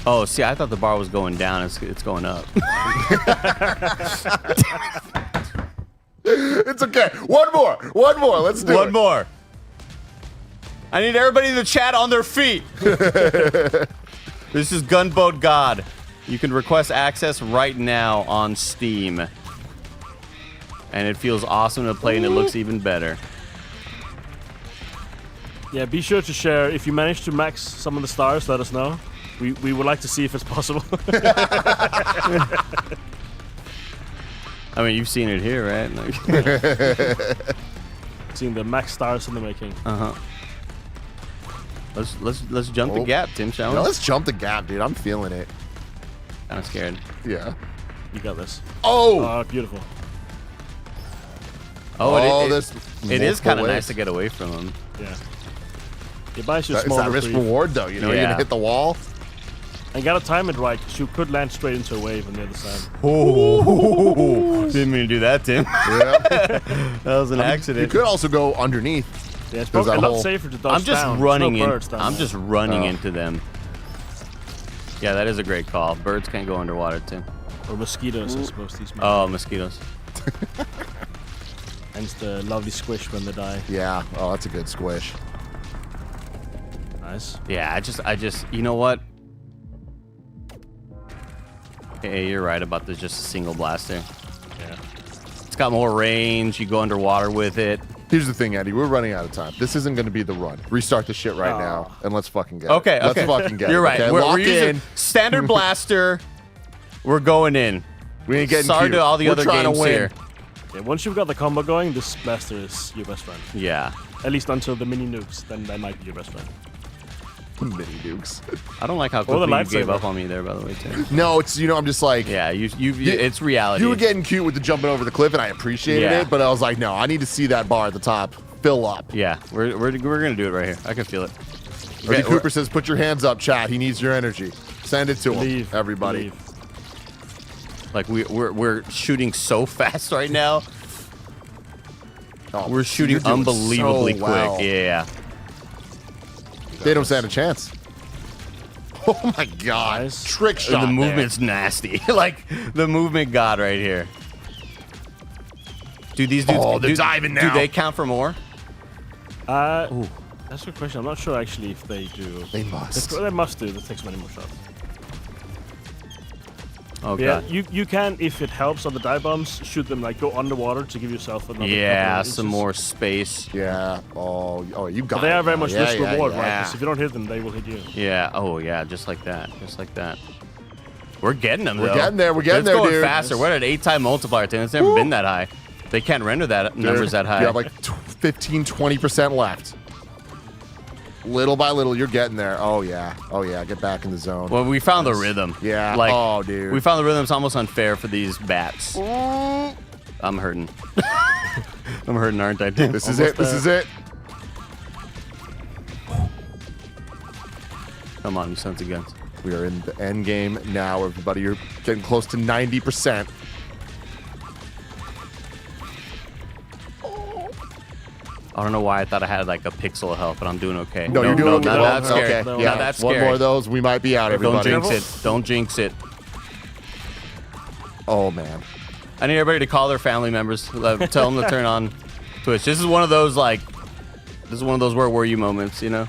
Oh, see, I thought the bar was going down. It's going up. It's okay. One more. Let's do it. One more. I need everybody in the chat on their feet. This is Gunboat God. You can request access right now on Steam. And it feels awesome to play, and it looks even better. Yeah, be sure to share. If you manage to max some of the stars, let us know. We would like to see if it's possible. I mean, you've seen it here, right? Like, Seeing the max stars in the making. uh-huh. Let's jump the gap, Tim, shall we? No, let's jump the gap, dude. I'm feeling it. Kind of scared. Yeah. You got this. Oh! Beautiful. Oh, there's it is kind of multiple nice ways. to get away from him. Yeah. It buys you a It's small that risk reprieve. reward, though. You know, you're Yeah. gonna hit the wall. And you gotta time it right, because you could land straight into a wave on the other side. Oh, didn't mean to do that, Tim. Yeah. That was an You accident. could also go underneath. Yeah, it's There's probably a that lot whole- safer to dodge I'm just down. running There's no in. birds down I'm there. just running Oh. into them. Yeah, that is a great call. Birds can't go underwater, Tim. Or mosquitoes, I suppose these might Oh, be. mosquitoes. Hence the lovely squish when they die. Yeah. Oh, that's a good squish. Nice. Yeah, I just, you know what? Hey, you're right about this. Just a single blaster. Yeah. It's got more range. You go underwater with it. Here's the thing, Eddie. We're running out of time. This isn't going to be the run. Restart the shit right now, and let's fucking get Okay, it. okay. Let's fucking get You're it. right. Okay? We're Lock using in. standard blaster. We're going in. We ain't getting Sorry cute. to all the We're other trying to games win. here. Yeah, once you've got the combo going, this blaster is your best friend. Yeah. At least until the mini nukes, then that might be your best friend. Mini dukes. I don't like how Or the quickly you gave lightsaber. up on me there, by the way, too. No, it's, I'm just like. Yeah, it's reality. You were getting cute with the jumping over the cliff, and I appreciated Yeah. it, but I was like, no, I need to see that bar at the top fill up. Yeah, we're gonna do it right here. I can feel it. Eddie Cooper says, put your hands up, chat. He needs your energy. Send it to him, everybody. Like we're shooting so fast right now. Oh, We're shooting you're doing unbelievably so well. quick. Yeah. They don't stand a chance. Oh my god. Trick shot. The there. movement's nasty. Like the movement god right here. Do these dudes they're diving now. Do they count for more? That's a good question. I'm not sure actually if they do. They must. They must do. That takes many more shots. Oh Yeah, god. you can, if it helps on the dive bombs, shoot them like go underwater to give yourself another. Yeah, couple of some inches. more space. Yeah. Oh, you got But they it are very now. much Yeah, risk yeah, reward, right? yeah. Because if you don't hit them, they will hit you. Yeah. Oh yeah, just like that. Just like that. We're getting them. We're though. getting there. We're getting It's there, going dude. faster. We're at an 8-time multiplier. Tim. It's never been that high. They can't render that numbers that high. You have like 15, 20% left. Little by little, you're getting there. Oh, yeah. Oh, yeah. Get back in the zone. Well, we found the rhythm. Yeah. Like, oh, dude. We found the rhythm. It's almost unfair for these bats. I'm hurting. I'm hurting, aren't I? Tim? This is it. This is it. Come on, you sons of guns. We are in the end game now, everybody. You're getting close to 90%. I don't know why I thought I had like a pixel of health, but I'm doing okay. No, you're doing not well. that scary. Okay, Not yeah. that scary. One more of those, we might be out, everybody. Don't jinx it. Don't jinx it. Oh, man. I need everybody to call their family members. Tell them to turn on Twitch. This is one of those like, where were you moments, you know?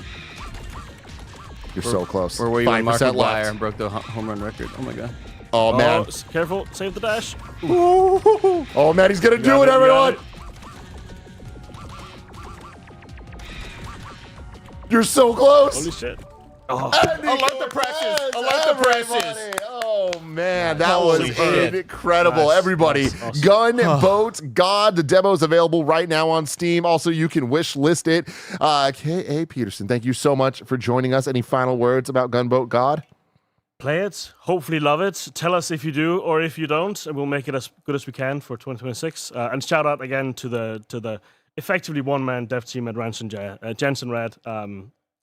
You're so close. Where were you when 5% Markiplier left. broke the home run record? Oh my god. Oh, man. Careful, save the dash. Oh, man, he's going to do it, everyone. You're so close. Holy shit. Alert the presses. Alert the presses. Oh, man. That Holy was shit. incredible. Nice, Everybody, nice, awesome. Gunboat God. The demo is available right now on Steam. Also, you can wish list it. K.A. Peterson, thank you so much for joining us. Any final words about Gunboat God? Play it. Hopefully love it. Tell us if you do or if you don't, and we'll make it as good as we can for 2026. And shout out again to the effectively one-man dev team at Jensen Rad.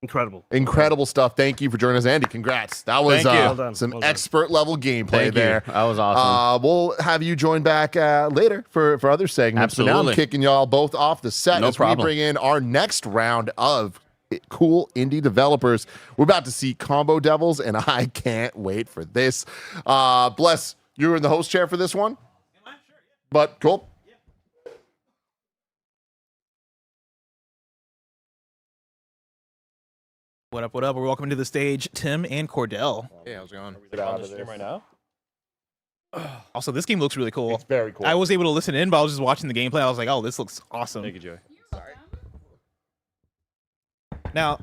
Incredible Stuff. Thank you for joining us, Andy. Congrats. That was Thank you. Well done. some Well done. expert level gameplay Thank you. there. That was awesome. We'll have you join back later for other segments. So now I'm Absolutely. kicking y'all both off the set No as problem. we bring in our next round of cool indie developers. We're about to see Combo Devils, and I can't wait for this. Bless, you're in the host chair for this one? But cool. What up? What up? We're welcoming to the stage Tim and Cordell. Hey, how's it going? On the stream right now? Also, this game looks really cool. It's very cool. I was able to listen in, but I was just watching the gameplay. I was like, oh, this looks awesome. Thank you, Joey. Now,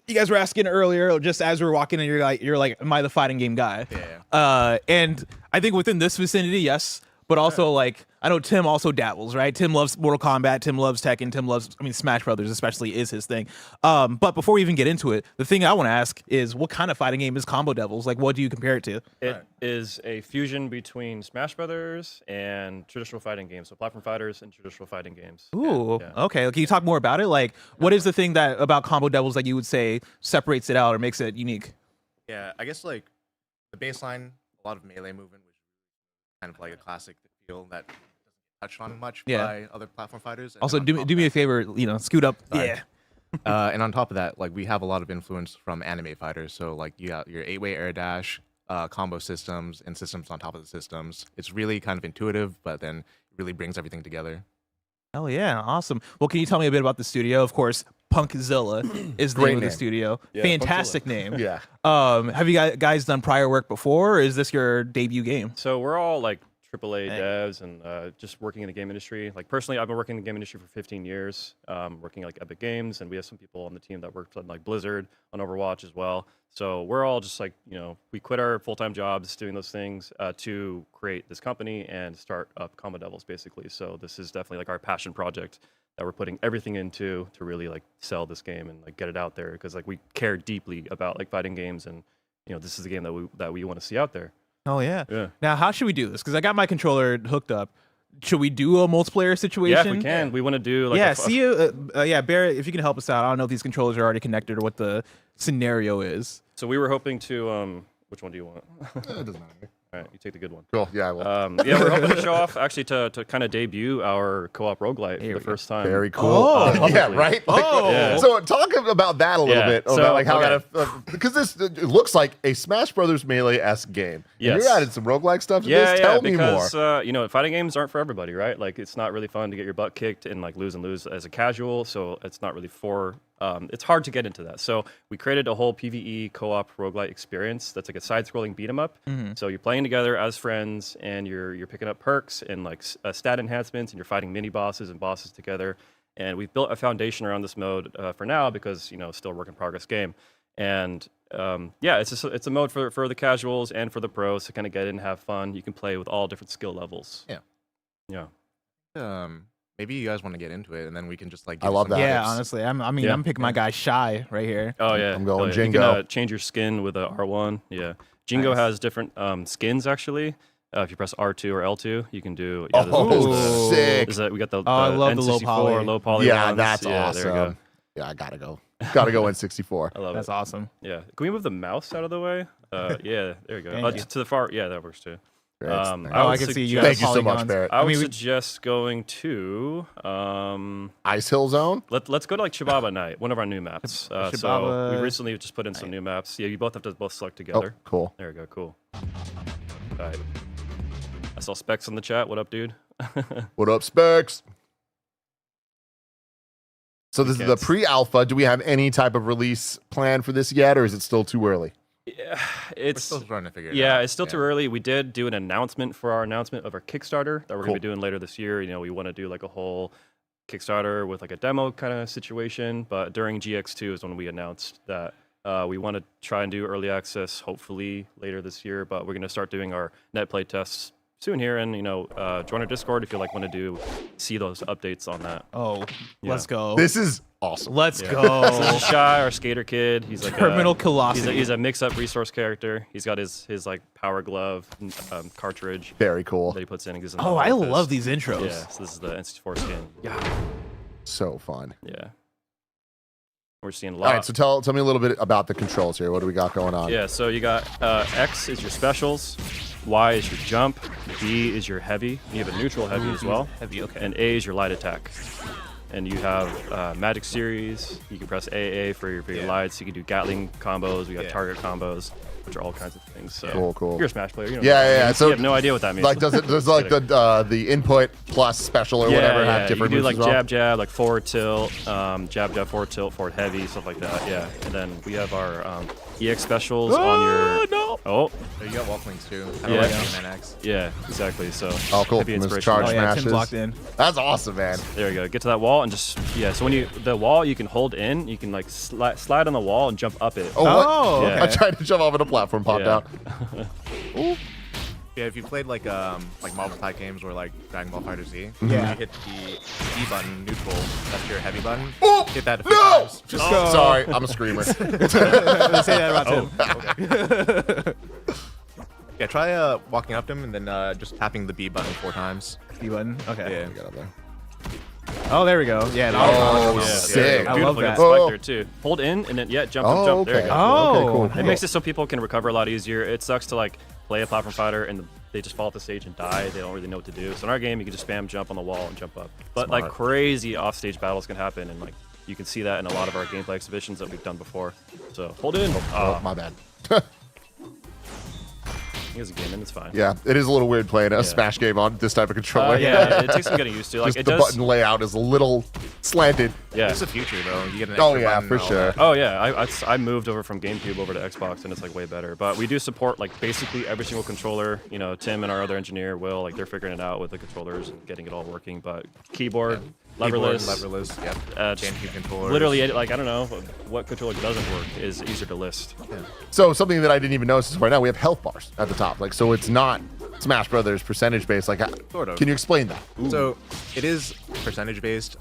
you guys were asking earlier, just as we were walking in, you're like, am I the fighting game guy? Yeah. And I think within this vicinity, yes. But also, like, I know Tim also dabbles, right? Tim loves Mortal Kombat. Tim loves Tekken. Tim loves, Smash Brothers especially is his thing. But before we even get into it, the thing I want to ask is, what kind of fighting game is Combo Devils? Like, what do you compare it to? It is a fusion between Smash Brothers and traditional fighting games. So platform fighters and traditional fighting games. Ooh, Yeah. okay. Can you talk more about it? Like, what is the thing that about Combo Devils that you would say separates it out or makes it unique? Yeah, I guess like the baseline, a lot of melee movement, which is kind of like a classic feel that doesn't get touched on much by other platform fighters. And Also, then do me a favor, scoot up. Sorry. Yeah. And on top of that, like we have a lot of influence from anime fighters. So like you got your 8-way air dash, combo systems and systems on top of the systems. It's really kind of intuitive, but then it really brings everything together. Oh yeah, awesome. Well, can you tell me a bit about the studio? Of course, Punkzilla is the Great name of the name. studio. Yeah, Fantastic name. Yeah. Have you guys done prior work before, or is this your debut game? So we're all like AAA devs and just working in the game industry. Like personally, I've been working in the game industry for 15 years, working like Epic Games, and we have some people on the team that worked on like Blizzard, on Overwatch as well. So we're all just like, we quit our full-time jobs doing those things to create this company and start up Combo Devils basically. So this is definitely like our passion project that we're putting everything into to really like sell this game and like get it out there, because like we care deeply about like fighting games, and this is the game that we want to see out there. Oh yeah. Yeah. Now, how should we do this? Because I got my controller hooked up. Should we do a multiplayer situation? Yeah, if we can. We want to do like Barrett, if you can help us out. I don't know if these controllers are already connected or what the scenario is. So we were hoping to which one do you want? It doesn't matter. All right, you take the good one. Cool. Yeah, I will. We're hoping to show off actually to kind of debut our co-op roguelite for the first time. Very cool. Yeah, right? Like, Yeah. So talk about that a little bit. So, About like how okay. because this it looks like a Smash Brothers Melee-esque game. And Yes. you're adding some roguelike stuff to Yeah, this. yeah, Tell me more. because fighting games aren't for everybody, right? Like it's not really fun to get your butt kicked and like lose as a casual, so it's not really for it's hard to get into that. So we created a whole PvE co-op roguelite experience that's like a side-scrolling beat 'em up. Mhm. So you're playing together as friends, and you're picking up perks and like stat enhancements, and you're fighting mini bosses and bosses together. And we've built a foundation around this mode for now, because it's still a work in progress game. And it's a mode for the casuals and for the pros to kind of get in and have fun. You can play with all different skill levels. Yeah. Maybe you guys want to get into it, and then we can just like. I love that. Yeah, honestly, I'm picking my guy Shy right here. Oh yeah, I'm going You can Jingo. change your skin with a R1. Yeah, Jingo has different skins actually. If you press R2 or L2, you can do. Yeah, sick. We got the I love the N64 low poly. low poly. Yeah, ones. that's Yeah, awesome. There you go. Yeah, I gotta go. Gotta go N64. I love That's it. awesome. Yeah, can we move the mouse out of the way? Yeah, there you go. Thank you. To the far. Yeah, that works too. Great. I I can see you guys. Thank you so much, Barrett. I would suggest going to Ice Hill Zone. Let's go to like Chibaba Night, one of our new maps. So Chibaba- we recently just put in some new maps. Yeah, you both have to select together. Oh, cool. There we go. Cool. All right. I saw Specs in the chat. What up, dude? What up, Specs? So this is the Weekends. pre-alpha. Do we have any type of release plan for this yet, or is it still too early? Yeah, We're it's still trying to figure it out. yeah, it's still too early. We did do an announcement for our announcement of our Kickstarter that we're Cool. gonna be doing later this year. We want to do like a whole Kickstarter with like a demo kind of situation. But during GX2 is when we announced that we want to try and do early access, hopefully later this year. But we're gonna start doing our net play tests soon here, and join our Discord if you see those updates on that. Oh, Yeah. let's go. This is awesome. Let's Yeah. go. So this is Shy, our skater kid. He's like Terminal a, Colossus. He's a mix-up resource character. He's got his like power glove cartridge Very cool. that he puts in and gives him. Oh, I love these intros. Yeah, so this is the N64 skin. Yeah, So fun. yeah. We're seeing a All lot. right, so tell me a little bit about the controls here. What do we got going on? Yeah, so you got X is your specials, Y is your jump, B is your heavy. You have a neutral heavy as well. Heavy, okay. And A is your light attack. And you have Magic Series. You can press AA for your lights. You can do Gatling combos. We got target combos, which are all kinds of things. So Cool. You're a Smash player. You don't Yeah, know what that yeah. means. So you have no idea what that means. Like, does like the input plus special or whatever have different you can do moves like as well? jab, like forward tilt, jab, forward tilt, forward heavy, stuff like that. Yeah. And then we have our EX specials on your. No. Oh. You got walk links too. Yeah. NX. Yeah, exactly. So. Oh, cool. Heavy From those inspiration. charge Oh, yeah, Tim's smashes. locked in. That's awesome, man. There you go. Get to that wall and just So when the wall you can hold in, you can like slide on the wall and jump up it. Oh, what? Oh, Yeah. I tried to jump off of a platform, popped Yeah. out. Yeah, if you played like Marvel type games or like Dragon Ball Fighter Z, Yeah. you hit the E button neutral. That's your heavy button. Oh, Hit that a few no! times. Just go. Sorry, I'm a screamer. Say that about Tim. Yeah, try walking up to him and then just tapping the B button 4 times. B button. Okay. Yeah. Get up there. Oh, there we go. Yeah. Oh, Yeah, sick. I beautiful. love You got that. spike Oh. there too. Hold in and then jump, Oh, jump. There you okay. go. Oh. Okay, cool. It makes it so people can recover a lot easier. It sucks to like play a platform fighter and they just fall off the stage and die. They don't really know what to do. So in our game, you can just spam jump on the wall and jump up. But like Smart. crazy offstage battles can happen, and like you can see that in a lot of our gameplay exhibitions that we've done before. So hold in. Oh, my bad. He has a game in, it's fine. Yeah, it is a little weird playing a Smash game on this type of controller. Yeah, it takes some getting used to. Like, Just the button layout is a little slanted. Yeah, it's the future though. You get an oh extra yeah, button for and all sure. that. Oh yeah, I moved over from GameCube over to Xbox, and it's like way better. But we do support like basically every single controller. You know, Tim and our other engineer Will, like they're figuring it out with the controllers and getting it all working. But keyboard, leverless, Yep. GameCube controllers. Literally, like I don't know what controller doesn't work is easier to list. Yeah. So something that I didn't even notice is right now we have health bars at the top. Like, so it's not Smash Brothers percentage based. Like, Sort of. can you explain that? So it is percentage based.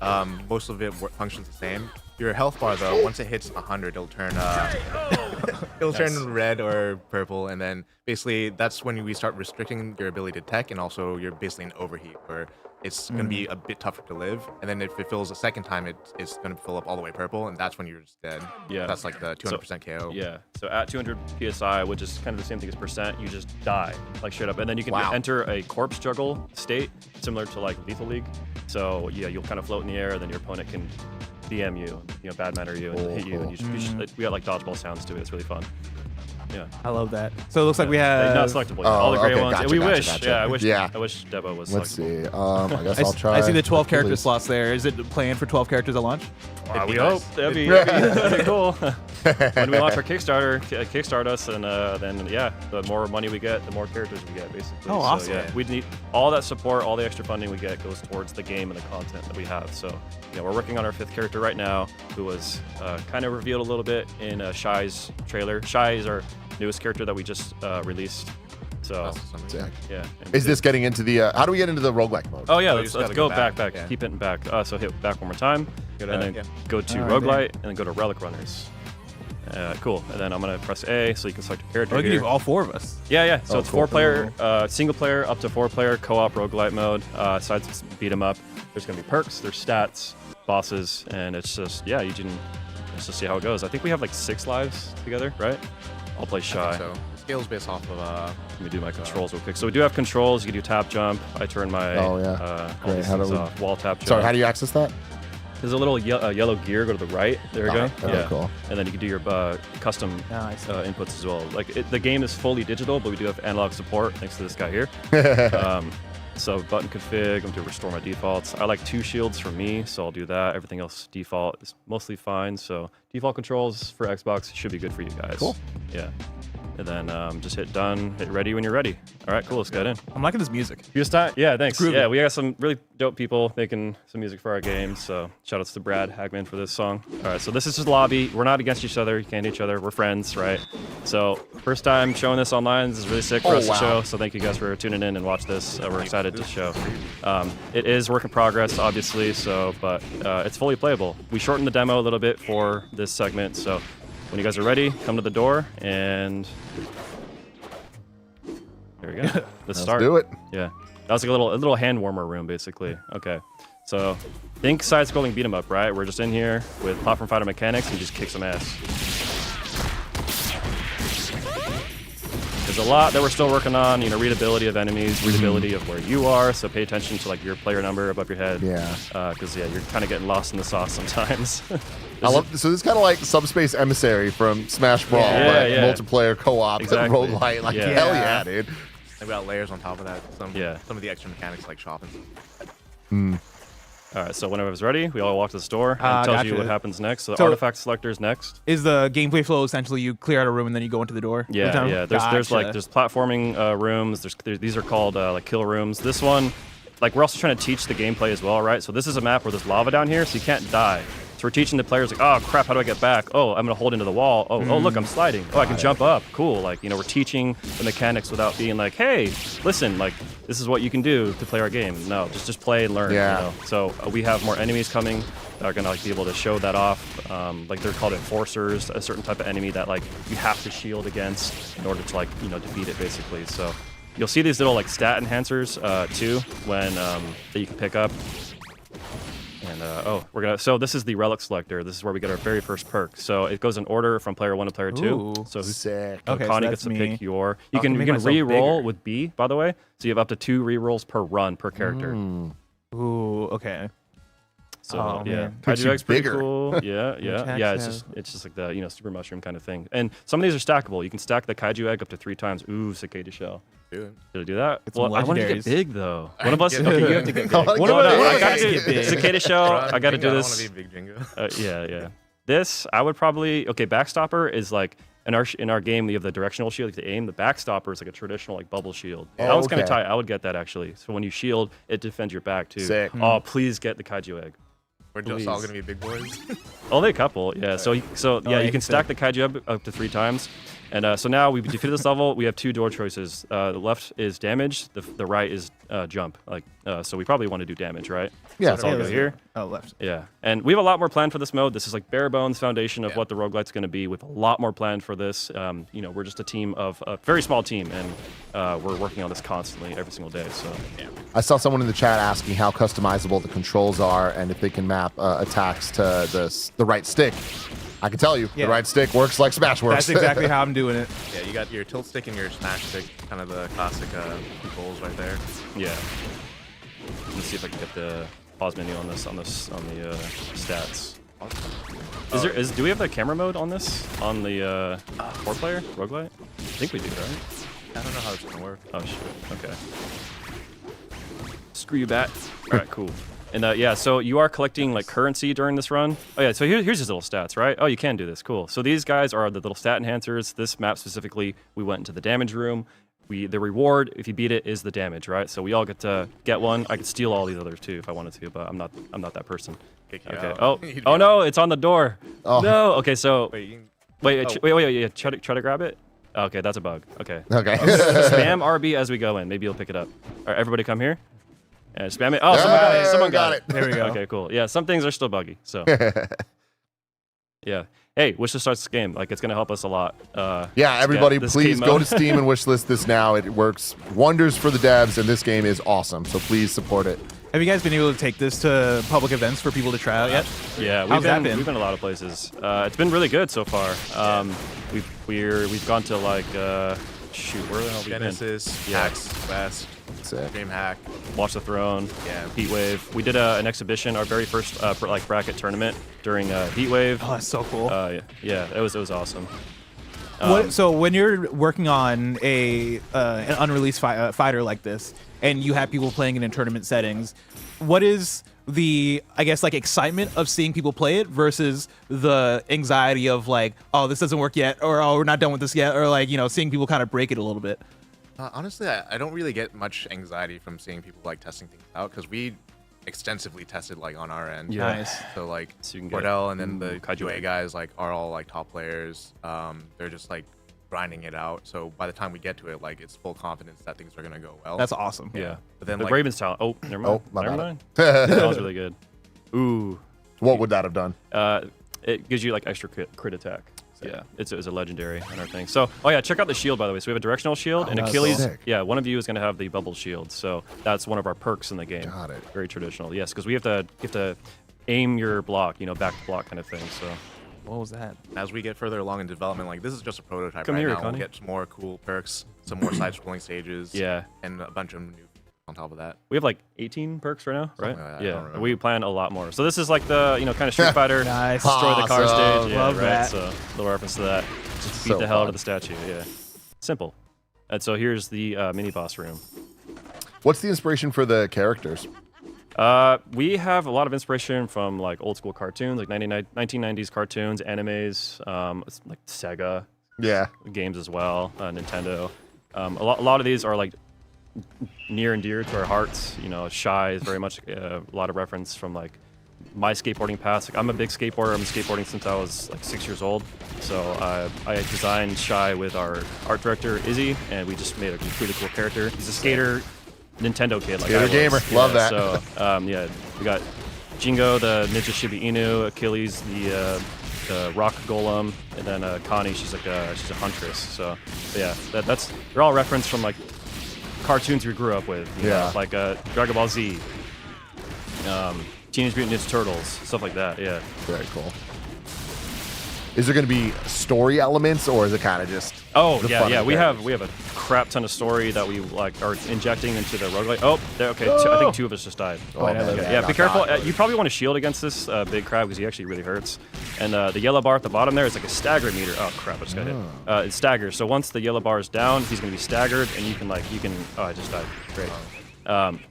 Most of it functions the same. Your health bar though, once it hits 100, it'll turn turn red or purple, and then basically that's when we start restricting your ability to tech, and also you're basically in overheat where it's going to be a bit tougher to live. And then if it fills a second time, it's going to fill up all the way purple, and that's when you're just dead. Yeah. That's like the 200% KO. Yeah. So at 200 PSI, which is kind of the same thing as percent, you just die, like straight up. And then you can enter a corpse juggle state, similar to like Lethal League. So yeah, you'll kind of float in the air, then your opponent can DM you, bad manner you, and hit you. And we got like dodgeball sounds to it. It's really fun. Yeah. I love that. So it looks like we have not selectable. All the gray ones. Gotcha, we gotcha, wish. gotcha. Yeah, I wish. Yeah. I wish Debo was. Let's selectable. see. I guess I'll try. I see the 12 character Please. slots there. Is it planned for 12 characters at launch? We hope that'd be cool. When we launch our Kickstarter, kickstart us, and then yeah, the more money we get, the more characters we get, basically. Oh, awesome. So, yeah, we need all that support, all the extra funding we get goes towards the game and the content that we have. So, we're working on our 5th character right now, who was kind of revealed a little bit in Shire's trailer. Shire is our newest character that we just released. So, yeah. Is this getting into the? How do we get into the roguelike mode? Oh yeah, So let's go back. Yeah. Keep hitting back. So hit back one more time, and then go to All right, roguelite, and then go to relic runners. Cool. And then I'm gonna press A so you can select a character. We can here. do all 4 of us. Yeah. So Oh, it's cool. 4-player, single player up to 4-player co-op roguelite mode. Sides beat 'em up. There's gonna be perks. There's stats, bosses, and it's just you can just see how it goes. I think we have like 6 lives together, right? I'll play Shy. So scales based off of. Let me do my controls real quick. So we do have controls. You can do tap jump. I turn my Oh, yeah. all Great. these How do things we- off. Wall tap jump. Sorry, how do you access that? There's a little yellow gear. Go to the right. There we go. Oh, Yeah. cool. And then you can do your custom inputs as well. Like the game is fully digital, but we do have analog support thanks to this guy here. So button config. I'm going to restore my defaults. I like 2 shields for me, so I'll do that. Everything else default is mostly fine. So default controls for Xbox should be good for you guys. Cool. Yeah. And then just hit done, hit ready when you're ready. All right, cool, let's get in. I'm liking this music. Yeah, thanks. Groovy. Yeah, we got some really dope people making some music for our game. So shout outs to Brad Hagman for this song. All right, so this is just lobby. We're not against each other. You can't hate each other. We're friends, right? So first time showing this online. This is really sick for us to show. So thank you guys for tuning in and watch this. We're excited to show. It is work in progress, obviously. So, but it's fully playable. We shortened the demo a little bit for this segment. So when you guys are ready, come to the door and there we go. Let's start. do it. Yeah, that was like a little hand warmer room, basically. Okay, so think side-scrolling beat 'em up, right? We're just in here with platform fighter mechanics and just kick some ass. There's a lot that we're still working on. Readability of enemies, readability of where you are. So pay attention to like your player number above your head. Yeah. Because you're kind of getting lost in the sauce sometimes. I love so this is kind of like Subspace Emissary from Smash Brawl, Yeah, but yeah. multiplayer co-op Exactly. roguelite. Like Yeah. hell yeah, dude. They've got layers on top of that. Some of the extra mechanics like shopping. All right, so whenever it's ready, we all walk to the store and it tells you gotcha. what happens next. So the So- artifact selector is next. Is the gameplay flow essentially you clear out a room and then you go into the door? Yeah, every time? yeah. There's like Gotcha. platforming rooms. These are called like kill rooms. This one, like we're also trying to teach the gameplay as well, right? So this is a map where there's lava down here, so you can't die. So we're teaching the players like, oh crap, how do I get back? Oh, I'm gonna hold into the wall. Oh, look, I'm sliding. Oh, I can jump up. Cool. Like we're teaching the mechanics without being like, hey, listen, like this is what you can do to play our game. No, just play and learn. Yeah. So we have more enemies coming that are gonna like be able to show that off. Like they're called enforcers, a certain type of enemy that like you have to shield against in order to like defeat it basically. So you'll see these little like stat enhancers too when that you can pick up. And so this is the relic selector. This is where we get our very first perk. So it goes in order from player 1 to player 2. Ooh. Sick. So Okay, so Connie that's gets to me. pick your. I You can make myself re-roll bigger. with B, by the way. So you have up to 2 re-rolls per run per character. Ooh, okay. So Oh, yeah, man. Makes Kaiju you egg's pretty bigger. cool. Yeah, yeah. It's just like the super mushroom kind of thing. And some of these are stackable. You can stack the kaiju egg up to 3 times. Ooh, cicada shell. Dude. Did I do that? It's some Well, I want to get legendaries. big though. One of us. Okay, you have to get big. I wanna One get of us. big. I gotta Get do big. cicada shell. Ron, I gotta Jingo, do I this. want to be big Jingo. Yeah. This I would probably Backstopper is like in our game we have the directional shield to aim. The Backstopper is like a traditional like bubble shield. That one's kind of okay. tight. I would get that actually. So when you shield, it defends your back too. Sick. Oh, please get the kaiju egg. We're just all gonna be big boys. Only a couple, yeah. So you can stack the kaiju up to 3 times. And so now we've defeated this level. We have 2 door choices. The left is damage. The right is jump. So we probably want to do damage, right? Yeah. So let's all go here. Oh, left. Yeah. And we have a lot more planned for this mode. This is like bare bones foundation of what the roguelite's going to be. We have a lot more planned for this. We're just a team of a very small team, and we're working on this constantly every single day. So yeah. I saw someone in the chat asking how customizable the controls are and if they can map attacks to the right stick. I can tell you, Yeah. the right stick works like Smash works. That's exactly how I'm doing it. Yeah, you got your tilt stick and your smash stick, kind of the classic controls right there. Yeah. Let's see if I can get the pause menu on the stats. Do we have the camera mode on this? On the 4-player roguelite? I think we do, right? I don't know how it's gonna work. Oh shit. Okay. Screw you, bat. All right, cool. And so you are collecting like currency during this run. Oh yeah, so here's his little stats, right? Oh, you can do this. Cool. So these guys are the little stat enhancers. This map specifically, we went into the damage room. The reward, if you beat it, is the damage, right? So we all get to get one. I could steal all these others too if I wanted to, but I'm not that person. Kick you Okay. out. Oh no, it's on the door. Oh. No. Okay, so Wait, you can... wait. Yeah, try to grab it. Okay, that's a bug. Okay. Okay. Spam RB as we go in. Maybe you'll pick it up. All right, everybody come here. And spam it. Oh, someone got it. There we go. Okay, cool. Yeah, some things are still buggy. So yeah. Hey, wishlist starts this game. Like it's gonna help us a lot. Yeah, everybody, this please game go mode. to Steam and wishlist this now. It works wonders for the devs, and this game is awesome. So please support it. Have you guys been able to take this to public events for people to try out yet? Yeah, How's that been? we've been a lot of places. It's been really good so far. We've gone to like shoot, where the hell have we been? Genesis, Yeah. Hacks, West, DreamHack. Watch the Throne, Yeah. Heatwave. We did an exhibition, our very first bracket tournament during Heatwave. Oh, that's so cool. Yeah, it was awesome. So when you're working on an unreleased fighter like this, and you have people playing it in tournament settings, what is the, I guess, like excitement of seeing people play it versus the anxiety of like, oh, this doesn't work yet, or oh, we're not done with this yet, or like, seeing people kind of break it a little bit? Honestly, I don't really get much anxiety from seeing people like testing things out because we extensively tested like on our end. Yeah. Nice. So like So you can get Cordell and then the Kaiju UA egg. guys like are all like top players. They're just like grinding it out. So by the time we get to it, like it's full confidence that things are gonna go well. That's awesome. Yeah. But then the like Raven's talent. Oh, never mind. Oh, my never bad. mind. That was really good. Ooh. What would that have done? It gives you like extra crit attack. Yeah, it was a legendary on our thing. So, oh yeah, check out the shield by the way. So we have a directional shield and that's Achilles. sick. Yeah, one of you is gonna have the bubble shield. So that's one of our perks in the game. Got it. Very traditional. Yes, because you have to aim your block, back to block kind of thing. So What was that? as we get further along in development, like this is just a prototype Come right here, now. Connie. We'll get some more cool perks, some more side-scrolling stages. Yeah. And a bunch of new on top of that. we have like 18 perks right now, right? Something like that, I don't Yeah, remember. we plan a lot more. So this is like the kind of Street Fighter Nice. destroy the car Awesome. stage. Yeah, Love right. that. So little reference to that. Just beat So the hell out fun. of the statue. Yeah, simple. And so here's the mini boss room. What's the inspiration for the characters? We have a lot of inspiration from like old school cartoons, like 1990s cartoons, animes, like Sega Yeah. games as well, Nintendo. A lot of these are like near and dear to our hearts. Shire is very much a lot of reference from like my skateboarding past. Like, I'm a big skateboarder. I've been skateboarding since I was like 6 years old. So I designed Shire with our art director Izzy, and we just made a really cool character. He's a skater, Nintendo kid. Like Skater I was. gamer. Love that. So we got Jingo, the Ninja Shiba Inu, Achilles, the rock golem, and then Connie. She's a huntress. So yeah, they're all referenced from like cartoons we grew up with. You know, like Dragon Ball Z, Teenage Mutant Ninja Turtles, stuff like that. Yeah. Very cool. Is there going to be story elements, or is it kind of just? Oh the yeah, fun yeah. of We characters? have a crap ton of story that we like are injecting into the roguelite. Oh, okay. I think 2 of us just died. Yeah, be careful. You probably want to shield against this big crab because he actually really hurts. And the yellow bar at the bottom there is like a stagger meter. Oh crap! I just got hit. It staggers. So once the yellow bar is down, he's gonna be staggered, and you can. Oh, I just died. Great.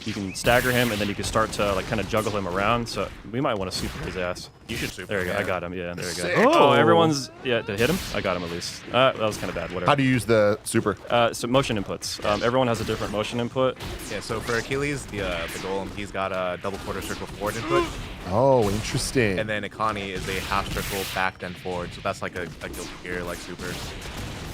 You can stagger him, and then you can start to like kind of juggle him around. So we might want to super his ass. You should super. There you go. Yeah. I got him. Yeah, there you Sick. go. Oh, everyone's to hit him. I got him at least. That was kind of bad. Whatever. How do you use the super? So motion inputs. Everyone has a different motion input. Yeah. So for Achilles, the golem, he's got a double quarter circle forward input. Oh, interesting. And then Akani is a half circle back then forward. So that's like a Guilty Gear like super.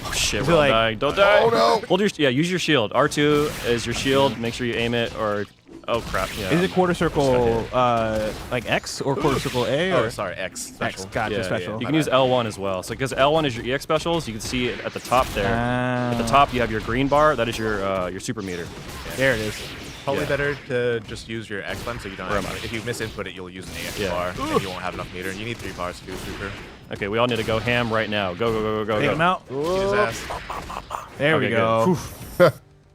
Oh shit, we're all dying. Don't die. Oh no. Hold your use your shield. R2 is your shield. Make sure you aim it or oh crap. Yeah. Is it quarter circle like X or quarter circle A? Or? Oh, sorry, X special. X, gotcha, special. You can use L1 as well. So because L1 is your EX specials, you can see it at the top there. At the top you have your green bar. That is your super meter. Yeah. There it is. Probably better to just use your X button so you don't have if you misinput it, you'll use an AX bar and you won't have enough meter. You need 3 bars to do super. Okay, we all need to go ham right now. Go. Take him out. Eat his ass. There we go.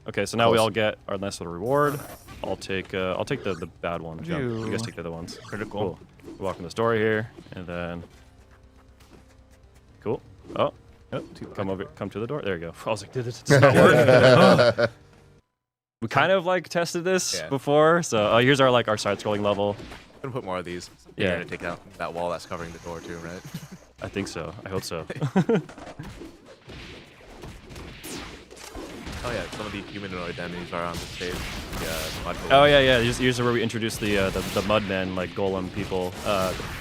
Okay, so now we all get our nice little reward. I'll take the bad one. Jump. You guys take the other ones. Critical. Cool. We walk in the story here, and then cool. Oh, come to the door. There you go. I was like, this does not work. We kind of like tested this before, so here's our side-scrolling level. I'm gonna put more of these. Yeah. You're gonna take out that wall that's covering the door too, right? I think so. I hope so. Oh yeah, some of the humanoid enemies are on the stage. Mud Oh yeah. Here's where we introduce the mudmen, like golem people.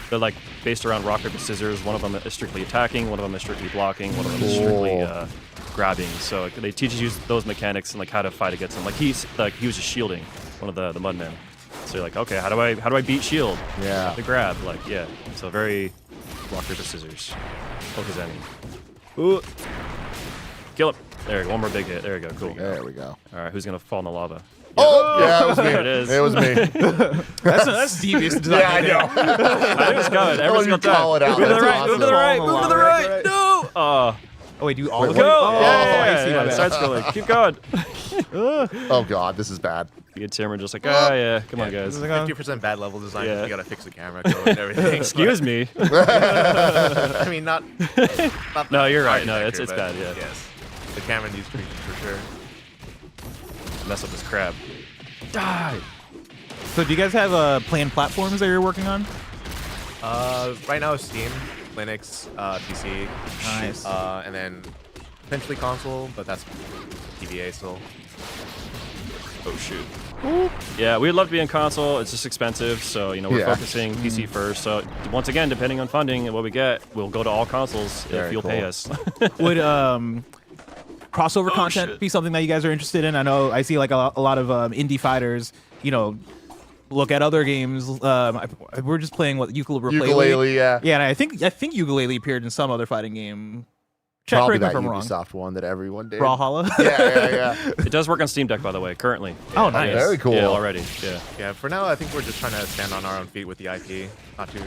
They're like based around rock paper scissors. One of them is strictly attacking. One of them is strictly blocking. One of them is strictly grabbing. So they teach you those mechanics and like how to fight against them. Like he was just shielding one of the mudmen. So you're like, okay, how do I beat shield? Yeah. The grab, like yeah. So very rock paper scissors. Poke his enemy. Ooh. Kill him. There we go. One more big hit. There we go. Cool. There we go. All right, who's gonna fall in the lava? Oh, yeah, it was me. There it is. It was me. That's devious design. Yeah, I know. I knew it's coming. Every single time. Call it out. Move to the That's right. awesome. Move to the right. Move to the right. No. Oh wait, do all of Go. them? Oh, Yeah. I see. My bad. Start scrolling. Keep going. Oh god, this is bad. You get Timmer just like, yeah. Come on, guys. 50% bad level design. Yeah. You gotta fix the camera code and everything. Excuse me. I mean, not No, you're right. No, architecture, it's but bad. Yeah. Yes. The camera needs tweaking for sure. Mess up this crab. Die. So do you guys have planned platforms that you're working on? Right now, Steam, Linux, PC. Nice. And then potentially console, but that's TBA still. Oh shoot. Yeah, we'd love to be in console. It's just expensive, so we're focusing PC first. So once again, depending on funding and what we get, we'll go to all consoles if you'll pay us. Would crossover content be something that you guys are interested in? I know I see like a lot of indie fighters, look at other games. We're just playing Yooka-Replaylee. Yooka-Laylee, yeah. Yeah, and I think Yooka-Laylee appeared in some other fighting game. Probably Correct that me if I'm wrong. Ubisoft one that everyone did. Brawlhalla? Yeah. It does work on Steam Deck, by the way, currently. Oh, nice. Very cool. Yeah, already. Yeah. Yeah, for now, I think we're just trying to stand on our own feet with the IP. Not too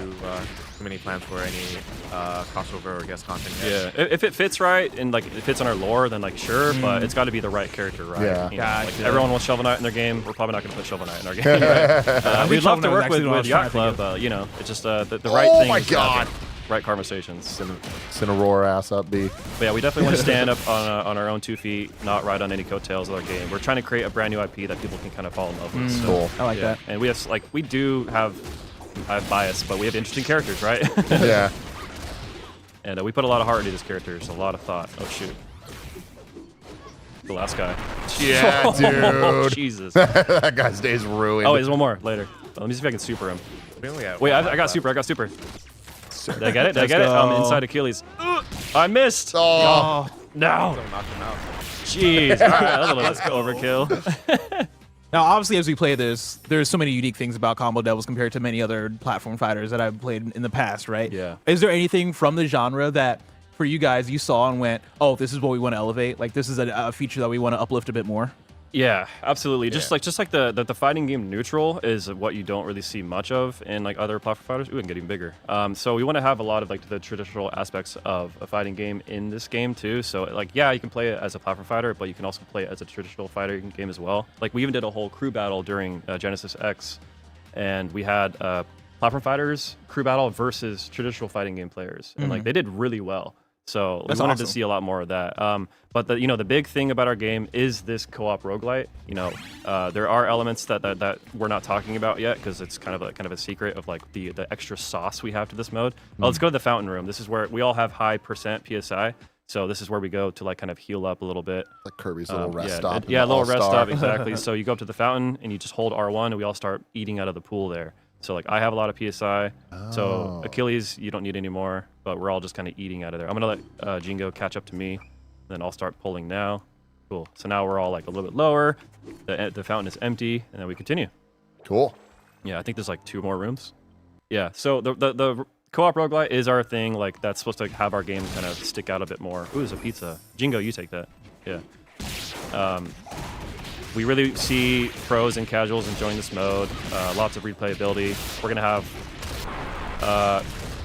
many plans for any crossover or guest content yet. Yeah, if it fits right and like it fits on our lore, then like sure, but it's got to be the right character, right? Yeah. Like, everyone wants Shovel Knight in their game. We're probably not going to put Shovel Knight in our game. Right? We'd love to work with Yacht Club. It's just the right thing. Oh my god. Right conversations. Cinnarora ass up, B. But yeah, we definitely want to stand up on our own 2 feet, not ride on any coattails of our game. We're trying to create a brand new IP that people can kind of fall in love with. So, Cool. I like that. And we have I have bias, but we have interesting characters, right? Yeah. And we put a lot of heart into these characters, a lot of thought. Oh shoot. The last guy. Yeah, dude. Jesus. That guy's day's ruined. Oh, there's one more later. Let me see if I can super him. Wait, I got super. Did I get it? Did I get it? I'm inside Achilles. I missed. Oh. No. Knock him out. Jeez. All right, that's a little overkill. Now, obviously, as we play this, there's so many unique things about Combo Devils compared to many other platform fighters that I've played in the past, right? Yeah. Is there anything from the genre that, for you guys, you saw and went, oh, this is what we want to elevate? Like, this is a feature that we want to uplift a bit more? Yeah, absolutely. Just like the fighting game neutral is what you don't really see much of in like other platform fighters. Ooh, it can get even bigger. So we want to have a lot of like the traditional aspects of a fighting game in this game too. So like, yeah, you can play it as a platform fighter, but you can also play it as a traditional fighting game as well. Like we even did a whole crew battle during Genesis X, and we had platform fighters crew battle versus traditional fighting game players, and like they did really well. So we wanted to see a lot more of that. But the big thing about our game is this co-op roguelite. There are elements that we're not talking about yet because it's kind of a secret of like the extra sauce we have to this mode. Let's go to the fountain room. This is where we all have high percent PSI. So this is where we go to like kind of heal up a little bit. Like Kirby's little rest stop. Yeah, little rest stop, exactly. So you go up to the fountain and you just hold R1 and we all start eating out of the pool there. So like I have a lot of PSI, so Achilles you don't need anymore, but we're all just kind of eating out of there. I'm gonna let Jingo catch up to me, then I'll start pulling now. Cool. So now we're all like a little bit lower. The fountain is empty, and then we continue. Cool. Yeah, I think there's like 2 more rooms. Yeah. So the co-op roguelite is our thing. Like that's supposed to have our game kind of stick out a bit more. Ooh, there's a pizza. Jingo, you take that. Yeah. We really see pros and casuals enjoying this mode. Lots of replayability. We're gonna have.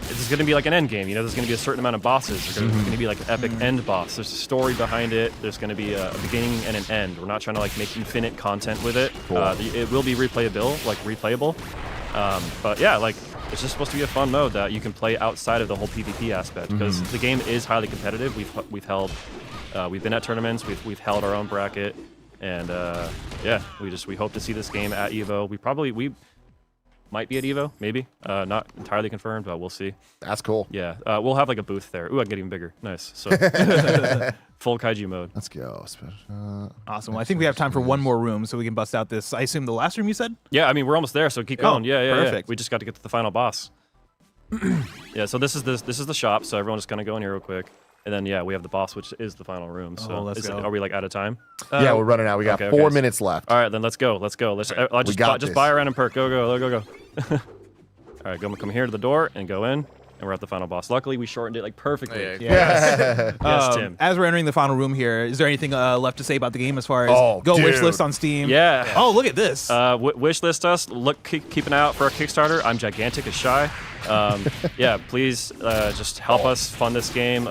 This is gonna be like an end game. There's gonna be a certain amount of bosses. There's gonna be like an epic end boss. There's a story behind it. There's gonna be a beginning and an end. We're not trying to like make infinite content with it. Cool. It will be replayable. But yeah, like it's just supposed to be a fun mode that you can play outside of the whole PvP aspect because the game is highly competitive. We've been at tournaments. We've held our own bracket. And yeah, we hope to see this game at EVO. We might be at EVO, maybe. Not entirely confirmed, but we'll see. That's cool. Yeah, we'll have like a booth there. Ooh, I can get even bigger. Nice. So full kaiju mode. Let's go. Awesome. Well, I think we have time for one more room, so we can bust out this. I assume the last room you said. Yeah, I mean we're almost there, so keep going. Yeah. Perfect. We just got to get to the final boss. Yeah. So this is the shop. So everyone just kind of go in here real quick. And then, yeah, we have the boss, which is the final room. So let's go. Are we like out of time? Yeah, we're running out. We got 4 minutes left. All right, then let's go. Let's just buy around and perk. Go. All right, come here to the door and go in. And we're at the final boss. Luckily, we shortened it like perfectly. Yes, Tim. As we're entering the final room here, is there anything left to say about the game as far as wishlist on Steam? Yeah. Oh, look at this. Wishlist us. Keep an eye out for our Kickstarter. I'm gigantic as Shy. Yeah, please just help us fund this game.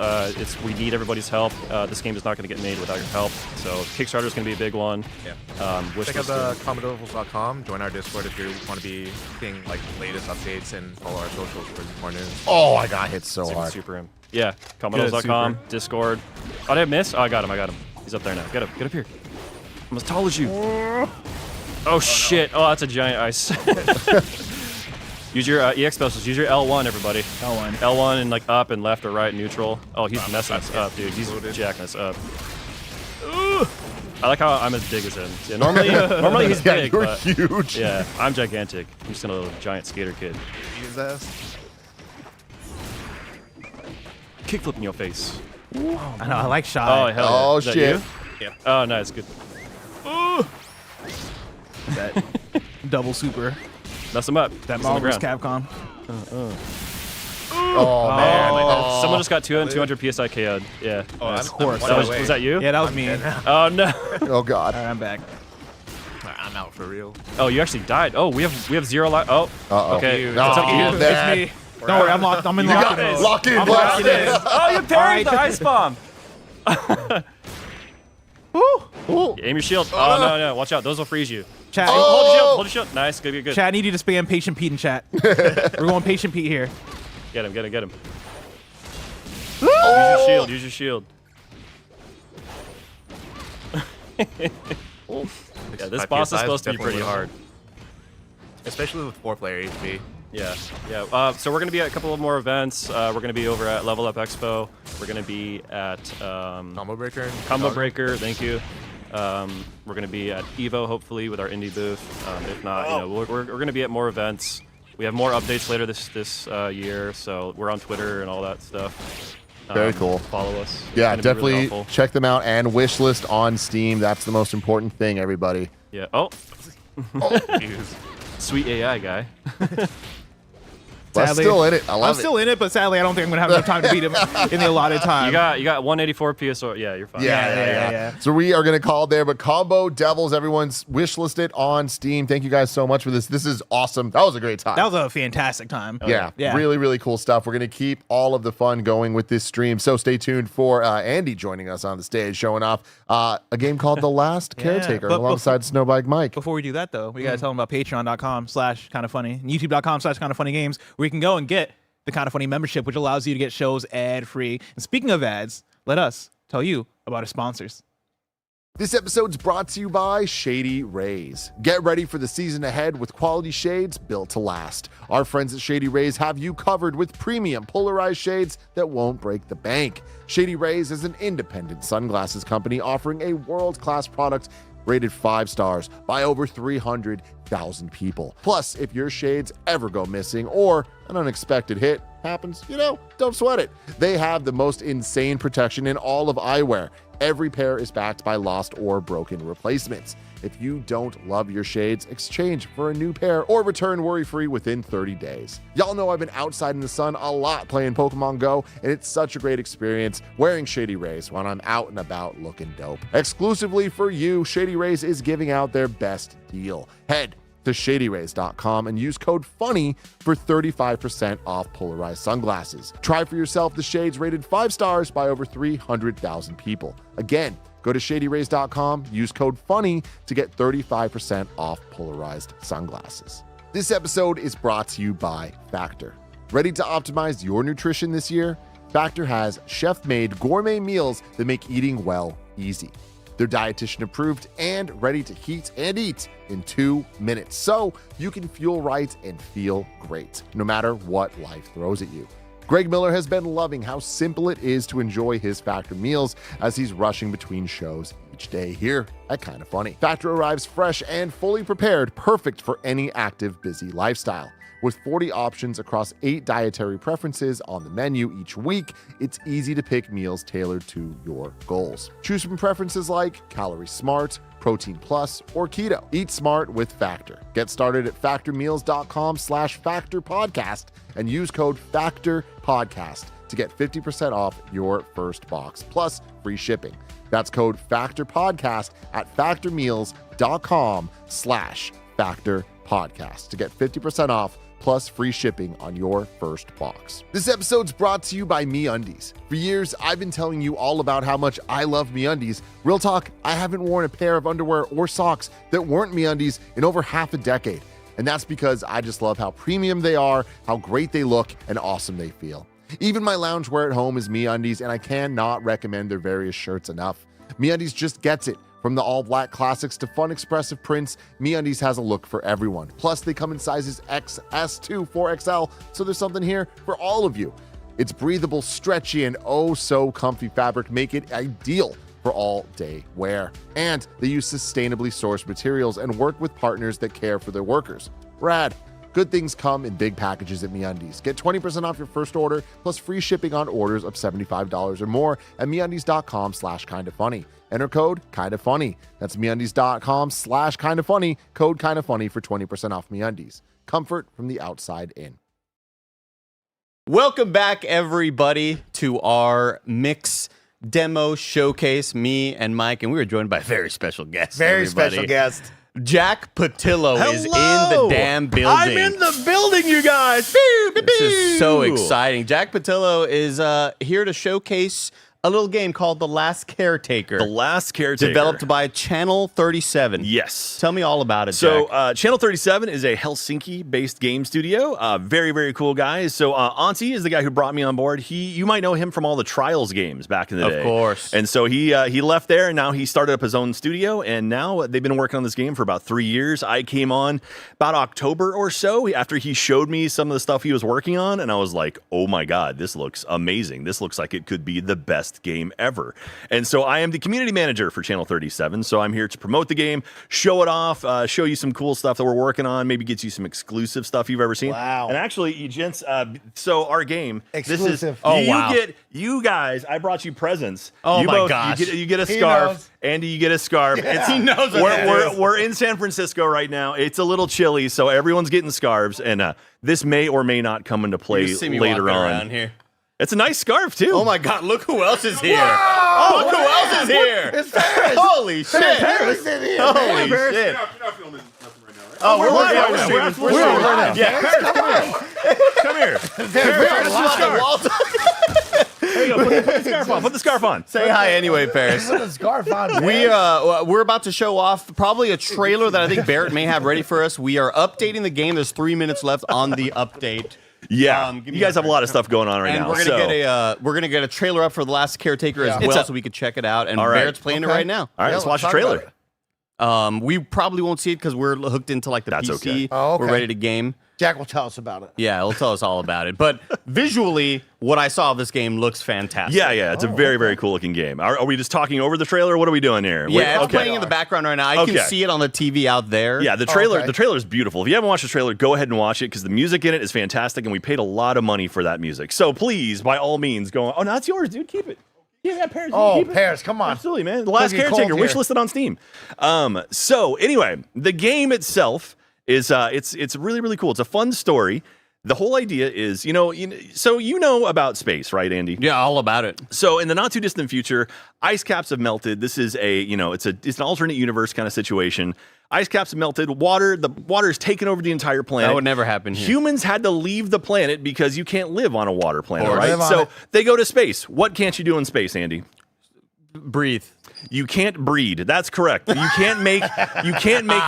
We need everybody's help. This game is not going to get made without your help. So Kickstarter is going to be a big one. Yeah. Check out commodorables.com. Join our Discord if you want to be seeing like latest updates and follow our socials for more news. Oh, I got hit so hard. Super him. Yeah, commodorables.com, Discord. Oh, did I miss? Oh, I got him. He's up there now. Get up here. I'm as tall as you. Oh, shit. Oh, that's a giant ice. Use your EX specials. Use your L1, everybody. L1 and like up and left or right, neutral. Oh, he's messing us up, dude. He's jacking us up. I like how I'm as big as him. Yeah, normally he's big, you're but huge. Yeah, I'm gigantic. I'm just a little giant skater kid. His ass. Kickflip in your face. I know. I like Shy. Oh, hell yeah. Oh, Is that shit. you? Yeah. Oh, nice. Good. That double super. Mess him up. That Marvel's Capcom. Oh, man. Someone just got 200 PSI KO'd. Yeah. Oh, Nice. Of course. Was that you? Yeah, that was me. Oh, no. Oh, God. All right, I'm back. I'm out for real. Oh, you actually died. Oh, we have 0 life. Oh. Uh-oh. Okay. No, It's up to you. man. It's me. Don't worry, I'm locked. I'm in lock mode. Lock in, I'm blast locked it. in. Oh, you parried the ice bomb. Aim your shield. Oh, no. Watch out. Those will freeze you. Chat, Hold your shield. Nice. Good. Chat, I need you to spam Patient Pete in chat. We're going Patient Pete here. Get him. Use your shield. Yeah, this boss is supposed to be pretty hard. Especially with 4-player HP. Yeah. So we're gonna be at a couple of more events. We're gonna be over at Level Up Expo. We're gonna be at Combo Breaker. Thank you. We're gonna be at Evo hopefully with our indie booth. If not, we're gonna be at more events. We have more updates later this year, so we're on Twitter and all that stuff. Very cool. Follow us. Yeah, It's gonna be really definitely helpful. check them out and wishlist on Steam. That's the most important thing, everybody. Yeah. Oh. Sweet AI guy. We're still in it. I love I'm still in it, but sadly, I don't think I'm going to have enough time to beat him in the allotted time. You got 184 PSO. Yeah, you're fine. Yeah. So we are going to call it there, but Combo Devils, everyone's wish listed on Steam. Thank you guys so much for this. This is awesome. That was a great time. That was a fantastic time. Yeah, really, really cool stuff. We're going to keep all of the fun going with this stream. So stay tuned for Andy joining us on the stage, showing off a game called The Last Caretaker alongside Snowbike Mike. Before we do that, though, we got to tell them about patreon.com/kindoffunny and youtube.com/kindoffunnygames, where you can go and get the Kind of Funny membership, which allows you to get shows ad-free. And speaking of ads, let us tell you about our sponsors. This episode's brought to you by Shady Rays. Get ready for the season ahead with quality shades built to last. Our friends at Shady Rays have you covered with premium polarized shades that won't break the bank. Shady Rays is an independent sunglasses company offering a world-class product rated 5 stars by over 300,000 people. Plus, if your shades ever go missing or an unexpected hit happens, don't sweat it. They have the most insane protection in all of eyewear. Every pair is backed by lost or broken replacements. If you don't love your shades, exchange for a new pair or return worry-free within 30 days. Y'all know I've been outside in the sun a lot playing Pokemon Go, and it's such a great experience wearing Shady Rays when I'm out and about looking dope. Exclusively for you, Shady Rays is giving out their best deal. Head to shadyrays.com and use code FUNNY for 35% off polarized sunglasses. Try for yourself the shades rated 5 stars by over 300,000 people. Again, go to shadyrays.com, use code FUNNY to get 35% off polarized sunglasses. This episode is brought to you by Factor. Ready to optimize your nutrition this year? Factor has chef-made gourmet meals that make eating well easy. They're dietitian approved and ready to heat and eat in 2 minutes, so you can fuel right and feel great, no matter what life throws at you. Greg Miller has been loving how simple it is to enjoy his Factor meals as he's rushing between shows each day here at Kinda Funny. Factor arrives fresh and fully prepared, perfect for any active, busy lifestyle. With 40 options across 8 dietary preferences on the menu each week, it's easy to pick meals tailored to your goals. Choose from preferences like Calorie Smart, Protein Plus, or Keto. Eat smart with Factor. Get started at factormeals.com/factorpodcast and use code FACTORPODCAST to get 50% off your first box, plus free shipping. That's code FACTORPODCAST at factormeals.com/factorpodcast to get 50% off plus free shipping on your first box. This episode's brought to you by MeUndies. For years, I've been telling you all about how much I love MeUndies. Real talk, I haven't worn a pair of underwear or socks that weren't MeUndies in over half a decade. And that's because I just love how premium they are, how great they look, and awesome they feel. Even my loungewear at home is MeUndies, and I cannot recommend their various shirts enough. MeUndies just gets it. From the all-black classics to fun expressive prints, MeUndies has a look for everyone. Plus, they come in sizes XS to 4XL, so there's something here for all of you. Its breathable, stretchy, and oh-so-comfy fabric make it ideal for all-day wear. And they use sustainably sourced materials and work with partners that care for their workers. Rad. Good things come in big packages at MeUndies. Get 20% off your first order, plus free shipping on orders of $75 or more at MeUndies.com/kindafunny. Enter code KINDAFUNNY. That's MeUndies.com/kindafunny. Code KINDAFUNNY for 20% off MeUndies. Comfort from the outside in. Welcome back, everybody, to our Mix Demo Showcase. Me and Mike, and we were joined by a very special guest. Very everybody. special guest. Jack Patillo is in the damn building. I'm in the building, you guys. This is so exciting. Jack Patillo is here to showcase a little game called The Last Caretaker. The Last Caretaker. Developed by Channel 37. Yes. Tell me all about it, So, Jack. Channel 37 is a Helsinki-based game studio. Very, very cool guys. So, Antti is the guy who brought me on board. You might know him from all the Trials games back in the day. Of course. And so he left there, and now he started up his own studio, and now they've been working on this game for about 3 years. I came on about October or so after he showed me some of the stuff he was working on, and I was like, oh my God, this looks amazing. This looks like it could be the best best game ever. And so I am the community manager for Channel 37. So I'm here to promote the game, show it off, show you some cool stuff that we're working on, maybe get you some exclusive stuff you've ever seen. Wow. And actually, you gents, so our game, Exclusive. you guys, I brought you presents. Oh you my gosh. You get a He scarf. knows. Andy, you get a scarf. Yeah. He knows what it is. We're in San Francisco right now. It's a little chilly, so everyone's getting scarves, and this may or may not come into play You see me later walking on. around here. It's a nice scarf too. Oh my God! Look who else is here! Whoa! Oh, look who else is here! It's Paris. Holy shit! Paris in here. Holy Paris. shit! Not filming nothing right now, right? Oh, we're live live. right now. We're We're streaming live right now. Yeah, Paris, come on. come here. Paris, There you go. Put the scarf on. Put the scarf on. Say hi anyway, Paris. Put a scarf on. We're about to show off probably a trailer that I think Barrett may have ready for us. We are updating the game. There's 3 minutes left on the update. Yeah, you guys have a lot of stuff going on right And now. we're gonna get a trailer up for The Last Caretaker as well, so we could check it out. And All right. Barrett's playing it right now. All right, let's watch the trailer. We probably won't see it because we're hooked into like the That's PC. okay. Oh, okay. We're ready to game. Jack will tell us about it. Yeah, he'll tell us all about it. But visually, what I saw of this game looks fantastic. Yeah, it's a very, very cool looking game. Are we just talking over the trailer? What are we doing here? Yeah, it's playing in the background right now. I can see it on the TV out there. Yeah, the trailer is beautiful. If you haven't watched the trailer, go ahead and watch it because the music in it is fantastic, and we paid a lot of money for that music. So please, by all means, go on. Oh, no, it's yours, dude. Keep it. Yeah, Paris. Oh, Paris, come on. Absolutely, man. The Last Caretaker, wish listed on Steam. So anyway, the game itself is it's really, really cool. It's a fun story. The whole idea is, so you know about space, right, Andy? Yeah, all about it. So in the not too distant future, ice caps have melted. This is it's an alternate universe kind of situation. Ice caps have melted. The water has taken over the entire planet. That would never happen here. Humans had to leave the planet because you can't live on a water planet, right? live on So it. they go to space. What can't you do in space, Andy? Breathe. You can't breed. That's correct. You can't make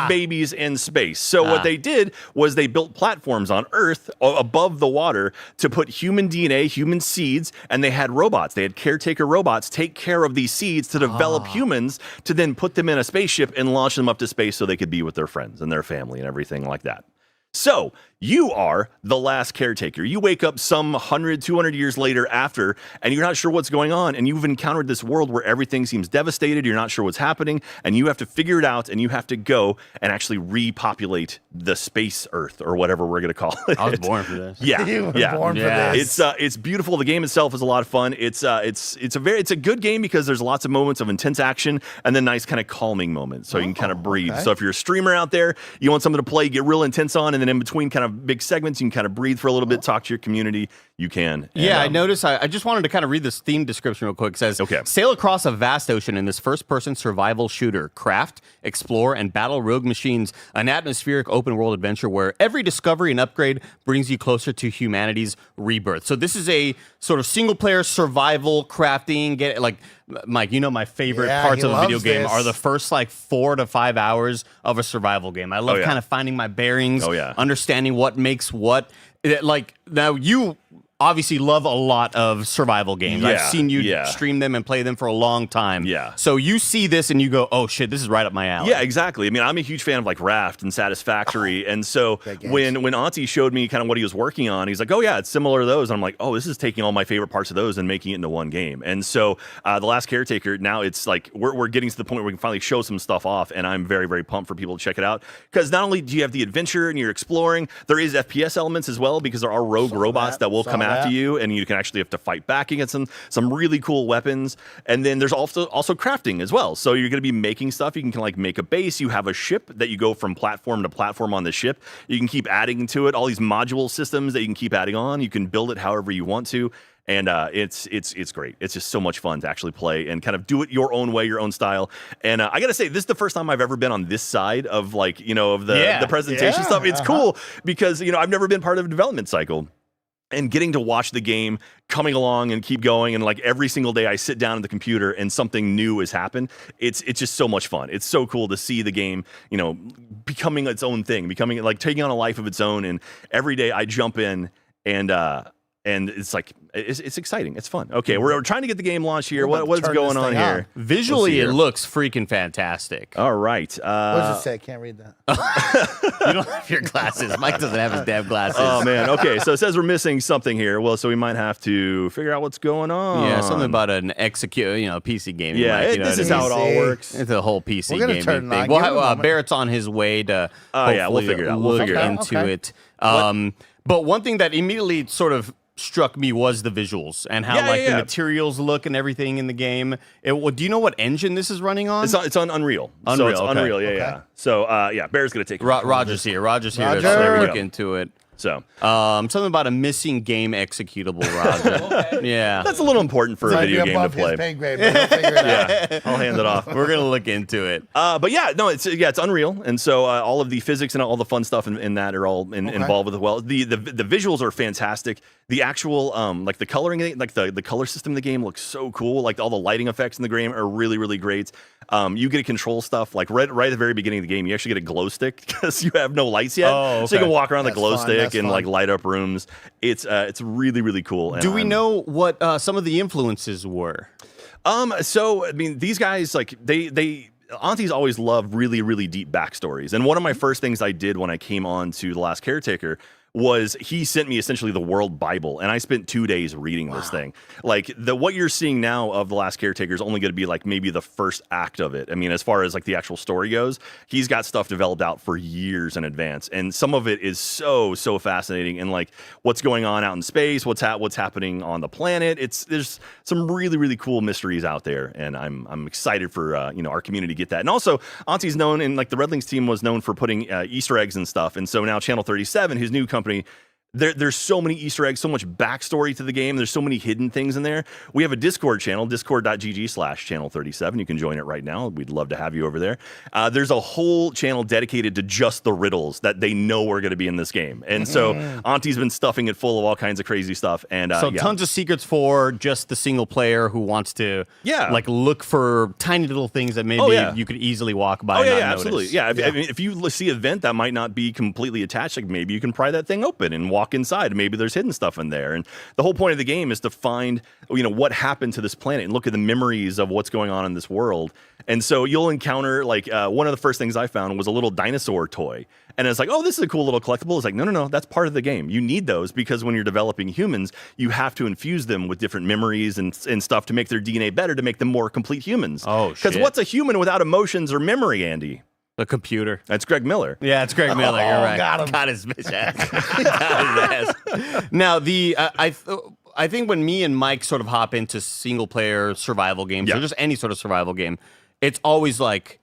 babies in space. So what they did was they built platforms on Earth above the water to put human DNA, human seeds, and they had robots. They had caretaker robots take care of these seeds to develop humans to then put them in a spaceship and launch them up to space so they could be with their friends and their family and everything like that. So you are the last caretaker. You wake up some 100, 200 years later after, and you're not sure what's going on, and you've encountered this world where everything seems devastated, you're not sure what's happening, and you have to figure it out, and you have to go and actually repopulate the space Earth, or whatever we're going to call it. I was born for this. Yeah, You were born for this. It's beautiful. The game itself is a lot of fun. It's a good game because there's lots of moments of intense action and then nice kind of calming moments, so you can kind of breathe. okay. So if you're a streamer out there, you want something to play, get real intense on, and then in between kind of big segments, you can kind of breathe for a little bit, talk to your community. You can. Yeah, I noticed. I just wanted to kind of read this theme description real quick. It says, sail across a vast ocean in this first-person survival shooter. Craft, explore, and battle rogue machines. An atmospheric open-world adventure where every discovery and upgrade brings you closer to humanity's rebirth. So this is a sort of single-player survival crafting. Mike, you know my favorite parts of a video game are the first 4 to 5 hours of a survival game. I love kind of finding my bearings, understanding what makes what. Now you obviously love a lot of survival games. I've seen you stream them and play them for a long time. Yeah. So you see this and you go, oh shit, this is right up my alley. Yeah, exactly. I mean, I'm a huge fan of Raft and Satisfactory. And so when Auntie showed me kind of what he was working on, he's like, oh yeah, it's similar to those. And I'm like, oh, this is taking all my favorite parts of those and making it into one game. And so The Last Caretaker, now it's we're getting to the point where we can finally show some stuff off. And I'm very, very pumped for people to check it out. Because not only do you have the adventure and you're exploring, there is FPS elements as well, because there are rogue robots that will come after you, and you can actually have to fight back against some really cool weapons. And then there's also crafting as well. So you're going to be making stuff. You can make a base. You have a ship that you go from platform to platform on the ship. You can keep adding to it all these module systems that you can keep adding on. You can build it however you want to. And it's great. It's just so much fun to actually play and kind of do it your own way, your own style. And I got to say, this is the first time I've ever been on this side of the presentation stuff. It's cool because, I've never been part of a development cycle. And getting to watch the game coming along and keep going, and every single day I sit down at the computer and something new has happened. It's just so much fun. It's so cool to see the game, becoming its own thing, becoming taking on a life of its own. And every day I jump in and and it's like it's exciting. It's fun. Okay, we're trying to get the game launched here. What's going on here? Visually, it looks freaking fantastic. All right. What does it say? I can't read that. You don't have your glasses. Mike doesn't have his damn glasses. Oh man. Okay, so it says we're missing something here. Well, so we might have to figure out what's going on. Yeah, something about an PC game. Yeah, this is how it all works. It's a whole PC We're gonna gaming turn it on. thing. Give it a Well, moment. Barrett's on his way to. Yeah, we'll figure it out. We'll look figure it out. into Okay. it. But one thing that immediately sort of struck me was the visuals and how the materials look and everything in the game. Do you know what engine this is running on? It's on Unreal. Unreal, So it's okay. Unreal. Yeah. So Bear's gonna take it. Roger's here. Roger's here Roger. to look into it. So something about a missing game executable, Roger. Yeah. that's a little important for a Might be video game to above his play. pay grade, but he'll figure it out. Yeah, I'll hand it off. We're going to look into it. But yeah, no, it's Unreal, and so all of the physics and all the fun stuff in that are all involved with it. Well, the visuals are fantastic. The actual like the coloring, like the color system of the game looks so cool. Like all the lighting effects in the game are really, really great. You get to control stuff like right at the very beginning of the game. You actually get a glow stick because you have no lights yet, so you can walk around the glow stick and like light up rooms. It's really, really cool. And Do we know what some of the influences were? So I mean, these guys like Aunties always loved really, really deep backstories. And one of my first things I did when I came on to The Last Caretaker was he sent me essentially the World Bible, and I spent 2 days reading this thing. Like what you're seeing now of The Last Caretaker is only going to be like maybe the first act of it. I mean, as far as like the actual story goes, he's got stuff developed out for years in advance, and some of it is so fascinating. And like what's going on out in space, what's happening on the planet. There's some really, really cool mysteries out there, and I'm excited for our community to get that. And also, Auntie's known, and like the Red Links team was known for putting Easter eggs and stuff. And so now Channel 37, his new company, there's so many Easter eggs, so much backstory to the game. There's so many hidden things in there. We have a Discord channel, discord.gg/channel37. You can join it right now. We'd love to have you over there. There's a whole channel dedicated to just the riddles that they know are going to be in this game. And so Auntie's been stuffing it full of all kinds of crazy stuff. And so tons of secrets for just the single player who wants to like look for tiny little things that maybe you could easily walk by. And not absolutely. notice. Yeah, I mean, if you see a vent that might not be completely attached, like maybe you can pry that thing open and walk inside. Maybe there's hidden stuff in there. And the whole point of the game is to find, what happened to this planet and look at the memories of what's going on in this world. And so you'll encounter like one of the first things I found was a little dinosaur toy. And it's like, oh, this is a cool little collectible. It's like, no, that's part of the game. You need those because when you're developing humans, you have to infuse them with different memories and stuff to make their DNA better, to make them more complete humans. Oh, shit. Because what's a human without emotions or memory, Andy? The computer. That's Greg Miller. Yeah, it's Greg Miller. You're right. Got him. Got his bitch ass. Got his ass. Now, I think when me and Mike sort of hop into single player survival games or just any sort of survival game, it's always like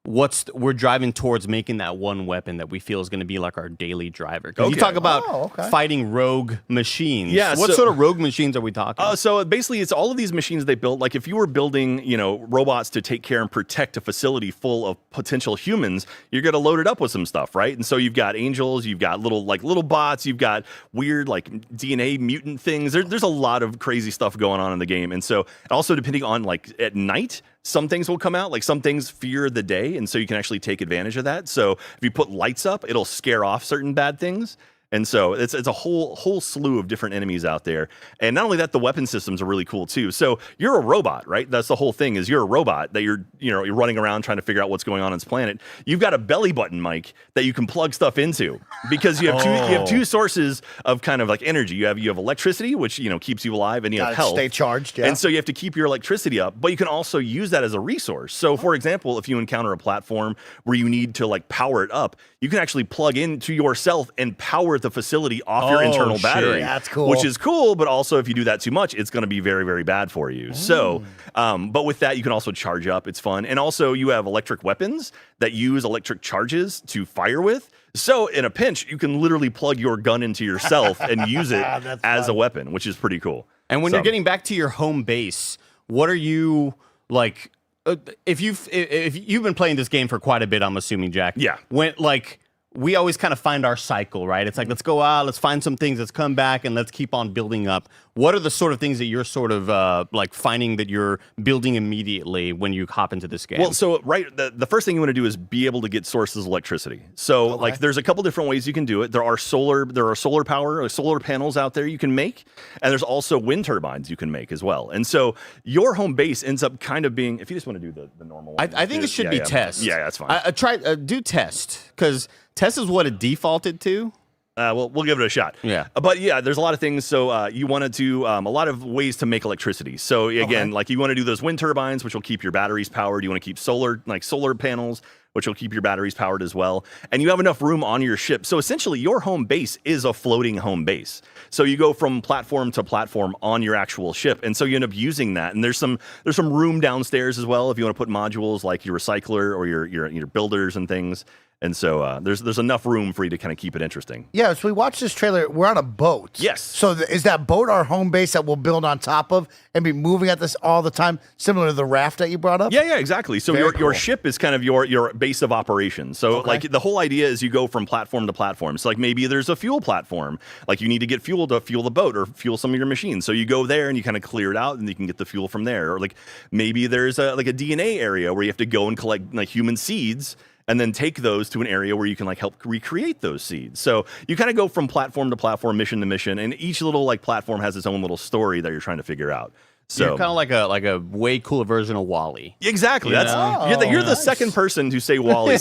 we're driving towards making that one weapon that we feel is going to be like our daily driver. Because you talk about fighting rogue machines. Yeah, what sort of rogue machines are we talking? So basically, it's all of these machines they built. Like if you were building, robots to take care and protect a facility full of potential humans, you're going to load it up with some stuff, right? And so you've got angels, you've got little bots, you've got weird like DNA mutant things. There's a lot of crazy stuff going on in the game. And so also depending on like at night, some things will come out, like some things fear the day, and so you can actually take advantage of that. So if you put lights up, it'll scare off certain bad things. And so it's a whole slew of different enemies out there. And not only that, the weapon systems are really cool too. So you're a robot, right? That's the whole thing, is you're a robot that you're running around trying to figure out what's going on this planet. You've got a belly button mic that you can plug stuff into because you have two sources of kind of like energy. You have electricity, which keeps you alive, and you have health. Stay charged, yeah. And so you have to keep your electricity up, but you can also use that as a resource. So for example, if you encounter a platform where you need to like power it up, you can actually plug into yourself and power the facility off your internal battery. Yeah, that's cool. Which is cool, but also if you do that too much, it's going to be very, very bad for you. So, but with that, you can also charge up. It's fun. And also you have electric weapons that use electric charges to fire with. So in a pinch, you can literally plug your gun into yourself and use it as a weapon, which is pretty cool. And when you're getting back to your home base, what are you like? If you've been playing this game for quite a bit, I'm assuming, Jack. Yeah. we always kind of find our cycle, right? It's like, let's go out, let's find some things, let's come back, and let's keep on building up. What are the sort of things that you're sort of like finding that you're building immediately when you hop into this game? Well, so the first thing you want to do is be able to get sources of electricity. So like there's a couple different ways you can do it. There are solar power, solar panels out there you can make, and there's also wind turbines you can make as well. And so your home base ends up kind of being, if you just want to do the normal one. I think it should be test. Yeah, that's fine. Do test, because test is what it defaulted to. We'll give it a shot. Yeah. But yeah, there's a lot of things. So you want to do a lot of ways to make electricity. So again, like you want to do those wind turbines, which will keep your batteries powered. You want to keep solar panels, which will keep your batteries powered as well. And you have enough room on your ship. So essentially your home base is a floating home base. So you go from platform to platform on your actual ship. And so you end up using that. And there's some room downstairs as well if you want to put modules like your recycler or your builders and things. And so there's enough room for you to kind of keep it interesting. Yeah, so we watched this trailer. We're on a boat. Yes. So is that boat our home base that we'll build on top of and be moving at this all the time, similar to the raft that you brought up? Yeah, exactly. So your ship is kind of your base of operations. So like the whole idea is you go from platform to platform. So like maybe there's a fuel platform. Like you need to get fuel to fuel the boat or fuel some of your machines. So you go there and you kind of clear it out and you can get the fuel from there. Or like maybe there's a DNA area where you have to go and collect like human seeds and then take those to an area where you can like help recreate those seeds. So you kind of go from platform to platform, mission to mission, and each little like platform has its own little story that you're trying to figure out. So you're kind of like a way cooler version of WALL-E. Exactly. You're the second person to say WALL-E.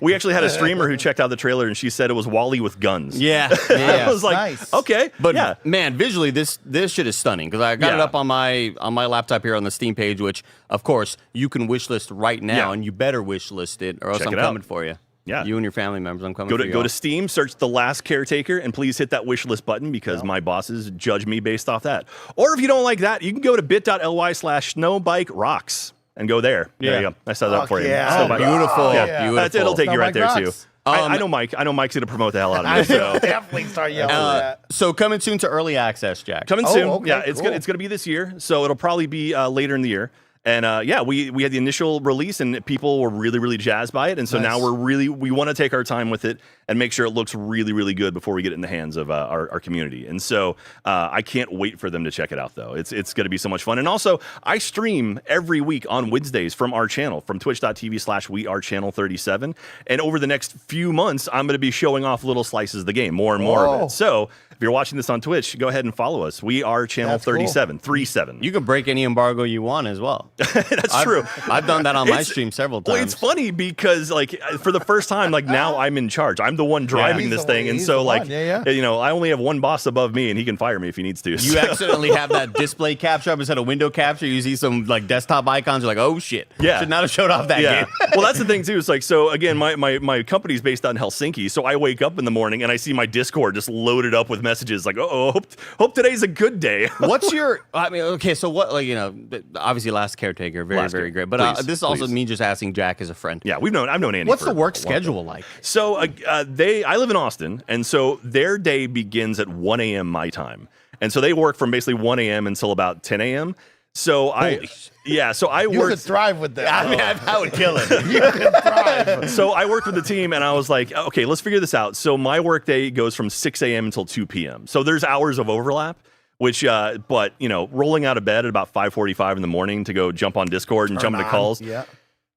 We actually had a streamer who checked out the trailer and she said it was WALL-E with guns. Yeah. I was like, okay, but man, visually this shit is stunning because I got it up on my laptop here on the Steam page, which of course you can wishlist right now, and you better wishlist it or else I'm coming for you. Yeah. You and your family members, I'm coming for you. Go to Steam, search The Last Caretaker, and please hit that wish list button because my bosses judge me based off that. Or if you don't like that, you can go to bit.ly/snowbike-rocks and go there. There you go. I set that up for you. Yeah. Beautiful. Beautiful. It'll take you right there too. I know Mike. I know Mike's going to promote the hell out of it. So. Definitely start yelling that. So coming soon to early access, Jack. Coming soon. Okay, it's gonna be this year. So it'll probably be later in the year. And we had the initial release and people were really, really jazzed by it. And so now we want to take our time with it and make sure it looks really, really good before we get it in the hands of our community. And so I can't wait for them to check it out, though. It's going to be so much fun. And also, I stream every week on Wednesdays from our channel, from twitch.tv/wearechannel37. And over the next few months, I'm going to be showing off little slices of the game, more and more of it. So if you're watching this on Twitch, go ahead and follow us. We are channel 37, 37. You can break any embargo you want as well. That's true. I've done that on my stream several times. Well, it's funny because like for the first time, like now I'm in charge. I'm the one driving this thing, and so like you know, I only have one boss above me, and he can fire me if he needs to. You accidentally have that display capture up instead of window capture. You see some like desktop icons. You're like, oh shit. Yeah. Should not have showed off that game. Well, that's the thing too. It's like, so again, my company's based out in Helsinki, so I wake up in the morning and I see my Discord just loaded up with messages like, hope today's a good day. What's your? I mean, okay, so what? Like, you know, obviously, Last Caretaker, very great. But this is also me just asking Jack as a friend. Yeah, I've known Andy. What's the work schedule like? So I live in Austin, and so their day begins at 1 a.m. my time, and so they work from basically 1 a.m. until about 10 a.m. So I You could thrive with that. I mean, I would kill it. You could thrive. So I worked with the team, and I was like, okay, let's figure this out. So my work day goes from 6 a.m. until 2 p.m. So there's hours of overlap. Which, but you know, rolling out of bed at about 5:45 in the morning to go jump on Discord and jump into calls,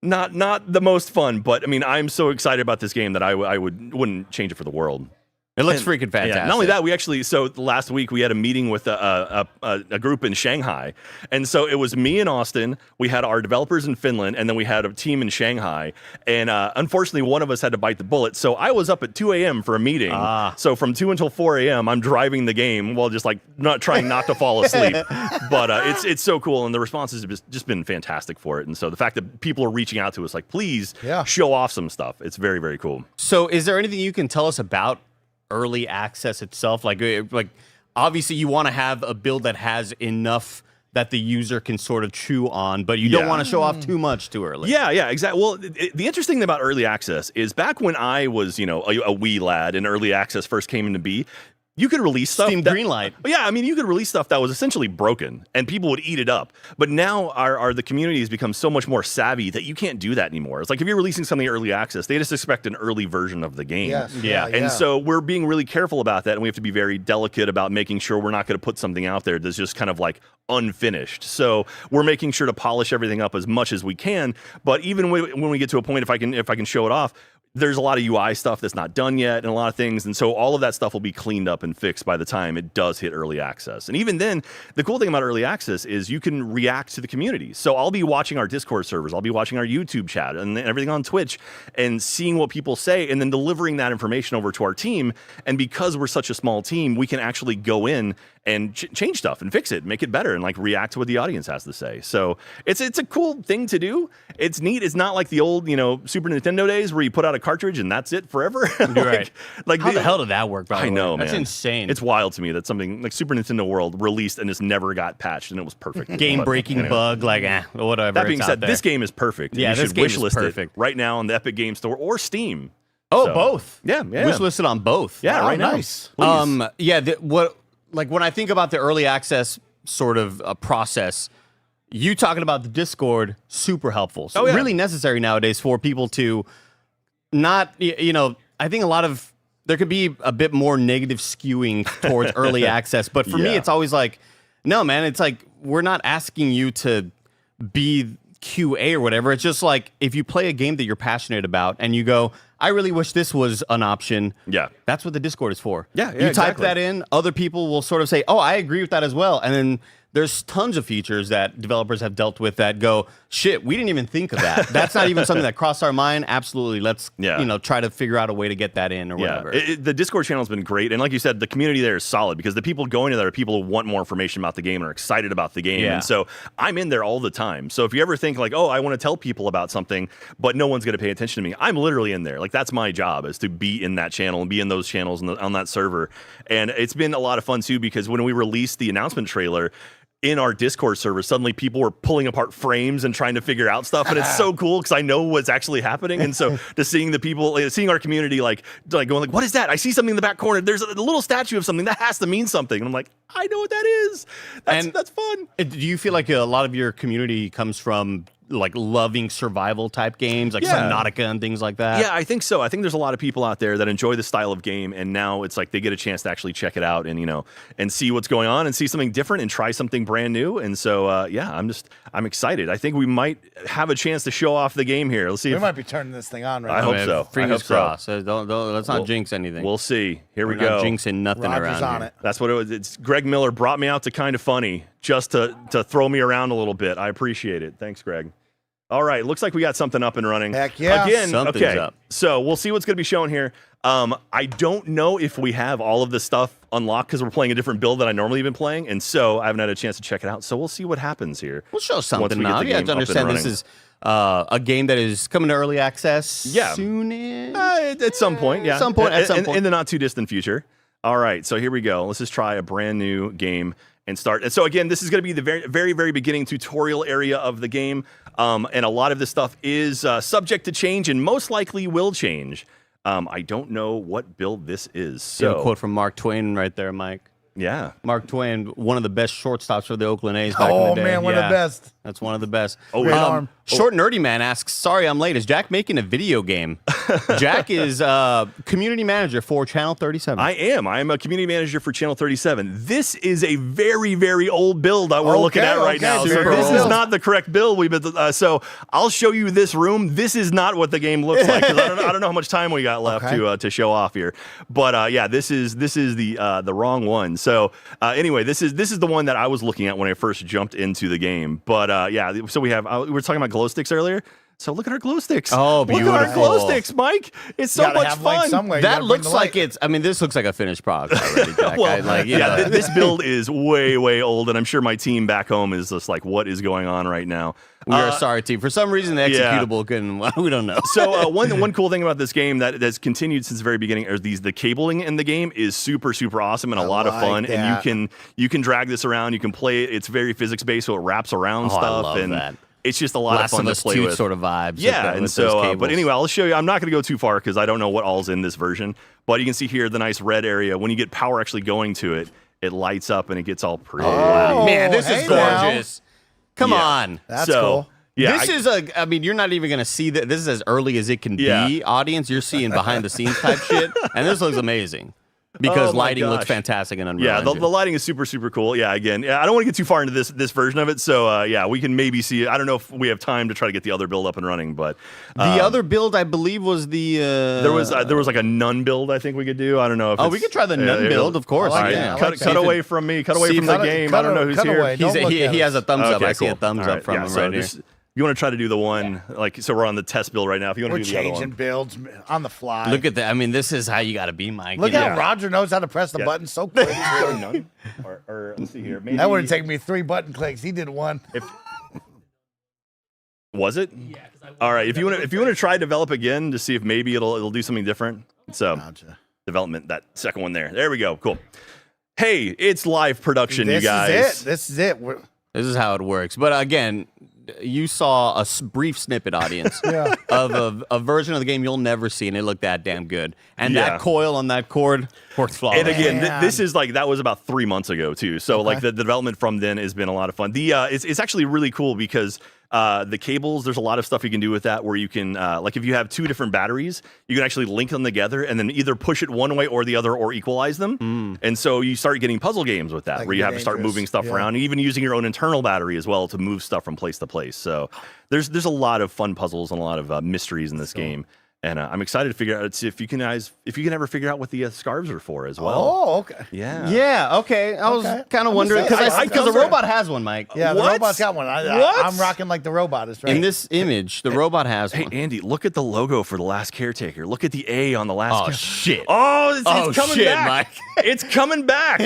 not the most fun. But I mean, I'm so excited about this game that I wouldn't change it for the world. It looks freaking fantastic. Yeah, not only that, so last week we had a meeting with a group in Shanghai. And so it was me in Austin, we had our developers in Finland, and then we had a team in Shanghai. And unfortunately, one of us had to bite the bullet. So I was up at 2 a.m. for a meeting. So from 2 until 4 a.m., I'm driving the game while just like trying not to fall asleep. But it's so cool. And the responses have just been fantastic for it. And so the fact that people are reaching out to us like, please show off some stuff. It's very, very cool. So is there anything you can tell us about early access itself? Like obviously you want to have a build that has enough that the user can sort of chew on, but you don't want to show off too much too early. Yeah, exactly. Well, the interesting thing about early access is back when I was, you know, a wee lad and early access first came into be, you could release stuff. Steam Greenlight. Yeah, I mean, you could release stuff that was essentially broken, and people would eat it up. But now the community has become so much more savvy that you can't do that anymore. It's like if you're releasing something early access, they just expect an early version of the game. Yes, yeah, And so we're being really careful about that, and we have to be very delicate about making sure we're not going to put something out there that's just kind of like unfinished. So we're making sure to polish everything up as much as we can. But even when we get to a point, if I can show it off, there's a lot of UI stuff that's not done yet and a lot of things. And so all of that stuff will be cleaned up and fixed by the time it does hit early access. And even then, the cool thing about early access is you can react to the community. So I'll be watching our Discord servers, I'll be watching our YouTube chat and everything on Twitch and seeing what people say and then delivering that information over to our team. And because we're such a small team, we can actually go in and change stuff and fix it, make it better, and like react to what the audience has to say. So it's a cool thing to do. It's neat. It's not like the old, Super Nintendo days where you put out a cartridge and that's it forever. Right. Like how the hell did that work? By the way? I know, man. That's insane. It's wild to me that something like Super Nintendo World released and just never got patched and it was perfect. Game-breaking bug, like whatever. That being said, this game is perfect. Yeah, you this should game is wishlist perfect it right now on the Epic Game Store or Steam. Oh, So, both. Yeah. Wishlisted on both. Yeah, right now. Nice. Please. When I think about the early access sort of process, you talking about the Discord, super helpful. So really necessary nowadays for people to not, I think there could be a bit more negative skewing towards early access. But for me, it's always like, no, man, it's like, we're not asking you to be QA or whatever. It's just like, if you play a game that you're passionate about and you go, I really wish this was an option. Yeah. That's what the Discord is for. Yeah, You type exactly. that in, other people will sort of say, oh, I agree with that as well. And then there's tons of features that developers have dealt with that go, shit, we didn't even think of that. That's not even something that crossed our mind. Absolutely. Let's, try to figure out a way to get that in or whatever. The Discord channel has been great. And like you said, the community there is solid because the people going to there are people who want more information about the game and are excited about the game. Yeah. And so I'm in there all the time. So if you ever think like, oh, I want to tell people about something, but no one's going to pay attention to me, I'm literally in there. Like that's my job, is to be in that channel and be in those channels on that server. And it's been a lot of fun too, because when we released the announcement trailer, in our Discord server, suddenly people were pulling apart frames and trying to figure out stuff, and it's so cool because I know what's actually happening. And so, just seeing the people, seeing our community, like going, like, "What is that? I see something in the back corner. There's a little statue of something that has to mean something." And I'm like, "I know what that is. That's fun." Do you feel like a lot of your community comes from like loving survival type games, like Subnautica and things like that? Yeah, I think so. I think there's a lot of people out there that enjoy this style of game, and now it's like they get a chance to actually check it out and and see what's going on and see something different and try something brand new. And so I'm excited. I think we might have a chance to show off the game here. Let's see. We might be turning this thing on right I now. hope so. Fingers crossed. Let's not jinx anything. We'll see. Here we We're go. not jinxing nothing Roger's around on here. it. That's what it was. It's Greg Miller brought me out to Kind of Funny just to throw me around a little bit. I appreciate it. Thanks, Greg. All right, looks like we got something up and running. Heck yeah. Again, Something's okay. up. So we'll see what's going to be shown here. I don't know if we have all of the stuff unlocked because we're playing a different build than I normally have been playing, and so I haven't had a chance to check it out. So we'll see what happens here. We'll show once something we get now. the You have game to up and understand this running. is a game that is coming to early access soon. At some point, yeah. At some point. In the not too distant future. All right, so here we go. Let's just try a brand new game and start. And so again, this is going to be the very, very, very beginning tutorial area of the game. And a lot of this stuff is subject to change and most likely will change. I don't know what build this is. You have So a quote from Mark Twain right there, Mike. Yeah. Mark Twain, one of the best shortstops for the Oakland A's back in the day. Man, one of the best. That's one of the best. Great arm. Short Nerdy Man asks, sorry I'm late. Is Jack making a video game? Jack is community manager for Channel 37. I am. I'm a community manager for Channel 37. This is a very, very old build that we're looking at right now. So super this old. is not the correct build. So I'll show you this room. This is not what the game looks like. 'Cause I don't know how much time we got left to show off here. But this is the wrong one. So anyway, this is the one that I was looking at when I first jumped into the game. But so we have we were talking about glow sticks earlier. So look at our glow sticks. Oh, beautiful. Look at our glow sticks, Mike. It's so much fun. That looks like this looks like a finished product already, Jack. Well, this build is way, way old, and I'm sure my team back home is just like, what is going on right now? We are sorry, team. For some reason, the executable couldn't. We don't know. So one cool thing about this game that's continued since the very beginning is the cabling in the game is super, super awesome and a lot of fun. And you can drag this around. You can play it. It's very physics based, so it wraps around stuff. I love and that. it's just a lot Last of fun of to Us play 2 with. sort of vibes. Yeah, and with so, those but cables. anyway, I'll show you. I'm not going to go too far because I don't know what all's in this version. But you can see here the nice red area. When you get power actually going to it, it lights up and it gets all pretty. wow. Man, this is gorgeous. Come Yeah. on. That's cool. Yeah, this is I mean, you're not even going to see that. This is as early as it can be. Audience, you're seeing behind the scenes type shit. And this looks amazing. Because Oh my lighting looks gosh. fantastic in Unreal Yeah, the Engine. lighting is super, super cool. Yeah, again, I don't want to get too far into this version of it. So, yeah, we can maybe see it. I don't know if we have time to try to get the other build up and running, but The other build, I believe, was the there was like a nun build. I think we could do. I don't know if we could try the nun build, of course. All right, yeah. cut away from me. Cut away from the game. I don't know who's here. He has a thumbs up. I see a thumbs All up from him so right here. just- You want to try to do the one so we're on the test build right now. If you want We're to do the other changing one, builds on the fly. Look at that. I mean, this is how you got to be, Mike. Look you how know? Roger knows how to press the button so quick. or let's see here. Maybe, That would have taken me 3 button clicks. He did 1. Was it? Yeah. All right. If you want to try develop again to see if maybe it'll do something different. So development, that second one there. There we go. Cool. Hey, it's live production, you guys. This is it. This is how it works. But again, you saw a brief snippet, audience, of a version of the game you'll never see, and it looked that damn good. And that coil on that cord works flawless. And again, this is like that was about 3 months ago too. So like the development from then has been a lot of fun. The it's actually really cool because the cables, there's a lot of stuff you can do with that where you can like if you have 2 different batteries, you can actually link them together and then either push it one way or the other or equalize them. And so you start getting puzzle games with that, Like where you have to start moving stuff around, and even using your own internal battery as well to move stuff from place to place. So there's a lot of fun puzzles and a lot of mysteries in this game. And I'm excited to figure out if you can ever figure out what the scarves are for as well. Oh, okay. Yeah. Yeah. Okay. I was kind of wondering because the robot has one, Mike. Yeah, the robot's got one. I'm rocking like the robot is right. In this image, the robot has one. Hey, Andy, look at the logo for the Last Caretaker. Look at the A on the last. Oh shit! Oh, it's coming shit, back. Mike. It's coming back.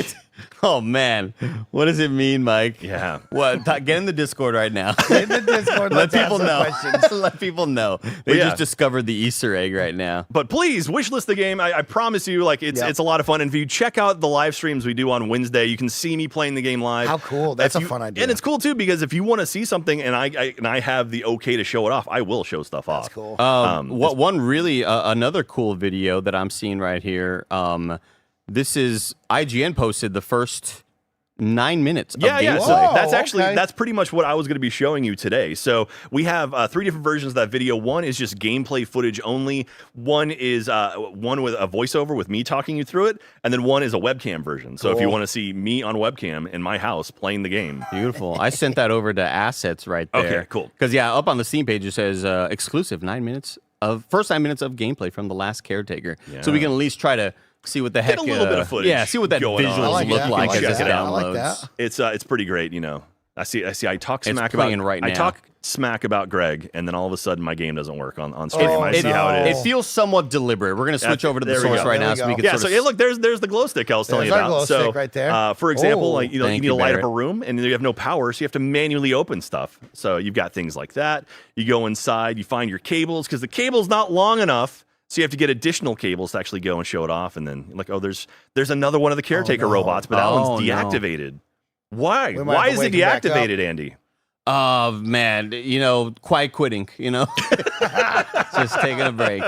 Oh man, what does it mean, Mike? Yeah. What? Get in the Discord right now. In the Discord, Let let's ask people some know. questions. Let people know. They just discovered the Easter egg right now. But please wishlist the game. I promise you, like it's a lot of fun. And if you check out the live streams we do on Wednesday, you can see me playing the game live. How cool! That's a fun idea. And it's cool too because if you want to see something and I have the okay to show it off, I will show stuff off. That's cool. What one really another cool video that I'm seeing right here. This is IGN posted the first 9 minutes. Yeah, of yeah. gameplay. So that's actually that's pretty much what I was going to be showing you today. So we have 3 different versions of that video. One is just gameplay footage only. One is one with a voiceover with me talking you through it, and then one is a webcam version. So if you want to see me on webcam in my house playing the game, beautiful. I sent that over to assets right there. Okay, cool. Because up on the Steam page it says exclusive first 9 minutes of gameplay from the Last Caretaker. So we can at least try to see what the heck. Get a little bit of footage. Yeah, see what that going on. visuals look like as this Check it out. downloads. It's pretty great. You know, I see. I talk It's smack playing about. right I now. talk smack about Greg, and then all of a sudden my game doesn't work on stream. I see how it is. It feels somewhat deliberate. We're going to switch over to the source right now, so we can Yeah. sort So of hey, look, there's the glow stick I was telling you There's our about. glow So stick right there. for example, Oh. like you need to light up a room, and you have no power, so you have to manually open stuff. So you've got things like that. You go inside, you find your cables because the cable's not long enough. So you have to get additional cables to actually go and show it off, and then like, there's another one of the caretaker robots, but that one's deactivated. Why? Why is it deactivated, Andy? Man, quiet quitting, just taking a break.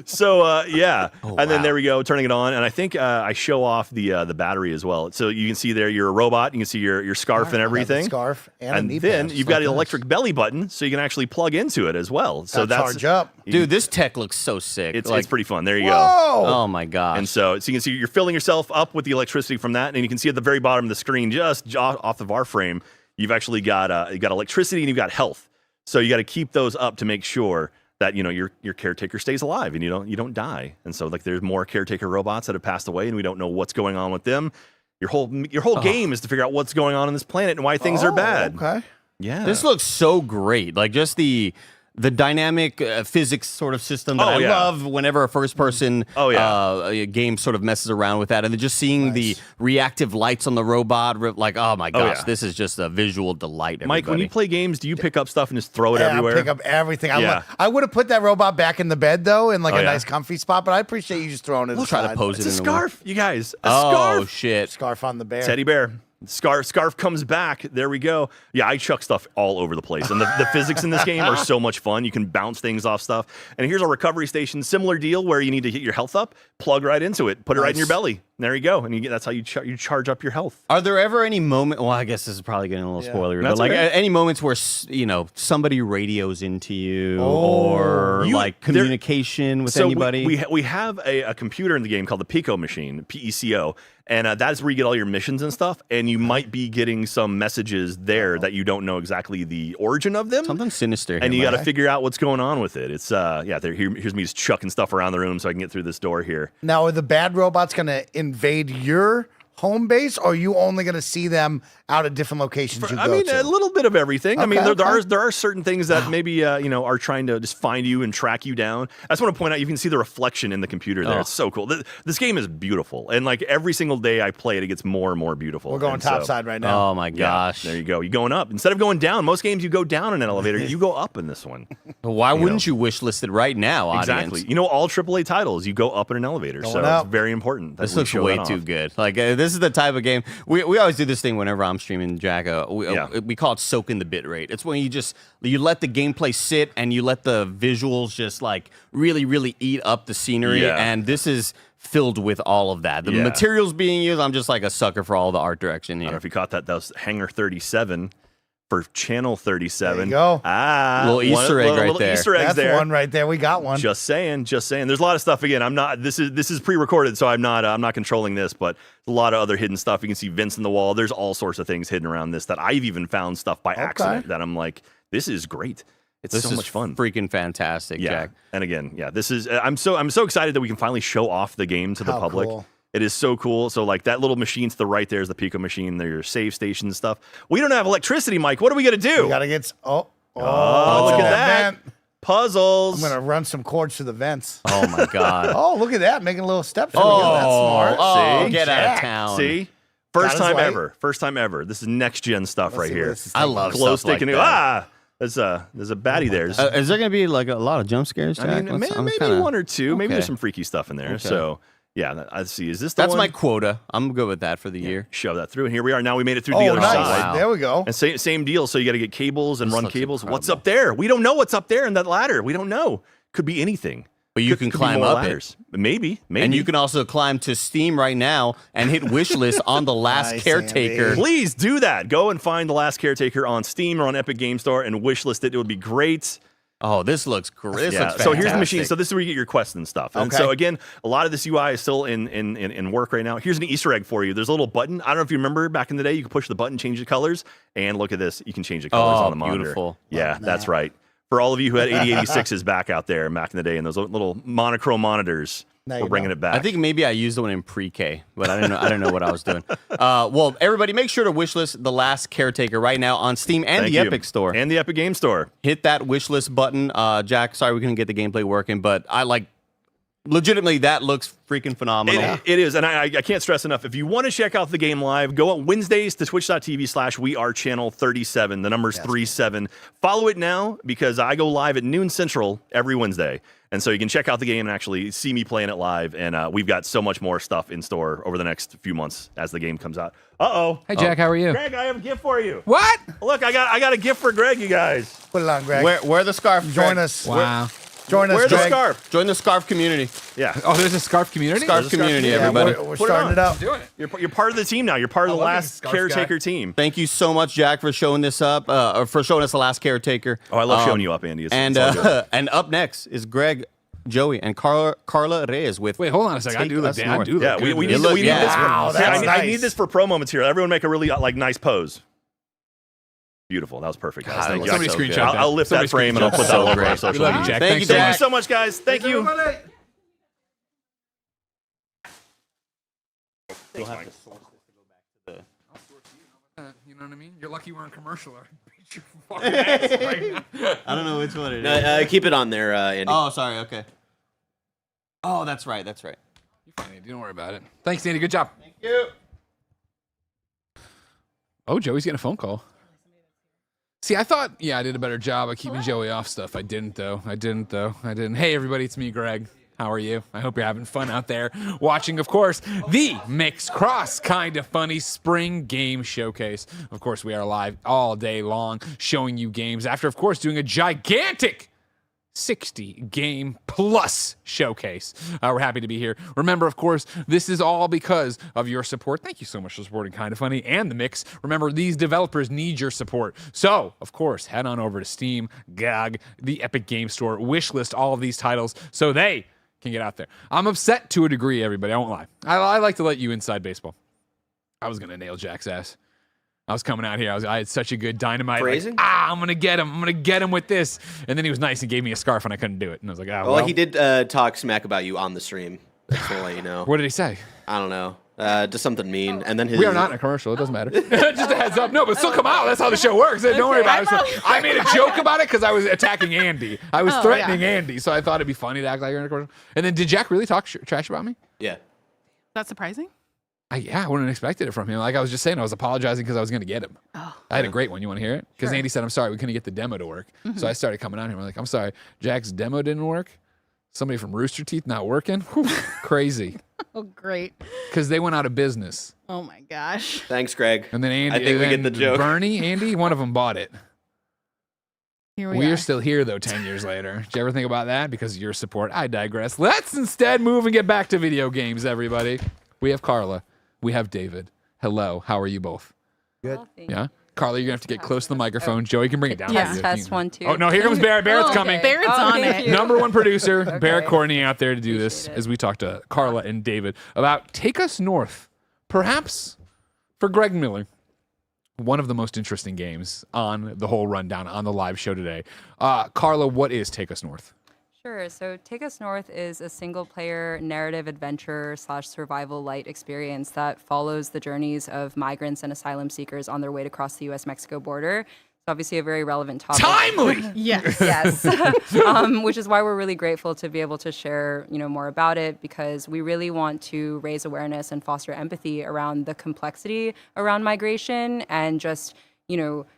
So yeah, and then there we go, turning it on, and I think I show off the battery as well. So you can see there you're a robot. You can see your scarf and everything. Scarf and a knee then pad, you've just got like an this. electric belly button, so you can actually plug into it as well. So that's charge up. Dude, this tech looks so sick. It's pretty fun. There you go. Oh my gosh. And so you can see you're filling yourself up with the electricity from that, and you can see at the very bottom of the screen, just off the VAR frame, you've actually got electricity and you've got health. So you got to keep those up to make sure that your caretaker stays alive and you don't die. And so like there's more caretaker robots that have passed away, and we don't know what's going on with them. Your whole game is to figure out what's going on this planet and why things are bad. Okay. Yeah. This looks so great. Like just the dynamic physics sort of system that I love whenever a first-person game sort of messes around with that. And then just seeing the reactive lights on the robot, like, oh my gosh, this is just a visual delight, Mike, when you play games, do you pick up stuff and just throw it Yeah, everywhere? I pick up everything. Yeah. I would have put that robot back in the bed, though, in like a nice comfy spot, but I appreciate you just throwing it We'll aside. try to pose It's it a in scarf, you guys. A Oh, scarf. shit. Scarf on the bear. Teddy bear. Scarf comes back. There we go. Yeah, I chuck stuff all over the place. And the physics in this game are so much fun. You can bounce things off stuff. And here's a recovery station. Similar deal where you need to get your health up, plug right into it, put it right in your belly. There you go. And that's how you charge up your health. Are there ever any moment? Well, I guess this is probably getting a little spoilery, but like any moments where somebody radios into you or like communication with anybody? We have a computer in the game called the Pico machine, PECO, and that's where you get all your missions and stuff. And you might be getting some messages there that you don't know exactly the origin of them. Something sinister. And you got to figure out what's going on with it. It's here's me just chucking stuff around the room so I can get through this door here. Now, are the bad robots going to invade your home base, or are you only going to see them out at different locations you go to? A little bit of everything. I mean, there are certain things that maybe are trying to just find you and track you down. I just want to point out you can see the reflection in the computer there. It's so cool. This game is beautiful, and like every single day I play it, it gets more and more beautiful. We're going topside right now. Oh my gosh! There you go. You're going up instead of going down. Most games you go down in an elevator. You go up in this one. Why wouldn't you wishlist it right now, audience? Exactly. All AAA titles you go up in an elevator, it's very important. This looks way too good. Like this is the type of game we always do this thing whenever I'm streaming Jack. We call it soaking the bit rate. It's when you let the gameplay sit and you let the visuals just like really, really eat up the scenery. Yeah. And this is filled with all of that. The materials being used, I'm just like a sucker for all the art direction here. I don't know if you caught that. That was Hangar 37 for Channel 37. There you go. Little Easter egg right there. Easter eggs That's there. one right there. We got one. Just saying. There's a lot of stuff. Again, I'm not. This is pre-recorded, so I'm not controlling this. But a lot of other hidden stuff. You can see vents in the wall. There's all sorts of things hidden around this that I've even found stuff by accident that I'm like, this is great. It's so much fun. Freaking fantastic, Jack. And again, this is. I'm so excited that we can finally show off the game to the public. Cool. It is so cool. So like that little machine to the right there is the Pico machine. They're your save station and stuff. We don't have electricity, Mike. What are we gonna do? We gotta get. Look at that. Vent. Puzzles. I'm gonna run some cords through the vents. Oh my god. Oh, look at that, making a little steps. That's See? smart. Get out of town. See? First time ever. This is next gen stuff right here. I love glow stuff stick like and that. there's a baddie there. Is there going to be like a lot of jump scares, Jack? I mean, maybe one or two. Maybe there's some freaky stuff in there. Okay. So yeah, I see. Is this the That's one? my quota. I'm good with that for the year. Shove that through, and here we are. Now we made it through the other nice. side. Wow. There we go. And same deal. So you got to get cables and run cables. incredible. What's up there? We don't know what's up there in that ladder. We don't know. Could be anything. But you can climb up ladders. Maybe. And you can also climb to Steam right now and hit wishlist on The Last Caretaker. Andy. Please do that. Go and find The Last Caretaker on Steam or on Epic Game Store and wishlist it. It would be great. Oh, this looks great. So here's the machine. So this is where you get your quests and stuff. And Okay. so again, a lot of this UI is still in work right now. Here's an Easter egg for you. There's a little button. I don't know if you remember back in the day, you could push the button, change the colors, and look at this. You can change the colors on the monitor. Beautiful. Yeah, that's right. For all of you who had 8086s back out there back in the day and those little monochrome monitors, we're bringing it back. I think maybe I used the one in pre-K, but I don't know what I was doing. Well, everybody, make sure to wishlist The Last Caretaker right now on Steam and Thank the you. Epic Store. And the Epic Game Store. Hit that wishlist button. Jack, sorry we couldn't get the gameplay working, but legitimately, that looks freaking phenomenal. It is, and I can't stress enough. If you want to check out the game live, go on Wednesdays to twitch.tv/wearechannel37. The number's 37. Follow it now because I go live at noon Central every Wednesday. And so you can check out the game and actually see me playing it live. And we've got so much more stuff in store over the next few months as the game comes out. Hey, Jack, how are you? Greg, I have a gift for you. What? Look, I got a gift for Greg, you guys. Put it on, Greg. Wear the scarf. Join Greg. us. Wow. Join us, Wear the Greg. scarf. Join the scarf community. Yeah. Oh, there's a scarf community? Scarf community, everybody. We're Put it starting on. it up. Doing it. You're part of the team now. You're part of the love being a Last scarf Caretaker guy. team. Thank you so much, Jack, for showing this up, or for showing us The Last Caretaker. Oh, I love showing you up, Andy. It's all good. And up next is Greg, Joey, and Carla Reyes with. Wait, hold on a second. I Take do look Us Dan. I North. do look Yeah, good. we need look- this. Wow, For, that's I nice. need this for promo material. Everyone make a really nice pose. Beautiful. That was perfect, guys. Thank you. Somebody so screenshot good. that. I'll lift Somebody that frame and I'll put that screenshot all over our that. social We love you, media. Jack. Thank Thanks you, so Jack. Thank you so much, guys. Thank you. You'll have to source this to go back to the. You know what I mean? You're lucky we're in commercial. Or beat your fucking ass right now. I don't know which one it is. No, keep it on there, Andy. Oh, sorry. Okay. Oh, that's right. That's right. You're fine, Andy. Don't worry about it. Thanks, Andy. Good job. Thank you. Oh, Joey's getting a phone call. See, I thought, I did a better job of keeping Joey off stuff. I didn't, though. Hey, everybody, it's me, Greg. How are you? I hope you're having fun out there watching, of course, the Mix Cross Kinda Funny Spring Game Showcase. Of course, we are live all day long showing you games after, of course, doing a gigantic 60 game plus showcase. We're happy to be here. Remember, of course, this is all because of your support. Thank you so much for supporting Kinda Funny and the Mix. Remember, these developers need your support. So, of course, head on over to Steam, GOG, the Epic Game Store, wishlist all of these titles so they can get out there. I'm upset to a degree, everybody. I won't lie. I like to let you inside baseball. I was going to nail Jack's ass. I was coming out here. I had such a good dynamite. Like, I'm going to get him. I'm going to get him with this. And then he was nice and gave me a scarf and I couldn't do it. And I was like, well, he did talk smack about you on the stream. Just to let you know. What did he say? I don't know. Just something mean. And then we are not in a commercial. It doesn't matter. Just a heads up. No, but still come out. That's how the show works. Don't worry about it. I made a joke about it because I was attacking Andy. I was threatening Andy. So I thought it'd be funny to act like you're in a commercial. And then did Jack really talk trash about me? Yeah. That's surprising. I wouldn't have expected it from him. Like I was just saying, I was apologizing because I was going to get him. I had a great one. You want to hear it? Because Andy said, I'm sorry, we couldn't get the demo to work. So I started coming out here. I'm like, I'm sorry, Jack's demo didn't work. Somebody from Rooster Teeth not working. Whew, crazy. Oh, great. Because they went out of business. Oh, my gosh. Thanks, Greg. And then Andy, I think we get the joke. Bernie, Andy, one of them bought it. Here we are still here, though, 10 years later. Did you ever think about that? Because of your support, I digress. Let's instead move and get back to video games, everybody. We have Carla. We have David. Hello. How are you both? Good. Yeah? Carla, you're going to have to get close to the microphone. Joey can bring it down. Yes, test 1, 2. Oh, no, here comes Barrett. Barrett's coming. Barrett's on it. Number one producer, Barrett Courtney, out there to do this as we talk to Carla and David about Take Us North. Perhaps for Greg Miller, one of the most interesting games on the whole rundown on the live show today. Carla, what is Take Us North? Sure. So Take Us North is a single-player narrative adventure / survival light experience that follows the journeys of migrants and asylum seekers on their way to cross the U.S.-Mexico border. It's obviously a very relevant topic. Timely! Yes. Yes. Which is why we're really grateful to be able to share, more about it, because we really want to raise awareness and foster empathy around the complexity around migration and just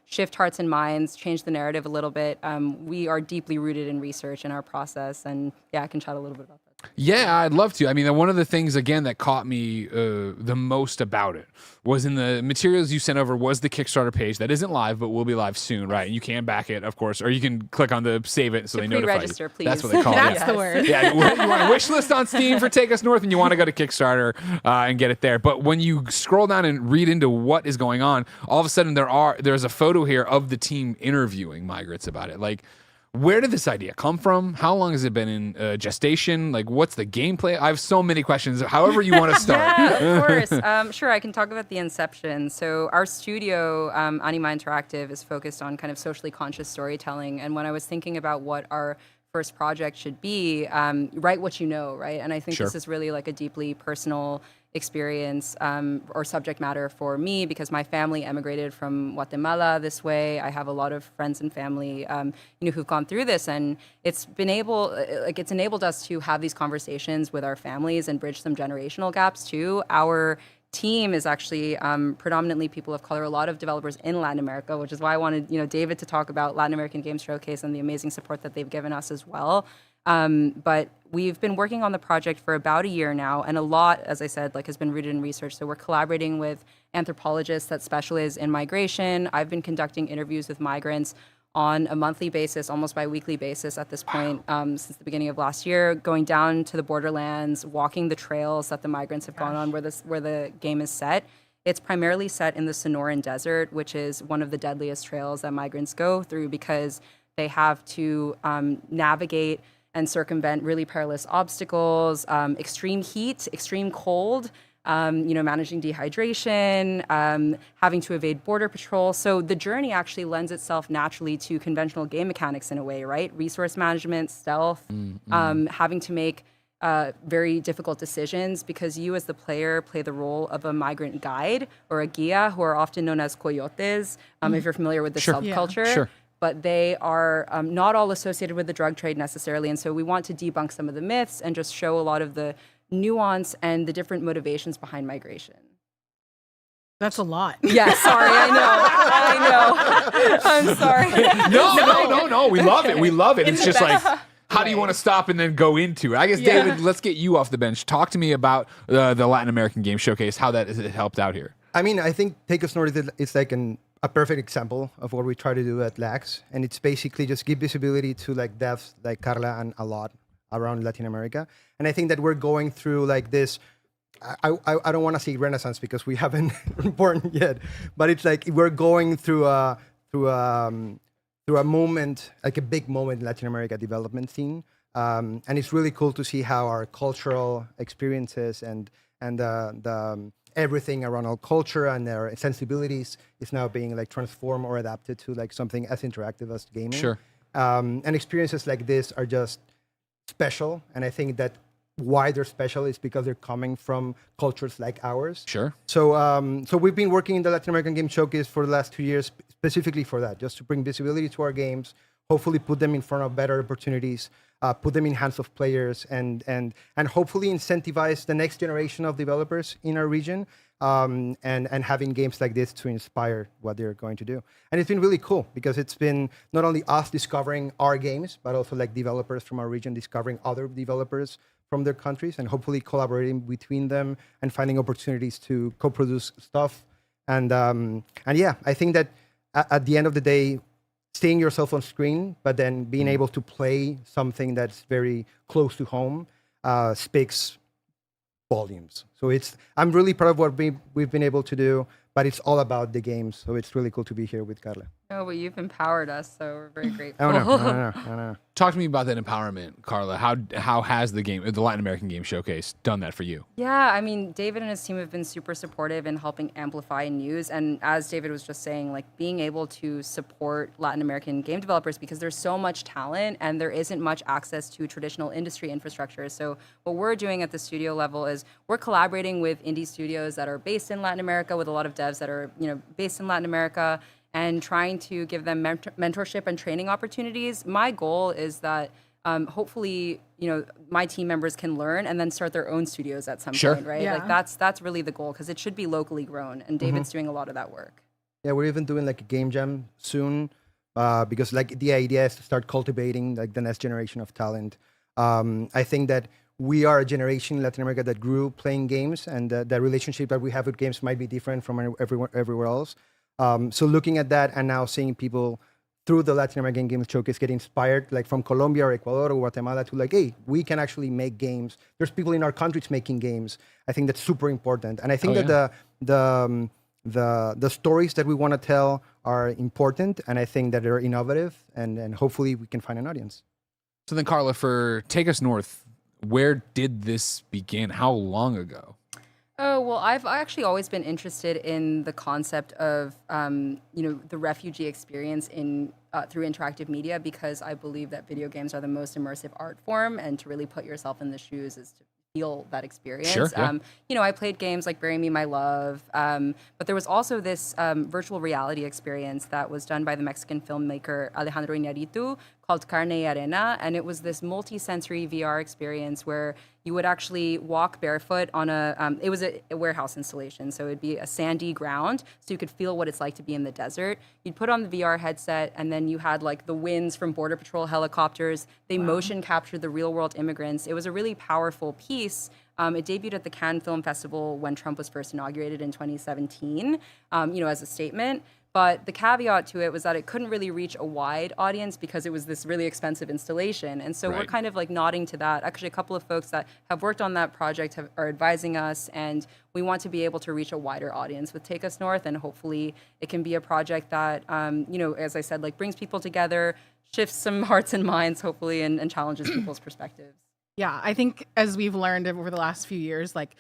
shift hearts and minds, change the narrative a little bit. We are deeply rooted in research in our process, and I can chat a little bit about that. Yeah, I'd love to. I mean, one of the things, again, that caught me the most about it was in the materials you sent over was the Kickstarter page that isn't live, but will be live soon, right? You can back it, of course, or you can click on the save it so they notify you. Pre-register, please. That's what they call it. That's the word. Yeah, you want a wish list on Steam for Take Us North, and you want to go to Kickstarter and get it there. But when you scroll down and read into what is going on, all of a sudden there's a photo here of the team interviewing migrants about it. Like, where did this idea come from? How long has it been in gestation? Like, what's the gameplay? I have so many questions. However you want to start. Yeah, of course. Sure, I can talk about the inception. So our studio, Anima Interactive, is focused on kind of socially conscious storytelling. And when I was thinking about what our first project should be, write what you know, right? And I think this is really like a deeply personal experience or subject matter for me, because my family emigrated from Guatemala this way. I have a lot of friends and family who've gone through this, and it's enabled us to have these conversations with our families and bridge some generational gaps too. Our team is actually predominantly people of color, a lot of developers in Latin America, which is why I wanted David to talk about Latin American Games Showcase and the amazing support that they've given us as well. But we've been working on the project for about a year now, and a lot, as I said, has been rooted in research. So we're collaborating with anthropologists that specialize in migration. I've been conducting interviews with migrants on a monthly basis, almost bi-weekly basis at this point, since the beginning of last year, going down to the borderlands, walking the trails that the migrants have gone on where the game is set. It's primarily set in the Sonoran Desert, which is one of the deadliest trails that migrants go through because they have to navigate and circumvent really perilous obstacles, extreme heat, extreme cold, managing dehydration, having to evade border patrol. So the journey actually lends itself naturally to conventional game mechanics in a way, right? Resource management, stealth, having to make very difficult decisions because you as the player play the role of a migrant guide or a guia, who are often known as coyotes, if you're familiar with the subculture. Sure. But they are not all associated with the drug trade necessarily. And so we want to debunk some of the myths and just show a lot of the nuance and the different motivations behind migration. That's a lot. Yeah, sorry, I know. I'm sorry. No. We love it. We love it. It's just like, How do you want to stop and then go into it? I guess, David, let's get you off the bench. Talk to me about the Latin American Game Showcase, how that has helped out here. I mean, I think Take Us North is like a perfect example of what we try to do at LAX. And it's basically just give visibility to like devs like Carla and a lot around Latin America. And I think that we're going through like this, I don't want to say renaissance because we haven't born yet, but it's like we're going through a moment, like a big moment in Latin America development scene. And it's really cool to see how our cultural experiences and the everything around our culture and their sensibilities is now being like transformed or adapted to like something as interactive as gaming. Sure. And experiences like this are just special. And I think that why they're special is because they're coming from cultures like ours. Sure. So we've been working in the Latin American Game Showcase for the last 2 years, specifically for that, just to bring visibility to our games, hopefully put them in front of better opportunities, put them in hands of players, and hopefully incentivize the next generation of developers in our region, and having games like this to inspire what they're going to do. And it's been really cool because it's been not only us discovering our games, but also like developers from our region discovering other developers from their countries and hopefully collaborating between them and finding opportunities to co-produce stuff. And yeah, I think that at the end of the day, seeing yourself on screen, but then being able to play something that's very close to home speaks volumes. So I'm really proud of what we've been able to do, but it's all about the games. So it's really cool to be here with Carla. No, but you've empowered us, so we're very grateful. Oh, no. Talk to me about that empowerment, Carla. How has the Latin American Game Showcase done that for you? Yeah, I mean, David and his team have been super supportive in helping amplify news. And as David was just saying, like being able to support Latin American game developers because there's so much talent and there isn't much access to traditional industry infrastructure. So what we're doing at the studio level is we're collaborating with indie studios that are based in Latin America, with a lot of devs that are based in Latin America, and trying to give them mentorship and training opportunities. My goal is that hopefully, my team members can learn and then start their own studios at some point, right? Yeah. Like that's really the goal because it should be locally grown, and David's doing a lot of that work. Yeah, we're even doing like a game jam soon because like the idea is to start cultivating like the next generation of talent. I think that we are a generation in Latin America that grew playing games, and the relationship that we have with games might be different from everywhere else. So looking at that and now seeing people through the Latin American Game Showcase get inspired, like from Colombia or Ecuador or Guatemala, to like, hey, we can actually make games. There's people in our countries making games. I think that's super important. And I think the stories that we want to tell are important, and I think that they're innovative, and hopefully we can find an audience. So then, Carla, for Take Us North, where did this begin? How long ago? Oh, well, I've actually always been interested in the concept of, the refugee experience through interactive media because I believe that video games are the most immersive art form, and to really put yourself in the shoes is to feel that experience. Sure, yeah. I played games like Bury Me, My Love, but there was also this virtual reality experience that was done by the Mexican filmmaker Alejandro Iñárritu called Carne y Arena, and it was this multi-sensory VR experience where you would actually walk barefoot on it was a warehouse installation, so it'd be a sandy ground, so you could feel what it's like to be in the desert. You'd put on the VR headset, and then you had like the winds from Border Patrol helicopters. They motion captured the real-world immigrants. It was a really powerful piece. It debuted at the Cannes Film Festival when Trump was first inaugurated in 2017, as a statement. But the caveat to it was that it couldn't really reach a wide audience because it was this really expensive installation. And so we're kind of like nodding to that. Actually, a couple of folks that have worked on that project are advising us, and we want to be able to reach a wider audience with Take Us North, and hopefully it can be a project that, as I said, like brings people together, shifts some hearts and minds, hopefully, and challenges people's perspectives. Yeah, I think as we've learned over the last few years, like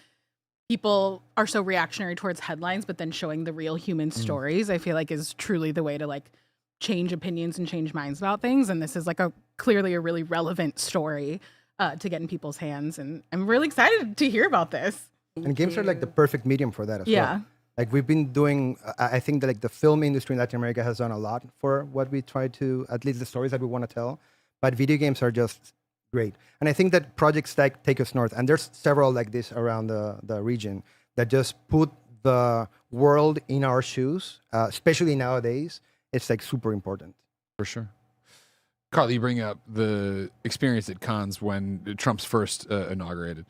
people are so reactionary towards headlines, but then showing the real human stories, I feel like is truly the way to like change opinions and change minds about things. And this is like clearly a really relevant story to get in people's hands. And I'm really excited to hear about this. And games are like the perfect medium for that as well. Like we've been doing, I think that like the film industry in Latin America has done a lot for what we try to, at least the stories that we want to tell. But video games are just great. And I think that projects like Take Us North, and there's several like this around the region, that just put the world in our shoes, especially nowadays, it's like super important. For sure. Carly, you bring up the experience at cons when Trump's first inaugurated.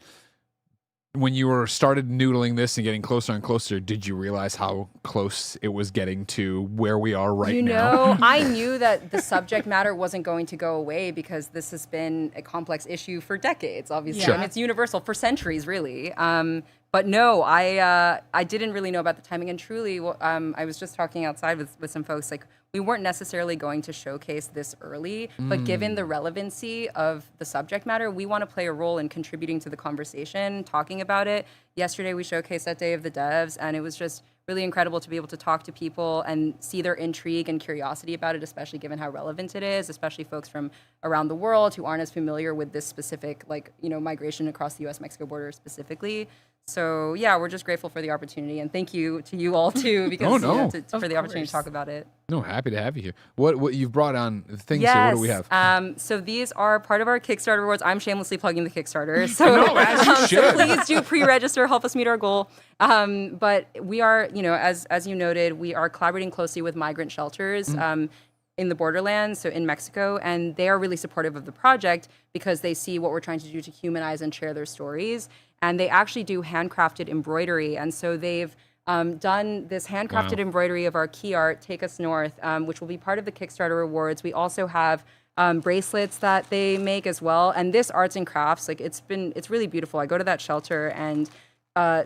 When you were started noodling this and getting closer and closer, did you realize how close it was getting to where we are right now? I knew that the subject matter wasn't going to go away because this has been a complex issue for decades, obviously. Sure. And it's universal for centuries, really. But no, I didn't really know about the timing. And truly, I was just talking outside with some folks, like, we weren't necessarily going to showcase this early, but given the relevancy of the subject matter, we want to play a role in contributing to the conversation, talking about it. Yesterday, we showcased that Day of the Devs, and it was just really incredible to be able to talk to people and see their intrigue and curiosity about it, especially given how relevant it is, especially folks from around the world who aren't as familiar with this specific, migration across the U.S.-Mexico border specifically. So yeah, we're just grateful for the opportunity, and thank you to you all too, because for the opportunity to talk about it. No, happy to have you here. What you've brought on things here? What do we have? So these are part of our Kickstarter rewards. I'm shamelessly plugging the Kickstarter. So, no, as you should. So please do pre-register, help us meet our goal. But we are, as you noted, we are collaborating closely with migrant shelters. In the borderlands, so in Mexico, and they are really supportive of the project because they see what we're trying to do to humanize and share their stories. And they actually do handcrafted embroidery. And so they've done this handcrafted embroidery of our key art, Take Us North, which will be part of the Kickstarter rewards. We also have bracelets that they make as well. And this arts and crafts, it's really beautiful. I go to that shelter, and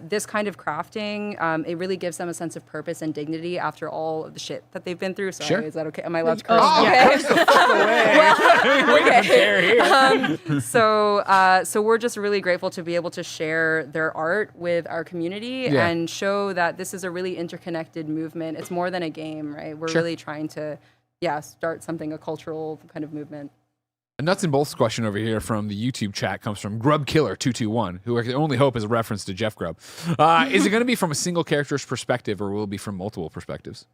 this kind of crafting, it really gives them a sense of purpose and dignity after all of the shit that they've been through. Sorry, is that okay? Am I allowed to curse? Curse the fuck away. So we're just really grateful to be able to share their art with our community and show that this is a really interconnected movement. It's more than a game, right? We're really trying to, start something, a cultural kind of movement. A nuts and bolts question over here from the YouTube chat comes from GrubKiller221, who I can only hope is a reference to Jeff Grubb. Is it going to be from a single character's perspective, or will it be from multiple perspectives?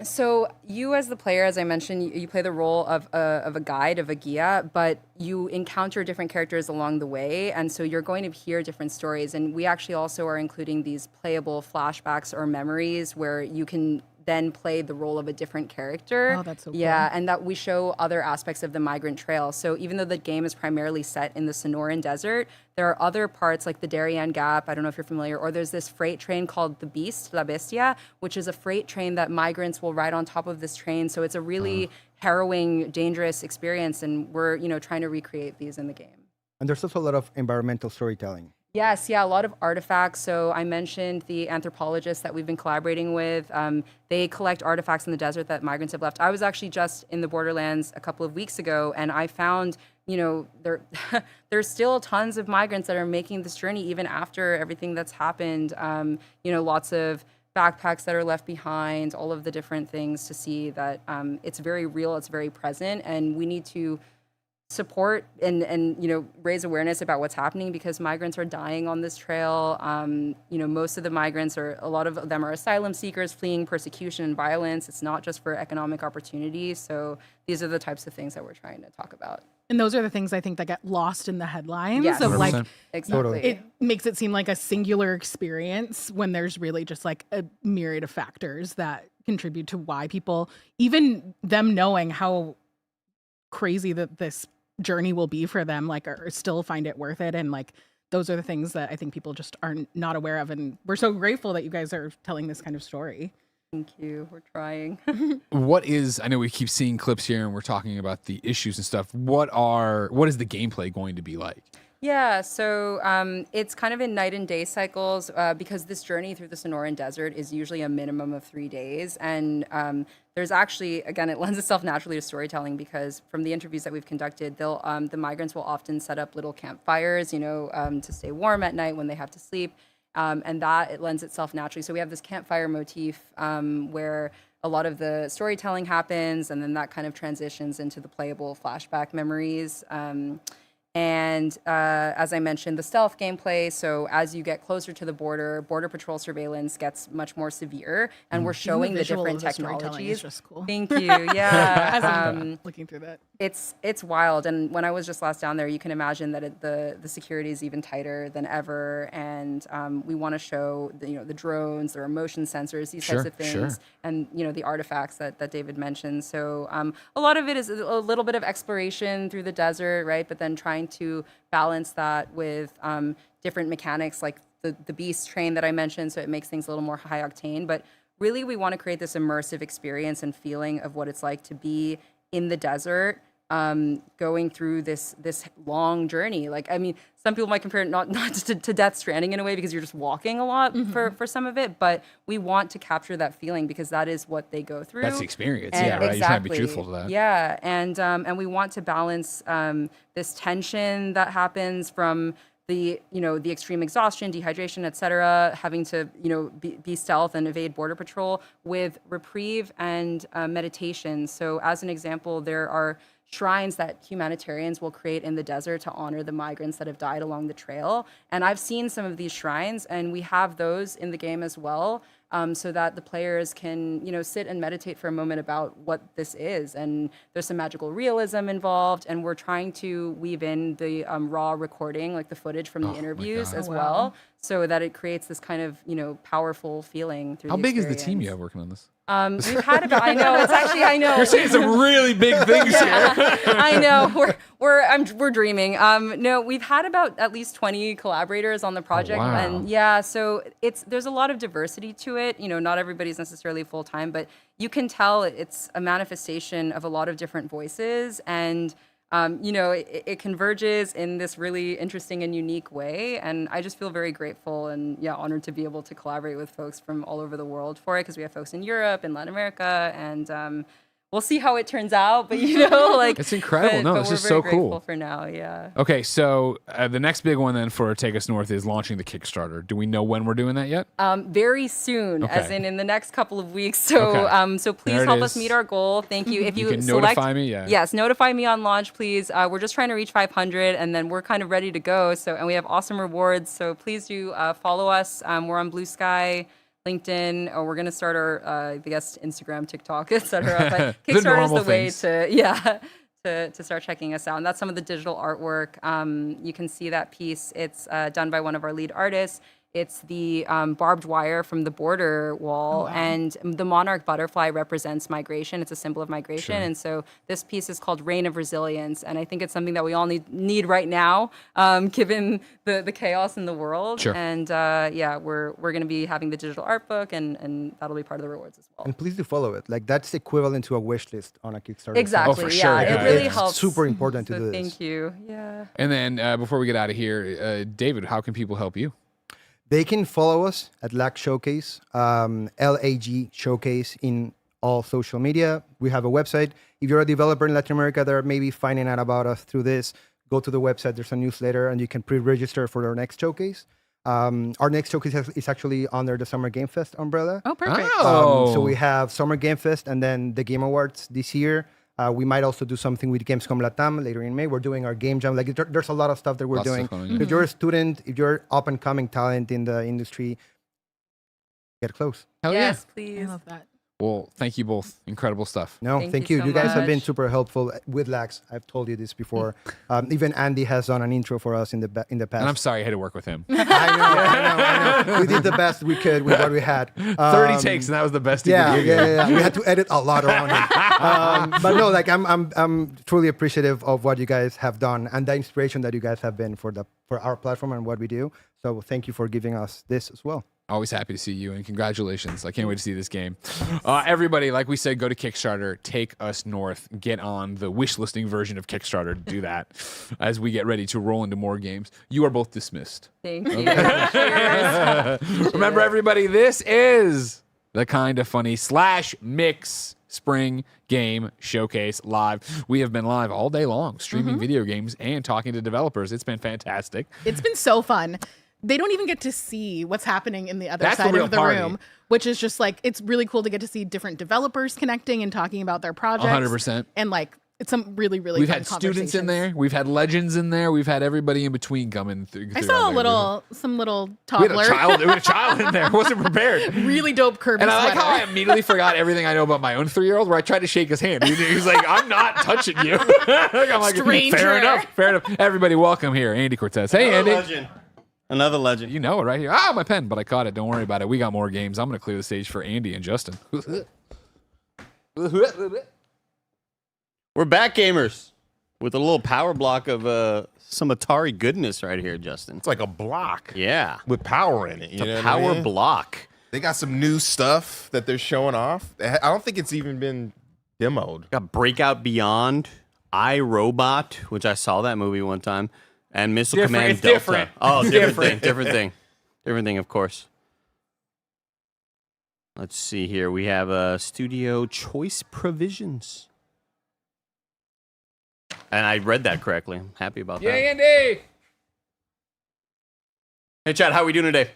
So you as the player, as I mentioned, you play the role of a guide, of a guia, but you encounter different characters along the way, and so you're going to hear different stories. And we actually also are including these playable flashbacks or memories where you can then play the role of a different character. Oh, that's so cool. Yeah, and that we show other aspects of the migrant trail. So even though the game is primarily set in the Sonoran Desert, there are other parts like the Darien Gap, I don't know if you're familiar, or there's this freight train called the Beast, La Bestia, which is a freight train that migrants will ride on top of this train. So it's a really harrowing, dangerous experience, and we're trying to recreate these in the game. And there's also a lot of environmental storytelling. Yes, a lot of artifacts. So I mentioned the anthropologists that we've been collaborating with. They collect artifacts in the desert that migrants have left. I was actually just in the borderlands a couple of weeks ago, and I found, there's still tons of migrants that are making this journey even after everything that's happened. Lots of backpacks that are left behind, all of the different things to see that it's very real, it's very present, and we need to support and raise awareness about what's happening because migrants are dying on this trail. Most of the migrants a lot of them are asylum seekers fleeing persecution and violence. It's not just for economic opportunity. So these are the types of things that we're trying to talk about. And those are the things I think that get lost in the headlines of 100%. Exactly. It makes it seem like a singular experience when there's really just like a myriad of factors that contribute to why people, even them knowing how crazy that this journey will be for them, or still find it worth it. And those are the things that I think people just are not aware of. And we're so grateful that you guys are telling this kind of story. Thank you. We're trying. I know we keep seeing clips here and we're talking about the issues and stuff. What is the gameplay going to be like? Yeah, so it's kind of in night and day cycles because this journey through the Sonoran Desert is usually a minimum of 3 days. And there's actually, again, it lends itself naturally to storytelling because from the interviews that we've conducted, the migrants will often set up little campfires, to stay warm at night when they have to sleep. And that, it lends itself naturally. So we have this campfire motif where a lot of the storytelling happens and then that kind of transitions into the playable flashback memories. And as I mentioned, the stealth gameplay. So as you get closer to the border patrol surveillance gets much more severe, and we're showing the different technologies. Just cool. Thank you. Yeah. As I'm looking through that, it's wild. And when I was just last down there, you can imagine that the security is even tighter than ever. And we want to show the drones, there are motion sensors, these types of things, and the artifacts that David mentioned. So a lot of it is a little bit of exploration through the desert, right? But then trying to balance that with different mechanics like the beast train that I mentioned, so it makes things a little more high octane. But really, we want to create this immersive experience and feeling of what it's like to be in the desert, going through this long journey. Like, I mean, some people might compare it not to Death Stranding in a way, because you're just walking a lot for some of it, but we want to capture that feeling because that is what they go through. That's the experience, and right? Exactly. You're trying to be truthful to that. Yeah, and we want to balance this tension that happens from the extreme exhaustion, dehydration, etc., having to be stealth and evade border patrol with reprieve and meditation. So as an example, there are shrines that humanitarians will create in the desert to honor the migrants that have died along the trail. And I've seen some of these shrines, and we have those in the game as well, so that the players can, sit and meditate for a moment about what this is. And there's some magical realism involved, and we're trying to weave in the raw recording, like the footage from the interviews as well, so that it creates this kind of, powerful feeling through How the big experience. is the team you have working on this? We've had about, I know. You're saying some really big things here. I know. We're dreaming. No, we've had about at least 20 collaborators on the project, wow. and so there's a lot of diversity to it. Not everybody's necessarily full time, but you can tell it's a manifestation of a lot of different voices, and it converges in this really interesting and unique way. And I just feel very grateful and honored to be able to collaborate with folks from all over the world for it, because we have folks in Europe and Latin America, and we'll see how it turns out. But it's incredible. No, this is so cool. For now, yeah. Okay, so the next big one then for Take Us North is launching the Kickstarter. Do we know when we're doing that yet? Very soon, Okay. as in the next couple of weeks. So, so please help us meet our goal. Thank you. If You can select, notify me, yeah. Yes, notify me on launch, please. We're just trying to reach 500, and then we're kind of ready to go. So, and we have awesome rewards. So please do follow us. We're on Blue Sky, LinkedIn, or we're going to start our, Instagram, TikTok, etc. But Kickstarter is the way to start checking us out. And that's some of the digital artwork. You can see that piece. It's done by one of our lead artists. It's the barbed wire from the border wall, and the monarch butterfly represents migration. It's a symbol of migration, and so this piece is called Reign of Resilience, and I think it's something that we all need right now, given the chaos in the world. Sure. And we're going to be having the digital art book, and that'll be part of the rewards as well. And please do follow it. Like, that's equivalent to a wish list on a Kickstarter. Exactly. Oh, for sure. It really It's helps. super important to So do this. Thank you. Yeah. And then before we get out of here, David, how can people help you? They can follow us at LAG Showcase, LAG Showcase in all social media. We have a website. If you're a developer in Latin America that are maybe finding out about us through this, go to the website. There's a newsletter, and you can pre-register for our next showcase. Our next showcase is actually under the Summer Game Fest umbrella. Oh, perfect. So we have Summer Game Fest and then the Game Awards this year. We might also do something with Gamescom Latam later in May. We're doing our game jam. Like, there's a lot of stuff that we're Lots of doing. stuff going on, If you're a student, if you're up and coming talent in the industry, get close. Hell Yes, yeah. please. I love that. Well, thank you both. Incredible stuff. No, Thank you you. so You guys have been much. super helpful with Lax. I've told you this before. Even Andy has done an intro for us in the past. And I'm sorry I had to work with him. I know. We did the best we could with what we had. 30 takes, and that was the best he Yeah, could give you. yeah. We had to edit a lot around it. But no, like I'm truly appreciative of what you guys have done and the inspiration that you guys have been for our platform and what we do. So thank you for giving us this as well. Always happy to see you, and congratulations. I can't wait to see this game. Everybody, like we said, go to Kickstarter, Take Us North, get on the wish listing version of Kickstarter to do that as we get ready to roll into more games. You are both dismissed. Thank you. Cheers. Remember, everybody, this is the Kinda Funny / Mix Spring Game Showcase live. We have been live all day long, streaming video games and talking to developers. It's been fantastic. It's been so fun. They don't even get to see what's happening in the other That's the side real of the party. room, which is just like, it's really cool to get to see different developers connecting and talking about their projects. 100%. And like it's some really, really We've fun had students in conversations. there. We've had legends in there. We've had everybody in between coming through. I saw some little We toddler. had a child in there. Wasn't prepared. Really dope Kirby And I like sweater. how I immediately forgot everything I know about my own 3-year-old, where I tried to shake his hand. He's like, I'm not touching you. I'm like, Stranger. fair enough. Everybody, welcome here. Andy Cortez. Hey, Andy. Legend. Another legend. You know it right here. Ah, my pen, but I caught it. Don't worry about it. We got more games. I'm going to clear the stage for Andy and Justin. We're back, gamers, with a little power block of some Atari goodness right here, Justin. It's like a block. Yeah. With power in it. It's a power block. They got some new stuff that they're showing off. I don't think it's even been demoed. Got Breakout Beyond, iRobot, which I saw that movie one time, and Missile Command It's Delta. different. Oh, It's different thing, of course. Let's see here. We have Studio Choice Provisions. And I read that correctly. I'm happy about that. Yay, Andy! Hey, Chad, how are we doing today?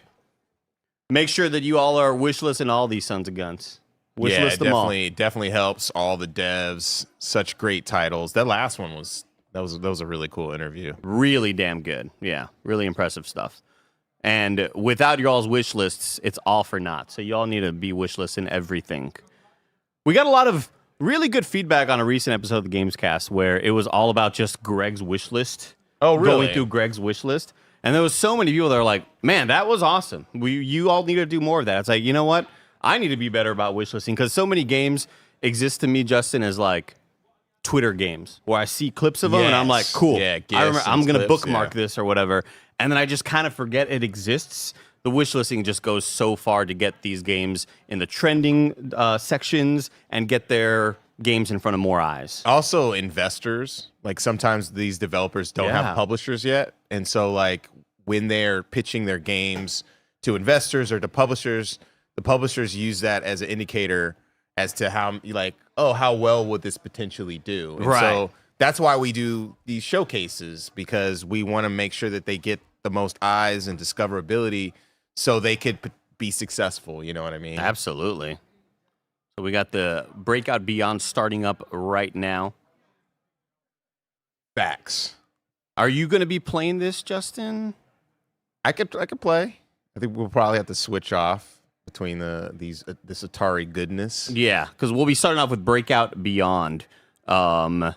Make sure that you all are wishlisting all these sons of guns. Wishlist them all. Definitely helps all the devs. Such great titles. That last one was a really cool interview. Really damn good. Yeah, really impressive stuff. And without your all's wish lists, it's all for naught. So you all need to be wishlisting everything. We got a lot of really good feedback on a recent episode of the Gamescast where it was all about just Greg's wish list. Oh, really? Going through Greg's wish list. And there was so many people that were like, man, that was awesome. You all need to do more of that. It's like, you know what? I need to be better about wish listing because so many games exist to me, Justin, as like Twitter games where I see clips of them and I'm like, cool. Yeah, I'm going to clips, bookmark this or whatever. And then I just kind of forget it exists. The wish listing just goes so far to get these games in the trending sections and get their games in front of more eyes. Also, investors. Like sometimes these developers don't have publishers yet. And so like when they're pitching their games to investors or to publishers, the publishers use that as an indicator as to how how well would this potentially do. And so that's why we do these showcases, because we want to make sure that they get the most eyes and discoverability so they could be successful. You know what I mean? Absolutely. So we got the Breakout Beyond starting up right now. Facts. Are you going to be playing this, Justin? I could play. I think we'll probably have to switch off between this Atari goodness. Yeah, because we'll be starting off with Breakout Beyond. And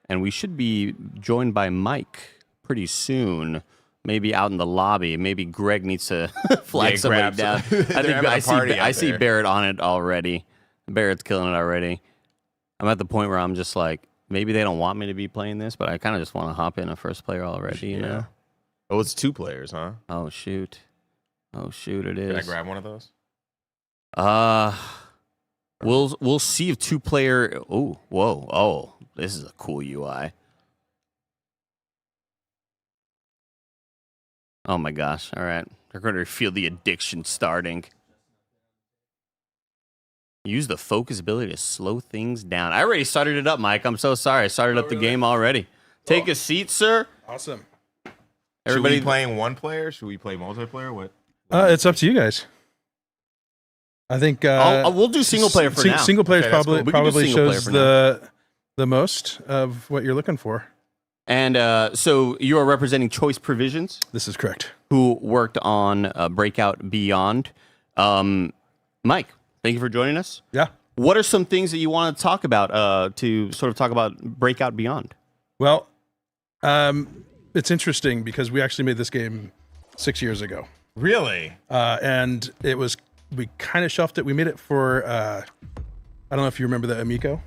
we should be joined by Mike pretty soon. Maybe out in the lobby. Maybe Greg needs to flag somebody down. I see Barrett on it already. Barrett's killing it already. I'm at the point where I'm just like, maybe they don't want me to be playing this, but I kind of just want to hop in a first player already, you know? Oh, it's 2 players, huh? Oh, shoot. It is. Can I grab one of those? We'll see if 2-player. Oh, whoa. Oh, this is a cool UI. Oh my gosh. All right. They're going to feel the addiction starting. Use the focus ability to slow things down. I already started it up, Mike. I'm so sorry. I started up the game already. Take a seat, sir. Awesome. Everybody Should we playing one player? Should we play multiplayer? What? It's up to you guys. I think we'll do single player for now. Single player Okay, probably shows the most of what you're looking for. And so you are representing Choice Provisions. This is correct. Who worked on Breakout Beyond. Mike, thank you for joining us. Yeah. What are some things that you want to talk about to sort of talk about Breakout Beyond? Well, it's interesting because we actually made this game 6 years ago. Really? And we kind of shelved it. We made it for, I don't know if you remember the Amico.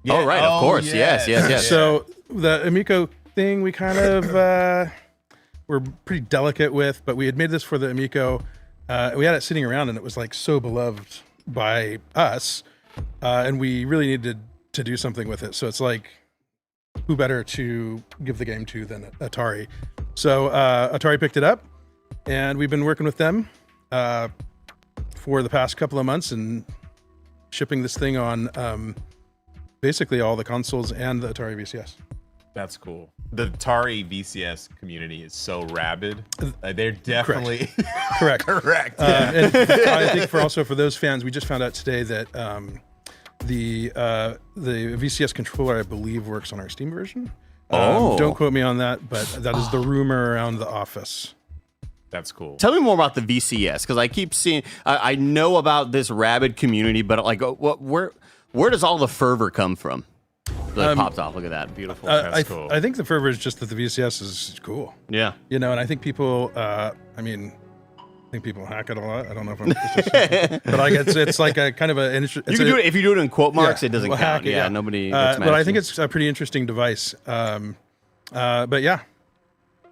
Yeah. Oh, right. Of course. Yes. So the Amico thing, we kind of were pretty delicate with, but we had made this for the Amico. We had it sitting around and it was like so beloved by us. And we really needed to do something with it. So it's like, who better to give the game to than Atari? So Atari picked it up and we've been working with them for the past couple of months and shipping this thing on basically all the consoles and the Atari VCS. That's cool. The Atari VCS community is so rabid. They're definitely correct. Correct. And I think for those fans, we just found out today that the VCS controller, I believe, works on our Steam version. Oh. Don't quote me on that, but that is the rumor around the office. That's cool. Tell me more about the VCS, because I keep seeing. I know about this rabid community, but like, where does all the fervor come from? That pops off. Look at that, beautiful. I think the fervor is just that the VCS is cool. Yeah, and I think people. I think people hack it a lot. I don't know if I'm, but like it's like a kind of a. You can do it if you do it in quote marks. It doesn't count. It, yeah, nobody. But I think it's a pretty interesting device. But yeah.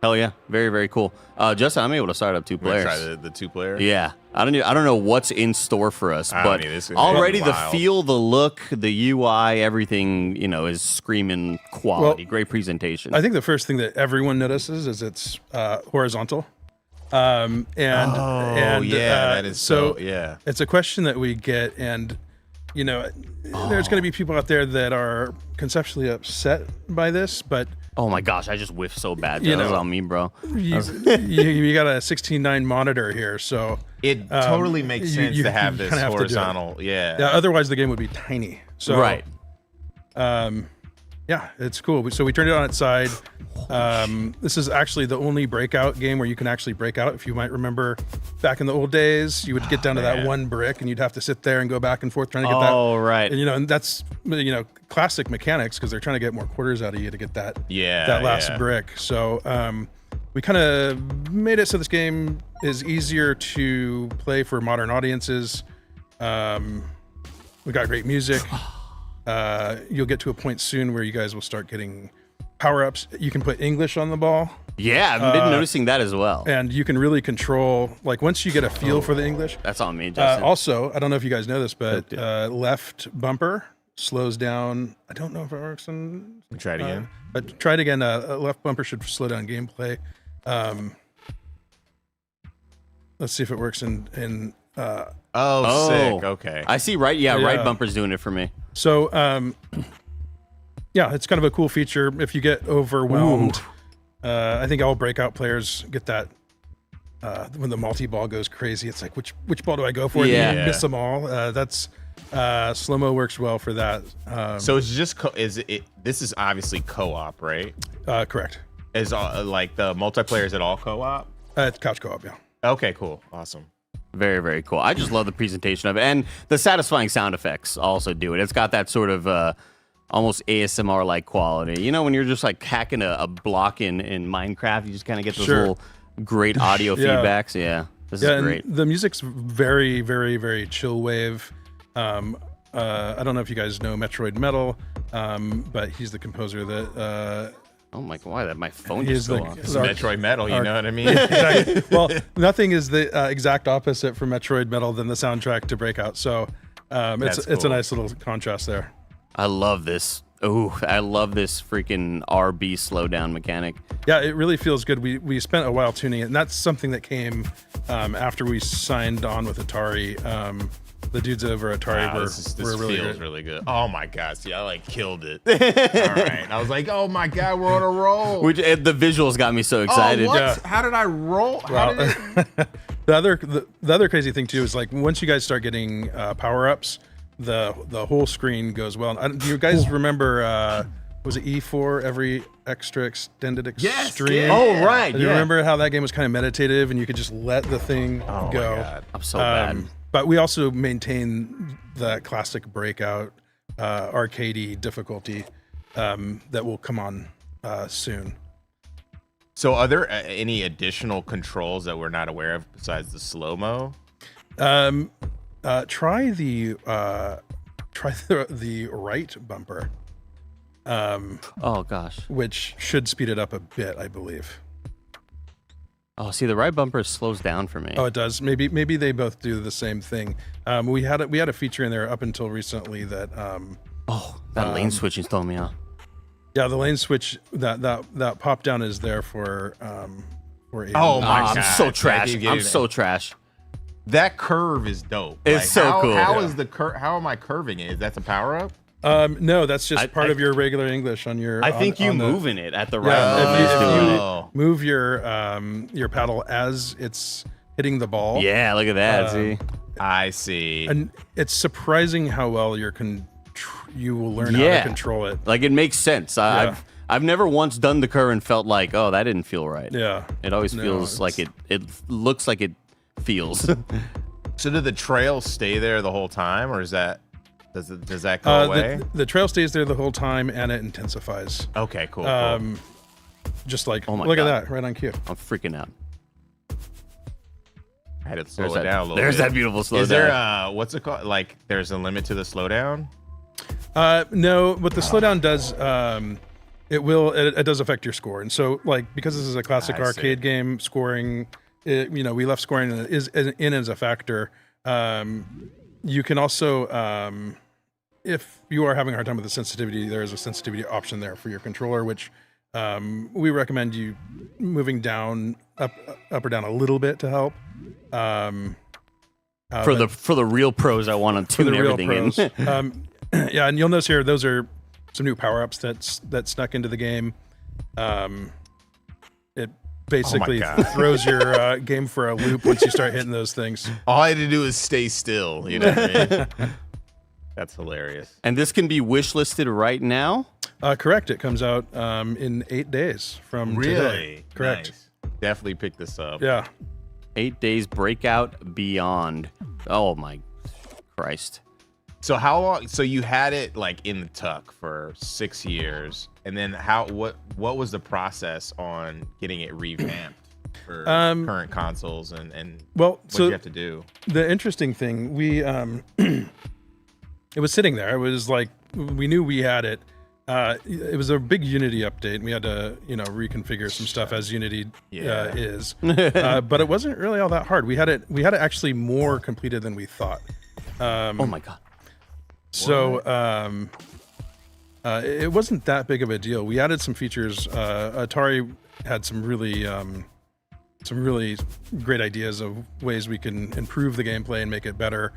Hell yeah, very very cool. Justin, I'm able to start up 2 players. Try the 2-player. Yeah, I don't know what's in store for us, but already the feel, the look, the UI, everything is screaming quality. Great presentation. I think the first thing that everyone notices is it's horizontal. That is so yeah. It's a question that we get, and there's going to be people out there that are conceptually upset by this, but oh my gosh, I just whiffed so bad. That was on me, bro. You got a 16:9 monitor here, so it totally makes sense to have this horizontal. Yeah. Otherwise, the game would be tiny. So right. Yeah, it's cool. So we turned it on its side. This is actually the only breakout game where you can actually break out. If you might remember, back in the old days, you would get down to that one brick, and you'd have to sit there and go back and forth trying to get that. Oh, right. And and that's classic mechanics because they're trying to get more quarters out of you to get that last brick. So we kind of made it so this game is easier to play for modern audiences. We got great music. You'll get to a point soon where you guys will start getting power-ups. You can put English on the ball. Yeah, I've been noticing that as well. And you can really control, like once you get a feel for the English. That's on me, Justin. Also, I don't know if you guys know this, but left bumper slows down. I don't know if it works in... Try it again. But try it again. Left bumper should slow down gameplay. Let's see if it works in sick. Okay. I see. Right. Yeah. Right bumper's doing it for me. So, it's kind of a cool feature. If you get overwhelmed, I think all breakout players get that when the multi-ball goes crazy. It's like, which ball do I go for? Yeah. And you miss them all. That's slow-mo works well for that. So it's just this is obviously co-op, right? Correct. Is like the multiplayer, is it all co-op? It's couch co-op. Yeah. Okay. Cool. Awesome. Very, very cool. I just love the presentation of it. And the satisfying sound effects also do it. It's got that sort of almost ASMR-like quality. When you're just like hacking a block in Minecraft, you just kind of get those little great audio feedbacks. Yeah, this is great. The music's very, very, very chill wave. I don't know if you guys know Metroid Metal, but he's the composer that... oh my god! My phone just go off. It's Metroid Metal, you know what I mean? Exactly. Well, nothing is the exact opposite from Metroid Metal than the soundtrack to Breakout. So it's a nice little contrast there. I love this. Oh, I love this freaking RB slowdown mechanic. Yeah, it really feels good. We spent a while tuning it, and that's something that came after we signed on with Atari. The dudes over at Atari were really feels good. really good. Oh my gosh, I like killed it. All right, I was like, oh my god, we're on a roll. The visuals got me so excited. Oh, what? Yeah. How did I roll? The other crazy thing too is like once you guys start getting power ups, the whole screen goes well. Do you guys remember? Was it E4 every extra extended extreme? Yes, oh right. Do you remember how that game was kind of meditative and you could just let the thing go? My god. I'm so bad. But we also maintain the classic Breakout arcadey difficulty that will come on soon. So are there any additional controls that we're not aware of besides the slow-mo? Try the right bumper. Oh gosh. Which should speed it up a bit, I believe. Oh, see, the right bumper slows down for me. Oh, it does. Maybe they both do the same thing. We had a feature in there up until recently that. That lane switching is throwing me off. Yeah, the lane switch that pop down is there for. For oh my god! I'm so trash. I'm so trash. That curve is dope. It's so cool. How is the How am I curving it? Is that the power up? No, that's just part of your regular English on your. I think you moving it at the right moment. If you move your paddle as it's hitting the ball. Yeah, look at that. See, I see. And it's surprising how well you're you will learn how to control it. Like it makes sense. I've never once done the curve and felt like, oh, that didn't feel right. Yeah. It always feels like it looks like it feels. So do the trails stay there the whole time, or does that go away? The trail stays there the whole time, and it intensifies. Okay, cool. Just like, oh my look God. at that, right on cue. I'm freaking out. I had to slow it down a little There's bit. that beautiful slowdown. Is there what's it called? Like, there's a limit to the slowdown? No, what the slowdown does, it does affect your score. And so, like, because this is a classic arcade game, scoring, we left scoring is in as a factor. You can also, if you are having a hard time with the sensitivity, there is a sensitivity option there for your controller, which we recommend you moving down, up or down a little bit to help. For the real pros, I want to tune everything in. Yeah, and you'll notice here those are some new power-ups that snuck into the game. It basically throws your game for a loop once you start hitting those things. All I had to do is stay still. You know what I mean? That's hilarious. And this can be wishlisted right now? Correct. It comes out in 8 days from today. Correct. Nice. Definitely pick this up. Yeah. 8 days Breakout Beyond. Oh my Christ. So how long? So you had it like in the tuck for 6 years, and then what was the process on getting it revamped for current consoles and what did you have to do? The interesting thing, we it was sitting there. It was like we knew we had it. It was a big Unity update, and we had to reconfigure some stuff as Unity is. But it wasn't really all that hard. We had it actually more completed than we thought. Oh my God. So it wasn't that big of a deal. We added some features. Atari had some really great ideas of ways we can improve the gameplay and make it better.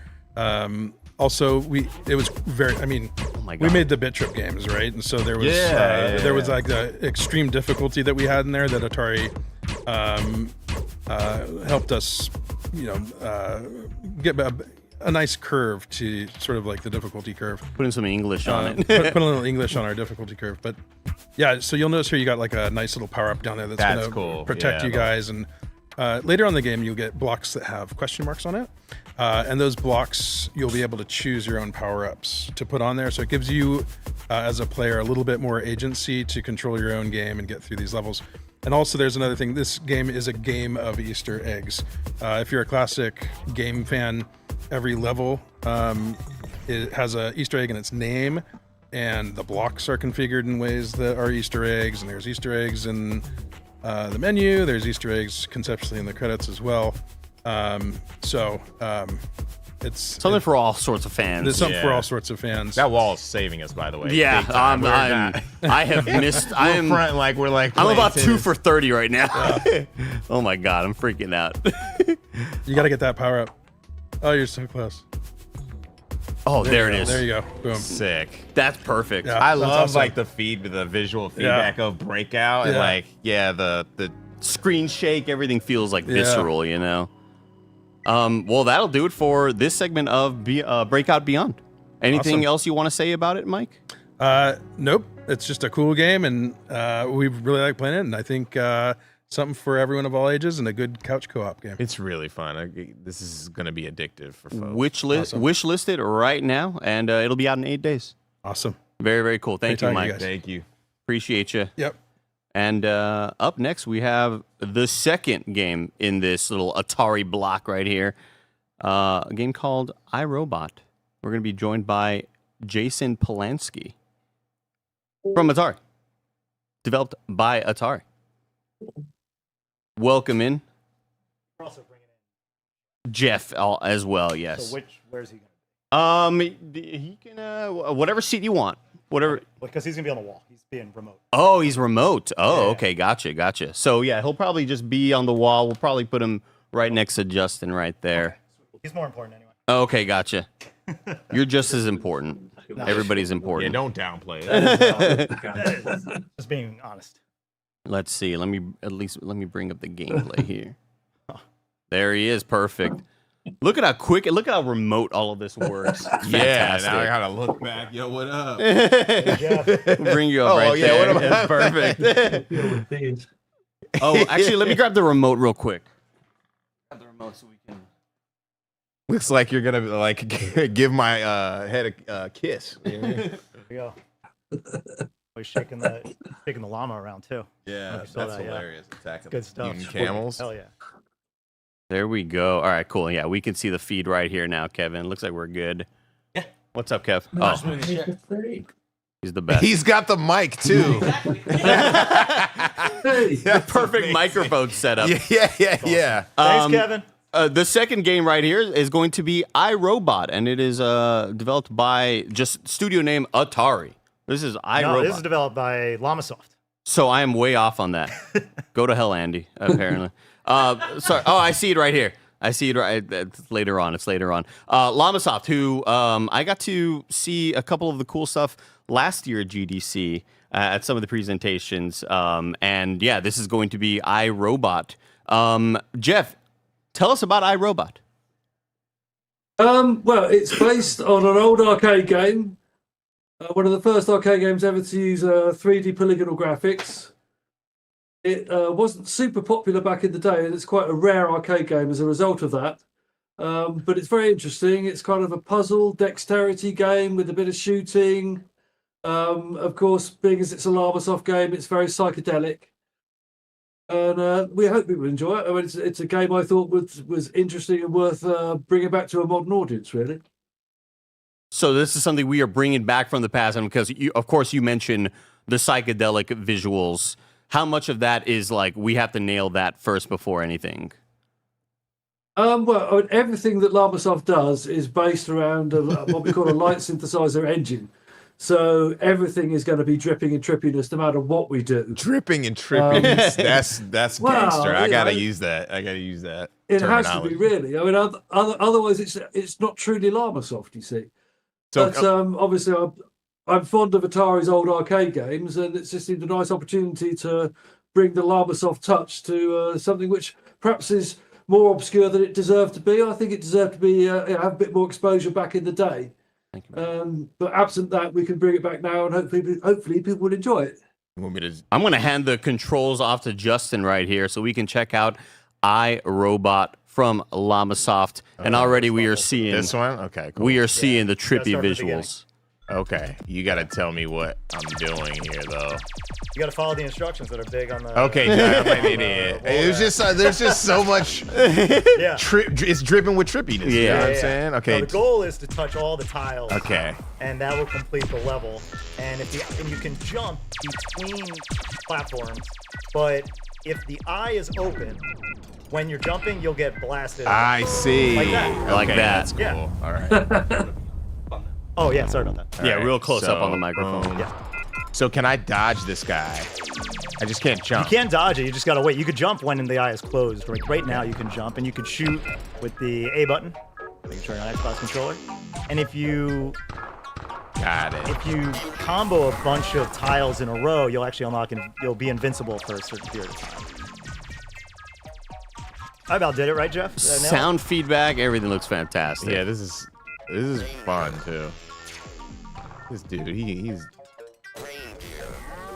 Also, we made the Bit Trip games, right? And so there was there was like the extreme difficulty that we had in there that Atari helped us, get a nice curve to sort of like the difficulty curve. Put in some English on it. put a little English on our difficulty curve. But yeah, so you'll notice here you got like a nice little power up down there that's going to cool. protect you guys. And later on in the game, you'll get blocks that have question marks on it. And those blocks, you'll be able to choose your own power-ups to put on there. So it gives you, as a player, a little bit more agency to control your own game and get through these levels. And also there's another thing. This game is a game of Easter eggs. If you're a classic game fan, every level it has an Easter egg in its name, and the blocks are configured in ways that are Easter eggs, and there's Easter eggs in the menu. There's Easter eggs conceptually in the credits as well. It's something for all sorts of fans. There's something for all sorts of fans. That wall is saving us, by the way. Yeah, I have missed. I'm about 2 for 30 right now. Oh my God, I'm freaking out. You got to get that power up. Oh, you're so close. Oh, there it is. There you go. Boom. Sick. That's perfect. Yeah, I that's love awesome. like the visual feedback of Breakout and like the screen shake. Everything feels like visceral, Well, that'll do it for this segment of Breakout Beyond. Anything else you want to say about it, Mike? Nope. It's just a cool game, and we really like playing it. And I think something for everyone of all ages and a good couch co-op game. It's really fun. This is going to be addictive for folks. Wish listed right now, and it'll be out in 8 days. Awesome. Very, very cool. Thank you, Mike. Thank you. Appreciate you. Yep. And up next, we have the second game in this little Atari block right here. A game called iRobot. We're going to be joined by Jason Polanski from Atari. Developed by Atari. Welcome in. We're also bringing in Jeff as well, yes. So where's he going to be? He can, whatever seat you want. Whatever. Because he's going to be on the wall. He's being remote. Oh, he's remote. Oh, okay. Gotcha. So, yeah, he'll probably just be on the wall. We'll probably put him right next to Justin right there. Okay. He's more important anyway. Okay, gotcha. You're just as important. Everybody's important. Yeah, don't downplay that. Just being honest. Let's see. Let me bring up the gameplay here. There he is. Perfect. Look at how quick, look at how remote all of this works. It's Yeah, fantastic. now I gotta look back. Yo, what up? Bring you up right there. What That's perfect. Oh, actually, let me grab the remote real quick. Grab the remote so we can. Looks like you're gonna like give my head a kiss. There you go. He's shaking the llama around too. Yeah, You saw that's that, hilarious. Attacking Good stuff. mutant camels. Hell yeah. There we go. All right, cool. Yeah, we can see the feed right here now, Kevin. Looks like we're good. Yeah. What's up, Kev? Oh, he's the best. He's got the mic too. The perfect microphone setup. Yeah. Thanks, Kevin. The second game right here is going to be iRobot, and it is developed by just studio name Atari. This is iRobot. No, this is developed by Llamasoft. So I am way off on that. Go to hell, Andy, apparently. Sorry. Oh, I see it right here. I see it right. It's later on. Llamasoft, who I got to see a couple of the cool stuff last year at GDC at some of the presentations. And yeah, this is going to be iRobot. Jeff, tell us about iRobot. Well, it's based on an old arcade game. One of the first arcade games ever to use 3D polygonal graphics. It wasn't super popular back in the day, and it's quite a rare arcade game as a result of that. But it's very interesting. It's kind of a puzzle, dexterity game with a bit of shooting. Of course, being as it's a Llamasoft game, it's very psychedelic. And we hope people enjoy it. I mean, it's a game I thought was interesting and worth bringing back to a modern audience, really. So this is something we are bringing back from the past, and because of course you mentioned the psychedelic visuals. How much of that is like we have to nail that first before anything? Well, everything that Llamasoft does is based around what we call a light synthesizer engine. So everything is going to be dripping and trippiness no matter what we do. Dripping and trippiness. That's well, gangster. I gotta use that. It has to be, really. I mean, otherwise it's not truly Llamasoft, you see. So, but obviously, I'm fond of Atari's old arcade games, and it's just seemed a nice opportunity to bring the Llamasoft touch to something which perhaps is more obscure than it deserved to be. I think it deserved to be have a bit more exposure back in the day. Thank you, but absent that, we can bring it back now, and hopefully people will enjoy it. I'm going to hand the controls off to Justin right here so we can check out iRobot from Llamasoft. And already we are seeing this one. Okay, cool. We are seeing the trippy visuals. Okay, you got to tell me what I'm doing here, though. You got to follow the instructions that are big on the. Okay, I'm an idiot. There's just so much. Yeah. It's dripping with trippiness. You know what I'm saying? Okay. No, the goal is to touch all the tiles. Okay. And that will complete the level. And you can jump between platforms, but if the eye is open, when you're jumping, you'll get blasted. I see. Like that. Like that. That's cool. Yeah. All right. Oh yeah, sorry about that. Yeah, real close up on the microphone. Yeah. So can I dodge this guy? I just can't jump. You can't dodge it. You just gotta wait. You could jump when the eye is closed. Right now, you can jump, and you could shoot with the A button. You can turn on Xbox controller. And if you combo a bunch of tiles in a row, you'll actually unlock and you'll be invincible for a certain period of time. I about did it, right, Jeff? Sound feedback, everything looks fantastic. Yeah, this is fun too. This dude, he's.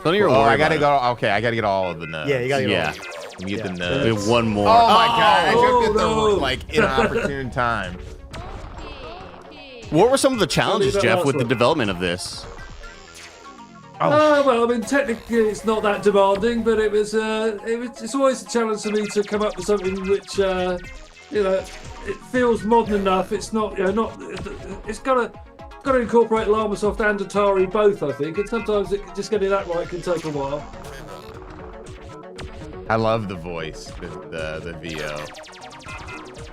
Don't even worry. I gotta go. Okay, I gotta get all of the nuts. Yeah, you gotta get Let me get the nuts. We have one more. Oh my god! I jumped at the inopportune time. What were some of the challenges, Jeff, with the development of this? Well, I mean, technically it's not that demanding, but it's always a challenge for me to come up with something which, it feels modern enough. It's not, it's got to incorporate Llamasoft and Atari both, I think, and sometimes just getting that right can take a while. I love the voice, the VO.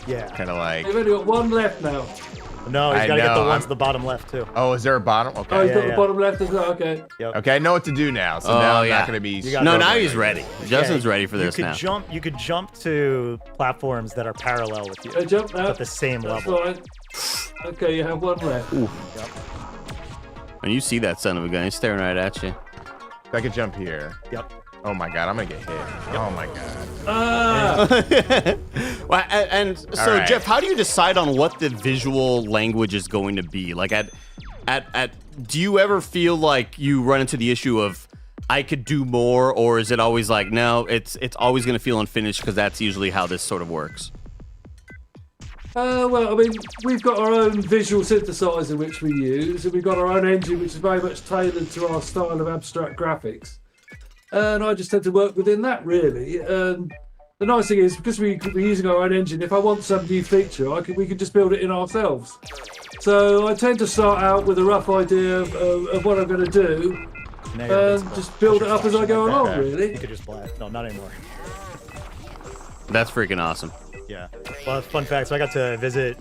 Yeah. Kind of like. You've only got one left now. No, he's got to get the ones at the bottom left too. Oh, is there a bottom? Okay. Oh, he's got the bottom left as well. Okay. Yep. Okay, I know what to do now. So now I'm not gonna be. No, now he's ready. Justin's ready for this now. You could jump to platforms that are parallel with you. Jump now. At the same That's level. fine. Okay, you have one left. Yep. And you see that son of a gun. He's staring right at you. I could jump here. Yep. Oh my god, I'm gonna get hit. Oh my god. Well, and so, right. Jeff, how do you decide on what the visual language is going to be? Like, do you ever feel like you run into the issue of I could do more, or is it always like, no, it's always going to feel unfinished because that's usually how this sort of works? Well, I mean, we've got our own visual synthesizer which we use, and we've got our own engine which is very much tailored to our style of abstract graphics. And I just tend to work within that, really. And the nice thing is, because we're using our own engine, if I want some new feature, we can just build it in ourselves. So I tend to start out with a rough idea of what I'm going to do, and just build it up as I go along, really. You could just blast. No, not anymore. That's freaking awesome. Yeah. Well, fun fact. So I got to visit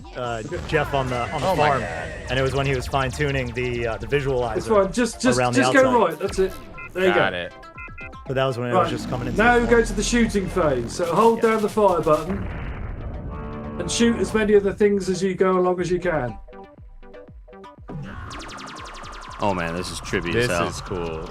Jeff on the farm, and it was when he was fine tuning the visualizer. That's fine. Just around the outside. go right. That's it. There you go. Got it. But that was when it was just coming in. Now we go to the shooting phase. So hold down the fire button and shoot as many of the things as you go along as you can. Oh man, this is trippy This as hell. is cool.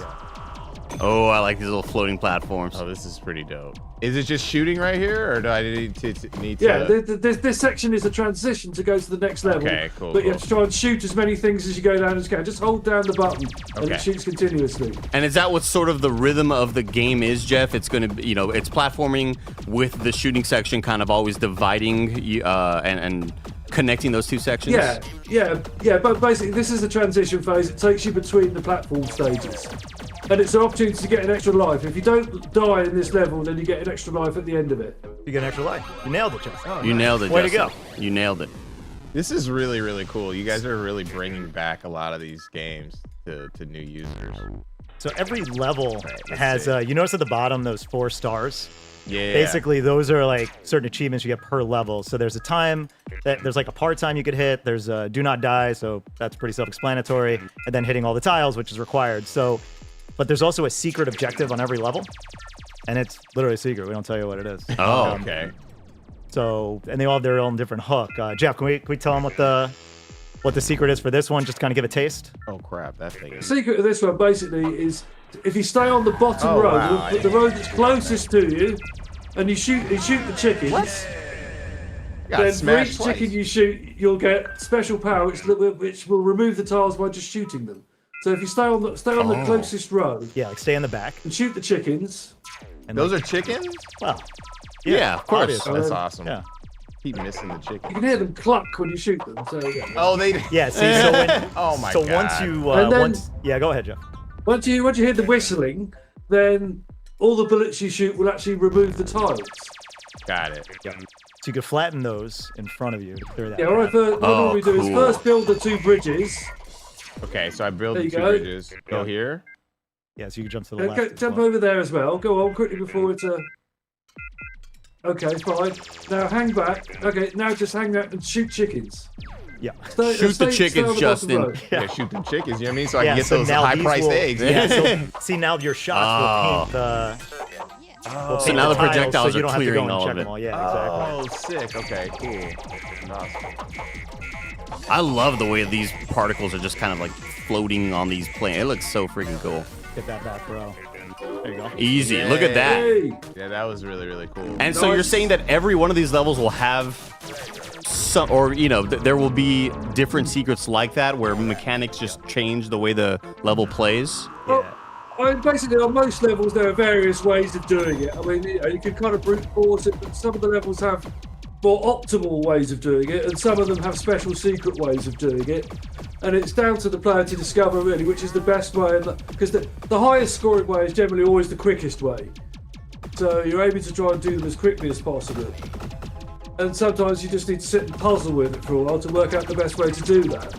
Oh, I like these little floating platforms. Oh, this is pretty dope. Is it just shooting right here, or do I need to? Yeah, this section is a transition to go to the next level. Okay, cool. But you have to try and shoot as many things as you go down as you can. Just hold down the button, and Okay. it shoots continuously. And is that what sort of the rhythm of the game is, Jeff? It's going to be, it's platforming with the shooting section kind of always dividing and connecting those two sections? Yeah. But basically, this is the transition phase. It takes you between the platform stages. And it's an opportunity to get an extra life. If you don't die in this level, then you get an extra life at the end of it. You get an extra life. You nailed it, Justin. You nailed it, Way Justin. to go. You nailed it. This is really, really cool. You guys are really bringing back a lot of these games to new users. So every level has, you notice at the bottom, those 4 stars? Yeah. Basically, those are like certain achievements you get per level. So there's a time, there's like a part time you could hit. There's a do not die, so that's pretty self-explanatory. And then hitting all the tiles, which is required. So, but there's also a secret objective on every level. And it's literally a secret. We don't tell you what it is. Oh, okay. So, and they all have their own different hook. Jeff, can we tell them what the secret is for this one? Just kind of give a taste. Oh crap, that thing The is. secret of this one basically is if you stay on the bottom row, wow, the row that's closest to you, and you shoot the chickens. Got Then for smashed each twice. chicken you shoot, you'll get special power, which will remove the tiles by just shooting them. So if you stay on the closest row, yeah, like stay in the back and shoot the chickens. And Those are chickens? Well, yeah, of course. obviously. That's awesome. Yeah. Keep missing the You chicken. can hear them cluck when you shoot them. So yeah. Oh, they. Yeah. See, so when Oh my so god. once you And then- yeah, go ahead, Jeff. Once you hear the whistling, then all the bullets you shoot will actually remove the tiles. Got it. Yeah. So you can flatten those in front of you to clear that. Yeah, what we do is cool. first build the 2 bridges. Okay, so I build There the you 2 go. bridges. Go here. Yeah, so you can jump to the left. as Jump well. over there as well. Go on quickly before it's Okay, fine. Now hang back. Okay, now just hang back and shoot chickens. Yeah. Shoot the chickens, on the bottom Justin. row. Yeah, shoot them chickens. You know what I mean? So I Yeah, can get so those now these high-priced will- eggs. Yeah. So see now your shots will paint the. will So paint now the tiles projectiles so you are don't have to go clearing and all check of them it. all. Yeah, exactly. Oh, sick. Okay, cool. Awesome. I love the way these particles are just kind of like floating on these planes. It looks so freaking cool. Get that back, bro. There you go. Easy. Look at that. Hey! Yeah, that was really, really cool. And so you're saying that every one of these levels will have some, or there will be different secrets like that where mechanics just change the way the level plays. Well, I mean, basically, on most levels, there are various ways of doing it. I mean, you can kind of brute force it, but some of the levels have more optimal ways of doing it, and some of them have special secret ways of doing it. And it's down to the player to discover, really, which is the best way. Because the highest scoring way is generally always the quickest way. So you're able to try and do them as quickly as possible. And sometimes you just need to sit and puzzle with it for a while to work out the best way to do that.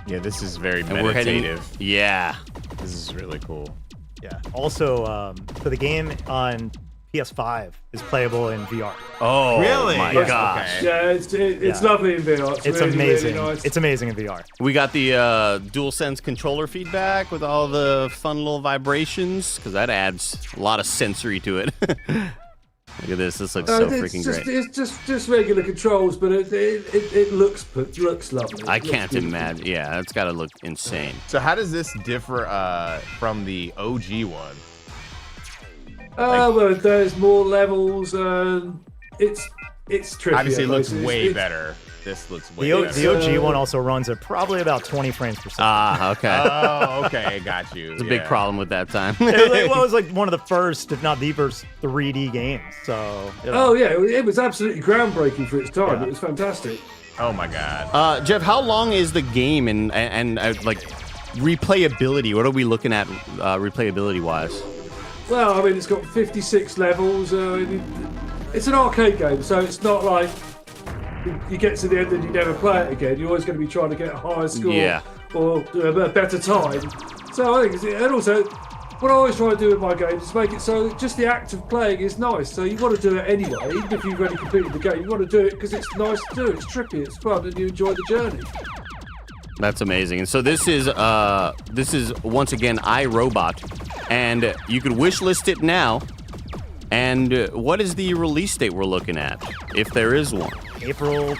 Yeah, this is very And we're heading. meditative. Yeah. This is really cool. Yeah. Also, so the game on PS5 is playable in VR. Oh, Really? my Yes, gosh. okay. Yeah, it's Yeah. lovely in VR. It's really, amazing. Really nice. It's amazing in VR. We got the DualSense controller feedback with all the fun little vibrations, because that adds a lot of sensory to it. Look at this. This looks so freaking great. It's just regular controls, but it looks lovely. I It looks can't beautiful. imagine. Yeah, it's got to look insane. So how does this differ from the OG one? Well, there's more levels. It's tricky. Obviously, it looks way better. This looks way better. The OG one also runs at probably about 20 frames per second. Ah, okay. Oh, okay, got you. It's a big problem with that time. It was like one of the first, if not the first, 3D games. So. Oh yeah, it was absolutely groundbreaking for its time. Yeah. It was fantastic. Oh my god. Jeff, how long is the game and like replayability? What are we looking at replayability wise? Well, I mean, it's got 56 levels. It's an arcade game, so it's not like you get to the end and you never play it again. You're always going to be trying to get a higher score or a better time. So I think, and also, what I always try to do with my games is make it so just the act of playing is nice. So you want to do it anyway, even if you've already completed the game. You want to do it because it's nice to do. It's trippy, it's fun, and you enjoy the journey. That's amazing. And so this is once again iRobot, and you could wishlist it now. And what is the release date we're looking at, if there is one? April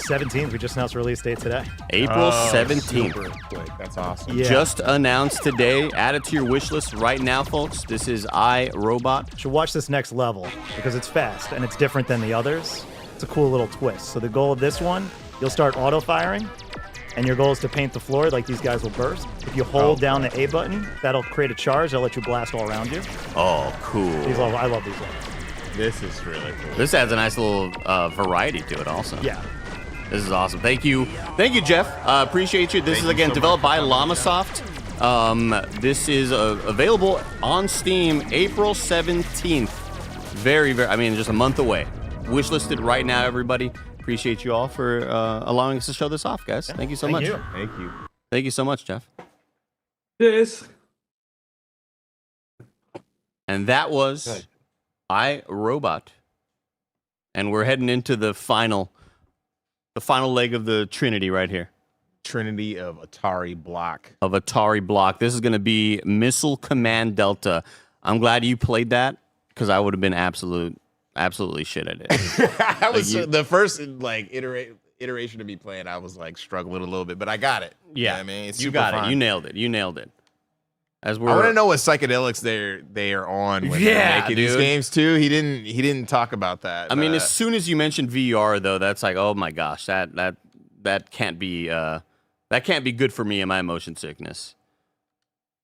17th. We just announced release date today. April 17th. Super quick. That's awesome. Yeah. Just announced today. Add it to your wish list right now, folks. This is iRobot. You should watch this next level because it's fast and it's different than the others. It's a cool little twist. So the goal of this one, you'll start auto-firing, and your goal is to paint the floor like these guys will burst. If you hold down the A button, that'll create a charge. That'll let you blast all around you. Oh, cool. I love these levels. This is really cool. This adds a nice little variety to it also. Yeah. This is awesome. Thank you, Jeff. Appreciate you. This is again developed by Llamasoft. This is available on Steam April 17th. Very, I mean, just a month away. Wishlisted right now, everybody. Appreciate you all for allowing us to show this off, guys. Thank you so much. Thank you. Thank you so much, Jeff. Cheers. And that was iRobot. And we're heading into the final leg of the Trinity right here. Trinity of Atari Block. This is going to be Missile Command Delta. I'm glad you played that because I would have been absolutely shit at it. I was the first iteration to be playing. I was like struggling a little bit, but I got it. Yeah, you know what I mean, it's you super got fun. it. You nailed it. As I want to know what psychedelics they are on when they're making these games too. He didn't talk about that. I mean, as soon as you mentioned VR, though, that's like, oh my gosh, that can't be good for me and my motion sickness.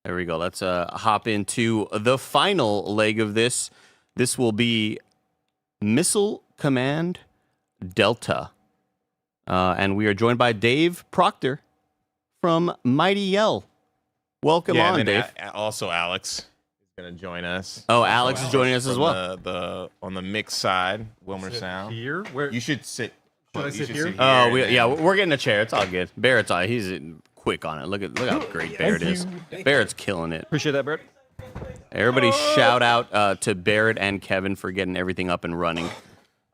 There we go. Let's hop into the final leg of this. This will be Missile Command Delta, and we are joined by Dave Proctor from Mighty Yell. Welcome on, Dave. Also, Alex is going to join us. Oh, Alex is joining us as well. On the mix side, Wilmer Sound. Here? Where? You should sit. Should I sit here? Oh, we're getting a chair. It's all good. Barrett's he's quick on it. Look how great Barrett is. Barrett's killing it. Appreciate that, Barrett. Everybody shout out to Barrett and Kevin for getting everything up and running.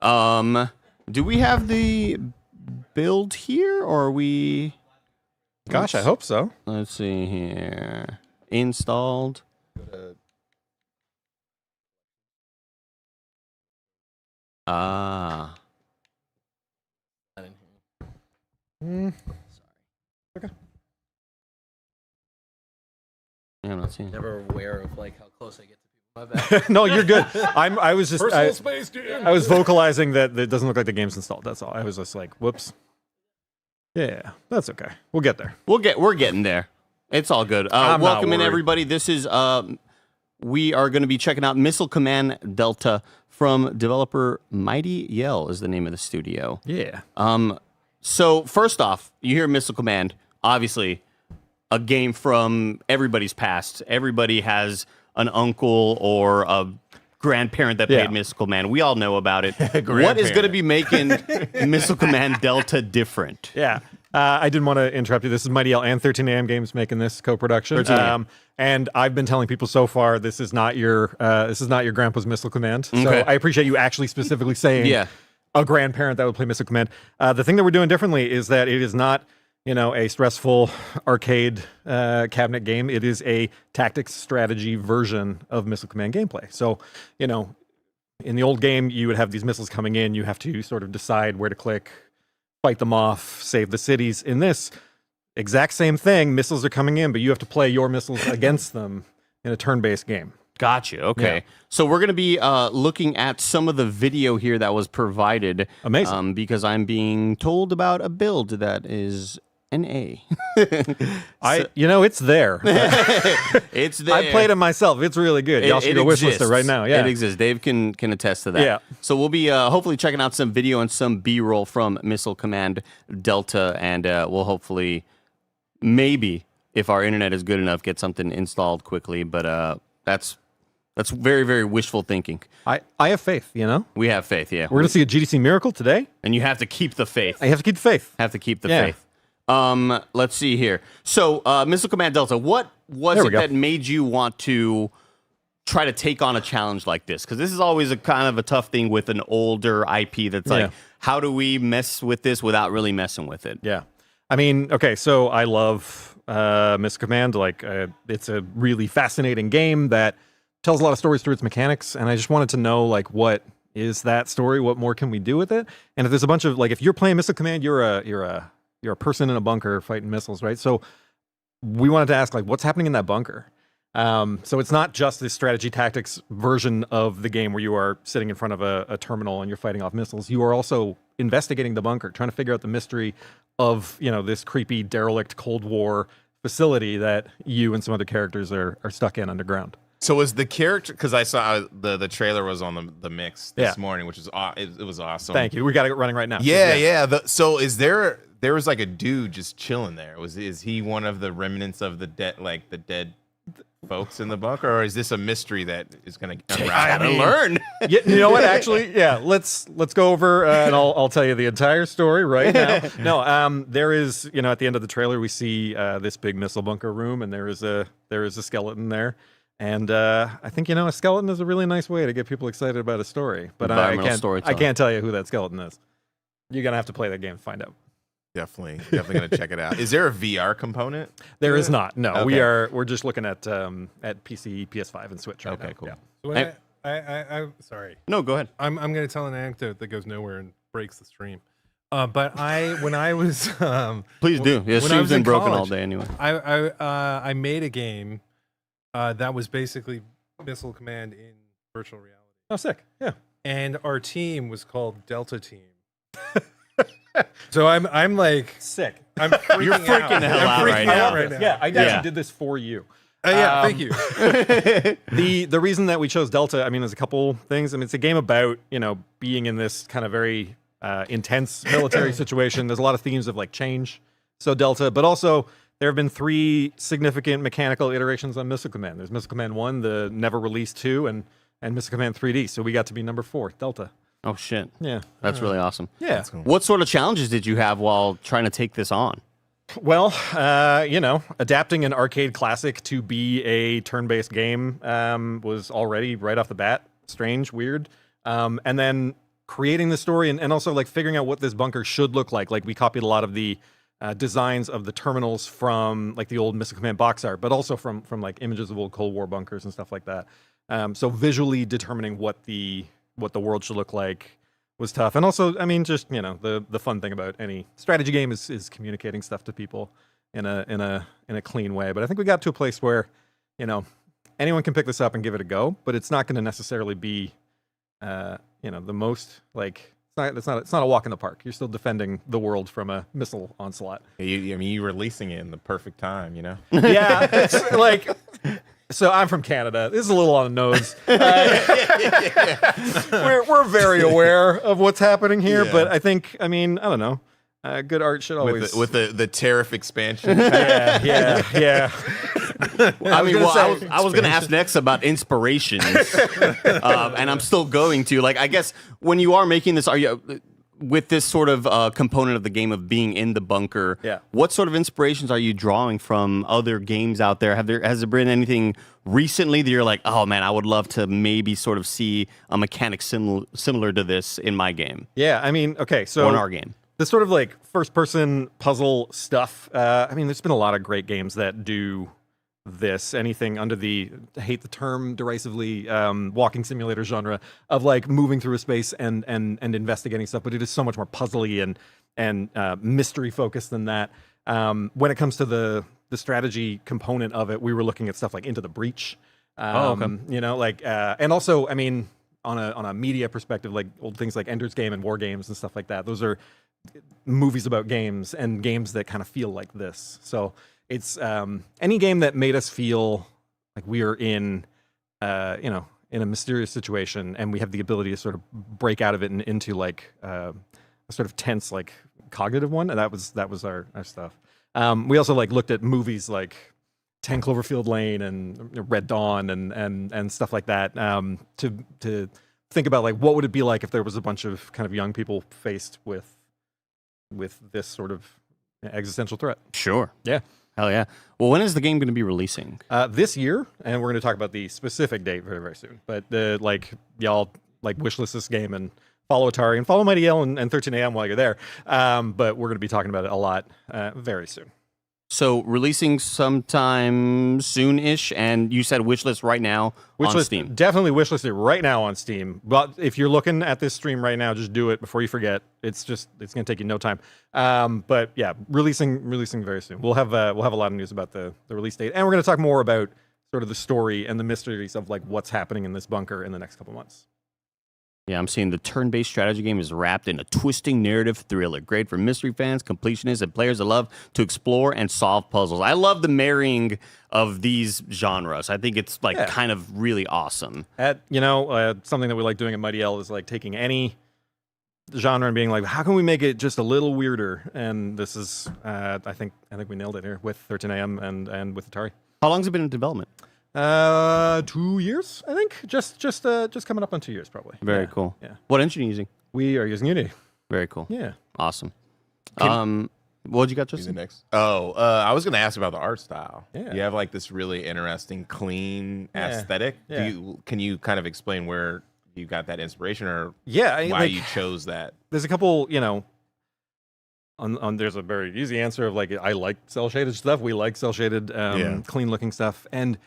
Do we have the build here, or are we... Gosh, I hope so. Let's see here. Installed. Ah. Okay. Yeah, I'm not seeing. Never aware of like how close I get to people. My bad. No, you're good. I was just Personal space, dude. I was vocalizing that it doesn't look like the game's installed. That's all. I was just like, whoops. Yeah, that's okay. We'll get there. We're getting there. It's all good. Welcome in, everybody. This is we are going to be checking out Missile Command Delta from developer Mighty Yell is the name of the studio. Yeah. So first off, you hear Missile Command, obviously a game from everybody's past. Everybody has an uncle or a grandparent that played Missile Command. We all know about it. What is going to be making Missile Command Delta different? Yeah. I didn't want to interrupt you. This is Mighty Yell and 13 AM Games making this co-production. And I've been telling people so far this is not your grandpa's Missile Command. So I appreciate you actually specifically saying a grandparent that would play Missile Command. The thing that we're doing differently is that it is not, a stressful arcade cabinet game. It is a tactics strategy version of Missile Command gameplay. So, in the old game, you would have these missiles coming in. You have to sort of decide where to click, fight them off, save the cities. In this, exact same thing. Missiles are coming in, but you have to play your missiles against them in a turn-based game. Gotcha. Okay. Yeah. So we're going to be looking at some of the video here that was provided. Amazing. Because I'm being told about a build that is an A. It's there. It's there. I played it myself. It's really good. Y'all should go wishlist it right now. Yeah. It exists. Dave can attest to that. Yeah. So we'll be hopefully checking out some video and some B-roll from Missile Command Delta, and we'll hopefully, maybe, if our internet is good enough, get something installed quickly. But that's very, very wishful thinking. I have faith, We have faith, yeah. We're going to see a GDC miracle today. And you have to keep the faith. I have to keep the faith. Have to keep the faith. Let's see here. So, Missile Command Delta, what was it that made you want to try to take on a challenge like this? Because this is always a kind of a tough thing with an older IP that's like, how do we mess with this without really messing with it? Yeah. I mean, okay, so I love Missile Command. It's a really fascinating game that tells a lot of stories through its mechanics, and I just wanted to know, what is that story? What more can we do with it? And if there's a bunch of, if you're playing Missile Command, you're a person in a bunker fighting missiles, right? So we wanted to ask, what's happening in that bunker? So it's not just this strategy tactics version of the game where you are sitting in front of a terminal and you're fighting off missiles. You are also investigating the bunker, trying to figure out the mystery of, this creepy, derelict Cold War facility that you and some other characters are stuck in underground. So was the character, because I saw the trailer was on the mix this morning, which is it was awesome. Thank you. We got it running right now. Yeah. So is there was a dude just chilling there? Is he one of the remnants of the dead, the dead folks in the bunker, or is this a mystery that is going to unravel? Learn. You know what? Actually, let's go over and I'll tell you the entire story right now. No, there is, at the end of the trailer we see this big missile bunker room, and there is a skeleton there. And I think, a skeleton is a really nice way to get people excited about a story. But I can't tell you who that skeleton is. You're going to have to play that game to find out. Definitely going to check it out. Is there a VR component? There is not. No, Okay. we're just looking at PC, PS5, and Switch right now. Okay, cool. Yeah. So I'm sorry. No, go ahead. I'm going to tell an anecdote that goes nowhere and breaks the stream. But when I was please do. Yeah, stream's been broken all day anyway. I made a game that was basically Missile Command in virtual reality. Oh, sick. Yeah. And our team was called Delta Team. So I'm sick. I'm freaking You're freaking out. the hell out right now. Yeah, I actually did this for you. Thank you. The reason that we chose Delta, there's a couple things. It's a game about, being in this kind of very intense military situation. There's a lot of themes of change. So Delta, but also there have been 3 significant mechanical iterations on Missile Command. There's Missile Command 1, the never released 2, and Missile Command 3D. So we got to be number 4, Delta. Oh, shit. Yeah. That's really awesome. Yeah. Cool. What sort of challenges did you have while trying to take this on? Well, adapting an arcade classic to be a turn-based game was already, right off the bat, strange, weird. And then creating the story and also figuring out what this bunker should look like. We copied a lot of the designs of the terminals from the old Missile Command box art, but also from images of old Cold War bunkers and stuff like that. So visually determining what the world should look like was tough. And also, just, the fun thing about any strategy game is communicating stuff to people in a clean way. But I think we got to a place where, anyone can pick this up and give it a go, but it's not going to necessarily be, the most it's not a walk in the park. You're still defending the world from a missile onslaught. You're releasing it in the perfect time, Yeah, it's so I'm from Canada. This is a little on the nose. We're very aware of what's happening here, but I think, I don't know. Good art should always with the tariff expansion. Yeah. I was going to ask next about inspirations, and I'm still going to. I guess when you are making this, are you with this sort of component of the game of being in the bunker? Yeah. What sort of inspirations are you drawing from other games out there? Has there been anything recently that you're like, oh man, I would love to maybe sort of see a mechanic similar to this in my game? Yeah, okay, so or in our game. The sort of first-person puzzle stuff. There's been a lot of great games that do this. Anything under the, I hate the term derisively, walking simulator genre of moving through a space and investigating stuff, but it is so much more puzzly and mystery focused than that. When it comes to the strategy component of it, we were looking at stuff like Into the Breach, You know, like, and also, I mean, on a media perspective, like old things like Ender's Game and War Games and stuff like that. Those are movies about games and games that kind of feel like this. So it's any game that made us feel like we are in, you know, in a mysterious situation, and we have the ability to sort of break out of it and into like a sort of tense, like cognitive one. And that was our stuff. We also like looked at movies like 10 Cloverfield Lane and Red Dawn and stuff like that to think about like what would it be like if there was a bunch of kind of young people faced with this sort of existential threat. Sure. Yeah. Hell yeah. Well, when is the game going to be releasing? This year, and we're going to talk about the specific date very, very soon. But like y'all like wishlist this game and follow Atari and follow Mighty L and 13 AM while you're there. But we're going to be talking about it a lot very soon. So releasing sometime soon-ish, and you said wishlist right now on Steam. Definitely wishlist it right now on Steam. But if you're looking at this stream right now, just do it before you forget. It's going to take you no time. But yeah, releasing very soon. We'll have a lot of news about the release date, and we're going to talk more about sort of the story and the mysteries of like what's happening in this bunker in the next couple months. Yeah, I'm seeing the turn-based strategy game is wrapped in a twisting narrative thriller. Great for mystery fans, completionists, and players that love to explore and solve puzzles. I love the marrying of these genres. I think it's like kind of really awesome. Something that we like doing at Mighty L is like taking any genre and being like, how can we make it just a little weirder? And this is, I think we nailed it here with 13 AM and with Atari. How long's it been in development? 2 years, I think. Just coming up on 2 years, probably. Very cool. Yeah. What engine are you using? We are using Unity. Very cool. Yeah. Awesome. What you got, Justin? Next. I was going to ask about the art style. Yeah. You have like this really interesting, clean aesthetic. Yeah. Can you kind of explain where you got that inspiration, or why you chose that? There's a couple, there's a very easy answer of like, I like cell shaded stuff. We like cell shaded, clean looking stuff. And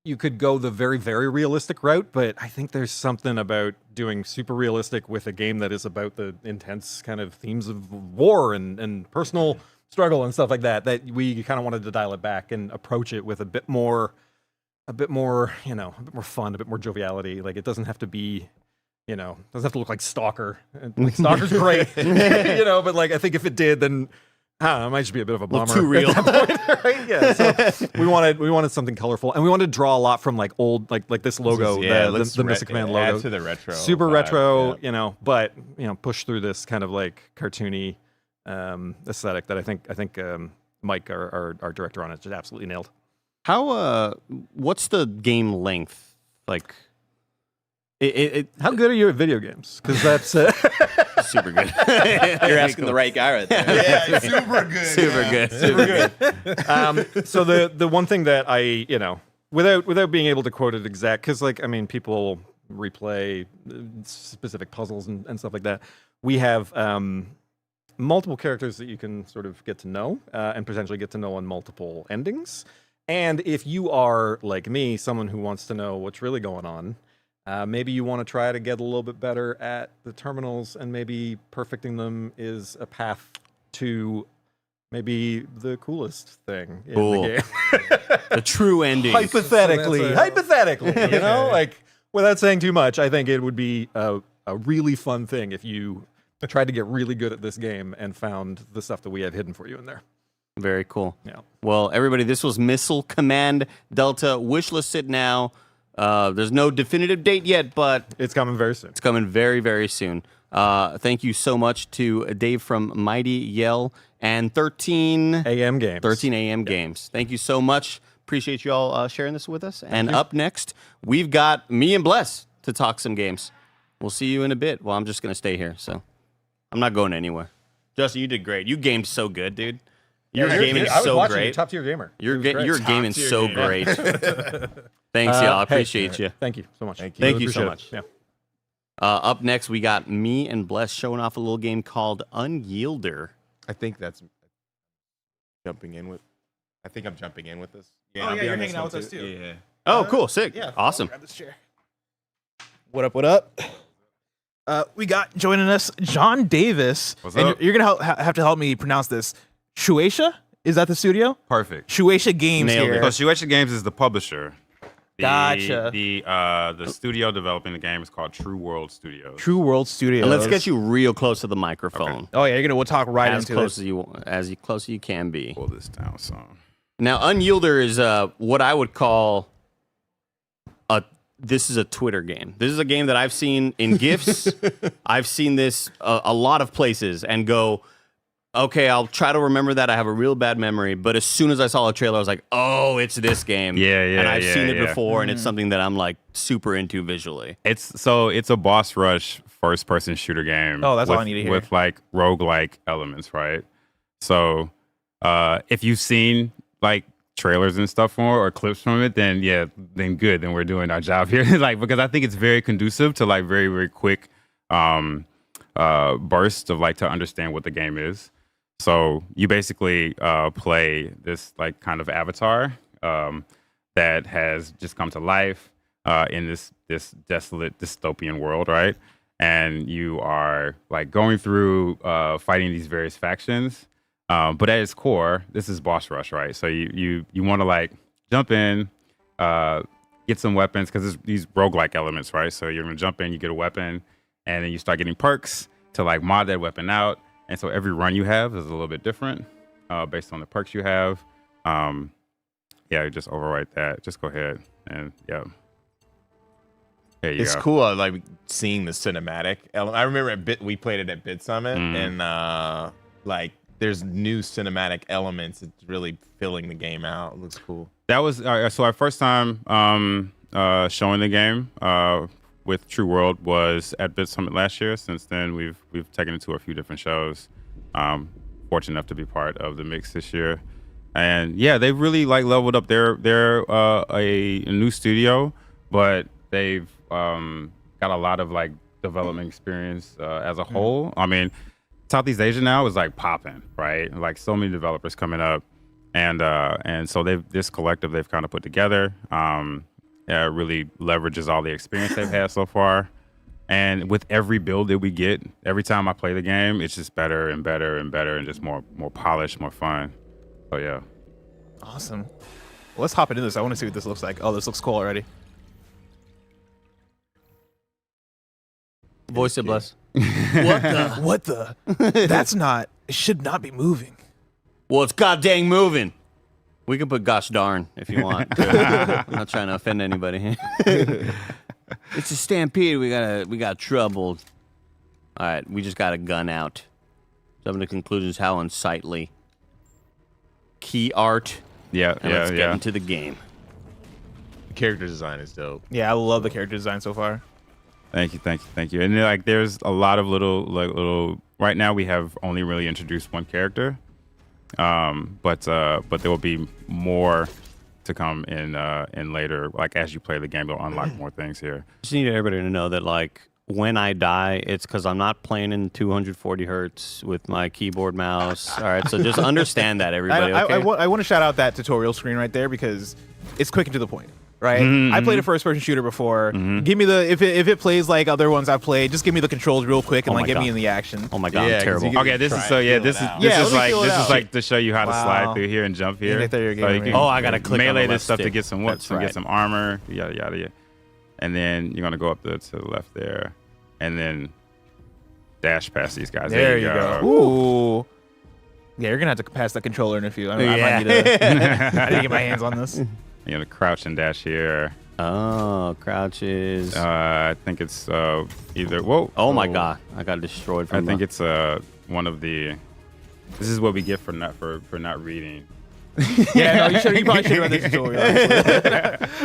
you could go the very, very realistic route, but I think there's something about doing super realistic with a game that is about the intense kind of themes of war and personal struggle and stuff like that, that we kind of wanted to dial it back and approach it with a bit more fun, a bit more joviality. Like it doesn't have to be, doesn't have to look like Stalker. Like Stalker's great, but like I think if it did, then it might just be a bit of a bummer. Too real. Right? Yeah. So we wanted something colorful, and we wanted to draw a lot from like old, like this logo, the Mystic Command logo. Add to the retro. Super vibe, retro, but push through this kind of like cartoony aesthetic that I think Mike, our director on it, just absolutely nailed. How what's the game length like? How good are you at video games? Because that's super good. You're asking the right guy right there. Yeah, super good. Super good. So the one thing that I, without being able to quote it exact, because like, I mean, people replay specific puzzles and stuff like that. We have multiple characters that you can sort of get to know and potentially get to know on multiple endings. And if you are, like me, someone who wants to know what's really going on, maybe you want to try to get a little bit better at the terminals, and maybe perfecting them is a path to maybe the coolest thing in the game. The true ending. Hypothetically, like without saying too much, I think it would be a really fun thing if you tried to get really good at this game and found the stuff that we have hidden for you in there. Very cool. Yeah. Well, everybody, this was Missile Command Delta. Wishlist it now. There's no definitive date yet, but it's coming very soon. It's coming very, very soon. Thank you so much to Dave from Mighty Yell and 13 AM Games. 13 AM Games. Thank you so much. Appreciate you all sharing this with us. And up next, we've got me and Bless to talk some games. We'll see you in a bit. Well, I'm just going to stay here, so I'm not going anywhere. Justin, you did great. You gamed so good, dude. Your gaming is so great. You, top tier gamer. Your gaming so great. Thanks, y'all. I appreciate you. Thank you so much. Thank you so much. Yeah. Up next, we got me and Bless showing off a little game called Unyielder. I think that's jumping in with. I think I'm jumping in with this. Yeah, I'll be you're on hanging this out one with us too. too. Yeah. Oh, cool. Sick. Yeah. Awesome. Grab this chair. What up? What up? We got joining us John Davis. What's and up? You're gonna have to help me pronounce this. Shueisha? Is that the studio? Perfect. Shueisha Games Nailed here. it. So Shueisha Games is the publisher. Gotcha. The studio developing the game is called True World Studios. True World Studios. And let's get you real close to the microphone. Oh yeah, we'll talk right as into close it. as close as you can be. Pull this down some. Now, Unyielder is what I would call this is a Twitter game. This is a game that I've seen in GIFs. I've seen this a lot of places and go, okay, I'll try to remember that. I have a real bad memory. But as soon as I saw a trailer, I was like, oh, it's this game. Yeah. And I've seen it before, and it's something that I'm like super into visually. It's a boss rush first-person shooter game. Oh, that's all I need to hear. With like roguelike elements, right? So if you've seen like trailers and stuff or clips from it, then good. Then we're doing our job here. Like, because I think it's very conducive to like very, very quick bursts of like to understand what the game is. So you basically play this like kind of avatar that has just come to life in this desolate dystopian world, right? And you are like going through fighting these various factions. But at its core, this is boss rush, right? So you want to like jump in, get some weapons because there's these roguelike elements, right? So you're gonna jump in, you get a weapon, and then you start getting perks to like mod that weapon out. And so every run you have is a little bit different based on the perks you have. Just overwrite that. Just go ahead and There you it's go. cool, like seeing the cinematic element. I remember we played it at Bit Summit, and like there's new cinematic elements. It's really filling the game out. It looks cool. That was so our first time showing the game with True World was at Bit Summit last year. Since then, we've taken it to a few different shows. Fortunate enough to be part of the mix this year, and yeah, they've really like leveled up. They're a new studio, but they've got a lot of like development experience as a whole. I mean, Southeast Asia now is like popping, right? Like so many developers coming up, and so this collective they've kind of put together. Really leverages all the experience they've had so far, and with every build that we get, every time I play the game, it's just better and better and better, and just more polished, more fun. So yeah, awesome. Well, let's hop into this. I want to see what this looks like. Oh, this looks cool already. Voice of Bless. What the? That's not. It should not be moving. Well, it's goddamn moving. We can put gosh darn if you want. I'm not trying to offend anybody. It's a stampede. We got troubled. All right, we just got a gun out. Some of the conclusions: how unsightly. Key art. Let's get into the game. The character design is dope. Yeah, I love the character design so far. Thank you. And like, there's a lot of little. Right now, we have only really introduced one character, but there will be more to come in later. Like as you play the game, they'll unlock more things here. Just need everybody to know that like when I die, it's because I'm not playing in 240 hertz with my keyboard mouse. All right, so just understand that, everybody. Okay? I want to shout out that tutorial screen right there because it's quick and to the point. Right, I played a first-person shooter before. Give me the if it plays like other ones I've played, just give me the controls real quick and like get me in the action. Oh my god, I'm terrible. Okay, this is like to show you how to slide through here and jump here. I gotta click melee on the this stuff stick. to get some get some armor, yada yada. And then you're gonna go up to the left there, and then dash past these guys. There you go. Ooh. Yeah, you're gonna have to pass the controller in a few. I might need to. I need to get my hands on this. You know, crouch and dash here. Oh, crouches. I think it's either. Whoa! Oh my god! I got destroyed. From I think it's one of the. This is what we get for not reading. Yeah, no, you probably should have read the tutorial.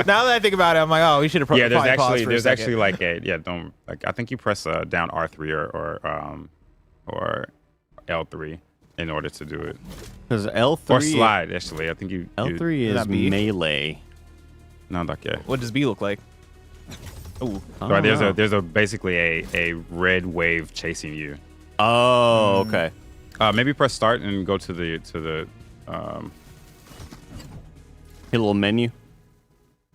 Now that I think about it, I'm like, oh, we should have. Yeah, there's actually like I think you press down R3 or L3 in order to do it. Because L3 or slide actually. I think L3 is melee. No, not yet. What does B look like? Ooh. Right, there's basically a red wave chasing you. Oh, okay. Maybe press start and go to the hit a little menu.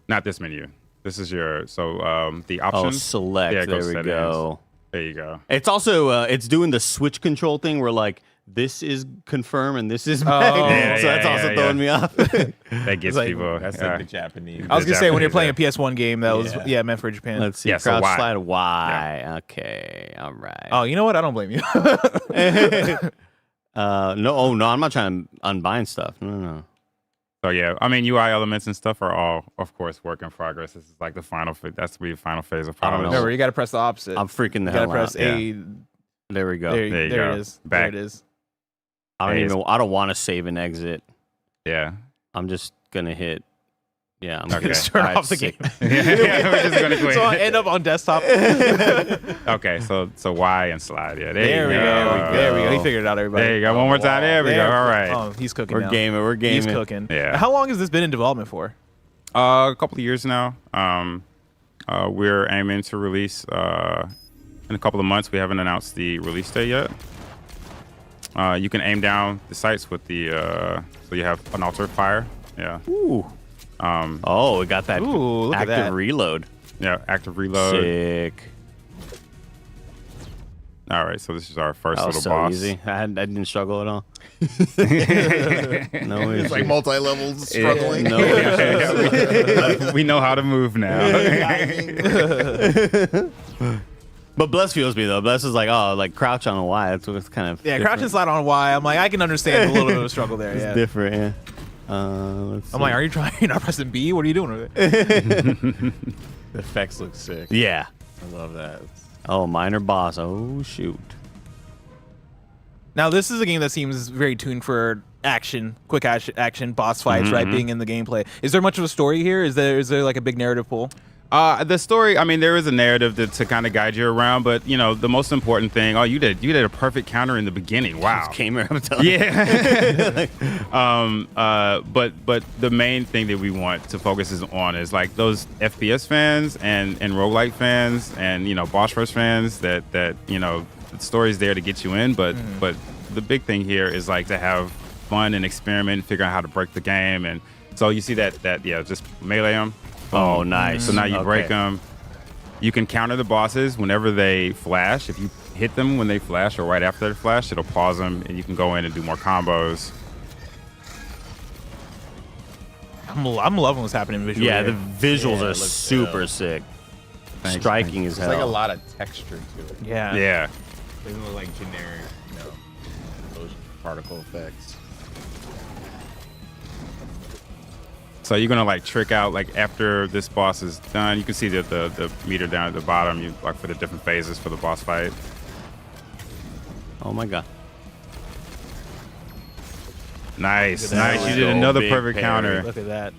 Not this menu. This is your the options. Oh, select. Yeah, there we go. There you go. It's also it's doing the switch control thing where like this is confirm and this is Oh, Meg. So that's also throwing me off. That gets like- people. That's like the Japanese. I was gonna say when you're playing a Japanese, PS1 game, that was meant for Japan. Let's see. Yeah, so Crouch Y. slide Y. Okay. All right. Oh, you know what? I don't blame you. No, no, I'm not trying to unbind stuff. No. So yeah, I mean UI elements and stuff are all, of course, work in progress. This is like the final. That's the final phase of I don't know. polish. Remember, you got to press the opposite. I'm freaking the You hell gotta press out. A. There we go. There you there go. it is. Back. There it is. I don't want to save and exit. Yeah. I'm just gonna hit. Yeah, I'm Okay. Just turn All right, off the sick. game. Yeah, we're just gonna quit. So I end up on desktop. Okay, so Y and slide. Yeah, There we go. There we go. He figured it out, everybody. There you go. One more time. There we go. All right. Oh, he's cooking. We're now. gaming. We're gaming. He's cooking. Yeah. How long has this been in development for? A couple of years now. We're aiming to release in a couple of months. We haven't announced the release date yet. You can aim down the sights with the so you have an altar fire. Yeah. Ooh. We got that Ooh, look at active that. reload. Yeah, active reload. Sick. All right, so this is our first That was little so boss. easy. I didn't struggle at all. No It's issue. like multi-levels struggling. No issue. We know how to move now. But Bless feels me though. Bless is like crouch on a Y. That's what's kind of Yeah, crouch and slide on Y. I'm like, I can understand a little bit of a struggle there. It's Yeah. different. Yeah. Let's I'm like, see. are you trying? You're not pressing B? What are you doing with it? The effects look sick. Yeah. I love that. Oh, minor boss. Oh shoot. Now, this is a game that seems very tuned for action, quick action, boss fights, right? Being in the gameplay. Is there much of a story here? Is there like a big narrative pull? The story, I mean, there is a narrative to kind of guide you around, but you know, the most important thing. Oh, you did a perfect counter in the beginning. Wow. Just came here. I'm telling you. Yeah. But the main thing that we want to focus on is like those FPS fans and roguelike fans and you know boss rush fans that you know the story's there to get you in, but the big thing here is like to have fun and experiment, figure out how to break the game, and so you see that just melee them. Oh, nice. So now you break Okay. them. You can counter the bosses whenever they flash. If you hit them when they flash or right after they flash, it'll pause them, and you can go in and do more combos. I'm loving what's happening visually. Yeah, here. the visuals Yeah, it are looks super dope. sick. Thanks, Striking as It's hell. like a lot of texture to it. Yeah. Yeah. It doesn't look like generic, those particle effects. So you're gonna like trick out like after this boss is done. You can see the meter down at the bottom. You like for the different phases for the boss fight. Oh my god. Nice, Look at that. nice. You did another Big perfect parry. counter. Look at that.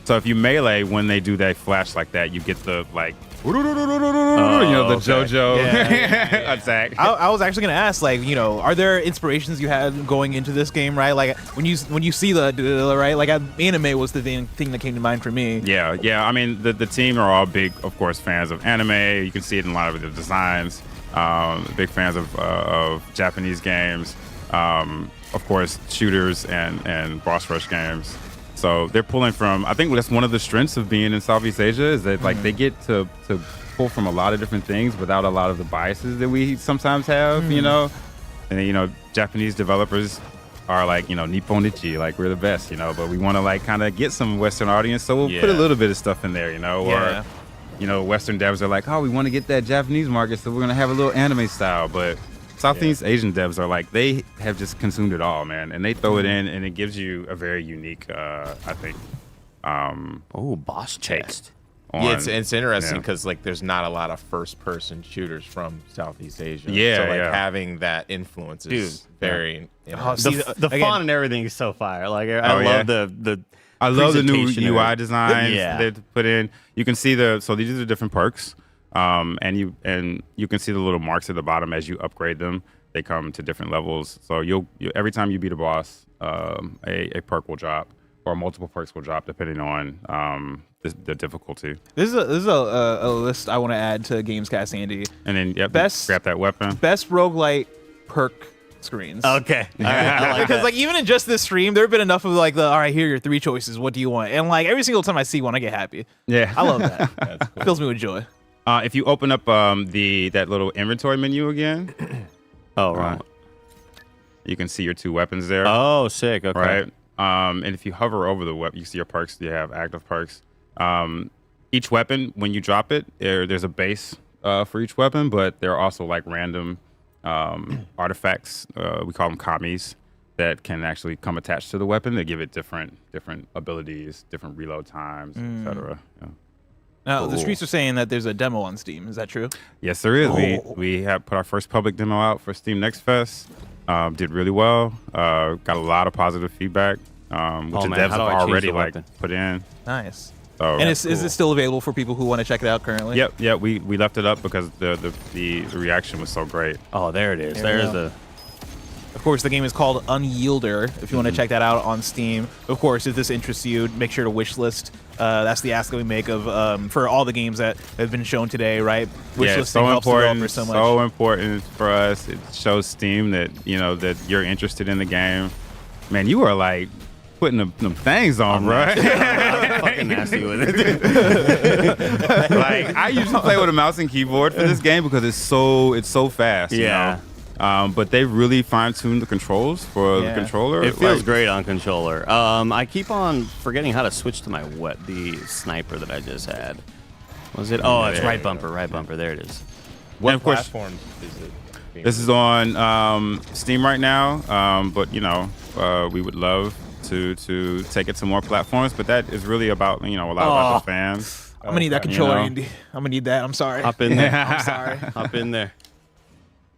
So if you melee when they do that flash like that, you get the like, you know, the okay. JoJo attack. I was actually gonna ask, like, you know, are there inspirations you had going into this game, right? Like when you see the right, like anime was the thing that came to mind for me. Yeah. I mean, the team are all big, of course, fans of anime. You can see it in a lot of the designs. Big fans of Japanese games. Of course, shooters and boss rush games. So they're pulling from. I think that's one of the strengths of being in Southeast Asia is that like they get to pull from a lot of different things without a lot of the biases that we sometimes have. You know, and you know, Japanese developers are like, you know, Nipponichi, like we're the best, you know, but we want to like kind of get some Western audience, so we'll put a little bit of stuff in there, you know, or you know, Western devs are like, oh, we want to get that Japanese market, so we're gonna have a little anime style, but Southeast Asian devs are like, they have just consumed it all, man, and they throw it in, and it gives you a very unique, I think. Boss chest. Yeah, it's interesting because like there's not a lot of first-person shooters from Southeast Asia. Yeah, so like yeah. having that influence is very. The font and everything is so fire. Like I love the. I love the new presentation UI of it. designs Yeah. they put in. You can see so these are the different perks, and you can see the little marks at the bottom as you upgrade them. They come to different levels. So you every time you beat a boss, a perk will drop, or multiple perks will drop depending on the difficulty. This is a list I want to add to Gamescast, Andy. And then best grab that weapon. Best roguelite perk screens. Okay. I like because that. like even in just this stream, there have been enough of like all right, here are your 3 choices. What do you want? And like every single time I see one, I get happy. Yeah, I love that. Cool. Fills me with joy. If you open up that little inventory menu again. Oh, right. You can see your 2 weapons there. Oh, sick. Okay. Right. And if you hover over the weapon, you see your perks. You have active perks. Each weapon, when you drop it, there's a base for each weapon, but there are also like random artifacts. We call them commies that can actually come attached to the weapon. They give it different abilities, different reload times, etc. Yeah. Now, the streets are saying that there's a demo on Steam. Is that true? Yes, there is. We have put our first public demo out for Steam Next Fest. Did really well. Got a lot of positive feedback, which the devs have already put in. Nice. So, and is it still available for people who want to check it out currently? Yep. We left it up because the reaction was so great. Oh, there it is. There's the. Of course, the game is called Unyielder. If you want to check that out on Steam, of course, if this interests you, make sure to wishlist. That's the ask that we make of for all the games that have been shown today, right? Wishlisting helps developers so much. So important for us. It shows Steam that that you're interested in the game. Man, you are like putting them things on, bro. I'm fucking nasty with it. Like I usually play with a mouse and keyboard for this game because it's so fast. Yeah. You know? But they really fine-tuned the controls for the controller. It feels great on controller. I keep on forgetting how to switch to the sniper that I just had. Was it? Oh, it's right bumper. There it is. What platform is it? This is on Steam right now, but we would love to take it to more platforms. But that is really about a lot about the fans. I'm gonna need that controller, Andy. I'm gonna need that. I'm sorry. Hop in there. I'm sorry. Hop in there.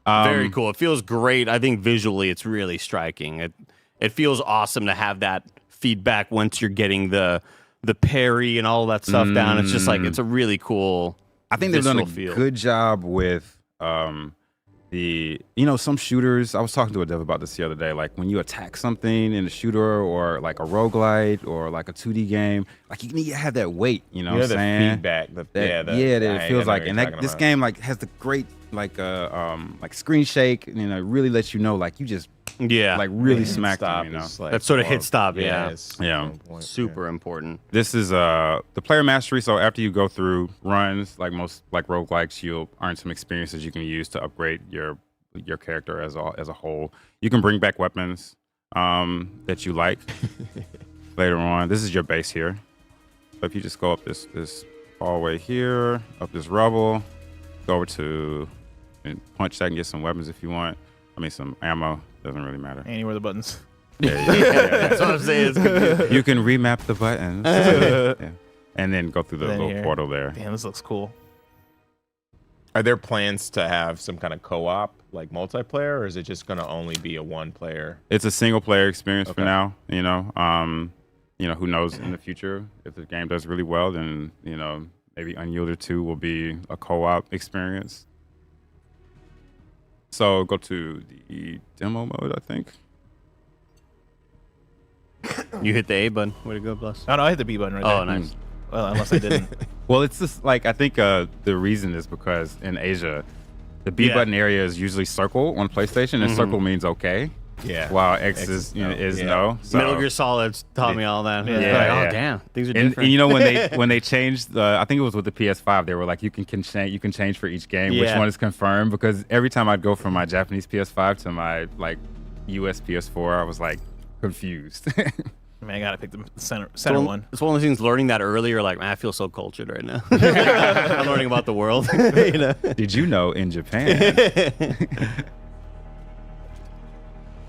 Very cool. It feels great. I think visually it's really striking. It feels awesome to have that feedback once you're getting the parry and all that stuff down. It's just like it's a really cool. I think they've done a feel. good job with some shooters. I was talking to a dev about this the other day. Like when you attack something in a shooter or like a roguelite or like a 2D game, like you need to have that weight. You know what I'm saying? Feedback. It feels like, and this game like has the great like screen shake. It really lets you know like you just like really smacked them. That sort of hit stop. Yeah. Super important. This is the player mastery. So after you go through runs, like most like roguelikes, you'll earn some experiences you can use to upgrade your character as a whole. You can bring back weapons that you like later on. This is your base here. So if you just go up this hallway here, up this rubble, go over to and punch that and get some weapons if you want. I mean some ammo. Doesn't really matter. Anywhere the buttons. Yeah. That's what I'm saying. You can remap the buttons. And then go through the little portal there. Damn, this looks cool. Are there plans to have some kind of co-op, like multiplayer, or is it just going to only be a one-player? It's a single-player experience for now. Who knows in the future if the game does really well, then maybe Unyielder 2 will be a co-op experience. So go to the demo mode, I think. You hit the A button. Way to go, Bless. Oh, no, I hit the B button right there. Oh, nice. Well, unless I didn't. Well, it's just like I think the reason is because in Asia, the B button area is usually circle on PlayStation, and circle means okay. Yeah. While X is no. So, Metal Gear Solid taught me all that. Yeah. Like, oh damn, things are different. And when they changed I think it was with the PS5, they were like you can change for each game which one is confirmed, because every time I'd go from my Japanese PS5 to my like US PS4, I was like confused. Man, I gotta pick the center one. It's one of those things. Learning that earlier, like, man, I feel so cultured right now. I'm learning about the world. Did you know in Japan?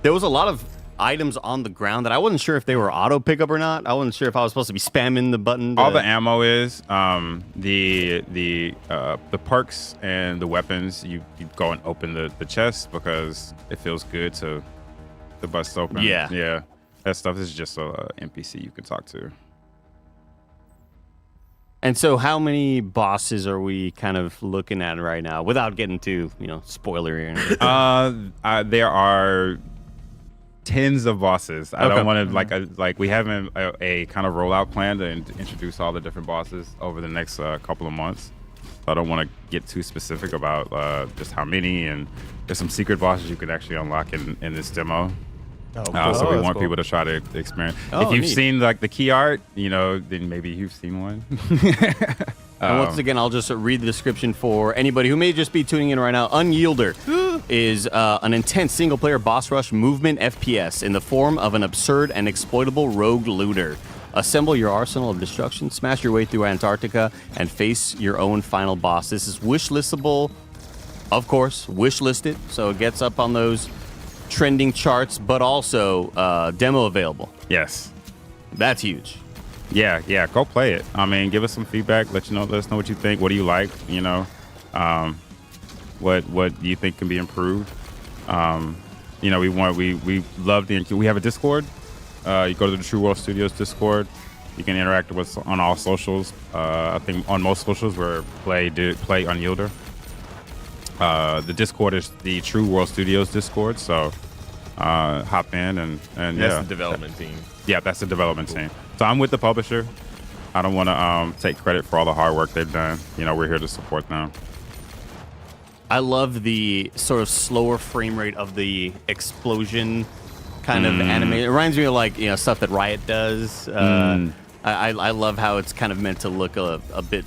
There was a lot of items on the ground that I wasn't sure if they were auto pickup or not. I wasn't sure if I was supposed to be spamming the button. All the ammo is the perks and the weapons. You go and open the chest because it feels good to bust open. Yeah. That stuff is just a NPC you can talk to. And so how many bosses are we kind of looking at right now without getting too, spoilery or anything? There are tens of bosses. I don't want to we have a kind of rollout plan to introduce all the different bosses over the next couple of months. So I don't want to get too specific about just how many, and there's some secret bosses you could actually unlock in this demo. So we want people to try to experience. If you've seen like the key art, then maybe you've seen one. And once again, I'll just read the description for anybody who may just be tuning in right now. Unyielder. is an intense single-player boss rush movement FPS in the form of an absurd and exploitable rogue looter. Assemble your arsenal of destruction, smash your way through Antarctica, and face your own final boss. This is wishlistable, of course, wishlisted, so it gets up on those trending charts, but also demo available. Yes. That's huge. Yeah, go play it. I mean, give us some feedback. Let us know what you think. What do you like? You know, what do you think can be improved? You know, we love we have a Discord. You go to the True World Studios Discord. You can interact with us on all socials. I think on most socials we're play Unyielder. The Discord is the True World Studios Discord, so hop in and that's the development team. Yeah, that's the development team. So I'm with the publisher. I don't want to take credit for all the hard work they've done. You know, we're here to support them. I love the sort of slower frame rate of the explosion kind of animation. It reminds me of like, you know, stuff that Riot does. I love how it's kind of meant to look a bit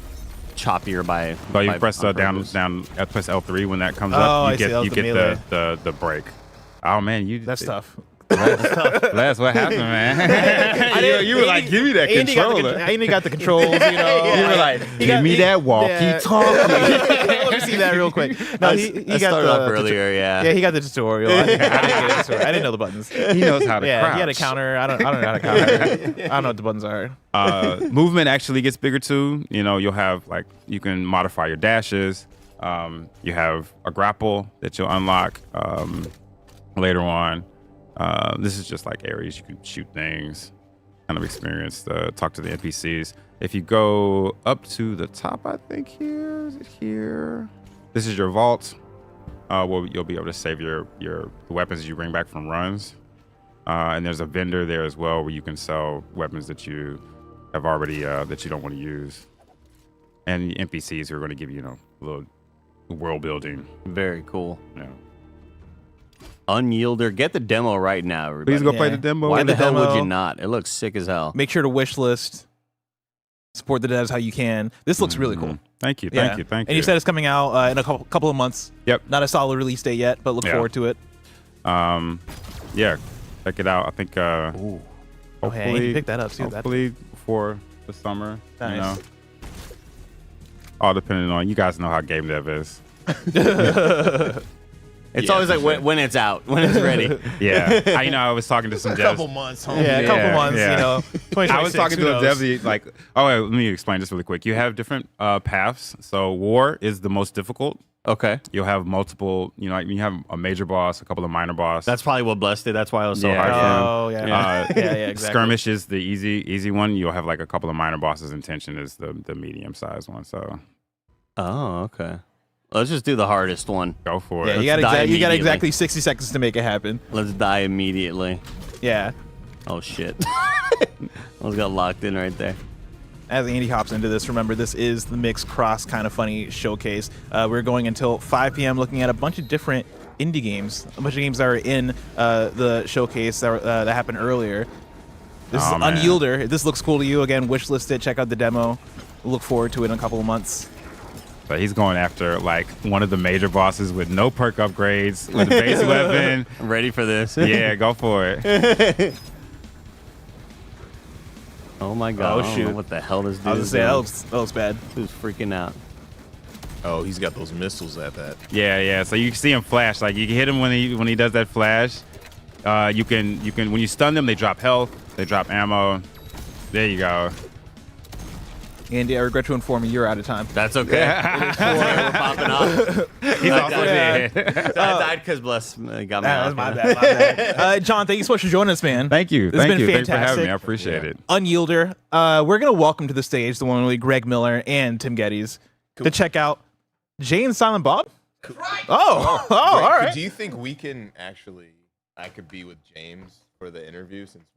choppier by. But you press down, press L3 when that comes up. You get the break. Oh man, that's tough. That's what happened, man. you were like, give me that controller. Andy got the controls, you know. You were like, give me that walkie-talkie. Let me see that real quick. No, he got started off earlier, yeah. Yeah, he got the tutorial. I didn't get the tutorial. I didn't know the buttons. He knows how to crouch. He had a counter. I don't know how to counter. I don't know what the buttons are. Movement actually gets bigger too. You know, you'll have like, you can modify your dashes. You have a grapple that you'll unlock later on. This is just like areas you can shoot things, kind of experience, talk to the NPCs. If you go up to the top, I think is it here? This is your vault, where you'll be able to save the weapons you bring back from runs. And there's a vendor there as well where you can sell weapons that you have already, that you don't want to use. And the NPCs who are going to give you, a little world building. Very cool. Yeah. Unyielder, get the demo right now, everybody. Please go play the demo. Why the hell would you not? It looks sick as hell. Make sure to wish list. Support the devs how you can. This looks really cool. Thank you. And you said it's coming out in a couple of months. Yep. Not a solid release date yet, but look forward to it. Yeah, check it out. I think hopefully pick that up. See hopefully before the summer. Nice. You know, all depending on, you guys know how game dev is. It's always like when it's out, when it's ready. Yeah, I was talking to some devs. A couple months. A couple months. Yeah. You know, I was talking to a dev like, let me explain this really quick. You have different paths. So war is the most difficult. Okay. You'll have multiple. You have a major boss, a couple of minor boss. That's probably what blessed it. That's why it was so hard. Oh yeah. Exactly. Skirmish is the easy one. You'll have like a couple of minor bosses, and tension is the medium sized one. So. Oh, okay. Let's just do the hardest one. Go for it. Yeah, you got exactly 60 seconds to make it happen. Let's die immediately. Yeah. Oh shit. I was got locked in right there. As Andy hops into this, remember this is the Mix Cross Kind of Funny showcase. We're going until 5 p.m. looking at a bunch of different indie games, a bunch of games that are in the showcase that happened earlier. This is Unyielder. If this looks cool to you, again, wishlist it. Check out the demo. We'll look forward to it in a couple of months. So he's going after like one of the major bosses with no perk upgrades, with a base weapon. I'm ready for this. Yeah, go for it. Oh my god. Oh shoot. What the hell this dude I was is gonna doing. say, that looks bad. Who's freaking out? Oh, he's got those missiles at that. Yeah. So you can see him flash. Like you can hit him when he does that flash. You can when you stun them, they drop health, they drop ammo. There you go. Andy, I regret to inform you, you're out of time. That's okay. We're popping off. He's also dead. I died because bless got me off. That's my bad. John, thank you so much for joining us, man. Thank you. This has been Thanks for having fantastic. me. I appreciate it. Unyielder. We're gonna welcome to the stage the one and only Greg Miller and Tim Geddes to check out Jay and Silent Bob. Oh, all right. Do you think we can I could be with James for the interview since we're.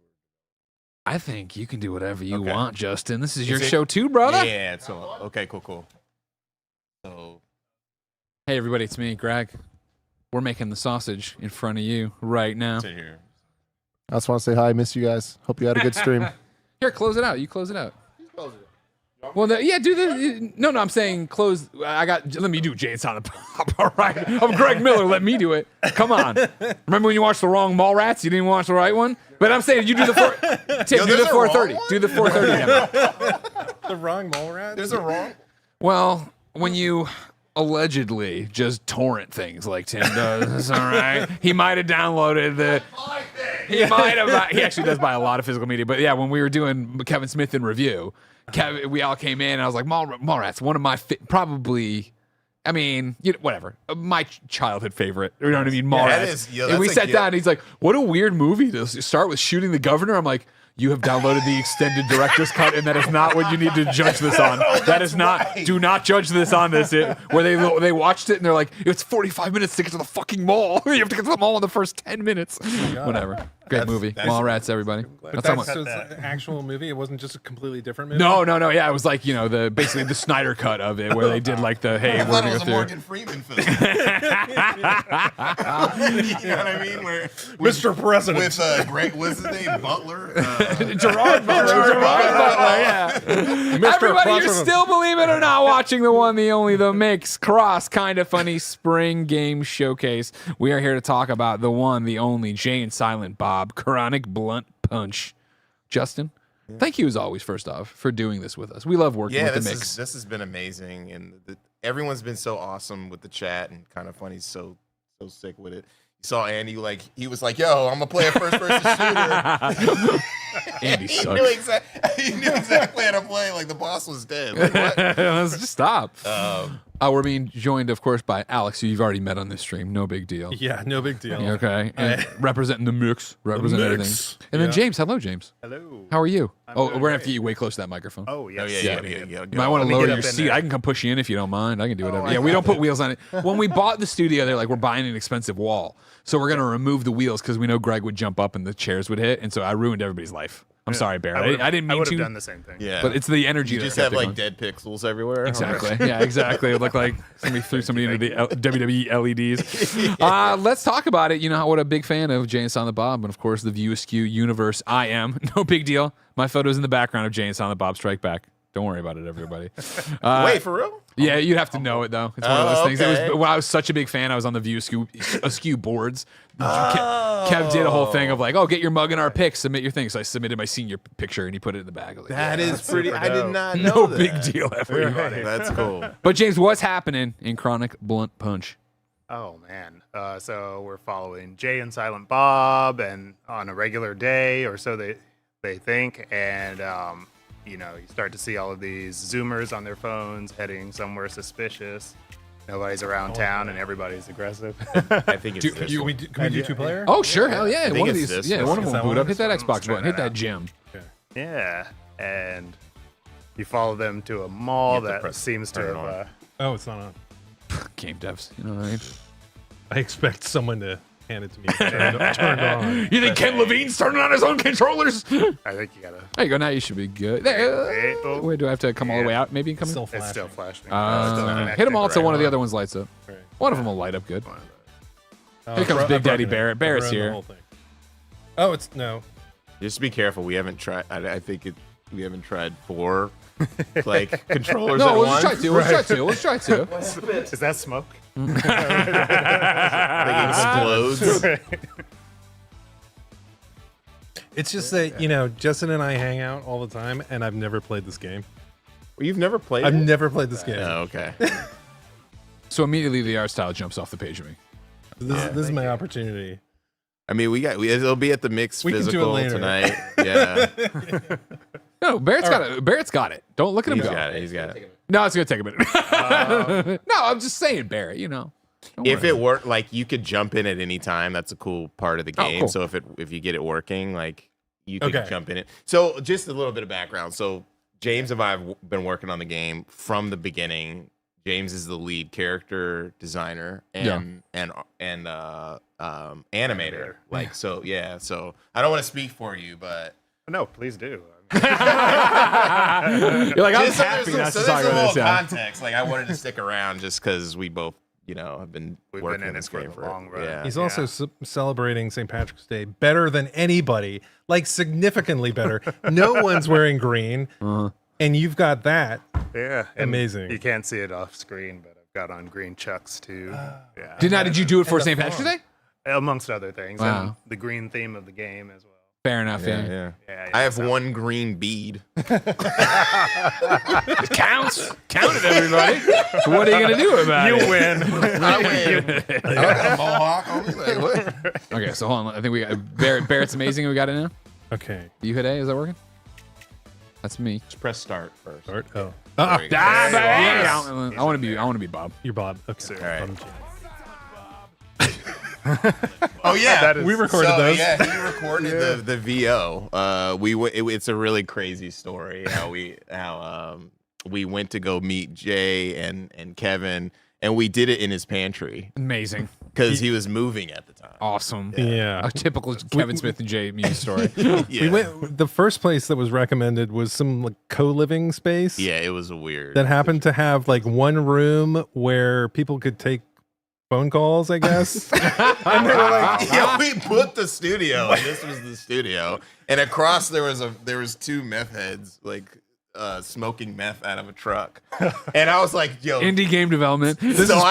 I think you can do whatever you want, Justin. This is your show too, brother. Yeah. So okay, cool. So, hey everybody, it's me, Greg. We're making the sausage in front of you right now. Sit here. I just want to say hi. Miss you guys. Hope you had a good stream. Here, close it out. You close it out. Close it. Well, yeah, do the no. I'm saying close. Let me do Jay and Silent Bob. All right, I'm Greg Miller. Let me do it. Come on. Remember when you watched the wrong Mallrats? You didn't watch the right one. But I'm saying you do the Tim, do the 430. Do the 430. The wrong mole rat. There's a wrong. Well, when you allegedly just torrent things like Tim does, all right, he might have downloaded the. He might have. He actually does buy a lot of physical media. But yeah, when we were doing Kevin Smith in review. We all came in and I was like, Mallrats, one of my probably, I mean, whatever, my childhood favorite. You know what I mean? Mallrats. And we sat down and he's like, what a weird movie to start with shooting the governor. I'm like, you have downloaded the extended director's cut, and that is not what you need to judge this on. That is not. Do not judge this on this. Where they watched it and they're like, it's 45 minutes to get to the fucking mall. You have to get to the mall in the first 10 minutes. Whatever. Great movie. Mallrats, everybody. But that's an actual movie. It wasn't just a completely different movie. No. Yeah, it was like basically the Snyder cut of it, where they did like the hey, we're gonna go through. Morgan Freeman film. You know what I mean? Where Mr. President with great what's his name? Butler. Gerard Butler. Yeah. Everybody, you're still, believe it or not, watching the one, the only, the Mix Cross Kind of Funny Spring Game Showcase. We are here to talk about the one, the only Jay and Silent Bob Chronic Blunt Punch. Justin, thank you as always, first off, for doing this with us. We love working with the Mix. This has been amazing, and everyone's been so awesome with the chat, and Kind of Funny's so sick with it. You saw Andy, he was like, yo, I'm gonna play a first-person shooter. Andy sucks. He knew exactly how to play. Like, the boss was dead. Like, what? Let's just stop. We're being joined, of course, by Alex, who you've already met on this stream. No big deal. Yeah, no big deal. Okay. And representing the Mix. Representing everything. And then James. Hello, James. Hello. How are you? We're going to have to get you way close to that microphone. Oh, yes. Yeah. You might want to lower your seat. I can come push you in if you don't mind. I can do whatever. We don't put wheels on it. When we bought the studio, they're like, we're buying an expensive wall. So we're going to remove the wheels because we know Greg would jump up and the chairs would hit. And so I ruined everybody's life. I'm sorry, Barrett. I didn't mean to. I would have done the same thing. Yeah. But it's the energy. You just have like dead pixels everywhere. Exactly. Yeah, exactly. It would look like somebody threw somebody into the WWE LEDs. Let's talk about it. You know what a big fan of Jay and Silent Bob, and of course the View Askew universe. I am. No big deal. My photo's in the background of Jay and Silent Bob Strike Back. Don't worry about it, everybody. Wait, for real? Yeah, you'd have to know it though. It's one of those things. Okay. When I was such a big fan, I was on the View Askew boards. Kev did a whole thing of like, get your mug in our pics, submit your thing. So I submitted my senior picture, and he put it in the bag. Like, that is pretty. I did not know no that. big deal, everybody. That's cool. But James, what's happening in Chronic Blunt Punch? Oh, man. So we're following Jay and Silent Bob, and on a regular day, or so they think, and you start to see all of these Zoomers on their phones heading somewhere suspicious. Nobody's around town, and everybody's aggressive. I think it's Can we do two-player? Oh, sure. Hell yeah. think One of it's these. this Yeah, one of one. them will boot up. Hit that Xbox button. Hit that gym. Yeah, and you follow them to a mall that seems to have... Oh, it's not on. Game devs. You know what I mean? I expect someone to hand it to me. Turned on. You think Ken Levine's turning on his own controllers? I think you gotta... There you go. Now you should be good. Wait, do I have to come all the way out? Maybe come in? It's still flashing. Hit them all until one of the other ones lights up. Right. One of them will light up good. Here comes Big Daddy Barrett. Barrett's here. Oh, it's no. Just be careful. We haven't tried. I think we haven't tried 4 like controllers. No, at let's once. try 2. Let's try 2. Is that smoke? Like explodes. It's just that, Justin and I hang out all the time, and I've never played this game. Well, you've never played I've it? never played this game. Oh, okay. So immediately the art style jumps off the page of me. This is my opportunity. I mean, it'll be at the Mix We can do it physical later. tonight. Yeah. No, Barrett's got it. Barrett's got it. Don't look at him go. He's got it. No, it's gonna take a minute. No, I'm just saying, Barrett. Don't If worry. it worked, like you could jump in at any time. That's a cool part of the game. cool. So if you get it working, like you could Okay. jump in it. So just a little bit of background. So James and I have been working on the game from the beginning. James is the lead character designer and animator. Like so, yeah. So I don't want to speak for you, but No, please do. You're like, I'm just so happy there's not to some, so talk there's a about little this. Yeah. context. Like I wanted to stick around just because we both, have been We've working been in this it for game the long run. Yeah. He's also celebrating St. Patrick's Day better than anybody, like significantly better. No one's wearing green. And you've got that. Yeah, and Amazing. You can't see it off screen, but I've got on green chucks too. Yeah. Did you do it for St. Patrick's Day? Amongst other things, Wow. and the green theme of the game as well. Fair enough. Yeah. Yeah, I have one green bead. It counts. Count it, everybody. What are you gonna do about it? You win. I win. I got a mohawk. I'll be like, what? Okay, so hold on. I think we got Barrett's amazing. We got it now. Okay. You hit A. Is that working? That's me. Just press start first. Start. Oh. There we go. I want to be Bob. You're Bob. Okay. All right. I'm James. Oh yeah, we recorded those. Yeah, he recorded the VO. It's a really crazy story how we went to go meet Jay and Kevin, and we did it in his pantry. Amazing. Because he was moving at the time. Awesome. Yeah. A typical Kevin Smith and Jay Muse story. We went. The first place that was recommended was some like co-living space. Yeah, it was a weird. That happened to have like one room where people could take phone calls, I guess. And they were like, yeah, we put the studio, and this was the studio, and across there was two meth heads like smoking meth out of a truck, and I was like, yo, indie game development. I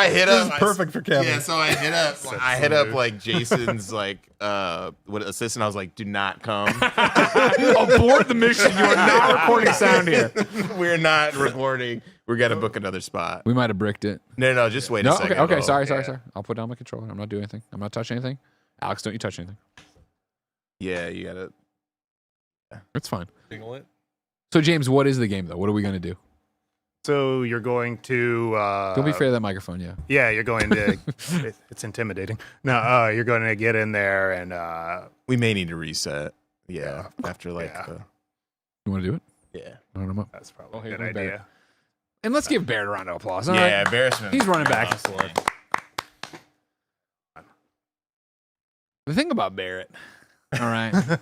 hit up. This is perfect for Kevin. Yeah, so I hit up. I hit up like Jason's like assistant. I was like, do not come. Abort the mission. You are not recording sound here. We're not recording. We got to book another spot. We might have bricked it. No, just wait a second. Okay. Sorry. I'll put down my controller. I'm not doing anything. I'm not touching anything. Alex, don't you touch anything. Yeah, you got to. It's fine. Jingle it. So, James, what is the game, though? What are we going to do? So you're going to. Don't be afraid of that microphone, yeah. Yeah, you're going to. It's intimidating. No, you're going to get in there and. We may need to reset. Yeah, after like. You want to do it? Yeah. I don't know. That's probably Oh, a good idea. And let's give Barrett a round of applause. All Yeah, right? Barrett's He's running back and forth. The thing about Barrett, all right,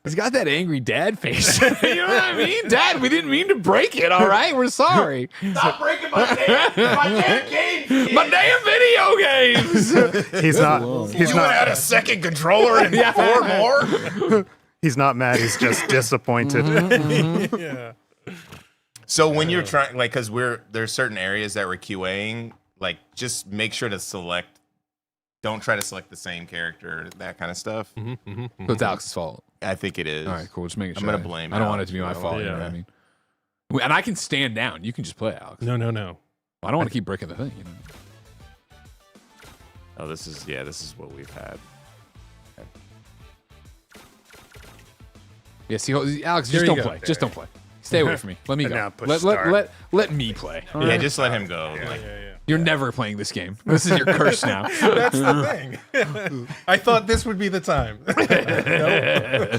he's got that angry dad face. You know what I mean? Dad, we didn't mean to break it, all right? We're sorry. Stop breaking my damn games. My damn video games. He's not. He's You not. had a second controller and 4 more. He's not mad. He's just disappointed. Yeah. So when you're trying, like, because there's certain areas that we're QAing, like, just make sure to select. Don't try to select the same character, that kind of stuff. So it's Alex's fault. I think it is. All right, cool. Just making sure. I'm gonna blame. I don't want it Alex, to be my though. fault. You know what I mean? And I can stand down. You can just play, Alex. No. I don't want to keep breaking the thing. You know. Oh, this is what we've had. Yeah. See, Alex, There just you don't go. play. Just don't play. Stay away from me. Let me And go. now push Let me play. All Yeah, right? just let him go. Yeah. Like, You're never playing this game. This is your curse now. That's the thing. I thought this would be the time. No.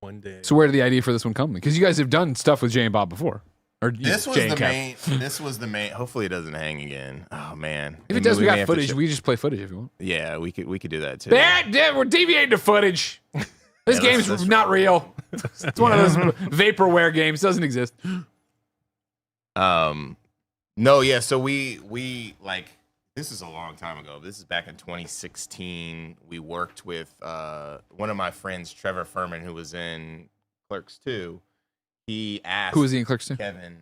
One day. So where did the idea for this one come? Because you guys have done stuff with Jay and Bob before. Or this was Jay the and Kev. main. This was the main. Hopefully, it doesn't hang again. Oh man. If it And does, we may got have to footage. check- We just play footage if you want. Yeah, we could do that too. We're deviating to footage. This Yeah, game's that's not real. It's one of those vaporware games. Doesn't exist. No, yeah. So we like this is a long time ago. This is back in 2016. We worked with one of my friends, Trevor Furman, who was in Clerks 2. He asked Who was he in Clerks 2? Kevin.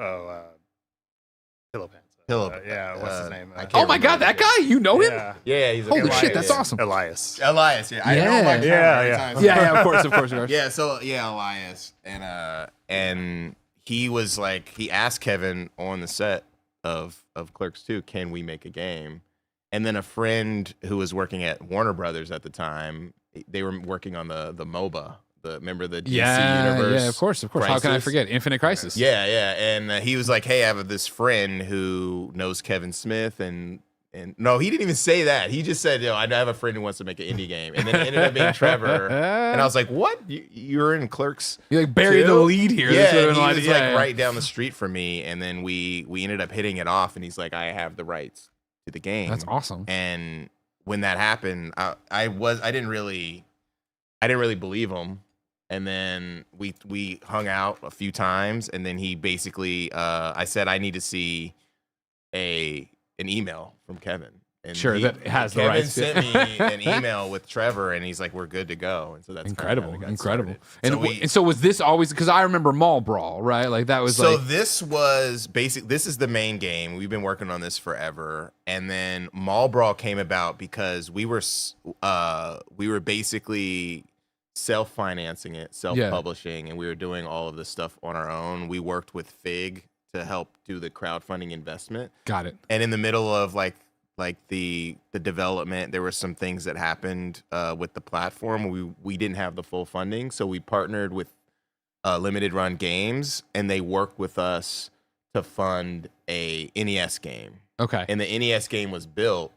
Pillow Pants. Yeah, what's his name? Oh my God, that guy! You know him? Yeah, he's Holy shit, that's awesome. Elias. Elias, yeah. I know my yeah, of course, of course. Yeah, so Elias, and he was like, he asked Kevin on the set of Clerks 2, can we make a game? And then a friend who was working at Warner Brothers at the time, they were working on the MOBA. Remember the DC universe? Yeah, of course. How can I forget? Infinite Crisis. Yeah. And he was like, hey, I have this friend who knows Kevin Smith, and no, he didn't even say that. He just said, I have a friend who wants to make an indie game, and then it ended up being Trevor. And I was like, what? You're in Clerks? You like buried the lead here. Yeah, This and he would've was been like right down the street from me, and then we ended up hitting it off, and he's like, I have the rights to the game. That's awesome. And when that happened, I didn't really believe him. And then we hung out a few times, and then he basically I said I need to see an email from Kevin, And that has the Kevin rights. sent me an email with Trevor, and he's like, "We're good to go." And so that's incredible. Started. And so was this always? Because I remember Mall Brawl, right? Like that was. So like, this was basic. This is the main game. We've been working on this forever, and then Mall Brawl came about because we were basically self-financing it, self-publishing, and we were doing all of this stuff on our own. We worked with Fig to help do the crowdfunding investment. Got it. And in the middle of like the development, there were some things that happened with the platform. We didn't have the full funding, so we partnered with Limited Run Games, and they worked with us to fund a NES game. Okay. And the NES game was built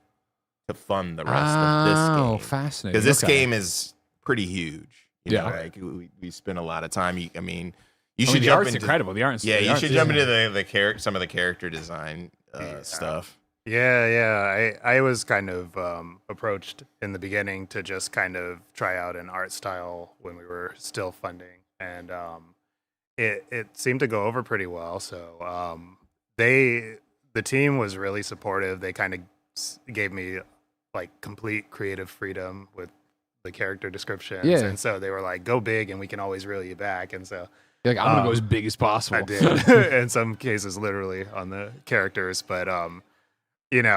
to fund the rest of this game. Oh, fascinating. Because this game is pretty huge. You know, Yeah. like we spent a lot of time. You I should mean, the jump art's into incredible. The art's you the should art's- jump into some of the character design stuff. Yeah. I was kind of approached in the beginning to just kind of try out an art style when we were still funding, and it seemed to go over pretty well. So the team was really supportive. They kind of gave me like complete creative freedom with the character descriptions, Yeah. and so they were like, "Go big, and we can always reel you back." And so. You're like, I'm gonna go as big as possible. I did. In some cases, literally on the characters, but and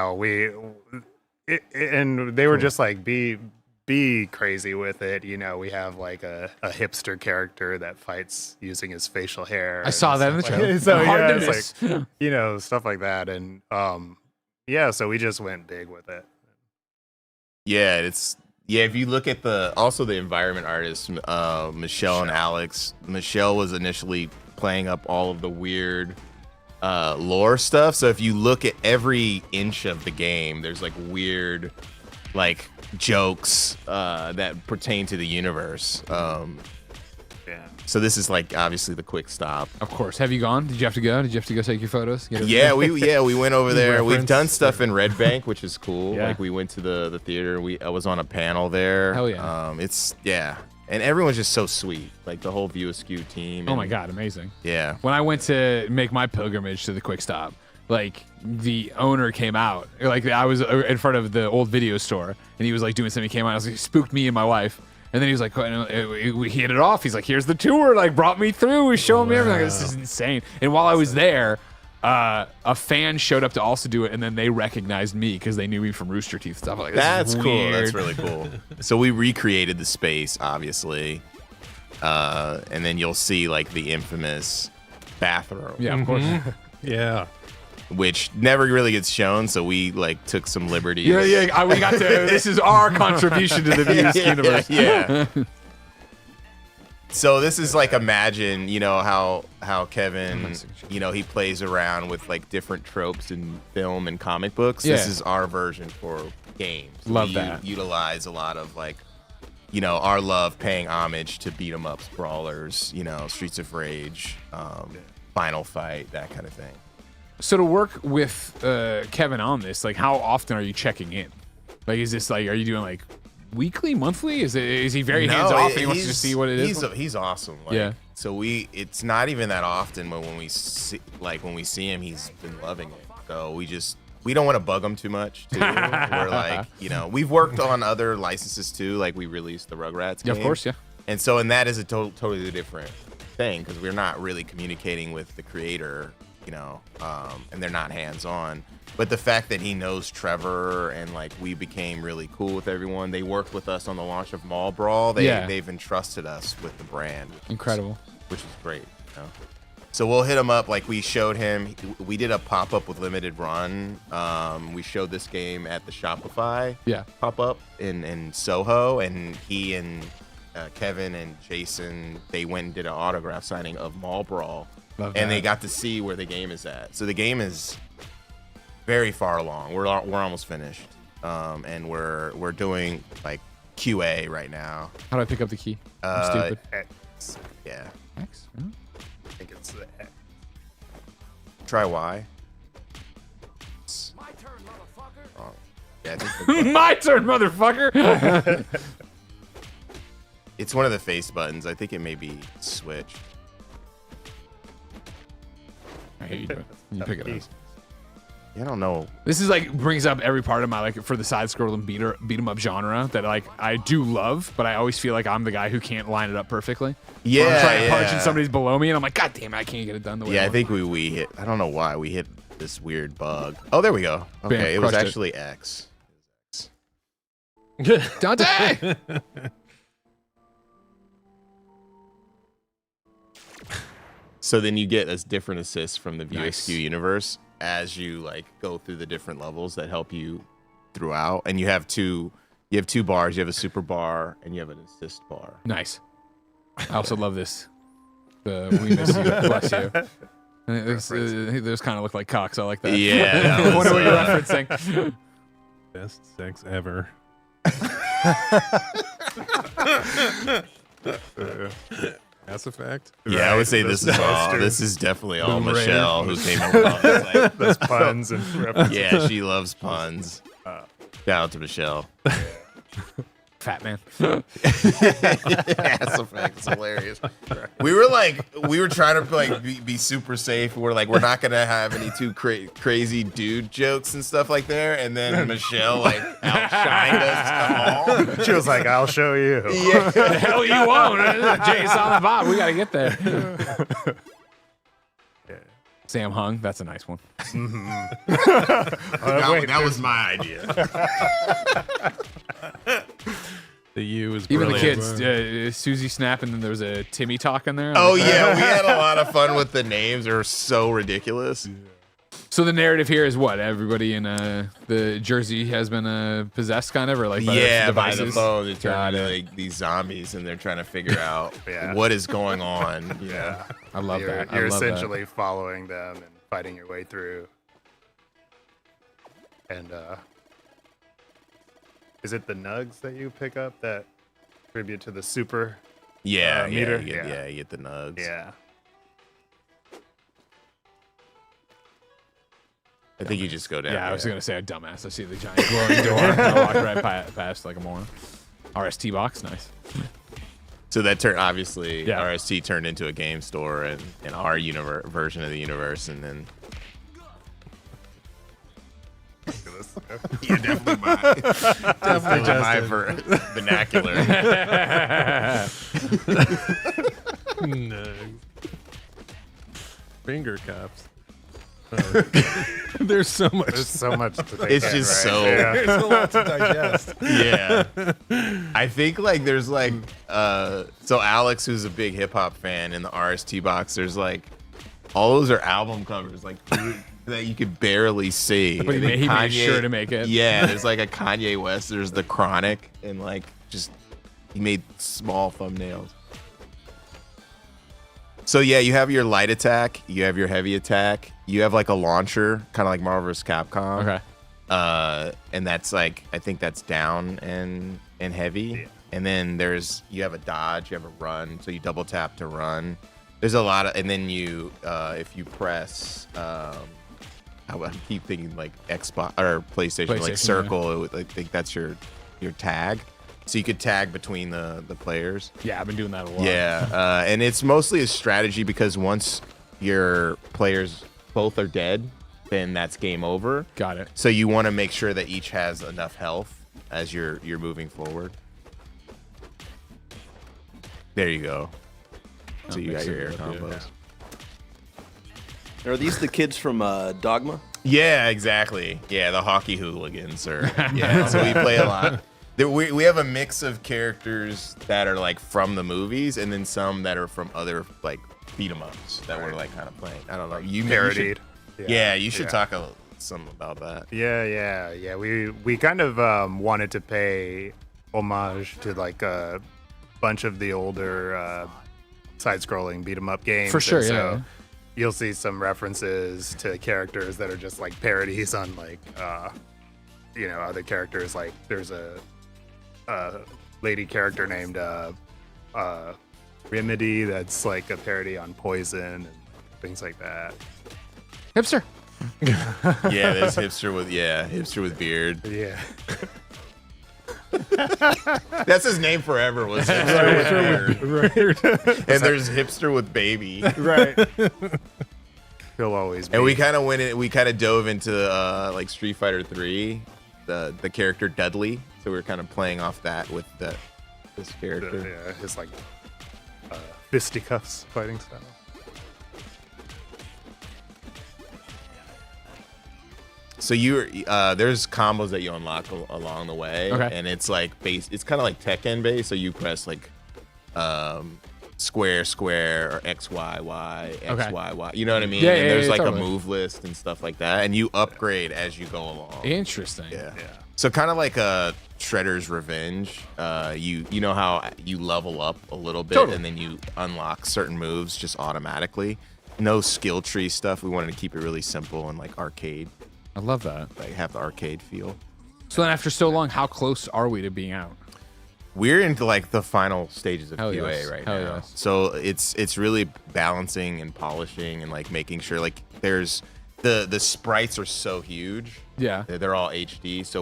they were just like, be crazy with it. We have like a hipster character that fights using his facial hair. I saw that in the trailer. So Hard yeah, to it's miss. like, stuff like that, and so we just went big with it. Yeah, if you look at the environment artists, Michelle and Alex. Michelle was initially playing up all of the weird lore stuff. So if you look at every inch of the game, there's like weird like jokes that pertain to the universe. So this is like obviously the quick stop. Of course. Have you gone? Did you have to go? Did you have to go take your photos? Yeah, we went over there. We've Reference. done stuff in Red Bank, which is cool. Yeah. Like we went to the theater. I was on a panel there. Hell yeah. And everyone's just so sweet. Like the whole View Askew team. Oh and- my God, amazing. Yeah. When I went to make my pilgrimage to the Quick Stop, like the owner came out. Like I was in front of the old video store, and he was like doing something. He came out. I was like, he spooked me and my wife. And then he was like, we hit it off. He's like, here's the tour. Like brought me through. He's showing me everything. Like, this is insane. And while I was there, a fan showed up to also do it, and then they recognized me because they knew me from Rooster Teeth stuff. Like, That's cool. weird. That's really cool. So we recreated the space, obviously. And then you'll see like the infamous bathroom. Yeah, of course. Yeah. Which never really gets shown, so we like took some liberties. Yeah. We got to. This is our contribution to the Venus universe. Yeah. So this is like, imagine, how Kevin, he plays around with like different tropes in film and comic books. Yeah. This is our version for games. Love We that. Utilize a lot of like, our love paying homage to beat 'em ups, brawlers, Streets of Rage, Final Fight, that kind of thing. So to work with Kevin on this, like, how often are you checking in? Like, is this like, are you doing like weekly, monthly? Is he very hands off and he wants to just see what it is? He's awesome. Like, Yeah. So it's not even that often, but when we see him, he's been loving it. So we don't want to bug him too much. Too. We're like, we've worked on other licenses too. Like we released the Rugrats game. Yeah, of course, yeah. And so, and that is a totally different thing because we're not really communicating with the creator, and they're not hands-on. But the fact that he knows Trevor and like we became really cool with everyone. They worked with us on the launch of Mall Brawl. They've entrusted us with the brand. Incredible. Which is great. So we'll hit him up. Like we showed him, we did a pop-up with Limited Run. We showed this game at the Shopify pop-up in Soho, and he and Kevin and Jason, they went and did an autograph signing of Mall Brawl. And they got to see where the game is at. So the game is very far along. We're almost finished, and we're doing like QA right now. How do I pick up the key? I'm stupid. X. Yeah. X? I think it's the X. Try Y. My turn, motherfucker. Yeah, I think My turn, motherfucker. It's one of the face buttons. I think it may be switched. I hate you do it. You pick it up. I don't know. This is like brings up every part of my like for the side scrolling beat 'em up genre that like I do love, but I always feel like I'm the guy who can't line it up perfectly. Yeah, I'm trying to punch and somebody's below me, and I'm like, God damn it, I can't get it done the way. Yeah, I I think we hit. I don't know why we hit this weird bug. Oh, there we go. Okay, Bam, it was crushed it. actually X. Dante. So then you get a different assist from the VSQ Nice. universe as you like go through the different levels that help you throughout. And you have two bars. You have a super bar and you have an assist bar. Nice. I also love this. We miss you. Bless you. Those kind of look like cocks. I like that. Yeah. I wonder what you're referencing. Best sex ever. Mass Effect. Yeah, I would say this is all. This is definitely all Tomb Raider. Michelle who came up with all this. Like, Those puns and references. Yeah, she loves puns. Shout out to Michelle. Fat man. Mass Effect is hilarious. We were trying to like be super safe. We're like, we're not gonna have any too crazy dude jokes and stuff like there. And then Michelle like outshined us all. She was like, "I'll show you." Yeah, The hell you won't. Jay, Silent Bob. We gotta get there. Sam Hung. That's a nice one. that was my idea. The U is Even the brilliant. kids, Susie Snap, and then there was a Timmy talk in there. Oh yeah, we had a lot of fun with the names. They're so ridiculous. So the narrative here is what everybody in the Jersey has been possessed, kind of, or like by Yeah, the by devices. the phone, they turn Got into it. like these zombies, and they're trying to figure out Yeah. what is going on. Yeah, I love that. I You're love that. essentially following them and fighting your way through. And is it the nugs that you pick up that contribute to the super yeah, meter? you get the nugs. Yeah. I think you just go down. Yeah, I was gonna say a dumbass. I see the giant glowing door. And I walk right past like a moron. RST box, nice. So that turned obviously Yeah. RST turned into a game store and our version of the universe, and then yeah, definitely my vernacular. No. Finger cups. There's so much. There's so much to take It's in, just right? so. Yeah. There's a lot to digest. Yeah. I think like there's like so Alex, who's a big hip hop fan, in the RST box, there's like all those are album covers like that you could barely see. But I think he made sure to make it. Yeah, there's like a Kanye West, there's the Chronic, and like just he made small thumbnails. So yeah, you have your light attack, you have your heavy attack, you have like a launcher, kind of like Marvel vs. Capcom. Okay. And that's like I think that's down and heavy. Yeah. And then you have a dodge, you have a run, so you double tap to run. There's a lot of, and then you if you press I keep thinking like Xbox or PlayStation like circle, I think that's your tag. So you could tag between the players. Yeah, I've been doing that a lot. Yeah, and it's mostly a strategy because once your players both are dead, then that's game over. Got it. So you want to make sure that each has enough health as you're moving forward. There you go. So you got your air combos. Are these the kids from Dogma? Yeah, exactly. Yeah, the hockey hooligans are. Yeah, so we play a lot. We have a mix of characters that are like from the movies, and then some that are from other like beat 'em ups that we're like kind of playing. I don't know. You Parodied. You should talk some about that. Yeah. We kind of wanted to pay homage to like a bunch of the older side-scrolling beat 'em up games. For sure, and yeah. You'll see some references to characters that are just like parodies on like other characters. Like there's a lady character named Remedy that's like a parody on Poison and things like that. Hipster. Yeah, there's hipster with beard. Yeah. That's his name forever was hipster with beard. Right. And there's hipster with baby. Right. He'll always be. And we kind of went in, we kind of dove into like Street Fighter 3, the character Dudley. So we were kind of playing off that with this character. Yeah, his like fisticuffs fighting style. So there's combos that you unlock along the way, and it's like it's kind of like Tekken based. So you press like square or X Y Y X Y Y. You know what I mean? Yeah, and there's like totally. a move list and stuff like that, and you upgrade as you go along. Interesting. Yeah. So kind of like a Shredder's Revenge. You know how you level up a little bit, and then you unlock certain moves just automatically. No skill tree stuff. We wanted to keep it really simple and like arcade. I love that. Like have the arcade feel. So then after so long, how close are we to being out? We're into like the final stages of QA yes. right Hell now. yes. So it's really balancing and polishing and like making sure like there's the sprites are so huge. Yeah. They're all HD. So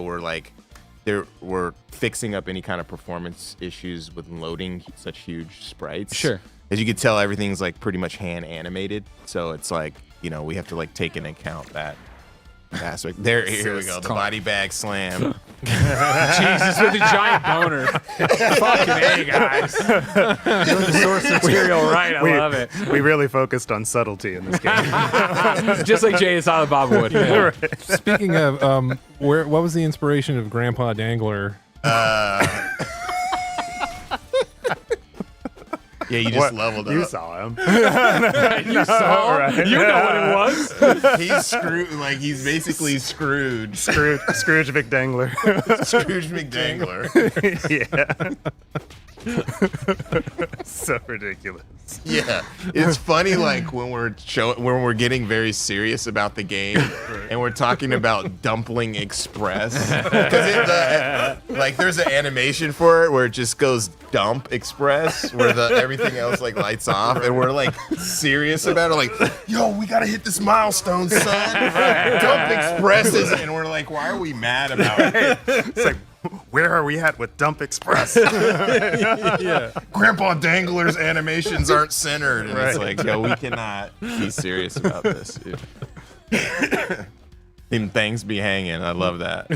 we're fixing up any kind of performance issues with loading such huge sprites. Sure. As you can tell, everything's like pretty much hand animated. So it's like, we have to like take into account that aspect. Here we go. The body bag slam. Jesus, with a giant boner. Fucking A, guys. Doing the source material right. I love it. We really focused on subtlety in this game. Just like Jay and Silent Bob would. Yeah. Speaking of, what was the inspiration of Grandpa Dangler? Yeah, you just leveled up. You saw him. You saw him? Right. You know what it was? He's Scrooge. Like he's basically Scrooge. Scrooge McDangler. Scrooge McDangler. Yeah. So ridiculous. Yeah, it's funny. Like when we're getting very serious about the game, and we're talking about Dumpling Express, because like there's an animation for it where it just goes Dump Express, where everything else like lights off, and we're like serious about it. Like, yo, we gotta hit this milestone, son. Dump Express is, and we're like, why are we mad about it? It's like, where are we at with Dump Express? Yeah. Grandpa Dangler's animations aren't centered. And it's like, yo, we cannot be serious about this, dude. Them things be hanging. I love that.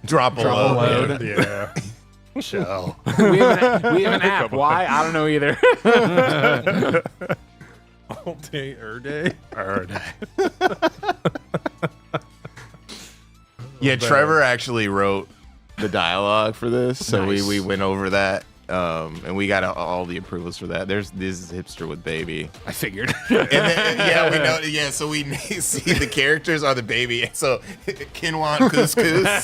Drop a load. Yeah. Shell. We have an app. Why? I don't know either. All day, day. Yeah, Trevor actually wrote the dialogue for this, so Nice. we went over that, and we got all the approvals for that. This is Hipster with Baby. I figured. And then, we know. Yeah, so we see the characters are the baby. So Kinwan Couscous,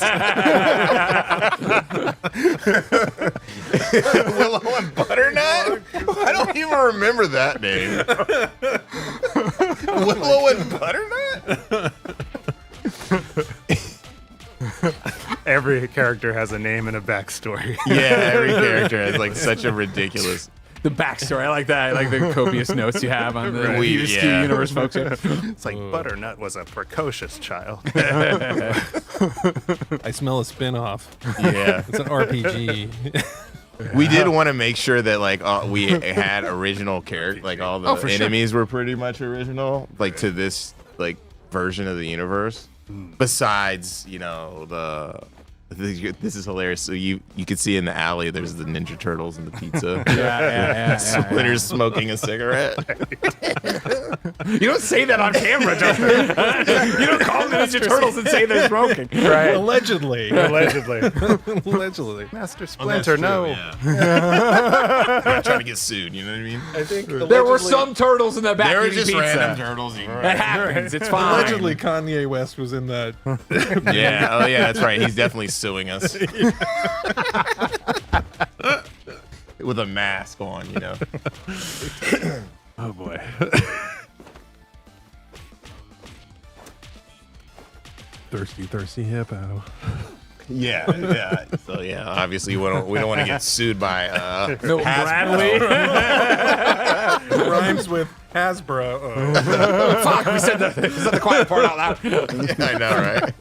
Willow and Butternut. I don't even remember that name. Willow and Butternut. Every character has a name and a backstory. Yeah, every character has like such a ridiculous. The backstory. I like that. I like the copious notes you have on the universe, folks. It's like Butternut was a precocious child. I smell a spin-off. Yeah. It's an RPG. We did want to make sure that like we had original character, like all the enemies were pretty much original, like to this like version of the universe. Besides, this is hilarious. So you could see in the alley, there's the Ninja Turtles and the pizza. Yeah. Splinter's smoking a cigarette. You don't say that on camera, Justin. You don't call the Ninja Turtles and say they're smoking. Right. Allegedly. Allegedly. Master Splinter, no. Yeah. I'm not trying to get sued. You know what I mean? I think There were some turtles in the back. There were eating just pizza. random turtles eating. That happens. It's fine. Allegedly, Kanye West was in that. Yeah. Oh, yeah. That's right. He's definitely suing us. With a mask on, Oh boy. Thirsty hippo. Yeah. So obviously we don't want to get sued by No, Hasbro. Bradley. Rhymes with Hasbro. Fuck, we said the quiet part out loud. Yeah, I know, right?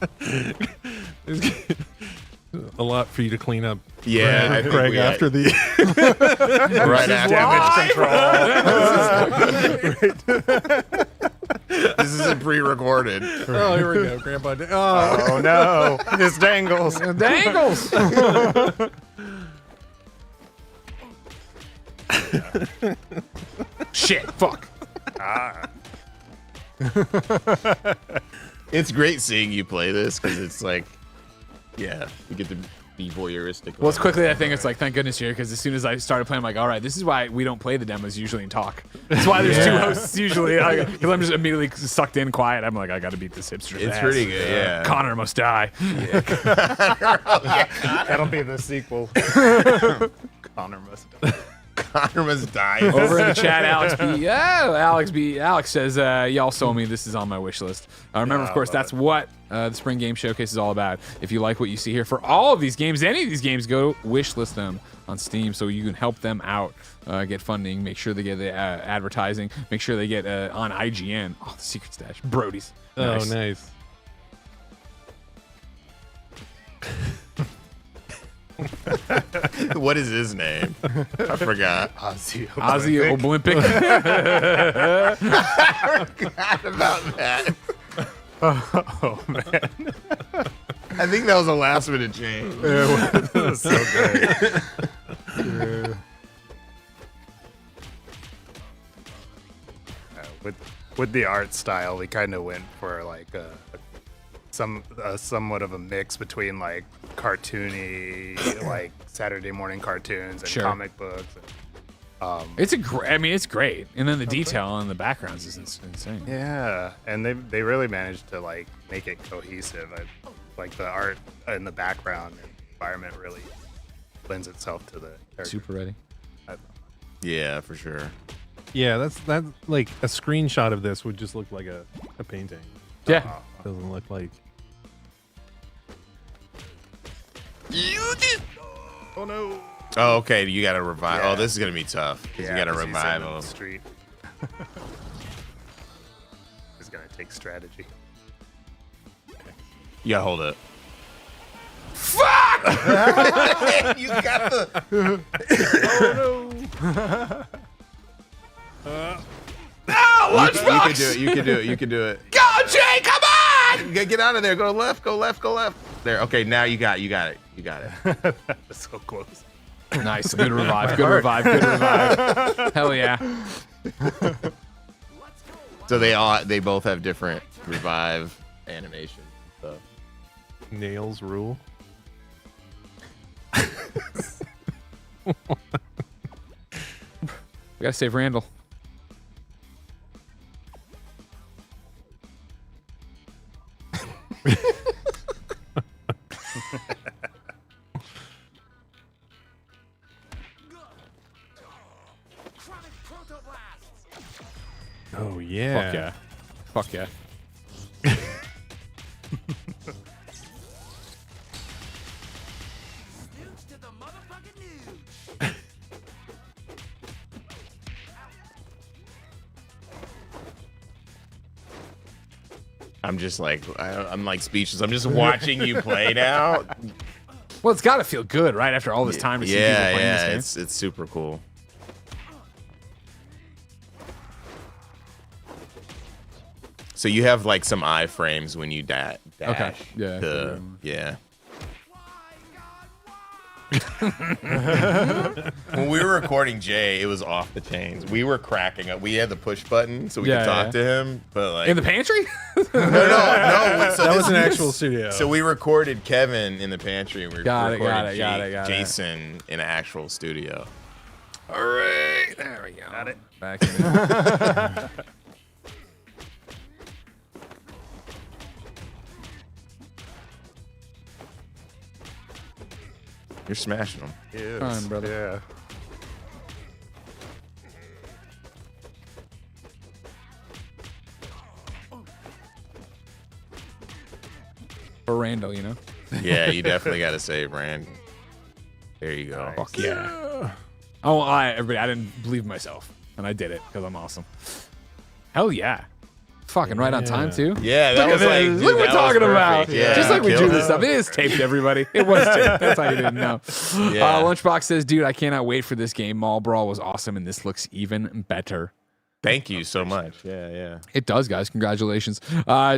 A lot for you to clean up. Yeah, I think Greg, we after the right after This isn't pre-recorded. Oh, here we go, Grandpa. Oh no, this dangles. Dangles. Shit. Fuck. It's great seeing you play this because it's like, yeah, you get to be voyeuristic. Well, it's quickly I think it's like, thank goodness you're here, because as soon as I started playing, I'm like, all right, this is why we don't play the demos usually and talk. That's why there's two hosts usually, because I'm just immediately sucked in quiet. I'm like, I got to beat this hipster. It's pretty good, yeah. Connor must die. That'll be the sequel. Connor must die. Connor must die. Over in the chat, Alex says, y'all sold me. This is on my wish list. Remember, of course, that's what the Spring Game Showcase is all about. If you like what you see here for all of these games, any of these games, go wish list them on Steam so you can help them out, get funding, make sure they get the advertising, make sure they get on IGN. Oh, the Secret Stash. Brody's. Oh, nice. What is his name? I forgot. Ozzy Olympic. I forgot about that. Oh man. I think that was a last minute change. That was so great. With the art style, we kind of went for like somewhat of a mix between like cartoony, like Saturday morning cartoons and comic books. It's it's great, and then the detail on the backgrounds is insane. Yeah, and they really managed to like make it cohesive. Like the art in the background and environment really lends itself to the character. Super ready. Yeah, for sure. Yeah, that's like a screenshot of this would just look like a painting. Yeah, doesn't look like. Oh no. Oh, okay. You got to revive. Yeah. Oh, this is gonna be tough because you got to revive him. Street. It's gonna take strategy. You gotta hold it. Fuck! You got the. Lunchbox! You can do it. You can do it. You can do it. Go, Jay! Come on! Get out of there. Go left. Go left. Go left. There. Okay. Now you got it. You got it. You got it. That's so close. Nice. Good revive. Good revive. Good revive. Hell yeah. So they both have different revive animations and stuff. Nails rule. We gotta save Randall. Oh yeah. Fuck yeah. Fuck yeah. I'm just like I'm like speechless. I'm just watching you play now. Well, it's gotta feel good, right? After all this time to see people playing this game. It's super cool. So you have like some iframes when you dash. Okay. Yeah. Yeah. When we were recording Jay, it was off the chains. We were cracking up. We had the push button so we could talk to him, but like in the pantry. No. So that was an actual studio. So we recorded Kevin in the pantry, and we Got recorded it. Jason in an actual studio. All right, there we go. Got it. Back in. You're smashing them. Yes. Come on, brother. Yeah. For Randall, you know. Yeah, you definitely got to save Rand. There you go. Fuck yeah. Oh, everybody, I didn't believe myself, and I did it because I'm awesome. Hell yeah. Fucking right on time too. Yeah, that was like, dude, look what we're that was talking about. perfect. Yeah, Just like we do killed this it. stuff. It is taped, everybody. It was taped. That's how you didn't know. Yeah. Lunchbox says, dude, I cannot wait for this game. Mall Brawl was awesome, and this looks even better. Thank you so much. Yeah. It does, guys. Congratulations.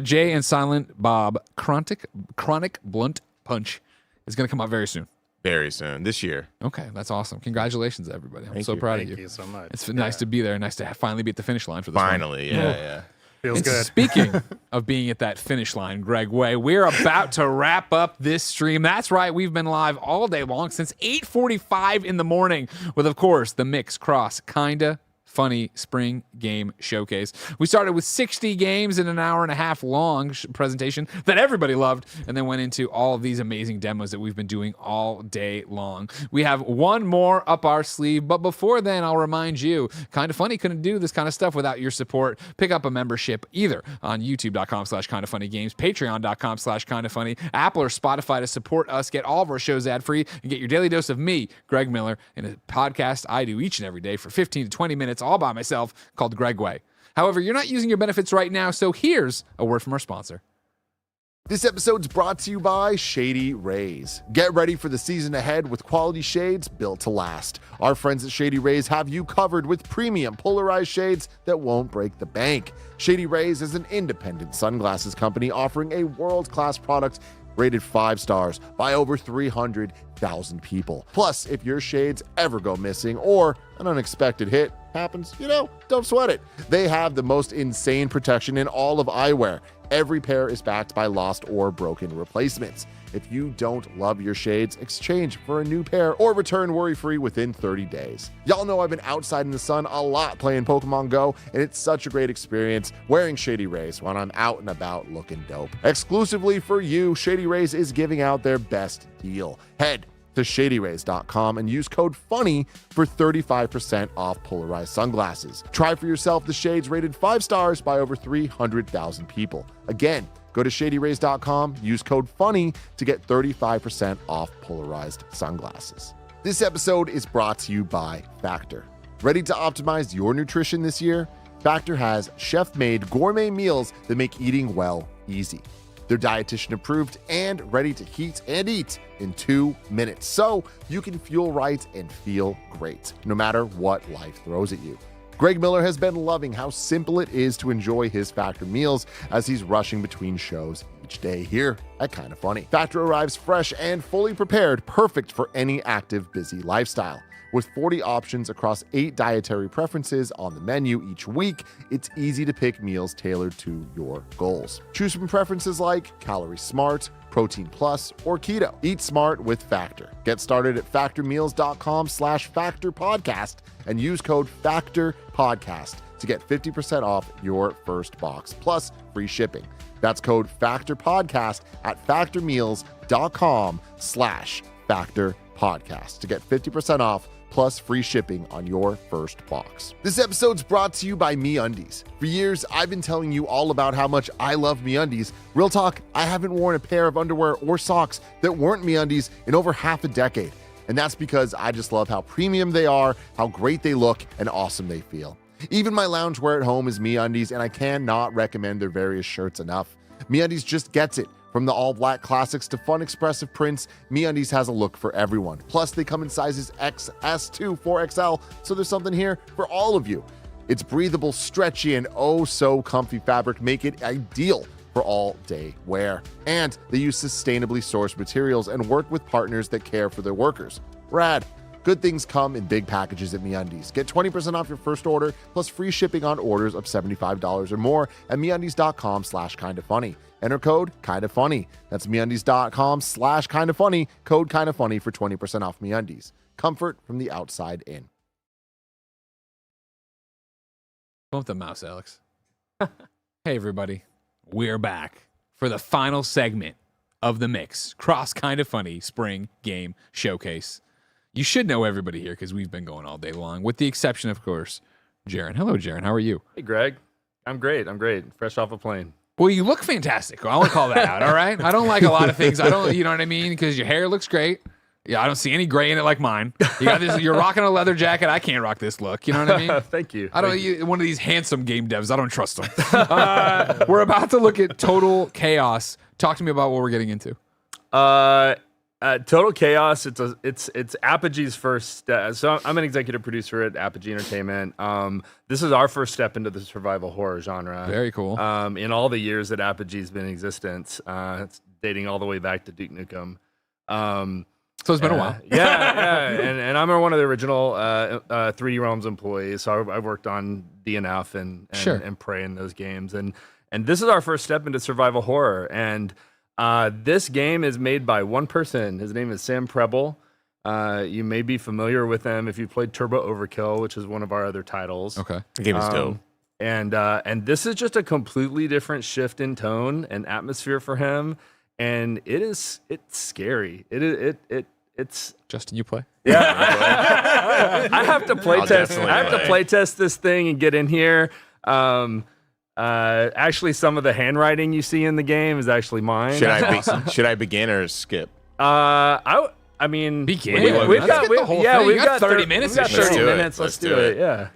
Jay and Silent Bob Chronic Blunt Punch is going to come out very soon. Very soon. This year. Okay, that's awesome. Congratulations, everybody. I'm so you. proud Thank of you. you so much. It's nice to be there. Nice to finally be at the finish line for this one. Finally, yeah. Feels And good. speaking of being at that finish line, Greg Way, we're about to wrap up this stream. That's right, we've been live all day long since 8:45 in the morning with, of course, the Mix Cross Kinda Funny Spring Game Showcase. We started with 60 games in an hour and a half long presentation that everybody loved, and then went into all of these amazing demos that we've been doing all day long. We have one more up our sleeve, but before then, I'll remind you, Kinda Funny couldn't do this kind of stuff without your support. Pick up a membership either on youtube.com/kindafunnygames, patreon.com/kindafunny, Apple or Spotify to support us, get all of our shows ad-free, and get your daily dose of me, Greg Miller, in a podcast I do each and every day for 15 to 20 minutes all by myself called Greg Way. However, you're not using your benefits right now, so here's a word from our sponsor. This episode's brought to you by Shady Rays. Get ready for the season ahead with quality shades built to last. Our friends at Shady Rays have you covered with premium polarized shades that won't break the bank. Shady Rays is an independent sunglasses company offering a world-class product rated 5 stars by over 300,000 people. Plus, if your shades ever go missing or an unexpected hit happens, don't sweat it. They have the most insane protection in all of eyewear. Every pair is backed by lost or broken replacements. If you don't love your shades, exchange for a new pair or return worry-free within 30 days. Y'all know I've been outside in the sun a lot playing Pokemon Go, and it's such a great experience wearing Shady Rays when I'm out and about looking dope. Exclusively for you, Shady Rays is giving out their best deal. Head to shadyrays.com and use code FUNNY for 35% off polarized sunglasses. Try for yourself the shades rated 5 stars by over 300,000 people. Again, go to shadyrays.com, use code FUNNY to get 35% off polarized sunglasses. This episode is brought to you by Factor. Ready to optimize your nutrition this year? Factor has chef-made gourmet meals that make eating well easy. They're dietitian approved and ready to heat and eat in 2 minutes, so you can fuel right and feel great, no matter what life throws at you. Greg Miller has been loving how simple it is to enjoy his Factor meals as he's rushing between shows each day here at Kinda Funny. Factor arrives fresh and fully prepared, perfect for any active, busy lifestyle. With 40 options across 8 dietary preferences on the menu each week, it's easy to pick meals tailored to your goals. Choose from preferences like Calorie Smart, Protein Plus, or Keto. Eat smart with Factor. Get started at factormeals.com/factorpodcast and use code FACTORPODCAST to get 50% off your first box, plus free shipping. That's code FACTORPODCAST at factormeals.com/factorpodcast to get 50% off plus free shipping on your first box. This episode's brought to you by MeUndies. For years, I've been telling you all about how much I love MeUndies. Real talk, I haven't worn a pair of underwear or socks that weren't MeUndies in over half a decade. And that's because I just love how premium they are, how great they look, and awesome they feel. Even my loungewear at home is MeUndies, and I cannot recommend their various shirts enough. MeUndies just gets it. From the all-black classics to fun, expressive prints, MeUndies has a look for everyone. Plus, they come in sizes XS to 4XL, so there's something here for all of you. Its breathable, stretchy, and oh-so-comfy fabric make it ideal for all-day wear. And they use sustainably sourced materials and work with partners that care for their workers. Rad. Good things come in big packages at MeUndies. Get 20% off your first order, plus free shipping on orders of $75 or more at MeUndies.com/kindafunny. Enter code KINDAFUNNY. That's MeUndies.com/kindafunny. Code KINDAFUNNY for 20% off MeUndies. Comfort from the outside in. Bump the mouse, Alex. Hey, everybody. We're back for the final segment of the Mix Cross Kinda Funny Spring Game Showcase. You should know everybody here because we've been going all day long, with the exception, of course, Jaren. Hello, Jaren. How are you? Hey, Greg. I'm great. Fresh off a plane. Well, you look fantastic. I want to call that out, all right? I don't like a lot of things. You know what I mean? Because your hair looks great. Yeah, I don't see any gray in it like mine. You got this. You're rocking a leather jacket. I can't rock this look. You know what I mean? Thank you. I don't. One of these handsome game devs. I don't trust them. We're about to look at Total Chaos. Talk to me about what we're getting into. Total Chaos. It's Apogee's first step. So I'm an executive producer at Apogee Entertainment. This is our first step into the survival horror genre. Very cool. In all the years that Apogee's been in existence, it's dating all the way back to Duke Nukem. So it's been a while. Yeah. And I'm one of the original 3D Realms employees. So I've worked on DNF and Prey in those games. And this is our first step into survival horror. And this game is made by one person. His name is Sam Preble. You may be familiar with him if you played Turbo Overkill, which is one of our other titles. Okay. The game is dope. And this is just a completely different shift in tone and atmosphere for him. And it's scary. It's Justin, you play? Yeah. I have to play test. I have to play test this thing and get in here. Actually, some of the handwriting you see in the game is actually mine. Should I begin or skip? I mean, begin. We've got 30 minutes. We've got 30 minutes. Let's do it. Yeah.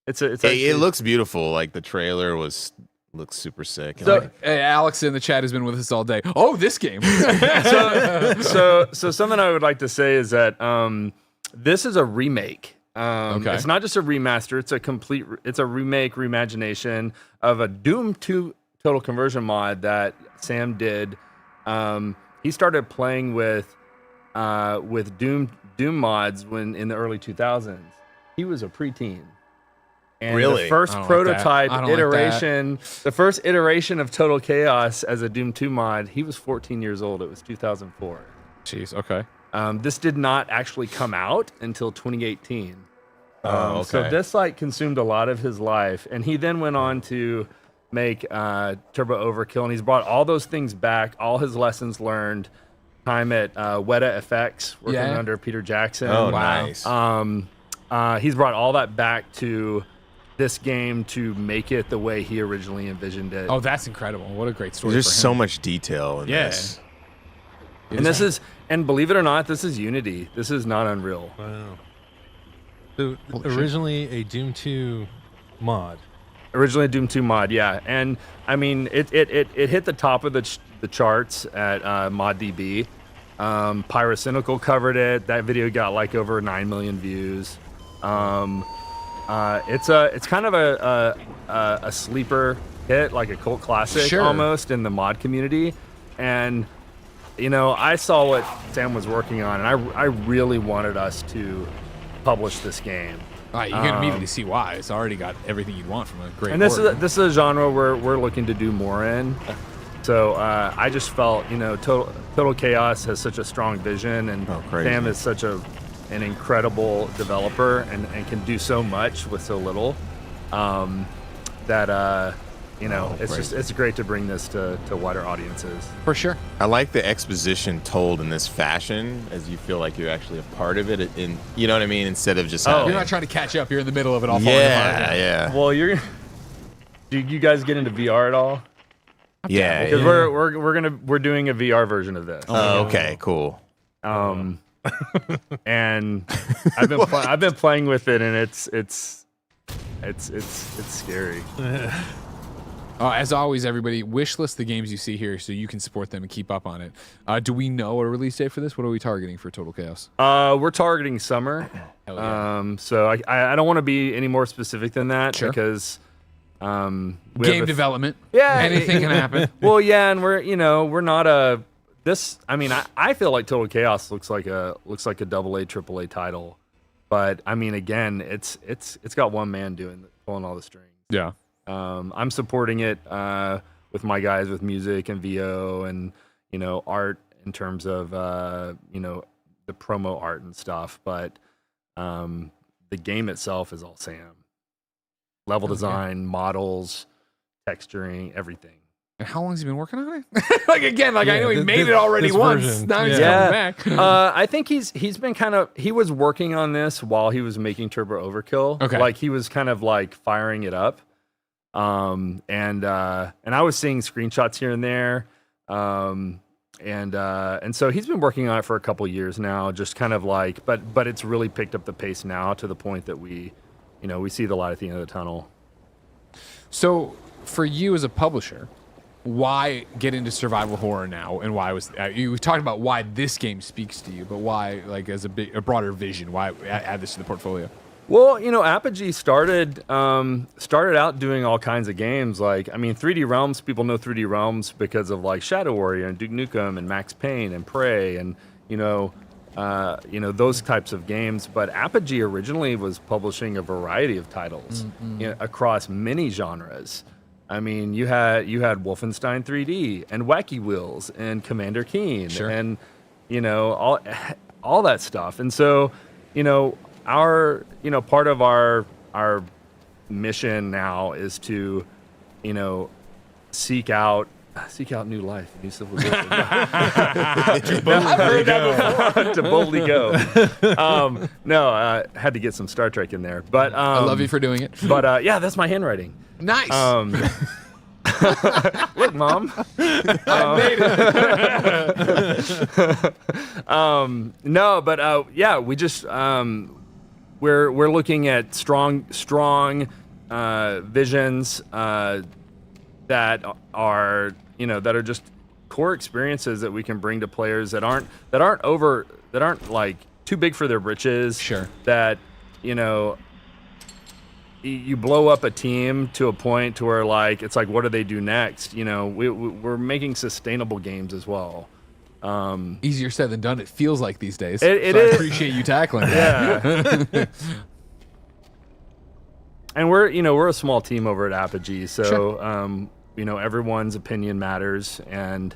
It looks beautiful. Like the trailer looks super sick. So, Alex in the chat has been with us all day. Oh, this game. so something I would like to say is that this is a remake. It's not just a remaster. It's a remake, reimagination of a Doom 2 Total Conversion mod that Sam did. He started playing with Doom mods when in the early 2000s. He was a preteen. And really? The first prototype iteration, the first iteration of Total Chaos as a Doom 2 mod, he was 14 years old. It was 2004. Jeez, okay. This did not actually come out until 2018. Okay. So this consumed a lot of his life, and he then went on to make Turbo Overkill, and he's brought all those things back, all his lessons learned, time at Weta FX, working under Peter Jackson. Oh, nice. He's brought all that back to this game to make it the way he originally envisioned it. Oh, that's incredible. What a great story. There's so much detail in this. And and believe it or not, this is Unity. This is not Unreal. Wow. So originally a Doom 2 mod. Originally a Doom 2 mod, yeah. And I mean, it hit the top of the charts at ModDB. Pyrocynical covered it. That video got over 9 million views. It's kind of a sleeper hit, like a cult classic almost in the mod community. And I saw what Sam was working on, and I really wanted us to publish this game. You can immediately see why. It's already got everything you'd want from a great. And this is a genre we're looking to do more in. So I just felt Total Chaos has such a strong vision, and Sam is such an incredible developer and can do so much with so little. It's great to bring this to wider audiences. For sure. I like the exposition told in this fashion, as you feel like you're actually a part of it. You know what I mean? Instead of just you're not trying to catch up. You're in the middle of it all. Falling apart. Yeah. Well, do you guys get into VR at all? Yeah. Because we're doing a VR version of this. Oh, okay, cool. And I've been playing with it, and it's scary. As always, everybody, wishlist the games you see here so you can support them and keep up on it. Do we know a release date for this? What are we targeting for Total Chaos? We're targeting summer. Hell yeah. So I don't want to be any more specific than that because game development. Yeah, anything can happen. Well, yeah, and we're not a this. I mean, I feel like Total Chaos looks like a AA, AAA title, but I mean, again, it's got one man pulling all the strings. Yeah. I'm supporting it with my guys with music and VO and art in terms of the promo art and stuff, but the game itself is all Sam. Level design, models, texturing, everything. And how long has he been working on it? I know he made it already once. Version. Now he's coming back. I think he's been he was working on this while he was making Turbo Overkill. Okay. Like he was kind of firing it up. And I was seeing screenshots here and there. and so he's been working on it for a couple years now, just kind of like, but it's really picked up the pace now to the point that we see the light at the end of the tunnel. So for you as a publisher, why get into survival horror now, and why was you talked about why this game speaks to you, but why, like, as a broader vision, why add this to the portfolio? Well, Apogee started out doing all kinds of games. Like, I mean, 3D Realms, people know 3D Realms because of like Shadow Warrior and Duke Nukem and Max Payne and Prey and those types of games. But Apogee originally was publishing a variety of titles across many genres. I mean, you had Wolfenstein 3D and Wacky Wheels and Commander Keen and all that stuff. And so, our part of our mission now is to seek out new life, new civilization. I've heard that before. To boldly go. Had to get some Star Trek in there, but I love you for doing it. But yeah, that's my handwriting. Nice. Look, Mom. I made it. Yeah, we just we're looking at strong visions that are just core experiences that we can bring to players that aren't like too big for their britches. Sure. That you blow up a team to a point to where like it's like, what do they do next? We're making sustainable games as well. Easier said than done. It feels like these days. It so is. I appreciate you tackling that. Yeah. And we're a small team over at Apogee, so everyone's opinion matters, and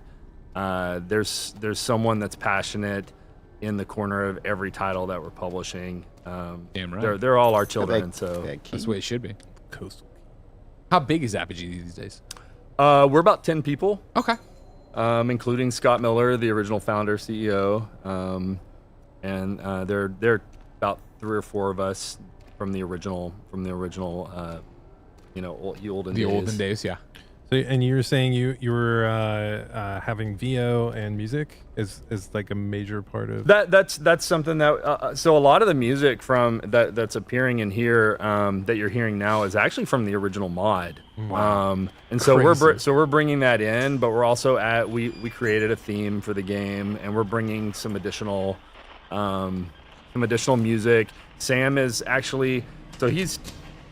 there's someone that's passionate in the corner of every title that we're publishing. Damn right. They're all our children, so that's the way it should be. Coastal. How big is Apogee these days? We're about 10 people. Okay. Including Scott Miller, the original founder, CEO, and there are about 3 or 4 of us from the original, olden days. Yeah. So, and you were saying you were having VO and music is like a major part of that's something that so a lot of the music from that's appearing in here that you're hearing now is actually from the original mod. Wow. And so we're bringing that in, but we're also we created a theme for the game, and we're bringing some additional music. Sam is actually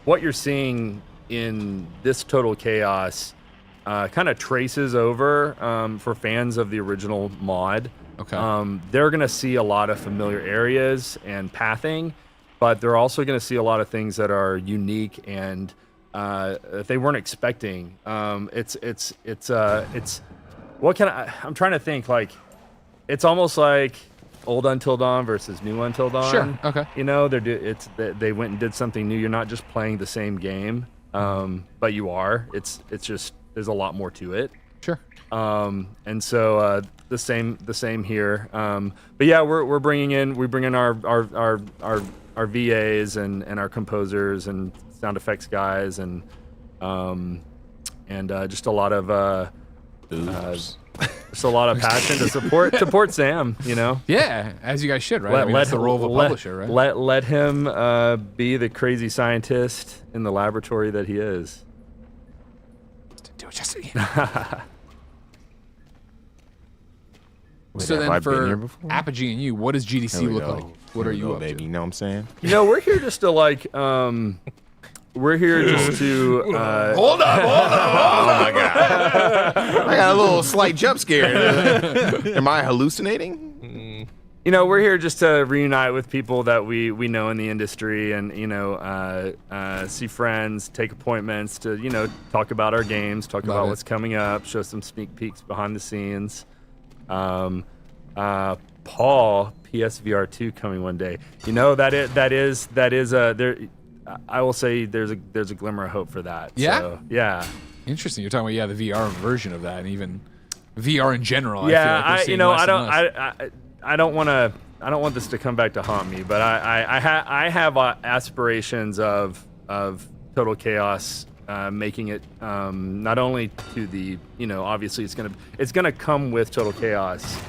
what you're seeing in this Total Chaos kind of traces over for fans of the original mod. Okay. They're going to see a lot of familiar areas and pathing, but they're also going to see a lot of things that are unique and that they weren't expecting. It's what can I'm trying to think, like it's almost like old Until Dawn versus new Until Dawn. Sure. Okay. They went and did something new. You're not just playing the same game, but you are. It's just there's a lot more to it. Sure. And so the same here. But yeah, we bring in our VAs and our composers and sound effects guys and just a lot of just a lot of passion to support Sam. Yeah, as you guys should, right? That's the role of a publisher, right? Let him be the crazy scientist in the laboratory that he is. Do it just so you Wait, So have then I been here for before? Apogee and you, what does There GDC we look go. like? What are There we you go, up baby? to? You know what I'm saying? We're here just to like we're here just to Hold up. Oh my god! I got a little slight jump scare. Am I hallucinating? we're here just to reunite with people that we know in the industry and see friends, take appointments to talk about our games, talk about what's coming up, show some sneak peeks behind the scenes. Paul, PSVR 2 coming one day. That is there. I will say there's a glimmer of hope for that. Yeah? So, yeah. Interesting. You're talking about the VR version of that, and even VR in general. Yeah, I feel like I don't want this to come back to haunt me, but I have aspirations of Total Chaos making it not only to the, obviously it's gonna come with Total Chaos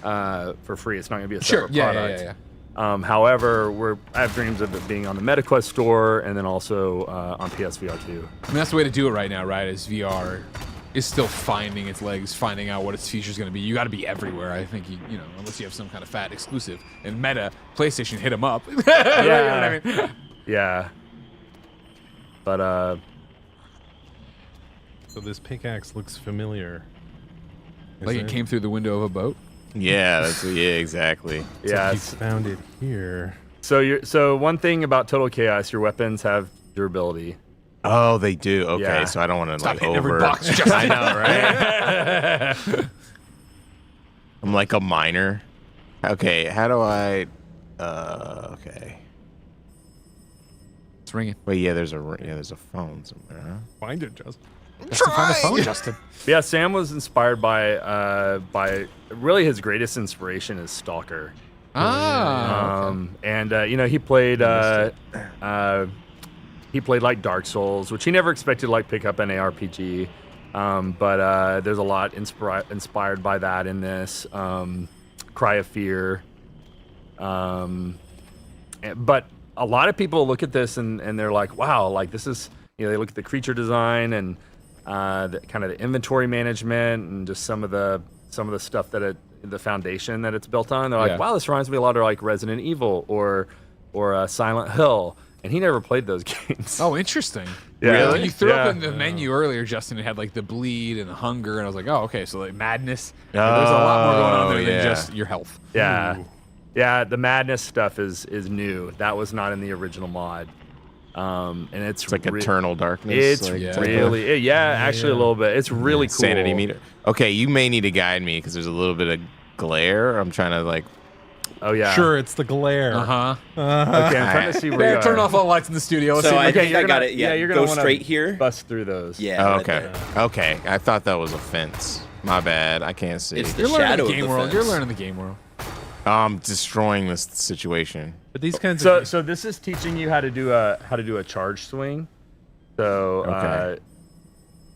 for free. It's not gonna be a separate product. Yeah. However, I have dreams of it being on the MetaQuest store and then also on PSVR 2. I mean, that's the way to do it right now, right? Is VR is still finding its legs, finding out what its future's going to be. You got to be everywhere. I think unless you have some kind of fat exclusive. And Meta, PlayStation, hit them up. Yeah. You know what I mean? Yeah. But so this pickaxe looks familiar. Like it came through the window of a boat. Yeah, exactly. Yeah, you found it here. So one thing about Total Chaos, your weapons have durability. Oh, they do. Okay, Yeah. so I don't want to Stop like hitting over. every box, Justin. I know, right? I'm like a miner. Okay, how do I? Okay. It's ringing. Wait, there's a phone somewhere. Huh? Find it, Justin. Find the phone, Justin. Yeah, Sam was inspired by really his greatest inspiration is Stalker. And he played like Dark Souls, which he never expected to like pick up an ARPG. But there's a lot inspired by that in this. Cry of Fear. But a lot of people look at this and they're like, wow, like this is, they look at the creature design and the kind of the inventory management and just some of the stuff that the foundation that it's built on. They're like, wow, this reminds me a lot of like Resident Evil or Silent Hill. And he never played those games. Oh, interesting. Yeah. Really? You threw up in the menu earlier, Justin. It had like the bleed and the hunger, and I was like, oh, okay, so like madness. There's a lot more going on there than just your health. Yeah. Ooh. Yeah, the madness stuff is new. That was not in the original mod. And it's like Eternal Darkness. It's like, really, actually a little bit. It's really cool. Sanity meter. Okay, you may need to guide me because there's a little bit of glare. I'm trying to like. Oh yeah. Sure, it's the glare. Okay, I'm trying to see where you are. Turn off all the lights in the studio. So I okay, think I got it. Yeah, you're gonna go straight here. Bust through those. Yeah. Oh, okay. Okay. I thought that was a fence. My bad. I can't see. It's the You're learning shadow the of game the world. fence. You're learning the game world. I'm destroying this situation. But these kinds So this is teaching you how to do a charge swing. So Okay.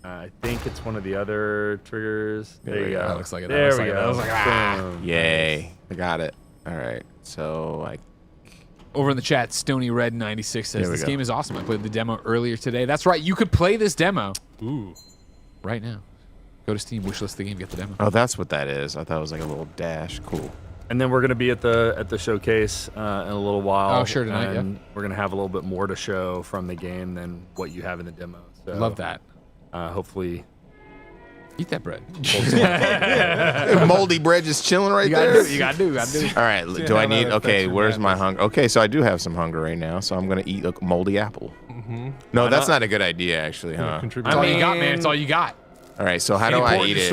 I think it's one of the other triggers. There you go. That looks like it. There we That go. was like, Boom. Yay. I got it. All right. So Over in the chat, Stony Red 96 says There we this go. game is awesome. I played the demo earlier today. That's right. You could play this demo. Ooh. Right now. Go to Steam, wishlist the game, get the demo. Oh, that's what that is. I thought it was like a little dash. Cool. And then we're going to be at the showcase in a little while. Oh, sure, tonight, yeah. and we're going to have a little bit more to show from the game than what you have in the demo. So Love that. Hopefully. Eat that bread. Moldy bread just chilling right there. You gotta do. All right. Do I need? Okay. Where's my hunger? Okay. So I do have some hunger right now. So I'm gonna eat a moldy apple. Mm-hmm. No, that's not a good idea, actually, huh? It's all you got, man. It's all you got. All right. So how do I eat it?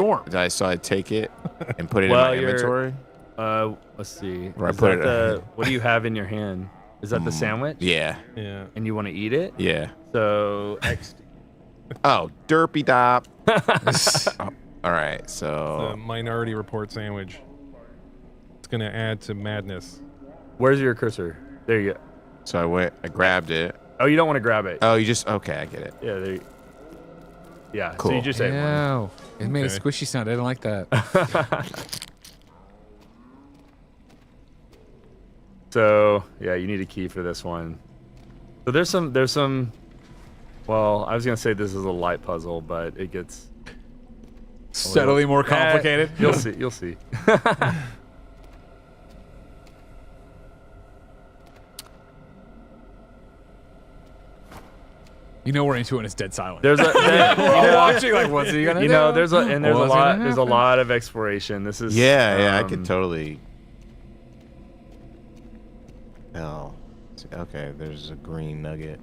So I take it and put it in my inventory. Let's see. Or I Is put that it. What do you have in your hand? Is that the sandwich? Yeah. Yeah. And you want to eat it? Yeah. So X. Oh, derpy dop. Oh, all right. So The Minority Report sandwich. It's gonna add to madness. Where's your cursor? There you go. So I grabbed it. Oh, you don't want to grab it. Oh, you just okay. I get it. Yeah. There. Yeah. Cool. So you just ate one. Yeah. It made a Okay. squishy sound. I didn't like that. So yeah, you need a key for this one. So there's some. Well, I was gonna say this is a light puzzle, but it gets Steadily more complicated. You'll see. You'll see. You know we're into it when it's dead silent. There's a we're all watching like what's he gonna do? there's a lot of exploration. This is Yeah. I could totally. Oh. Okay. There's a green nugget.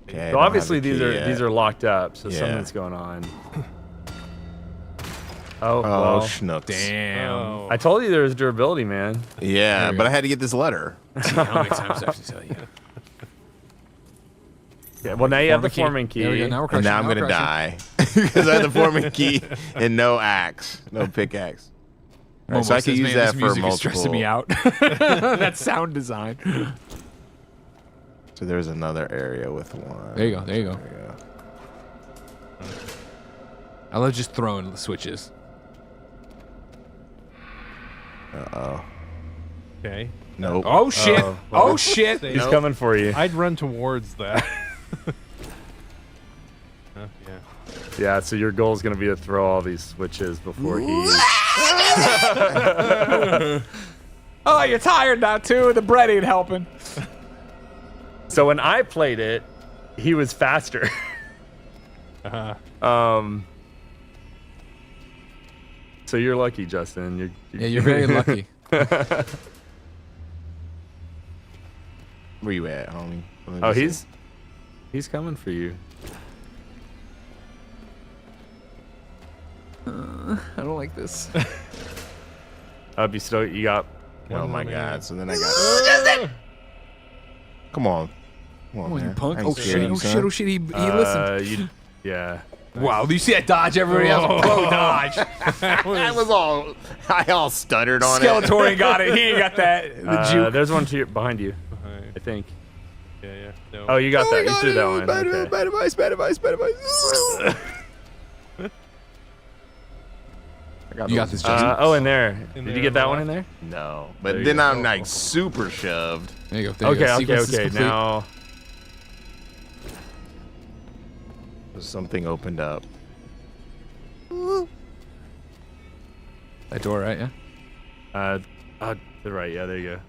Okay. So obviously these are locked up, so Yeah. something's going on. Oh, Oh, well, schnooks. Damn. I told you there was durability, man. Yeah, but I had to get this letter. How many times do I have to tell you? Yeah, well, now you have the Foreman foreman key. There we key. go. Now we're And crushing. now I'm we're gonna crushing. die because I had the foreman key and no axe, no pickaxe. All right, so I Almost can says, use "Man, that this for music is multiple. stressing me out. That sound design. So there's another area with one. There you go. There you go. I love just throwing the switches. Uh-oh. Okay. Nope. Oh shit! Oh shit! He's coming for you. I'd run towards that. Yeah. Yeah, so your goal is going to be to throw all these switches before he... Oh, you're tired now too. The bread ain't helping. So when I played it, he was faster. So you're lucky, Justin. Yeah, you're very lucky. Where you at, homie? Oh, he's coming for you. I don't like this. You got. Oh my God! So then I got. Come on. Come on, you punk. I ain't Oh scared shit, of you, oh son. shit, oh shit, he listened. Yeah. Wow, do you see that dodge? Everybody else pro dodge. I all stuttered on Skeletor it. ain't got it. He ain't got that. The juke. There's one behind you, I think. Yeah. No. Oh, you got that. You threw that one. Bad Okay. advice. You got this, Justin. Oh, in there. In Did there you get that on one the in there? No, There but you then go. I'm like super shoved. There you go. There you go. Okay. Sequence is complete. Now. Something opened up. That door, right? Yeah. To the right. Yeah, there you go.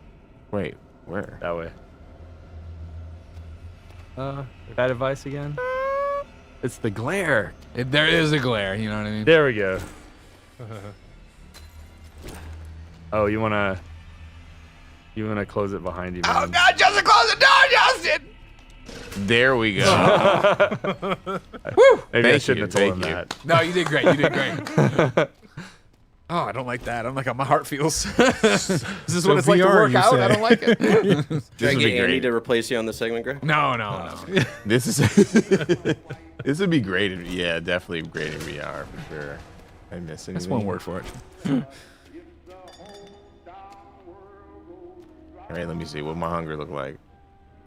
Wait, where? That way. Bad advice again? It's the glare. There is a glare. You know what I mean? There we go. Oh, you wanna close it behind you, man. Oh God, Justin, close the door, Justin. There we go. Woo! Maybe I Thank shouldn't you, have told him thank that. No, you did great. You did great. Oh, I don't like that. I'm like how my heart feels. Is this So what it's like to VR, work you out? say. I don't like it. Should I would get be Andy great. to replace you on this segment, Greg? No. This is this would be great. Yeah, definitely great in VR for sure. I miss anything. That's one word for it. All right, let me see what my hunger look like.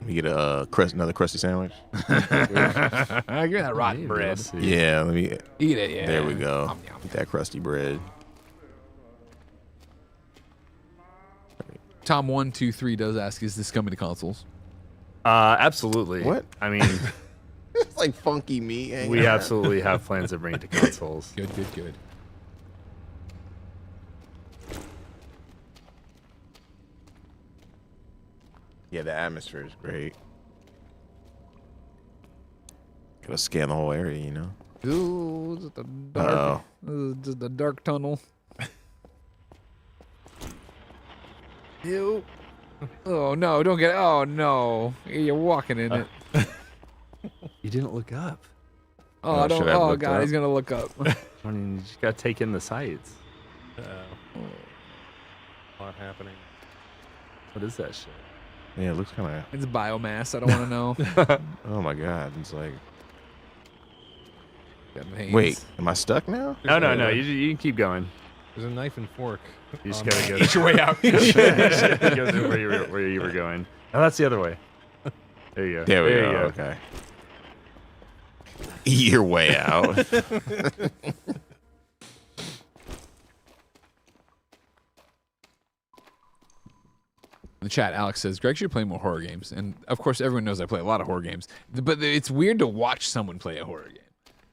Let me get another crusty sandwich. Give me that rotten bread. Yeah, let me Eat it. Yeah. There we go. Yum, yum. Eat that crusty bread. Tom123 does ask, is this coming to consoles? Absolutely. What? I mean, It's like funky meat. hanging we around. absolutely have plans to bring it to consoles. Good. Yeah, the atmosphere is great. Gotta scan the whole area, you know. Ooh, just a dark, just a dark tunnel. Ew. Oh no! Don't get. Oh no! You're walking in it. You didn't look up. Oh, should don't. I have Oh looked God, up? he's gonna look up. I mean, you just gotta take in the sights. A lot happening. What is that shit? Yeah, it looks kind of. It's biomass. I don't want to know. Oh my god, it's like. Got veins. Wait, am I stuck now? No. You can keep going. There's a knife and fork. You just gotta go. Eat your way out. Go through where you were going. Oh, that's the other way. There you go. There we you go. Okay. Eat your way out. In the chat, Alex says, Greg should play more horror games. And of course, everyone knows I play a lot of horror games. But it's weird to watch someone play a horror game.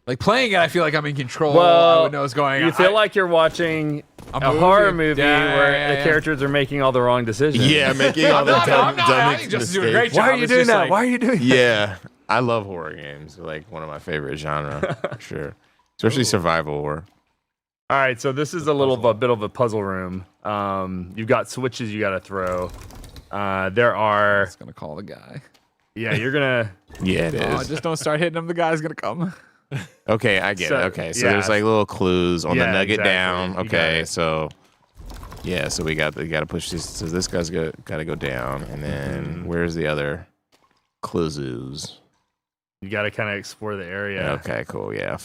Like playing it, I feel like I'm in control. I would know what's going on. You feel like you're watching a horror movie where the characters are making all the wrong decisions. Yeah, making all the dumb I think Justin's doing a great mistakes. job. Why are you It's doing just that? like- Why are you doing that? Yeah, I love horror games. They're like one of my favorite genre, for sure. Especially survival horror. All right, so this is bit of a puzzle room. You've got switches you got to throw. There are. It's gonna call the guy. Yeah, you're gonna. Yeah, it is. Oh, just don't start hitting him. The guy's gonna come. Okay, I get it. Okay, so yeah. there's like little clues on the Yeah, nugget exactly. down. You got Okay, it. so yeah, so we got to push this. So this guy's got to go down, and then where's the other clues? You got to kind of explore the area. Okay, cool. Yeah.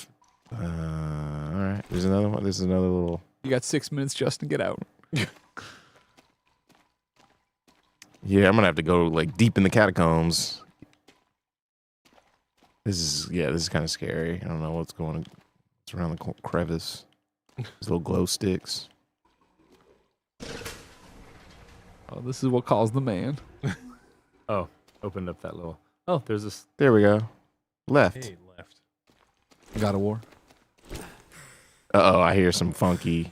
All right. There's another one. There's another little. You got 6 minutes, Justin. Get out. Yeah, I'm gonna have to go like deep in the catacombs. This is kind of scary. I don't know what's around the crevice. These little glow sticks. Oh, this is what calls the man. Oh, opened up that little. Oh, there's this. There we go. Left. Hey, left. God of War. Uh-oh, I hear some funky.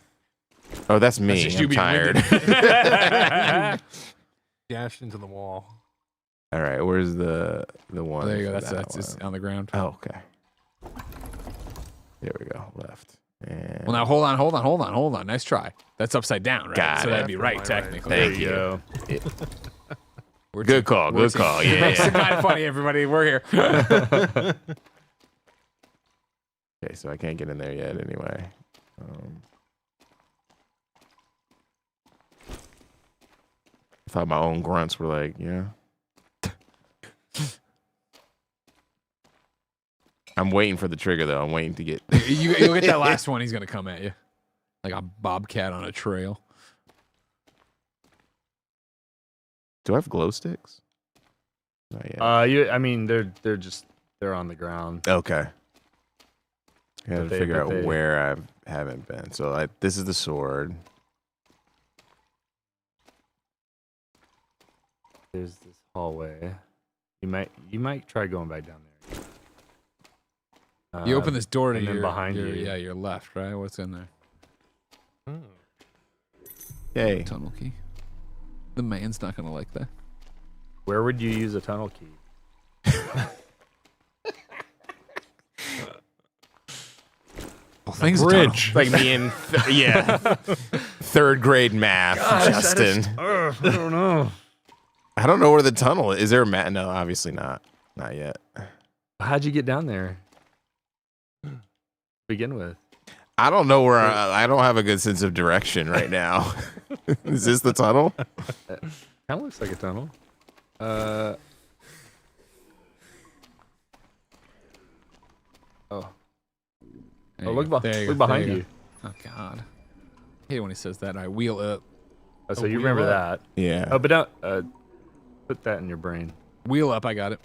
Oh, that's me. That's just I'm you being tired. Dashed into the wall. All right, where's the one? There you go. for That's that just one? on the ground. Oh, okay. There we go. Left. And Well, now hold on. Nice try. That's upside down, right? Got so it. that'd be right, technically. Thank you. We're Good call. we're Good call. Yeah. It's kind of funny, everybody. We're here. Okay, so I can't get in there yet anyway. I thought my own grunts were like, yeah. I'm waiting for the trigger though. I'm waiting to get. You'll get that last one. He's gonna come at you like a bobcat on a trail. Do I have glow sticks? Not yet. I mean, they're on the ground. Okay. I gotta But they- figure but out they- where I haven't been. So this is the sword. There's this hallway. You might try going back down there. You open this door to and then your behind you. Yeah, your left, right? What's in there? Yay. Tunnel key. The man's not gonna like that. Where would you use a tunnel key? Well, things Bridge. Like me in third grade math, Justin. I don't know. I don't know where the tunnel is. Is there a mat? No, obviously not. Not yet. How'd you get down there? Begin with. I don't know where I don't have a good sense of direction right now. Is this the tunnel? Kind of looks like a tunnel. There look, you go. There look go. behind There you. Go. Oh God. I hate when he says that. I wheel up. Oh, so Oh, you wheel remember up. that? Yeah. Oh, but don't put that in your brain. Wheel up. I got it.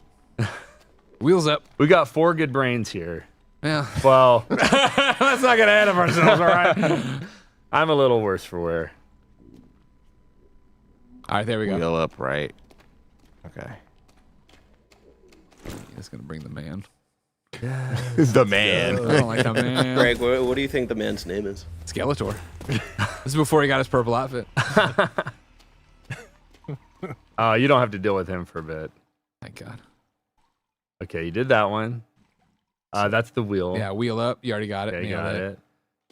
Wheels up. We got 4 good brains here. Yeah. Well, let's not get ahead of ourselves, all right? I'm a little worse for wear. All right, there we go. Wheel up, right? Okay. It's gonna bring the man. The man. I don't like the man. Greg, what do you think the man's name is? Skeletor. This is before he got his purple outfit. You don't have to deal with him for a bit. Thank God. Okay, you did that one. That's the wheel. Yeah, wheel up. You already got it. Okay, you Nailed got it.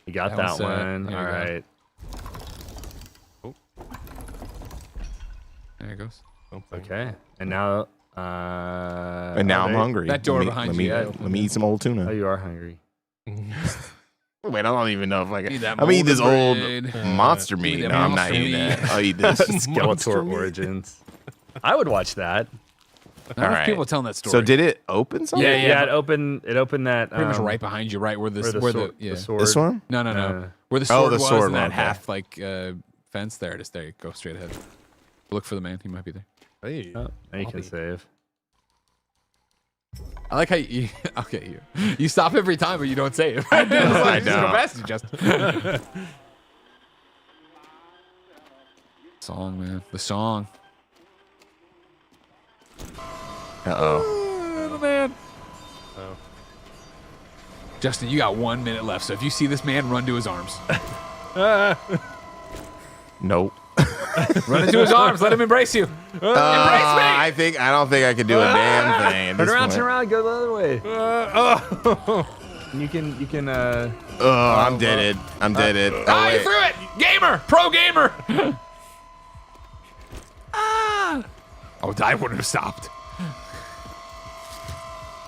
You got that one's set. one. There All you go. right. There it goes. Okay, and now. And now I'm hungry. That door behind you. Let me eat some old tuna. Oh, you are hungry. Wait, I don't even know if I can. Eat that I'm gonna eat this old molded bread. monster Eat meat. that No, I'm not monster eating meat. that. I'll eat this. Skeletor Origins. I would watch that. Not enough people telling that story. So did it open something? Yeah. It opened that. Pretty much right behind you, right where the sword. This one? No. Where the Oh, sword the was sword and one, that okay. half fence. There it is. There you go. Straight ahead. Look for the man. He might be there. Hey. Oh, now you can save. I like how you you stop every time, but you don't save. I Just go don't. past you, Justin. Song, man. The song. Uh-oh. Man. Justin, you got 1 minute left, so if you see this man, run to his arms. Nope. Run into his arms. Let him embrace you. Embrace me. I don't think I can do a damn thing. At Turn this around, point. turn around, go the other way. You can. Oh, I'm deaded. I'm deaded. Oh, Ah, you wait. threw it. Gamer. Pro gamer. Ah. Oh, I wouldn't have stopped.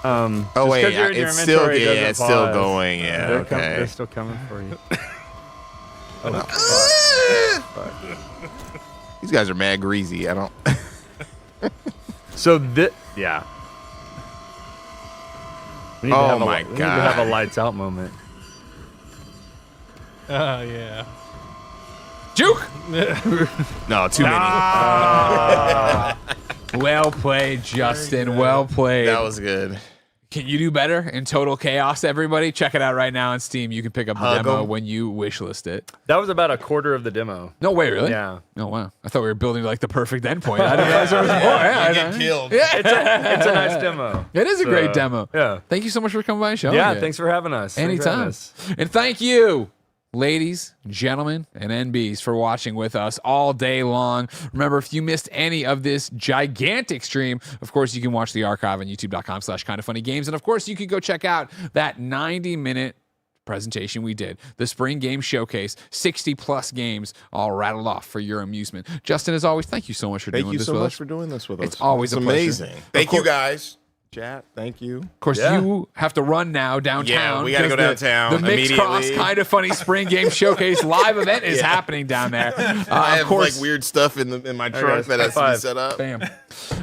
Oh just wait, 'cause you're in your it's still inventory doesn't it's still pause. going. Yeah, They're okay. they're still coming for you. Oh, fuck. These guys are mad greasy. I don't. So yeah. We need to Oh have my we need to have God. a lights out moment. Yeah. Juke. No, too many. Well played, Justin. Well played. That was good. Can you do better in Total Chaos, everybody? Check it out right now on Steam. You can pick up the demo when you wishlist it. That was about a quarter of the demo. No way, really? Yeah. Oh, wow. I thought we were building like the perfect endpoint. I didn't realize there was more. Yeah, You get killed. Yeah. It's a nice demo. It is a great demo. Yeah. Thank you so much for coming by and showing Yeah, it. thanks for having us. Anytime. And thank you, ladies, gentlemen, and NBs for watching with us all day long. Remember, if you missed any of this gigantic stream, of course, you can watch the archive on youtube.com/kindoffunnygames. And of course, you could go check out that 90-minute presentation we did, the Spring Game Showcase, 60 plus games all rattled off for your amusement. Justin, as always, thank you so much for doing this with us. Thank you so much for doing this with us. It's always a pleasure. Amazing. Thank you guys. Chat, thank you. Of course, you have to run now downtown. Yeah, we got to go downtown The Mixed Cross immediately. Kind of Funny Spring Game Showcase live event is happening down there. I of have course, like weird stuff in my truck that has to be set up. Bam.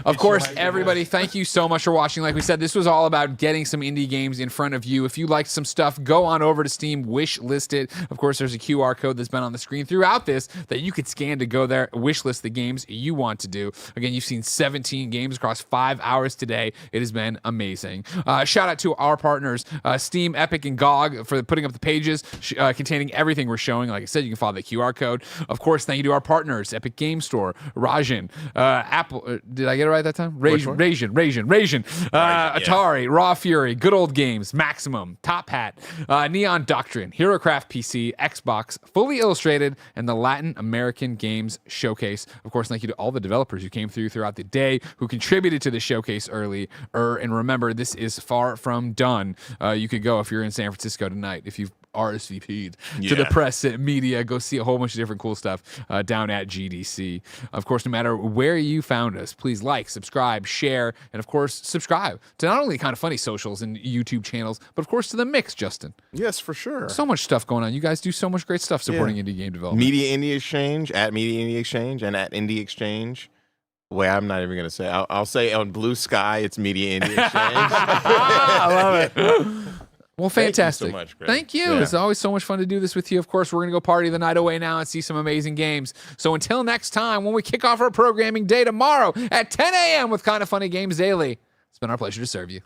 Of course, everybody, thank you so much for watching. Like we said, this was all about getting some indie games in front of you. If you liked some stuff, go on over to Steam, wish list it. Of course, there's a QR code that's been on the screen throughout this that you could scan to go there, wish list the games you want to do. Again, you've seen 17 games across 5 hours today. It has been amazing. Shout out to our partners, Steam, Epic, and GOG for putting up the pages containing everything we're showing. Like I said, you can follow the QR code. Of course, thank you to our partners, Epic Game Store, Rajan, Apple. Did I get it right that time? Rajan. Atari, Raw Fury, Good Old Games, Maximum, Top Hat, Neon Doctrine, HeroCraft PC, Xbox, Fully Illustrated, and the Latin American Games Showcase. Of course, thank you to all the developers who came throughout the day, who contributed to the showcase early. And remember, this is far from done. You could go if you're in San Francisco tonight, if you've RSVP'd to the press and media, go see a whole bunch of different cool stuff down at GDC. Of course, no matter where you found us, please like, subscribe, share, and of course, subscribe to not only Kind of Funny socials and YouTube channels, but of course to the Mix, Justin. Yes, for sure. So much stuff going on. You guys do so much great stuff supporting indie game development. Media Indie Exchange, at Media Indie Exchange, and at Indie Exchange. Wait, I'm not even going to say. I'll say on Blue Sky, it's Media Indie Exchange. I love it. Well, fantastic. Thank you so much, Greg. Thank you. Yeah. It's always so much fun to do this with you. Of course, we're going to go party the night away now and see some amazing games. So until next time, when we kick off our programming day tomorrow at 10 a.m. with Kind of Funny Games Daily, it's been our pleasure to serve you.